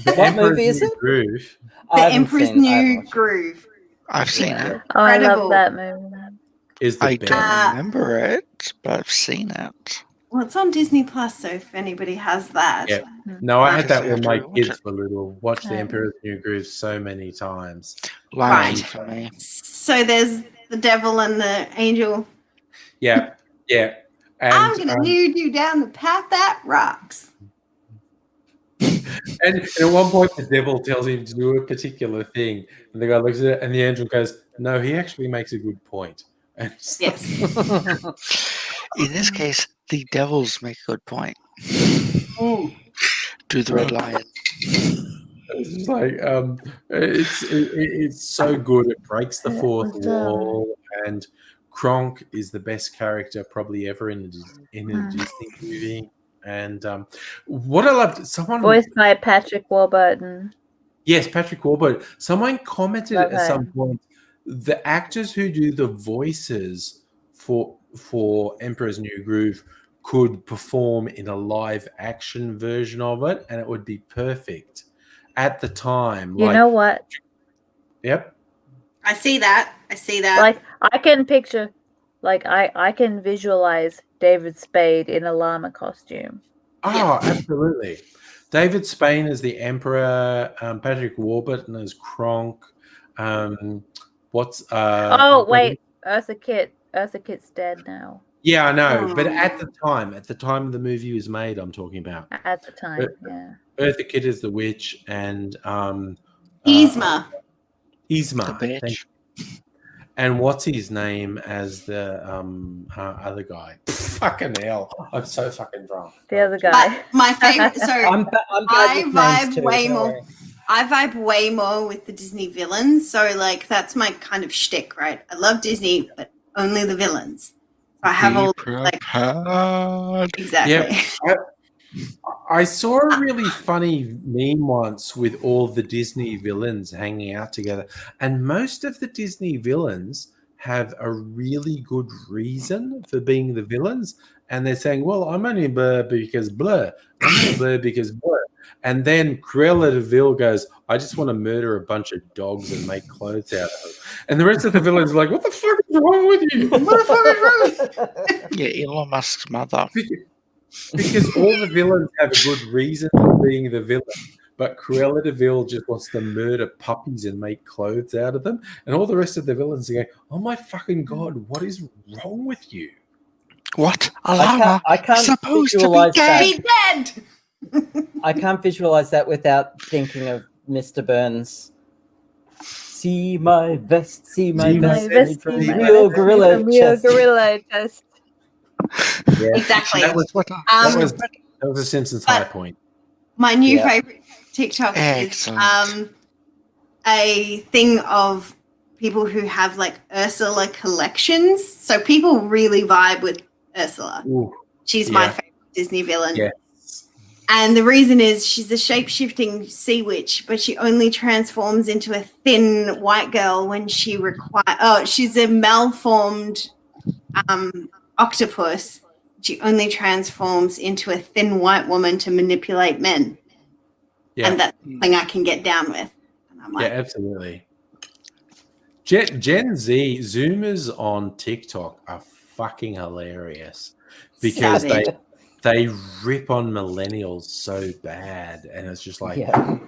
The What Emperor's movie is New it? Groove. The I haven't Emperor's seen it. I haven't New watched it. Groove. I've seen it. Oh, I Incredible. love that movie. Is the I best. don't remember it, but I've seen it. Well, it's on Disney Plus, so if anybody has that. Yeah. No, I had Because that you when have my to watch kids it. were little. Watch the Yeah. Emperor's New Groove so many times. Lion Right. King for me. So there's the devil and the angel. Yeah, yeah. I'm going to lead you down the path that rocks. And at one point, the devil tells him to do a particular thing, and the guy looks at it, and the angel goes, "No, he actually makes a good point." And it's Yes. In this case, the devils make a good point. Ooh. To the Red Lion. It's just like it's so good. It breaks the fourth wall, and Kronk is the best character probably ever in a Disney movie. And what I loved, someone Voiced by Patrick Warburton. Yes, Patrick Warburton. Someone commented Love at some him. point the actors who do the voices for Emperor's New Groove could perform in a live action version of it, and it would be perfect at the time. You know what? Yep. I see that. Like I can picture, like I can visualize David Spade in a llama costume. Oh, absolutely. David Spain as the Emperor, Patrick Warburton as Kronk. What's Oh wait, Eartha Kitt's dead now. Yeah, I know. But at the time the movie was made, I'm talking about. At the time, yeah. Eartha Kitt is the witch, and Yzma. Yzma. The bitch. And what's his name as the other guy? Fucking hell! I'm so fucking drunk. The other guy. My favorite. So I'm bad I with names vibe too, way don't more. worry. I vibe way more with the Disney villains. So like that's my kind of shtick, right? I love Disney, but only the villains. So I have all like exactly. Yeah. I saw a really funny meme once with all the Disney villains hanging out together, and most of the Disney villains have a really good reason for being the villains, and they're saying, "Well, I'm only blur because blur. I'm only blur because blur." And then Cruella de Vil goes, "I just want to murder a bunch of dogs and make clothes out of them." And the rest of the villains are like, "What the fuck is wrong with you? What the fuck is wrong with you?" Yeah, Elon Musk's mother. Because all the villains have a good reason for being the villain, but Cruella de Vil just wants to murder puppies and make clothes out of them, and all the rest of the villains are going, "Oh my fucking god, what is wrong with you?" What? A llama I can't supposed to be visualize that. gay? Be dead. I can't visualize that without thinking of Mr. Burns. See my vest, see my vest, vest, from see my real vest, gorilla from real chest. gorilla chest. Yeah. Exactly. That was that was a Simpsons high point. My new Yeah. favorite TikTok Excellent. is a thing of people who have like Ursula collections. So people really vibe with Ursula. Ooh, She's my yeah. favorite Disney villain. Yes. And the reason is she's a shape-shifting sea witch, but she only transforms into a thin white girl when she she's a malformed octopus. She only transforms into a thin white woman to manipulate men. Yeah. And that's something I can get down with. And I'm Yeah, like, absolutely. Gen Z Zoomers on TikTok are fucking hilarious because savage. they rip on millennials so bad, and it's just like, Yeah.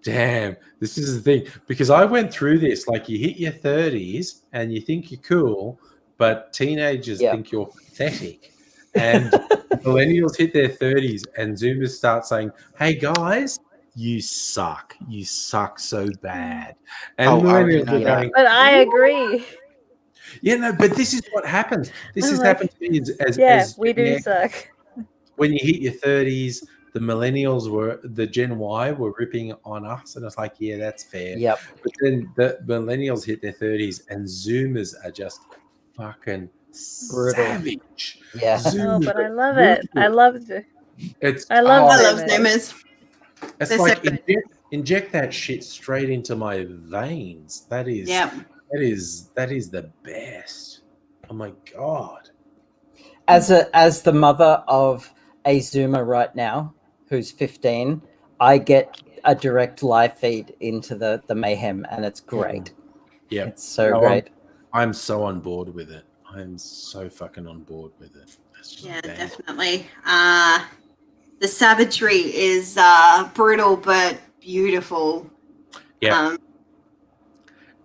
damn. This is the thing, because I went through this. Like, you hit your 30s and you think you're cool, but teenagers Yeah. think you're pathetic, and millennials hit their 30s and Zoomers start saying, "Hey guys, you suck so bad," and Oh, I already millennials know are that. going, But I agree. "Yeah, no, but this is what happens. This I'm has like, happened to me as Yeah, we do suck. when you hit your 30s, the millennials the Gen Y were ripping on us, and it's like, yeah, that's fair. Yep. But then the millennials hit their 30s, and Zoomers are just fucking Brutal. savage. Yeah. Oh, Zoomers but I are love it. I brutal. love it. It's I love I love Zoomers. Zoomers. It's They're like so good. inject that shit straight into my veins. That is the best. Oh my god. As the mother of a Zoomer right now, who's 15, I get a direct live feed into the mayhem, and it's great. Yeah, It's so No, great. I'm so on board with it. I'm so fucking on board with it. It's just Yeah, bang. definitely. The savagery is brutal but beautiful. Yeah.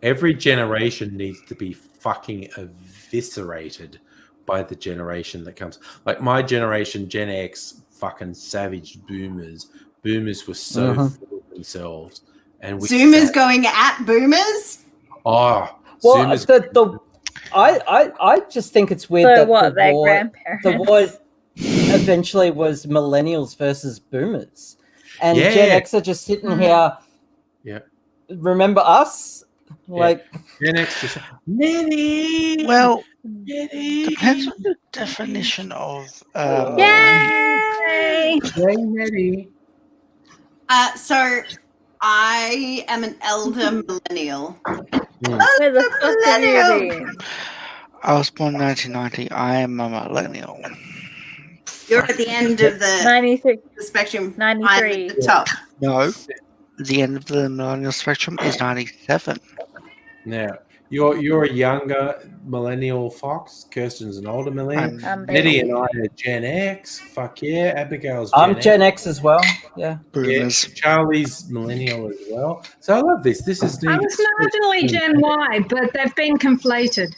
Every generation needs to be fucking eviscerated by the generation that comes. Like my generation, Gen X, fucking savage boomers. Boomers were so full of themselves. And Zoomers going at boomers? Oh, Well, Zoomers. I just think it's weird So that what, their the war grandparents? eventually was millennials versus boomers, and Yeah. Gen X are just sitting here. Yeah. Remember us? Like Gen X just Nettie. Well, Nettie. depends on the definition of. Yay! Yay, Nettie. So I am an elder millennial. Where the fuck have you been? I was born in 1990. I am a millennial. You're at the end of the 93. spectrum. 93. I'm at the top. No, the end of the millennial spectrum is 97. Now you're a younger millennial, Fox. Kirsten's an older millennial. I'm Nettie baby. and I are Gen X. Fuck yeah. Abigail's I'm Gen X as well. Yeah. Boomers. Yeah, Charlie's millennial as well. So I love this. This is I was marginally Gen Y, but they've been conflated.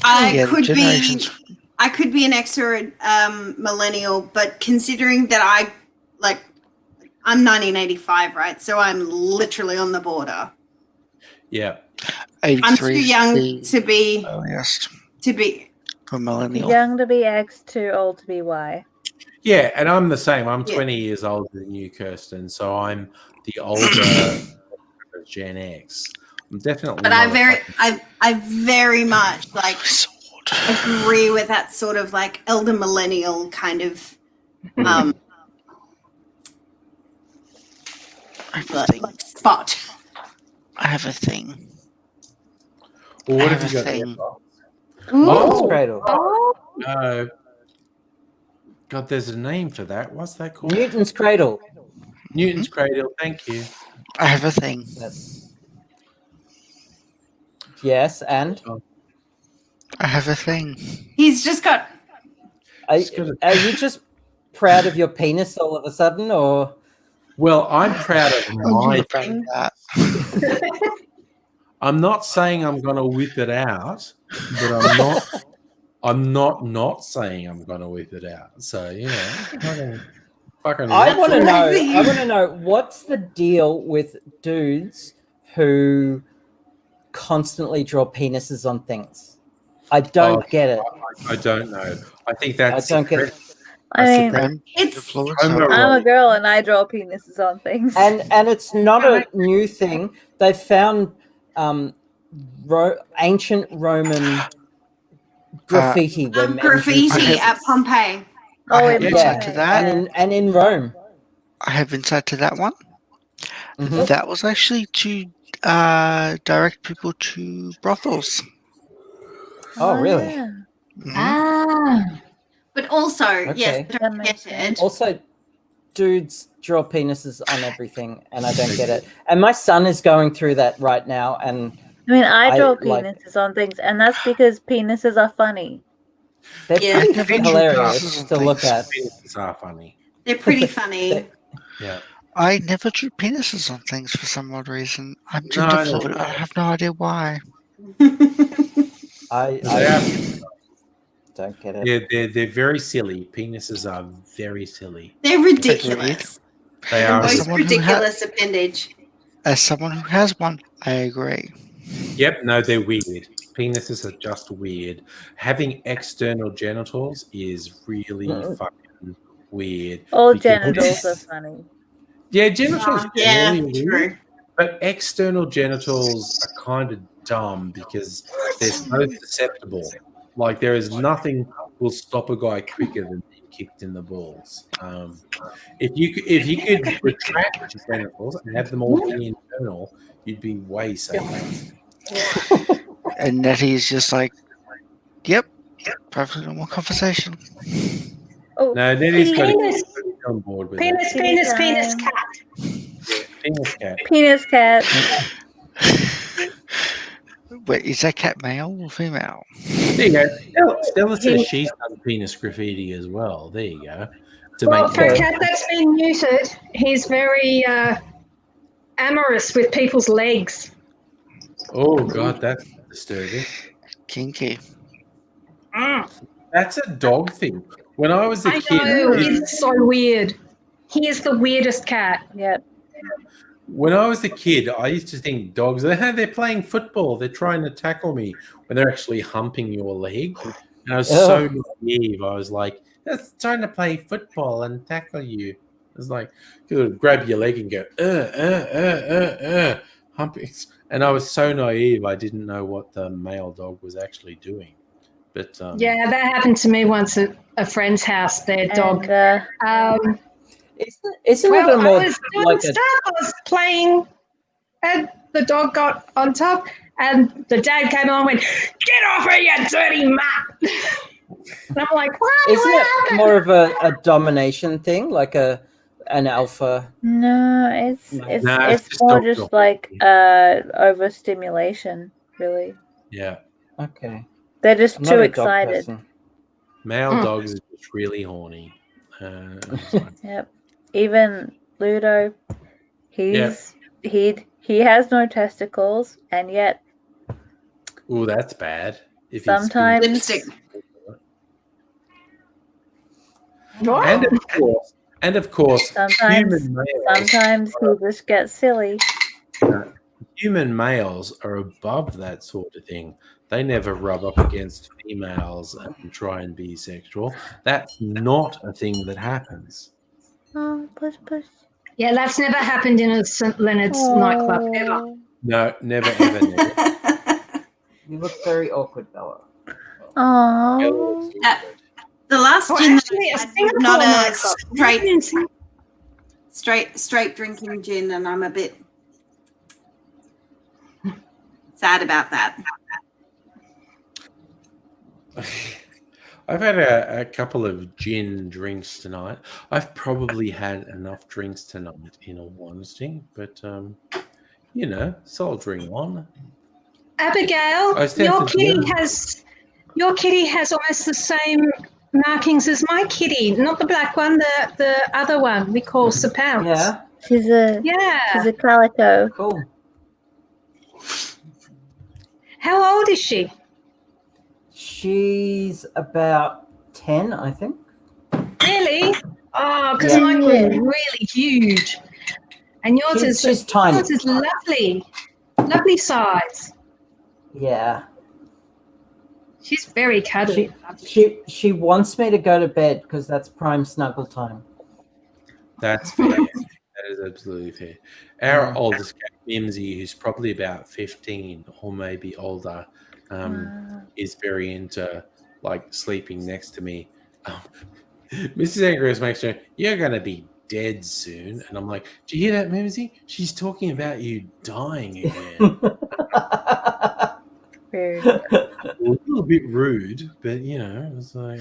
I could generations. be. I could be an X or a millennial, but considering that I'm 1985, right? So I'm literally on the border. Yeah. 83 I'm too young is to be the earliest for Too millennial. young to be X, too old to be Y. Yeah, and I'm the same. I'm Yeah. 20 years older than you, Kirsten. So I'm the older Gen X. I'm definitely. But not I very much Sword. agree with that sort of like elder millennial kind of I have a thing. spot. I have a thing. Well, what I have you have got a there? thing. Fox? Newton's Oh. Cradle. God, there's a name for that. What's that called? Newton's Cradle. Newton's Cradle. Thank you. I have a thing. Yes, and I have a thing. He's just got. are you just proud of your penis all of a sudden, or? Well, I'm proud of my proud of thing. that. I'm not saying I'm going to whip it out, but I'm not saying I'm going to whip it out. So, fucking I want to know. crazy. I want to know what's the deal with dudes who constantly draw penises on things. I don't get it. I don't know. I think that's. I don't get it. I mean, I'm It's I'm a girl and I draw penises on things. And it's not a new thing. They found ancient Roman graffiti where men drew graffiti penises. at Pompeii. Oh, I in have Yeah, insight to that. and in Rome. I have insight to that one. Mhm. That was actually to direct people to brothels. Oh, really? yeah. Mhm. Ah. But also, Okay. yes, That don't makes get sense. it. Also, dudes draw penises on everything, and I don't get it. And my son is going through that right now, and I mean, I draw like- penises on things, and that's because penises are funny. they're Yeah. pretty I never drew hilarious penises on to look things. at. Penises are funny. They're pretty funny. Yeah. I never drew penises on things for some odd reason. I'm No, gender I know. fluid. I have no idea why. I They don't get it. they're very silly. Penises are very silly. They're ridiculous. They The are. most Someone who ridiculous appendage. As someone who has one, I agree. Yep. No, they're weird. Penises are just weird. Having external genitals is really fucking weird. All because- genitals are funny. Yeah, genitals Yeah, generally are true. weird, but external genitals are kind of dumb because they're so susceptible. Like there is nothing will stop a guy quicker than being kicked in the balls. If you could retract your genitals and have them all be internal, you'd be way safer. And Nettie's just like, yep, perfectly normal conversation. Oh, No, then he's got to Penis. get on board with Penis, it. penis, penis, cat. Penis cat. penis cat. Wait, is that cat male or female? There you go. Stella says she's done penis graffiti as well. There you go. To Well, make for a it- cat that's been neutered, he's very amorous with people's legs. Oh god, that's disturbing. Kinky. That's a dog thing. When I was a I kid, know, he's so weird. He is the weirdest cat. Yep. when I was a kid, I used to think dogs, they're playing football. They're trying to tackle me when they're actually humping your leg. And I was so naive. I was like, it's trying to play football and tackle you. It's like, grab your leg and go, humping. And I was so naive, I didn't know what the male dog was actually doing. But Yeah, that happened to me once at a friend's house, their dog. Isn't well, it a more I was doing like stuff. I was playing, and the dog got on top, and the dad came on and went, "Get off her, you dirty mutt!" And I'm like, "What? Isn't What it happened?" more of a domination thing, like an alpha? No, it's just more dogs just are like overstimulation, really. yeah, Okay. They're just I'm not too a dog excited. person. male dogs are just really horny. Yep. Even Ludo, he has no testicles, and yet Oh, that's bad. If he's sometimes Lipstick. and of course, sometimes human he just gets silly. human males are above that sort of thing. They never rub up against females and try and be sexual. That's not a thing that happens. Oh, push, push. Yeah, that's never happened in a St. Leonard's nightclub ever. No, never, ever, never. You look very awkward, Bella. Oh. The last Well, gin that actually, I a had was Singapore not a nightclub. straight drinking gin, and I'm a bit sad about that. I've had a couple of gin drinks tonight. I've probably had enough drinks tonight, in all honesty, but soldiering on. Abigail, I stand your to kitty do. has almost the same markings as my kitty. Not the black one, the other one we call Sir Pounce. Yeah. She's a calico. Cool. How old is she? She's about 10, I think. Really? Oh, because Yeah. mine was really huge. And yours She's tiny. Yours is lovely. Lovely size. Yeah. She's very cuddly. She wants me to go to bed because that's prime snuggle time. That's fair. That is absolutely fair. Our oldest cat, Mimsy, who's probably about 15 or maybe older, is very into sleeping next to me. Mrs. Angrius makes sure you're going to be dead soon. And I'm like, do you hear that, Mimsy? She's talking about you dying again. Rude. A little bit rude, but it's like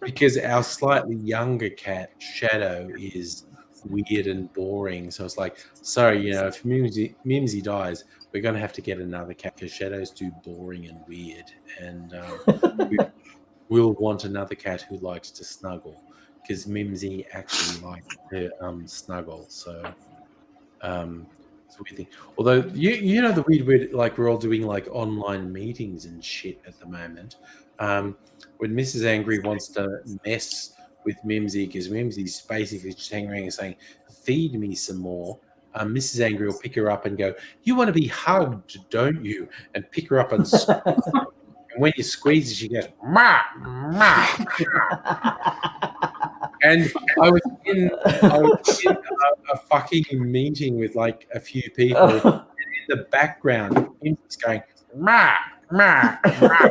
because our slightly younger cat Shadow is weird and boring. So it's like, sorry, if Mimsy dies, we're gonna have to get another cat because Shadow's too boring and weird, and we'll want another cat who likes to snuggle because Mimsy actually likes to snuggle. So it's a weird thing. Although the weird we're all doing online meetings and shit at the moment. When Mrs. Angry wants to mess with Mimsy because Mimsy's basically just hanging around and saying, "Feed me some more." Mrs. Angry will pick her up and go, "You want to be hugged, don't you?" And pick her up and and when you squeeze her, she goes, "Ma, ma." And I was in a fucking meeting with a few people, and in the background, he's going, "Ma, ma, ma."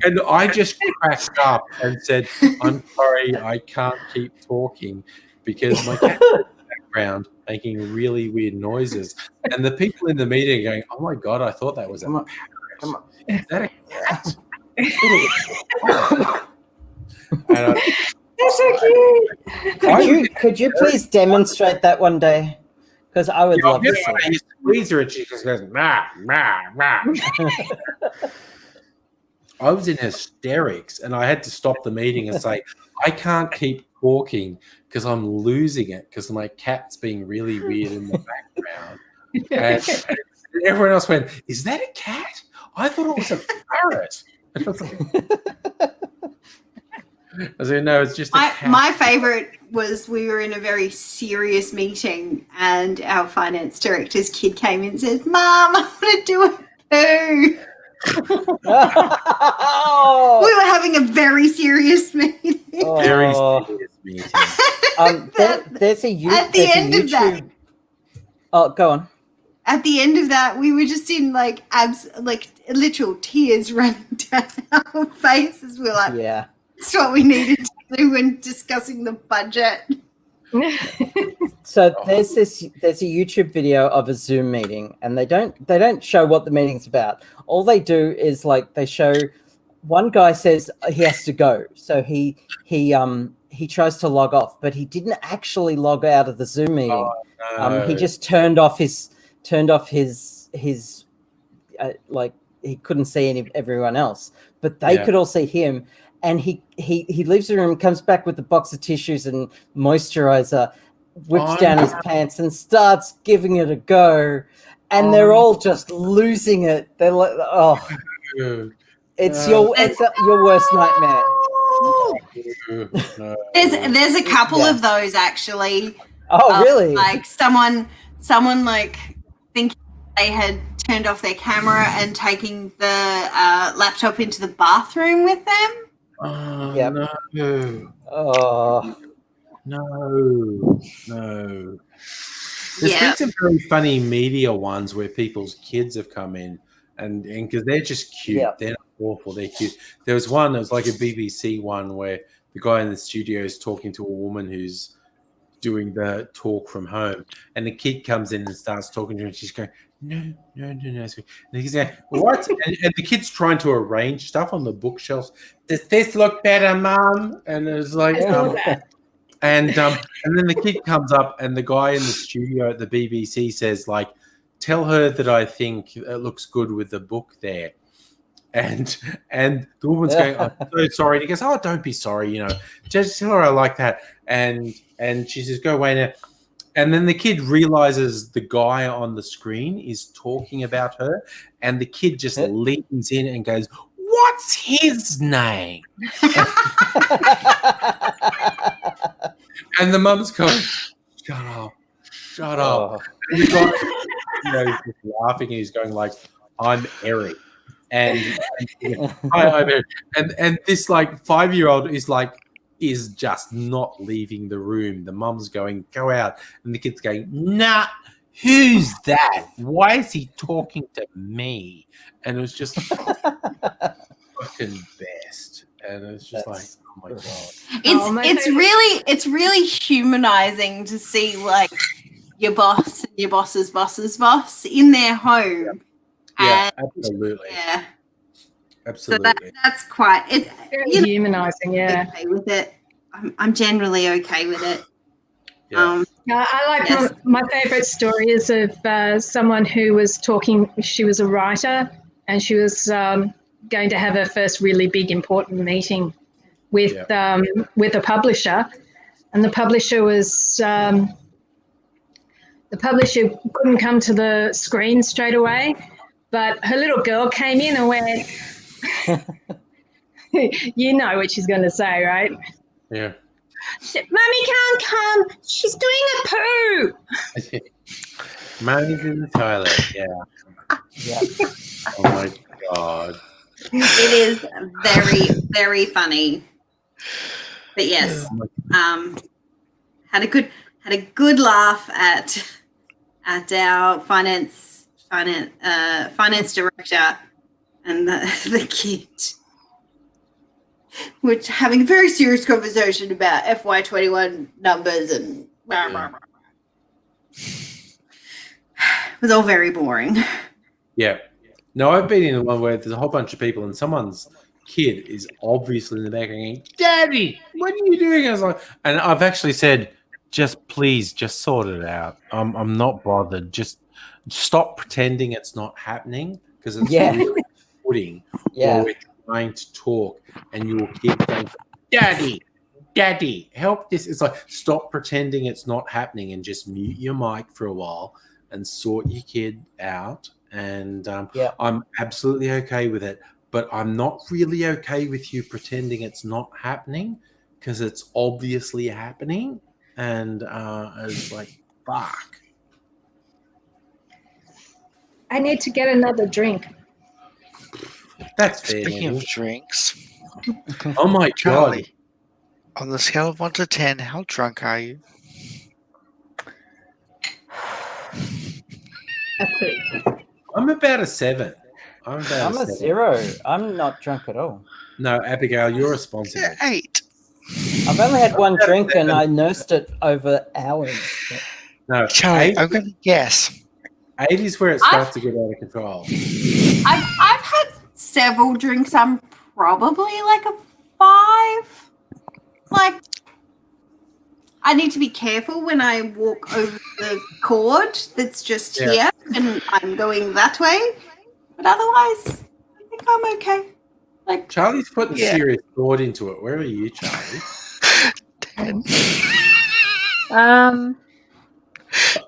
And I just cracked up and said, "I'm sorry, I can't keep talking because my cat's in the background making really weird noises." And the people in the meeting are going, "Oh my God, I thought that was a parrot. Is that a cat?" And That's so cute. Could you please demonstrate that one day? Because I would love to see I used to squeeze her and she just goes, "Ma, ma, ma." I was in hysterics and I had to stop the meeting and say, I can't keep talking because I'm losing it because my cat's being really weird in the background. And everyone else went, "Is that a cat? I thought it was a parrot. And I was like, I said, no, it's just a cat. My favorite was we were in a very serious meeting and our finance director's kid came in and said, Mom, I want to do a poo. Oh, We were having a very serious meeting. Very oh. serious meeting. There's a At the end of that. YouTube. Oh, go on. At the end of that, we were just in like literal tears running down our faces. We were like, Yeah. that's what we needed to do when discussing the budget. So there's a YouTube video of a Zoom meeting, and they don't show what the meeting's about. All they do is like they show one guy says he has to go, so he tries to log off, but he didn't actually log out of the Zoom meeting. No. He just turned off his like he couldn't see everyone else, but they could all see him. And he leaves the room, comes back with a box of tissues and moisturizer, whips down his pants and starts giving it a go. And they're all just losing it. They're like, oh, it's your worst nightmare. There's a couple of those actually. Oh, really? Like someone like thinking they had turned off their camera and taking the laptop into the bathroom with them. Oh, Yep. no. Oh, No. There's been some very funny media ones where people's kids have come in and because they're just cute. Yeah. They're not awful. They're cute. There was one, it was like a BBC one where the guy in the studio is talking to a woman who's doing the talk from home, and the kid comes in and starts talking to her, and she's going, no. And he's going, what? and the kid's trying to arrange stuff on the bookshelves. Does this look better, Mum? And it's like, and then the kid comes up, and the guy in the studio at the BBC says, like, tell her that I think it looks good with the book there. And the woman's going, I'm so sorry. And he goes, oh, don't be sorry, just tell her I like that. And she says, go away now. And then the kid realizes the guy on the screen is talking about her, and the kid just leans in and goes, what's his name? And the mum's going, shut up. Oh. And the guy, he's just laughing, and he's going like, I'm Eric. And hi, I'm Eric. And this like 5-year-old is just not leaving the room. The mum's going, go out. And the kid's going, nah, who's that? Why is he talking to me? And it was just fucking best. And it's just like, oh my God. It's really humanizing to see like your boss and your boss's boss's boss in their home. Yeah, And, absolutely. yeah. Absolutely. So that's quite it's Very humanizing, yeah. okay with it. I'm generally okay with it. Yeah. I like my favorite story is of someone who was talking. She was a writer, and she was going to have her first really big important meeting with a publisher, and the publisher was the publisher couldn't come to the screen straight away, but her little girl came in and went, you know what she's going to say, right? Yeah. Mummy can't come. She's doing a poo. Mommy's in the toilet. Yeah. Oh my God. It is very, very funny. But yes, had a good laugh at our finance director and the kid. We're having a very serious conversation about FY21 numbers and blah, blah, blah. It was all very boring. Yeah. No, I've been in the one where there's a whole bunch of people and someone's kid is obviously in the back going, Daddy, what are you doing? I was like, and I've actually said, please sort it out. I'm not bothered. Just stop pretending it's not happening because it's really putting. Yeah. We're trying to talk and your kid going, Daddy, help this. It's like, stop pretending it's not happening and just mute your mic for a while and sort your kid out and Yeah. I'm absolutely okay with it. But I'm not really okay with you pretending it's not happening, because it's obviously happening, and it's like, fuck. I need to get another drink. That's fair. Speaking of Neville. drinks, Oh my god. Charlie, on the scale of 1 to 10, how drunk are you? I'm about a 7. I'm about I'm a 7. 0. I'm not drunk at all. No, Abigail, you're responsible. 8. I've only had one drink and I nursed it over hours. No, Charlie, 8, I'm going to guess. 8 is where it starts to get out of control. I've had several drinks. I'm probably like a 5. Like, I need to be careful when I walk over the cord that's just here and I'm going that way. But otherwise, I think I'm okay. Like, Charlie's putting Yeah. serious thought into it. Where are you, Charlie? 10.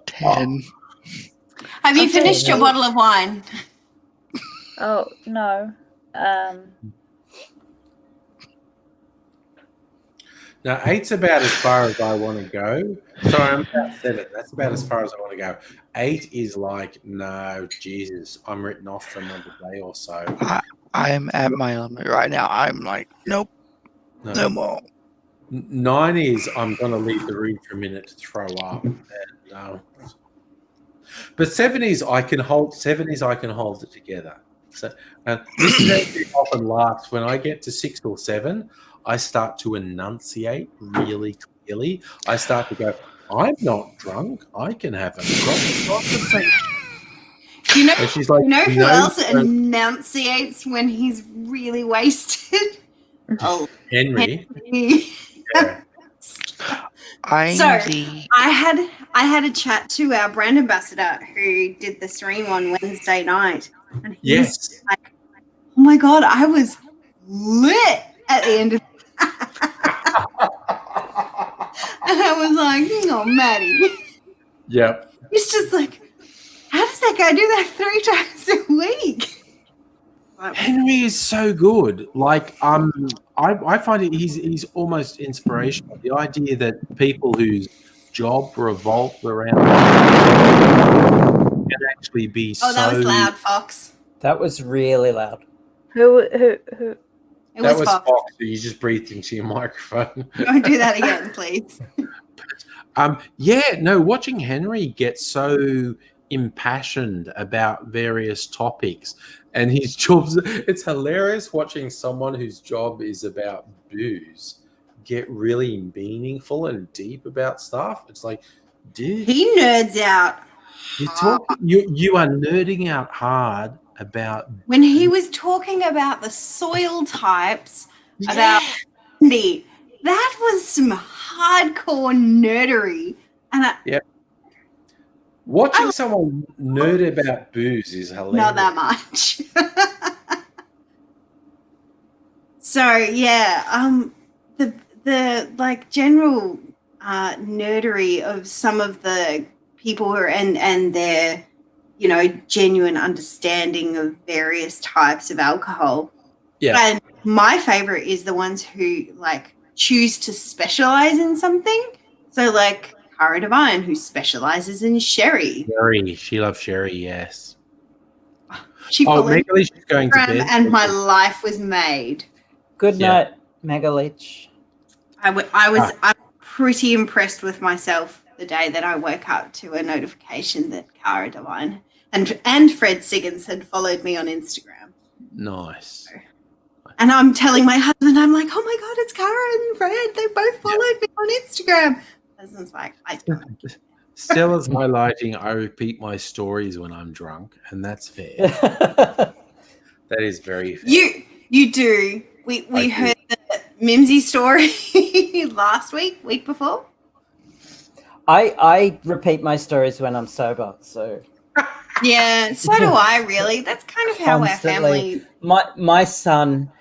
10. have you Okay, finished your no. bottle of wine? Oh no. Now, 8's about as far as I want to go. Sorry, I'm about 7. That's about as far as I want to go. 8 is like, no, Jesus, I'm written off for another day or so. I'm at my limit right now. I'm like, nope, no more. 9 is I'm going to leave the room for a minute to throw up. And, but 7 is I can hold. 7 is I can hold it together. So this is actually often laughs when I get to 6 or 7. I start to enunciate really clearly. I start to go, I'm not drunk. I can have a proper conversation. You know, And she's like, you know who "No, else don't." enunciates when he's really wasted? Oh, Henry. Henry. I'm So the I had a chat to our brand ambassador who did the stream on Wednesday night, and he was like, "Oh my god, I was lit at the end of." And I was like, "Oh, Maddie." Yep. He's just like, "How does that guy do that 3 times a week?" Henry is so good. Like, I find it he's almost inspirational. The idea that people whose job revolves around can actually be Oh, that was so. loud, Fox. That was really loud. Who? It That was was Fox. Fox. So you just breathed into your microphone. Don't do that again, please. Yeah, no, watching Henry get so impassioned about various topics and his jobs, it's hilarious watching someone whose job is about booze get really meaningful and deep about stuff. It's like, dude, He nerds out. you are nerding out hard about When he was talking about the soil types, about Andy, that was some hardcore nerdery. And watching someone nerd about booze is hilarious. not that much. So yeah, the like general nerdery of some of the people who are and their, you know, genuine understanding of various types of alcohol. Yeah. And my favorite is the ones who like choose to specialize in something. So like Cara Devine, who specializes in sherry. Sherry. She loves Sherry, yes. She Oh, followed Megalee's going to Instagram bed. and my life was made. Good Yeah. night, Megaleech. I'm pretty impressed with myself the day that I woke up to a notification that Cara Devine and Fred Siggins had followed me on Instagram. Nice. And I'm telling my husband, I'm like, oh my God, it's Cara and Fred. They both followed me on Instagram. My husband's like, I don't. Still as highlighting, I repeat my stories when I'm drunk, and that's fair. That is very fair. You do. We heard the Mimsy story last week before. I repeat my stories when I'm sober, so Yeah, so do I really. That's kind of how our constantly. family. My son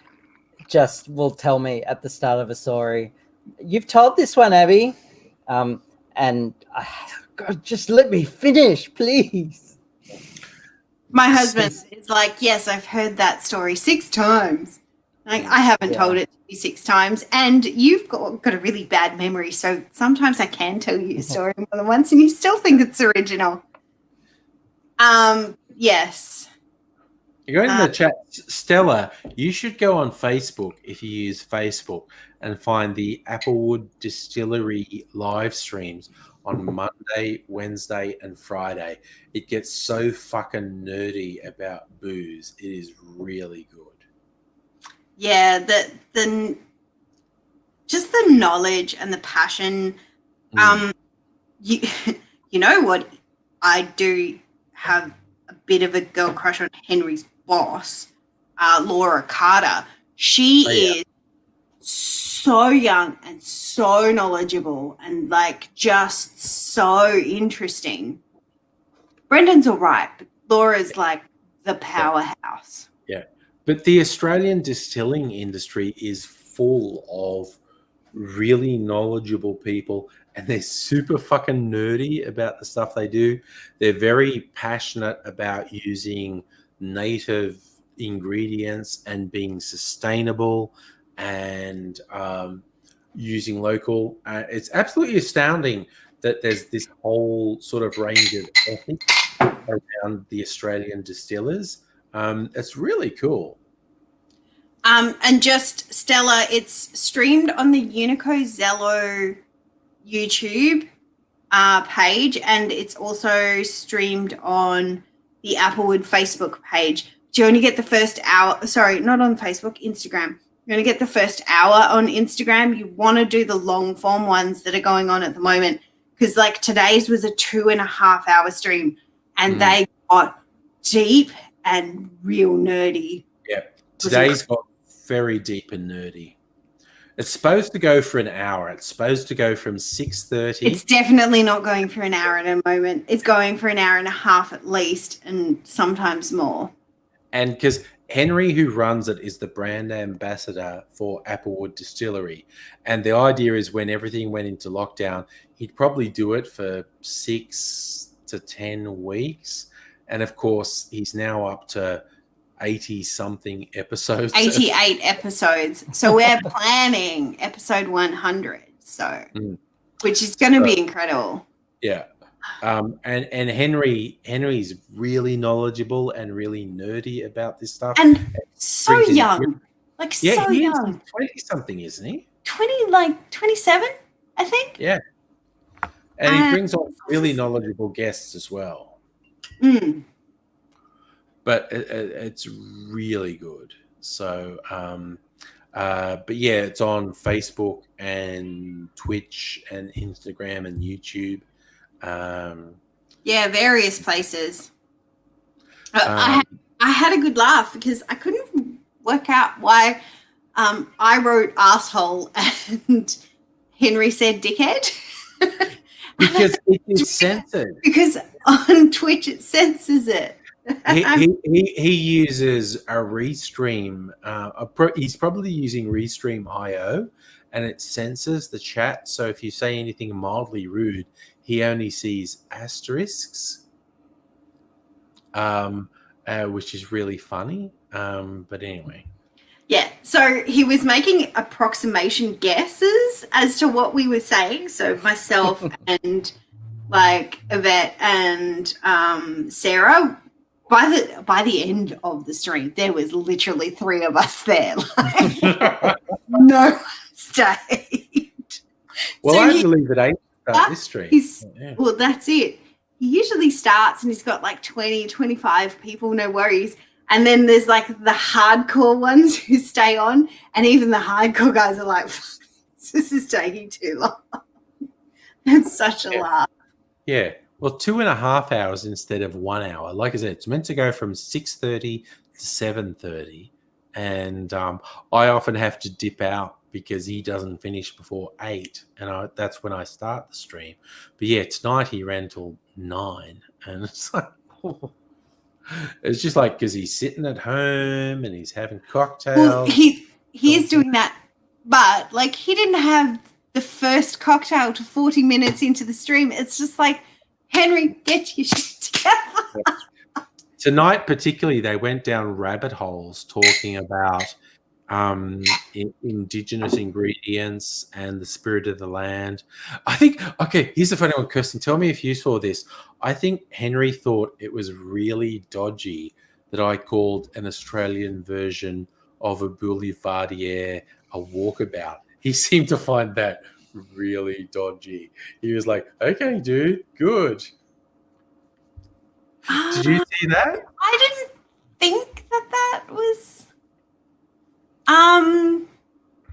just will tell me at the start of a story, "You've told this one, Abby," and God, just let me finish, please. My husband is like, yes, I've heard that story 6 times. Like, I haven't told it to you 6 times, and you've got a really bad memory, so sometimes I can tell you a story more than once, and you still think it's original. Yes. You go in the chat, Stella. You should go on Facebook if you use Facebook and find the Applewood Distillery live streams on Monday, Wednesday, and Friday. It gets so fucking nerdy about booze. It is really good. Yeah, the just the knowledge and the passion. You know what? I do have a bit of a girl crush on Henry's boss, Laura Carter. She is so young and so knowledgeable and like just so interesting. Brendan's all right, but Laura's like the powerhouse. Yeah. But the Australian distilling industry is full of really knowledgeable people, and they're super fucking nerdy about the stuff they do. They're very passionate about using native ingredients and being sustainable and using local. It's absolutely astounding that there's this whole sort of range of ethics around the Australian distillers. It's really cool. And just Stella, it's streamed on the Unico Zello YouTube page, and it's also streamed on the Applewood Facebook page. You only get the first hour. Sorry, not on Facebook, Instagram. You're going to get the first hour on Instagram. You want to do the long form ones that are going on at the moment, because like today's was a 2.5 hour stream, and they got deep and real nerdy. Yeah, today's got very deep and nerdy. It's supposed to go for an hour. It's supposed to go from 6:30. It's definitely not going for an hour at a moment. It's going for an hour and a half at least, and sometimes more. And because Henry, who runs it, is the brand ambassador for Applewood Distillery. And the idea is when everything went into lockdown, he'd probably do it for 6 to 10 weeks. And of course, he's now up to 80-something episodes. 88 episodes. So we're planning episode 100. So, which is going to be incredible. Yeah. And Henry's really knowledgeable and really nerdy about this stuff. And so young. Like so young. 20-something, isn't he? 27, I think. Yeah. And he brings on really knowledgeable guests as well. But it's really good. So, but yeah, it's on Facebook and Twitch and Instagram and YouTube. Yeah, various places. I had a good laugh because I couldn't work out why I wrote asshole and Henry said dickhead. Because it is censored. Because on Twitch it censors it. He uses a Restream. He's probably using Restream.io, and it censors the chat. So if you say anything mildly rude, he only sees asterisks, which is really funny. But anyway. Yeah, so he was making approximation guesses as to what we were saying. So myself and like Yvette and Sarah. By the end of the stream, there was literally 3 of us there. Like, no one stayed. Well, I believe it ain't start this stream. Well, that's it. He usually starts and he's got like 20, 25 people, no worries. And then there's like the hardcore ones who stay on, and even the hardcore guys are like, this is taking too long. It's such a laugh. Yeah. Well, 2.5 hours instead of 1 hour. Like I said, it's meant to go from 6:30 to 7:30. And I often have to dip out because he doesn't finish before 8. And that's when I start the stream. But yeah, tonight he ran till 9. And it's like, it's just like because he's sitting at home and he's having cocktails. Well, he is doing that. But like he didn't have the first cocktail to 40 minutes into the stream. It's just like, Henry, get your shit together. tonight, particularly, they went down rabbit holes talking about indigenous ingredients and the spirit of the land. I think, okay, here's the funny one, Kirsten. Tell me if you saw this. I think Henry thought it was really dodgy that I called an Australian version of a boulevardier a walkabout. He seemed to find that really dodgy. He was like, okay, dude, good. Did you see that? I didn't think that was.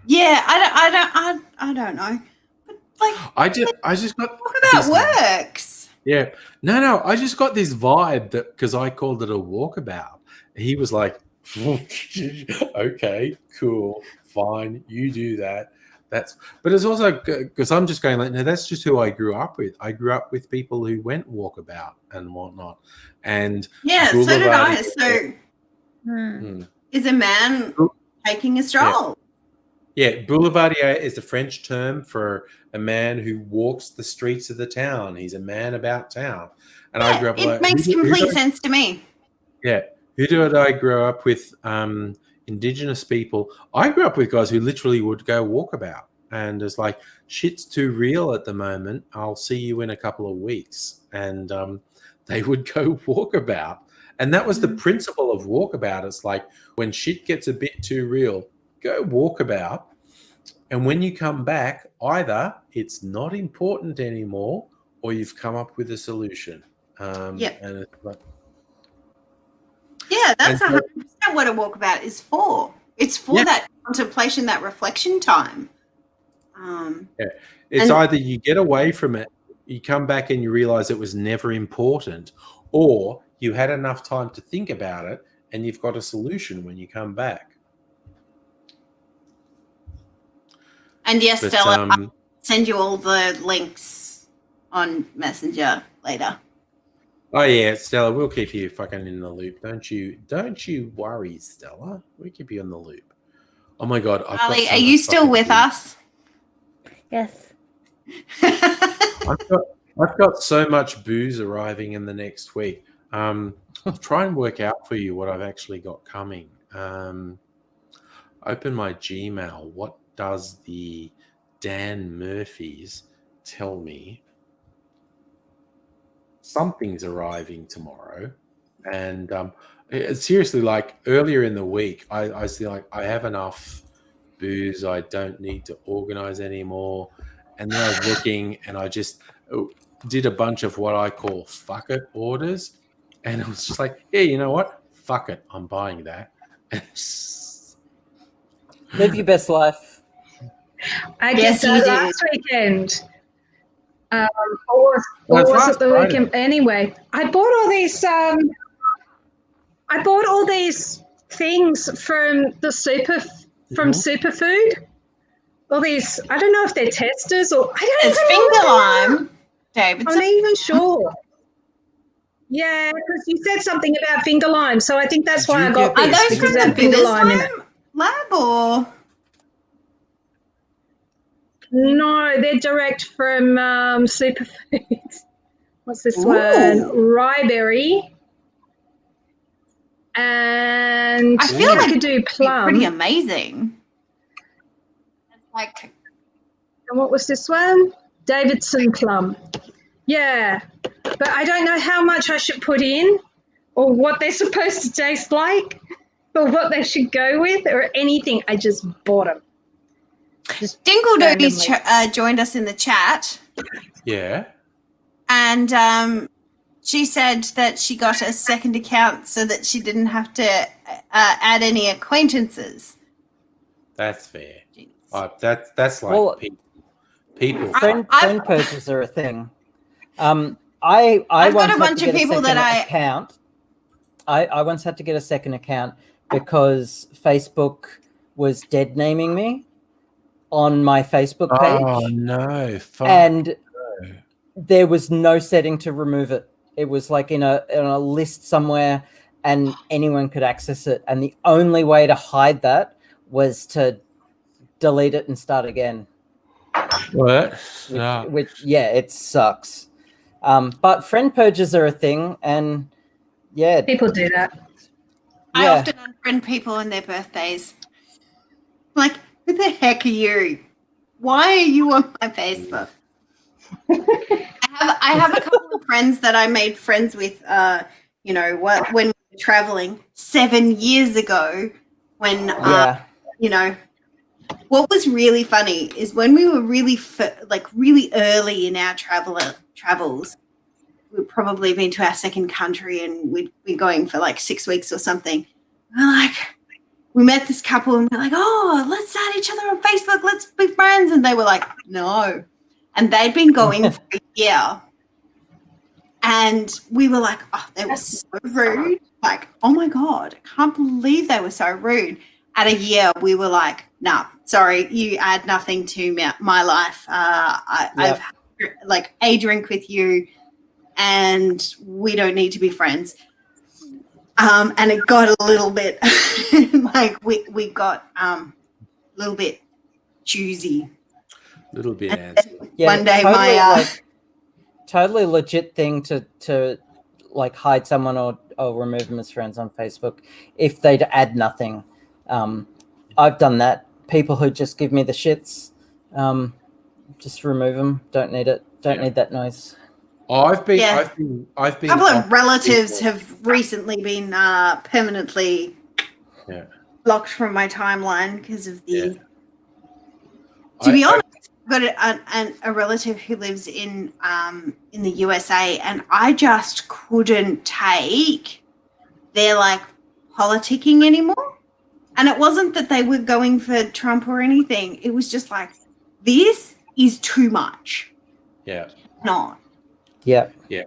Yeah, I don't know. But like, I just got walkabout works. Yeah, no, I just got this vibe that because I called it a walkabout, he was like, okay, cool, fine, you do that. But it's also because I'm just going like, no, that's just who I grew up with. I grew up with people who went walkabout and whatnot, and yeah, so did I. So is a man taking a stroll. Yeah, boulevardier is the French term for a man who walks the streets of the town. He's a man about town. And I grew up it makes complete sense to me. Yeah. Who did I grow up with? Indigenous people. I grew up with guys who literally would go walkabout. And it's like, shit's too real at the moment. I'll see you in a couple of weeks. And they would go walkabout. And that was the principle of walkabout. It's like when shit gets a bit too real, go walkabout. And when you come back, either it's not important anymore or you've come up with a solution. Yeah. And it's like, yeah, that's 100% what a walkabout is for. It's for that contemplation, that reflection time. It's either you get away from it, you come back and you realize it was never important, or you had enough time to think about it and you've got a solution when you come back. And yes, Stella, I'll send you all the links on Messenger later. Oh yeah, Stella, we'll keep you fucking in the loop. Don't you worry, Stella. We'll keep you in the loop. Oh my god, Charlie, are you still with us? Yes. I've got so much booze arriving in the next week. I'll try and work out for you what I've actually got coming. Open my Gmail. What does the Dan Murphys tell me? Something's arriving tomorrow. And seriously, like earlier in the week, I was like, I have enough booze. I don't need to organize anymore. And then I was looking and I just did a bunch of what I call fuck it orders. And it was just like, yeah, you know what? Fuck it. I'm buying that. Live your best life. I did that last weekend. Or was it the weekend? Anyway, I bought all these things from the Superfood. All these, I don't know if they're testers or it's finger lime, David. I'm not even sure. Yeah, because you said something about finger lime, so I think that's why I got this. Are those from the finger lime lab or? No, they're direct from Superfoods. What's this one? Ryeberry. And I feel like I could do plum. Pretty amazing. Like, and what was this one? Davidson plum. Yeah, but I don't know how much I should put in, or what they're supposed to taste like, or what they should go with, or anything. I just bought them. Dingle joined us in the chat. Yeah. And she said that she got a second account so that she didn't have to add any acquaintances. That's fair. That's like people. Friend purchases are a thing. I I've got once a bunch had to of get a people that second account. I once had to get a second account because Facebook was dead naming me on my Facebook page. Oh no! And there was no setting to remove it. It was like in a list somewhere, and anyone could access it. And the only way to hide that was to delete it and start again. What? Which it sucks. But friend purges are a thing, and Yeah, People do that. I Yeah. often unfriend people on their birthdays. Like, who the heck are you? Why are you on my Facebook? I have a couple of friends that I made friends with, when we were traveling 7 years ago. When, what was really funny is when we were really early in our travels. We'd probably been to our second country and we'd be going for like 6 weeks or something. We met this couple and we're like, oh, let's add each other on Facebook. Let's be friends. And they were like, no. And they'd been going for a year. And we were like, oh, they were so rude. Like, oh my God, I can't believe they were so rude. At a year, we were like, nah, sorry, you add nothing to my life. I've had a drink with you and we don't need to be friends. And it got a little bit we got a little bit choosy. Little bit antsy. Yeah, one day totally, totally legit thing to like hide someone or remove them as friends on Facebook if they'd add nothing. I've done that. People who just give me the shits, just remove them. Don't need it. Don't need that noise. Oh, I've been. A couple of relatives have recently been permanently blocked from my timeline because of the. To be honest, I've got a relative who lives in the USA, and I just couldn't take their politicking anymore. And it wasn't that they were going for Trump or anything. It was just like, this is too much. Yeah. Not. Yeah. Yeah.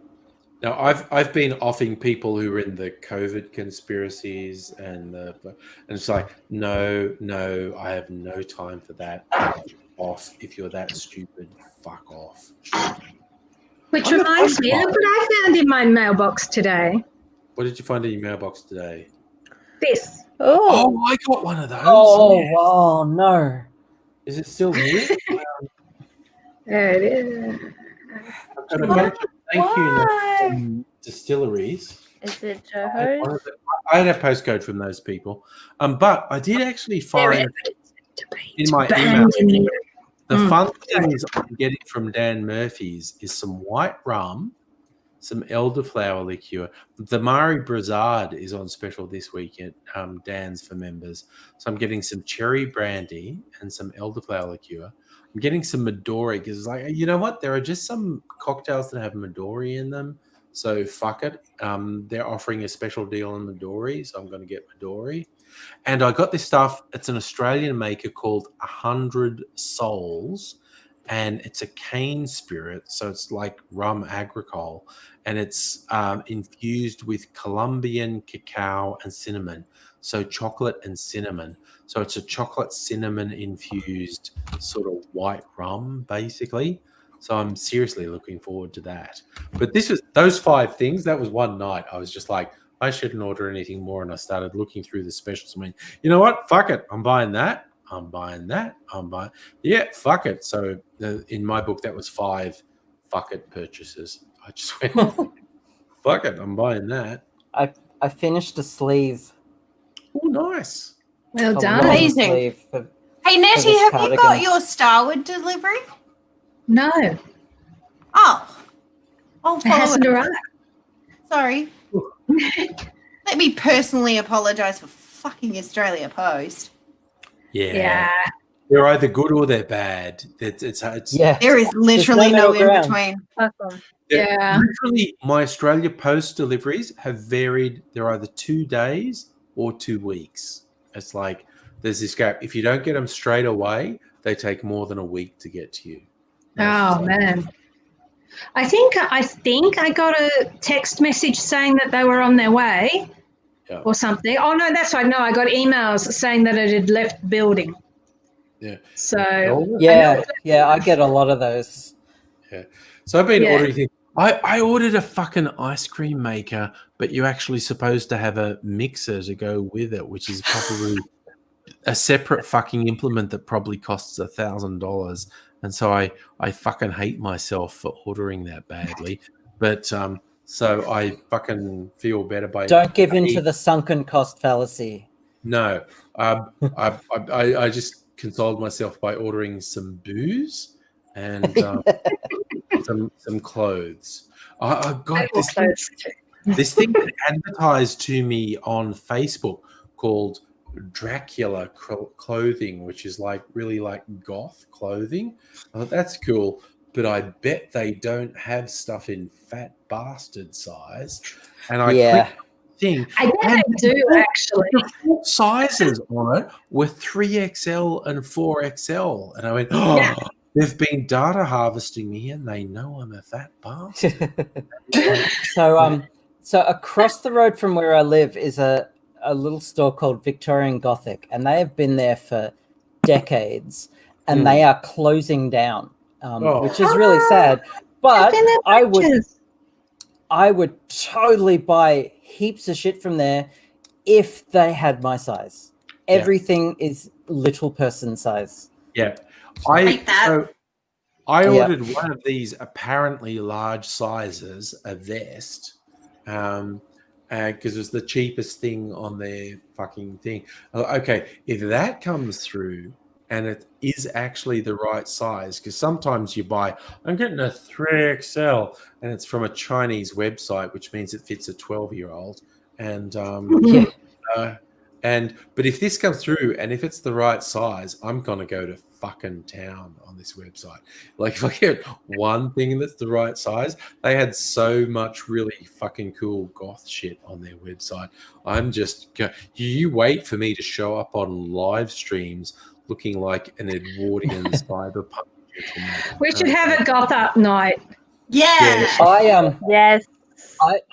Now I've been offing people who are in the COVID conspiracies and it's like, no, I have no time for that. Off. If you're that stupid, fuck off. Which reminds me, look what I found in my mailbox today. What did you find in your mailbox today? This. Oh, I got one of those. Oh no. Is it still here? There it is. I've got a bunch of thank you notes from distilleries. Is it Joho's? I had a postcode from those people. But I did actually find in my email the fun things I'm getting from Dan Murphy's is some white rum, some elderflower liqueur. The Mari Brizard is on special this week at Dan's for members. So I'm getting some cherry brandy and some elderflower liqueur. I'm getting some Midori because it's like, you know what? There are just some cocktails that have Midori in them. So fuck it. They're offering a special deal on Midori, so I'm going to get Midori. And I got this stuff. It's an Australian maker called 100 Souls, and it's a cane spirit. So it's like rum agricole, and it's infused with Colombian cacao and cinnamon. So chocolate and cinnamon. So it's a chocolate cinnamon infused sort of white rum, basically. So I'm seriously looking forward to that. But this was those 5 things. That was one night. I was just like, I shouldn't order anything more. And I started looking through the specials. I mean, you know what? Fuck it. I'm buying that. I'm buying that. Yeah, fuck it. So in my book, that was 5 fuck it purchases. I just went, fuck it. I'm buying that. I finished a sleeve. Oh, nice. Well done. Amazing. Hey, Nettie, have you got your Starwood delivery? No. Oh. I'll It follow hasn't it. arrived. Sorry. Let me personally apologise for fucking Australia Post. Yeah. They're either good or they're bad. It's There is literally no in between. Literally, my Australia Post deliveries have varied. They're either 2 days or 2 weeks. It's like there's this gap. If you don't get them straight away, they take more than a week to get to you. Oh man. I think I got a text message saying that they were on their way or something. Oh no, that's right. No, I got emails saying that it had left the building. Yeah. So I get a lot of those. Yeah. So I've been ordering things. I ordered a fucking ice cream maker, but you're actually supposed to have a mixer to go with it, which is probably a separate fucking implement that probably costs $1,000. And so I fucking hate myself for ordering that badly. But So I fucking feel better by. Don't give in to the sunken cost fallacy. No, I just consoled myself by ordering some booze and some clothes. I got this thing that advertised to me on Facebook called Dracula clothing, which is like really like goth clothing. I thought that's cool, but I bet they don't have stuff in fat bastard size. And I clicked thing. I bet they do actually. The full sizes on it were 3XL and 4XL, and I went, oh. They've been data harvesting me, and they know I'm a fat bastard. So across the road from where I live is a little store called Victorian Gothic, and they have been there for decades, and they are closing down, which is really sad. But I would totally buy heaps of shit from there if they had my size. Everything is little person size. Yeah. I ordered one of these apparently large sizes, a vest, because it was the cheapest thing on their fucking thing. Okay, if that comes through and it is actually the right size, because sometimes you buy, I'm getting a 3XL, and it's from a Chinese website, which means it fits a 12-year-old. And but if this comes through and if it's the right size, I'm gonna go to fucking town on this website. Like if I get one thing that's the right size, they had so much really fucking cool goth shit on their website. I'm just you wait for me to show up on live streams looking like an Edwardian cyberpunk gentleman. We should have a goth up night. Yes.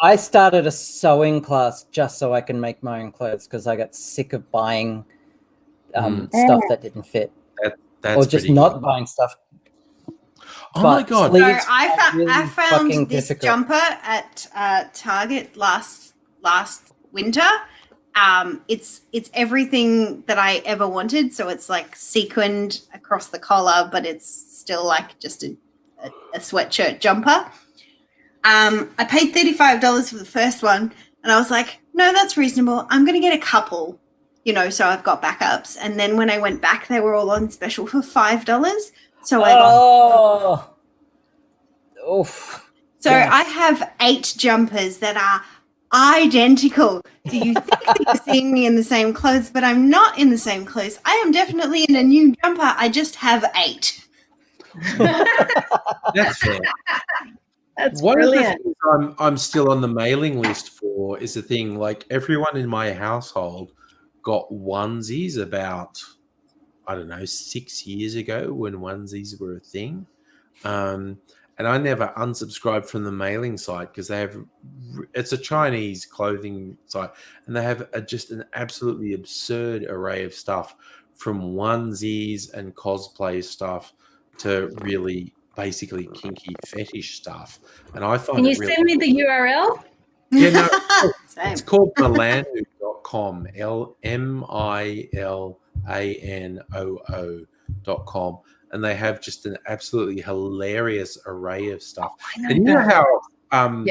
I started a sewing class just so I can make my own clothes because I got sick of buying stuff that didn't fit. That's or just not buying stuff. Oh my god! So I found this jumper at Target last winter. It's everything that I ever wanted. So it's like sequined across the collar, but it's still like just a sweatshirt jumper. I paid $35 for the first one, and I was like, no, that's reasonable. I'm going to get a couple, so I've got backups. And then when I went back, they were all on special for $5. So I got. So I have 8 jumpers that are identical. So you think that you're seeing me in the same clothes, but I'm not in the same clothes. I am definitely in a new jumper. I just have 8. That's fair. That's One brilliant. of the things I'm still on the mailing list for is the thing, like everyone in my household got onesies about, 6 years ago when onesies were a thing. And I never unsubscribed from the mailing site because it's a Chinese clothing site, and they have just an absolutely absurd array of stuff, from onesies and cosplay stuff to really basically kinky fetish stuff. And I find Can you send me the URL? Yeah, no, it's called Milano.com, MILANOO.com. And they have just an absolutely hilarious array of stuff. And you know how,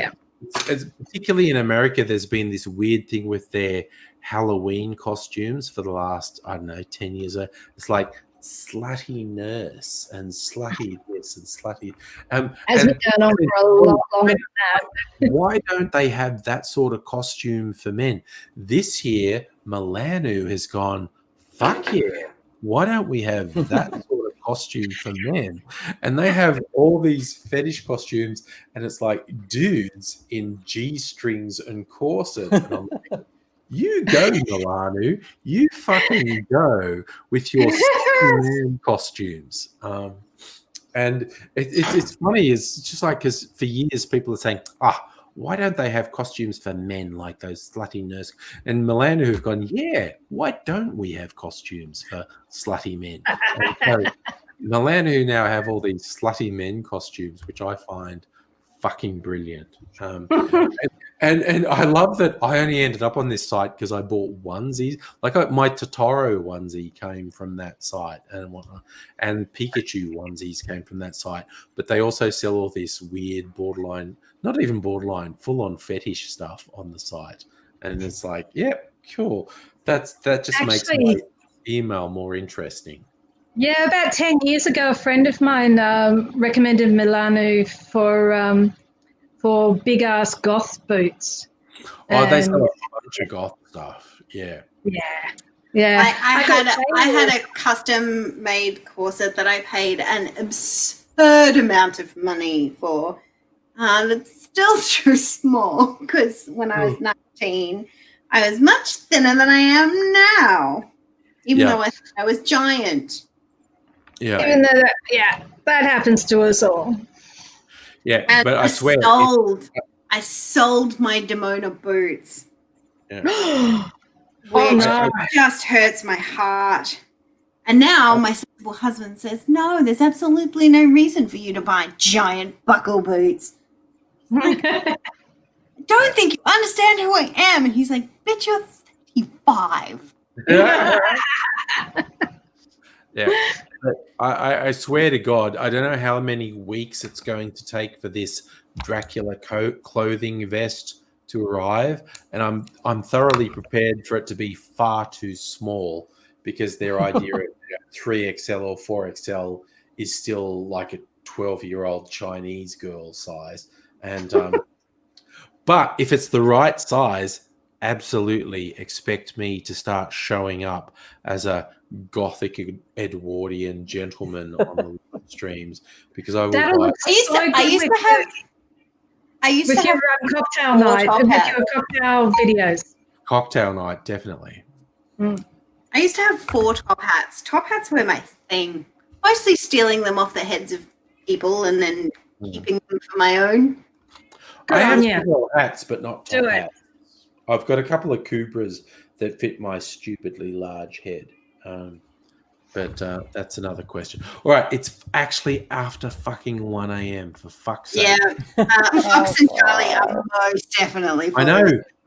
it's, particularly in America, there's been this weird thing with their Halloween costumes for the last, 10 years. It's like slutty nurse and slutty this and slutty. As we've gone on for a lot longer than that. Why don't they have that sort of costume for men? This year, Milano has gone, fuck yeah. Why don't we have that sort of costume for men? And they have all these fetish costumes, and it's like dudes in G-strings and corsets. And I'm like, you go, Milano. You fucking go with your costumes. And it's funny. It's just like, because for years people are saying, why don't they have costumes for men like those slutty nurse? And Milano have gone, yeah, why don't we have costumes for slutty men? So Milano now have all these slutty men costumes, which I find fucking brilliant. And I love that I only ended up on this site because I bought onesies. Like my Totoro onesie came from that site and whatnot, and Pikachu onesies came from that site. But they also sell all this weird borderline, not even borderline, full-on fetish stuff on the site. And it's like, yeah, cool. That just makes my email more interesting. Yeah, about 10 years ago, a friend of mine recommended Milano for big ass goth boots. Oh, they sell a bunch of goth stuff. Yeah. Yeah. I had a custom made corset that I paid an absurd amount of money for. It's still too small because when I was 19, I was much thinner than I am now, even though I was giant. Yeah. Even though that happens to us all. Yeah, And but I swear, I sold my Demona boots. Yeah. Which just hurts my heart. And now my sensible husband says, no, there's absolutely no reason for you to buy giant buckle boots. Like, I don't think you understand who I am. And he's like, bitch, you're 35. Yeah. But I swear to God, I don't know how many weeks it's going to take for this Dracula clothing vest to arrive, and I'm thoroughly prepared for it to be far too small because their idea of 3XL or 4XL is still like a 12-year-old Chinese girl size. And but if it's the right size, absolutely expect me to start showing up as a gothic Edwardian gentleman on the streams because I will buy. I used with to have your cocktail night, with your cocktail videos. Cocktail night, definitely. Mm. I used to have 4 top hats. Top hats were my thing. Mostly stealing them off the heads of people and then keeping them for my own. I have several hats, but not top hats. I've got a couple of Kubras that fit my stupidly large head. But that's another question. All right, it's actually after fucking 1 a.m. for fuck's sake. Yeah, Fox and Charlie are most definitely. I know.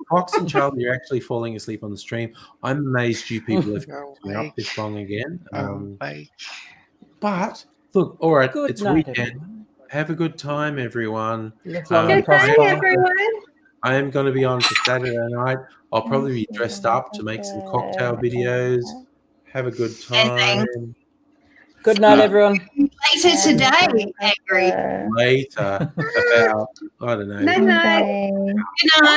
Fox and Charlie are actually falling asleep on the stream. I'm amazed you people have been up this long again. But look, all right, it's weekend. Everyone. Have a good time, everyone. Good night, everyone. I am going to be on for Saturday night. I'll probably be dressed up to make some cocktail videos. Have a good time. Good night, everyone. Later today, Angry. Later. About, I don't know. Night. Good night.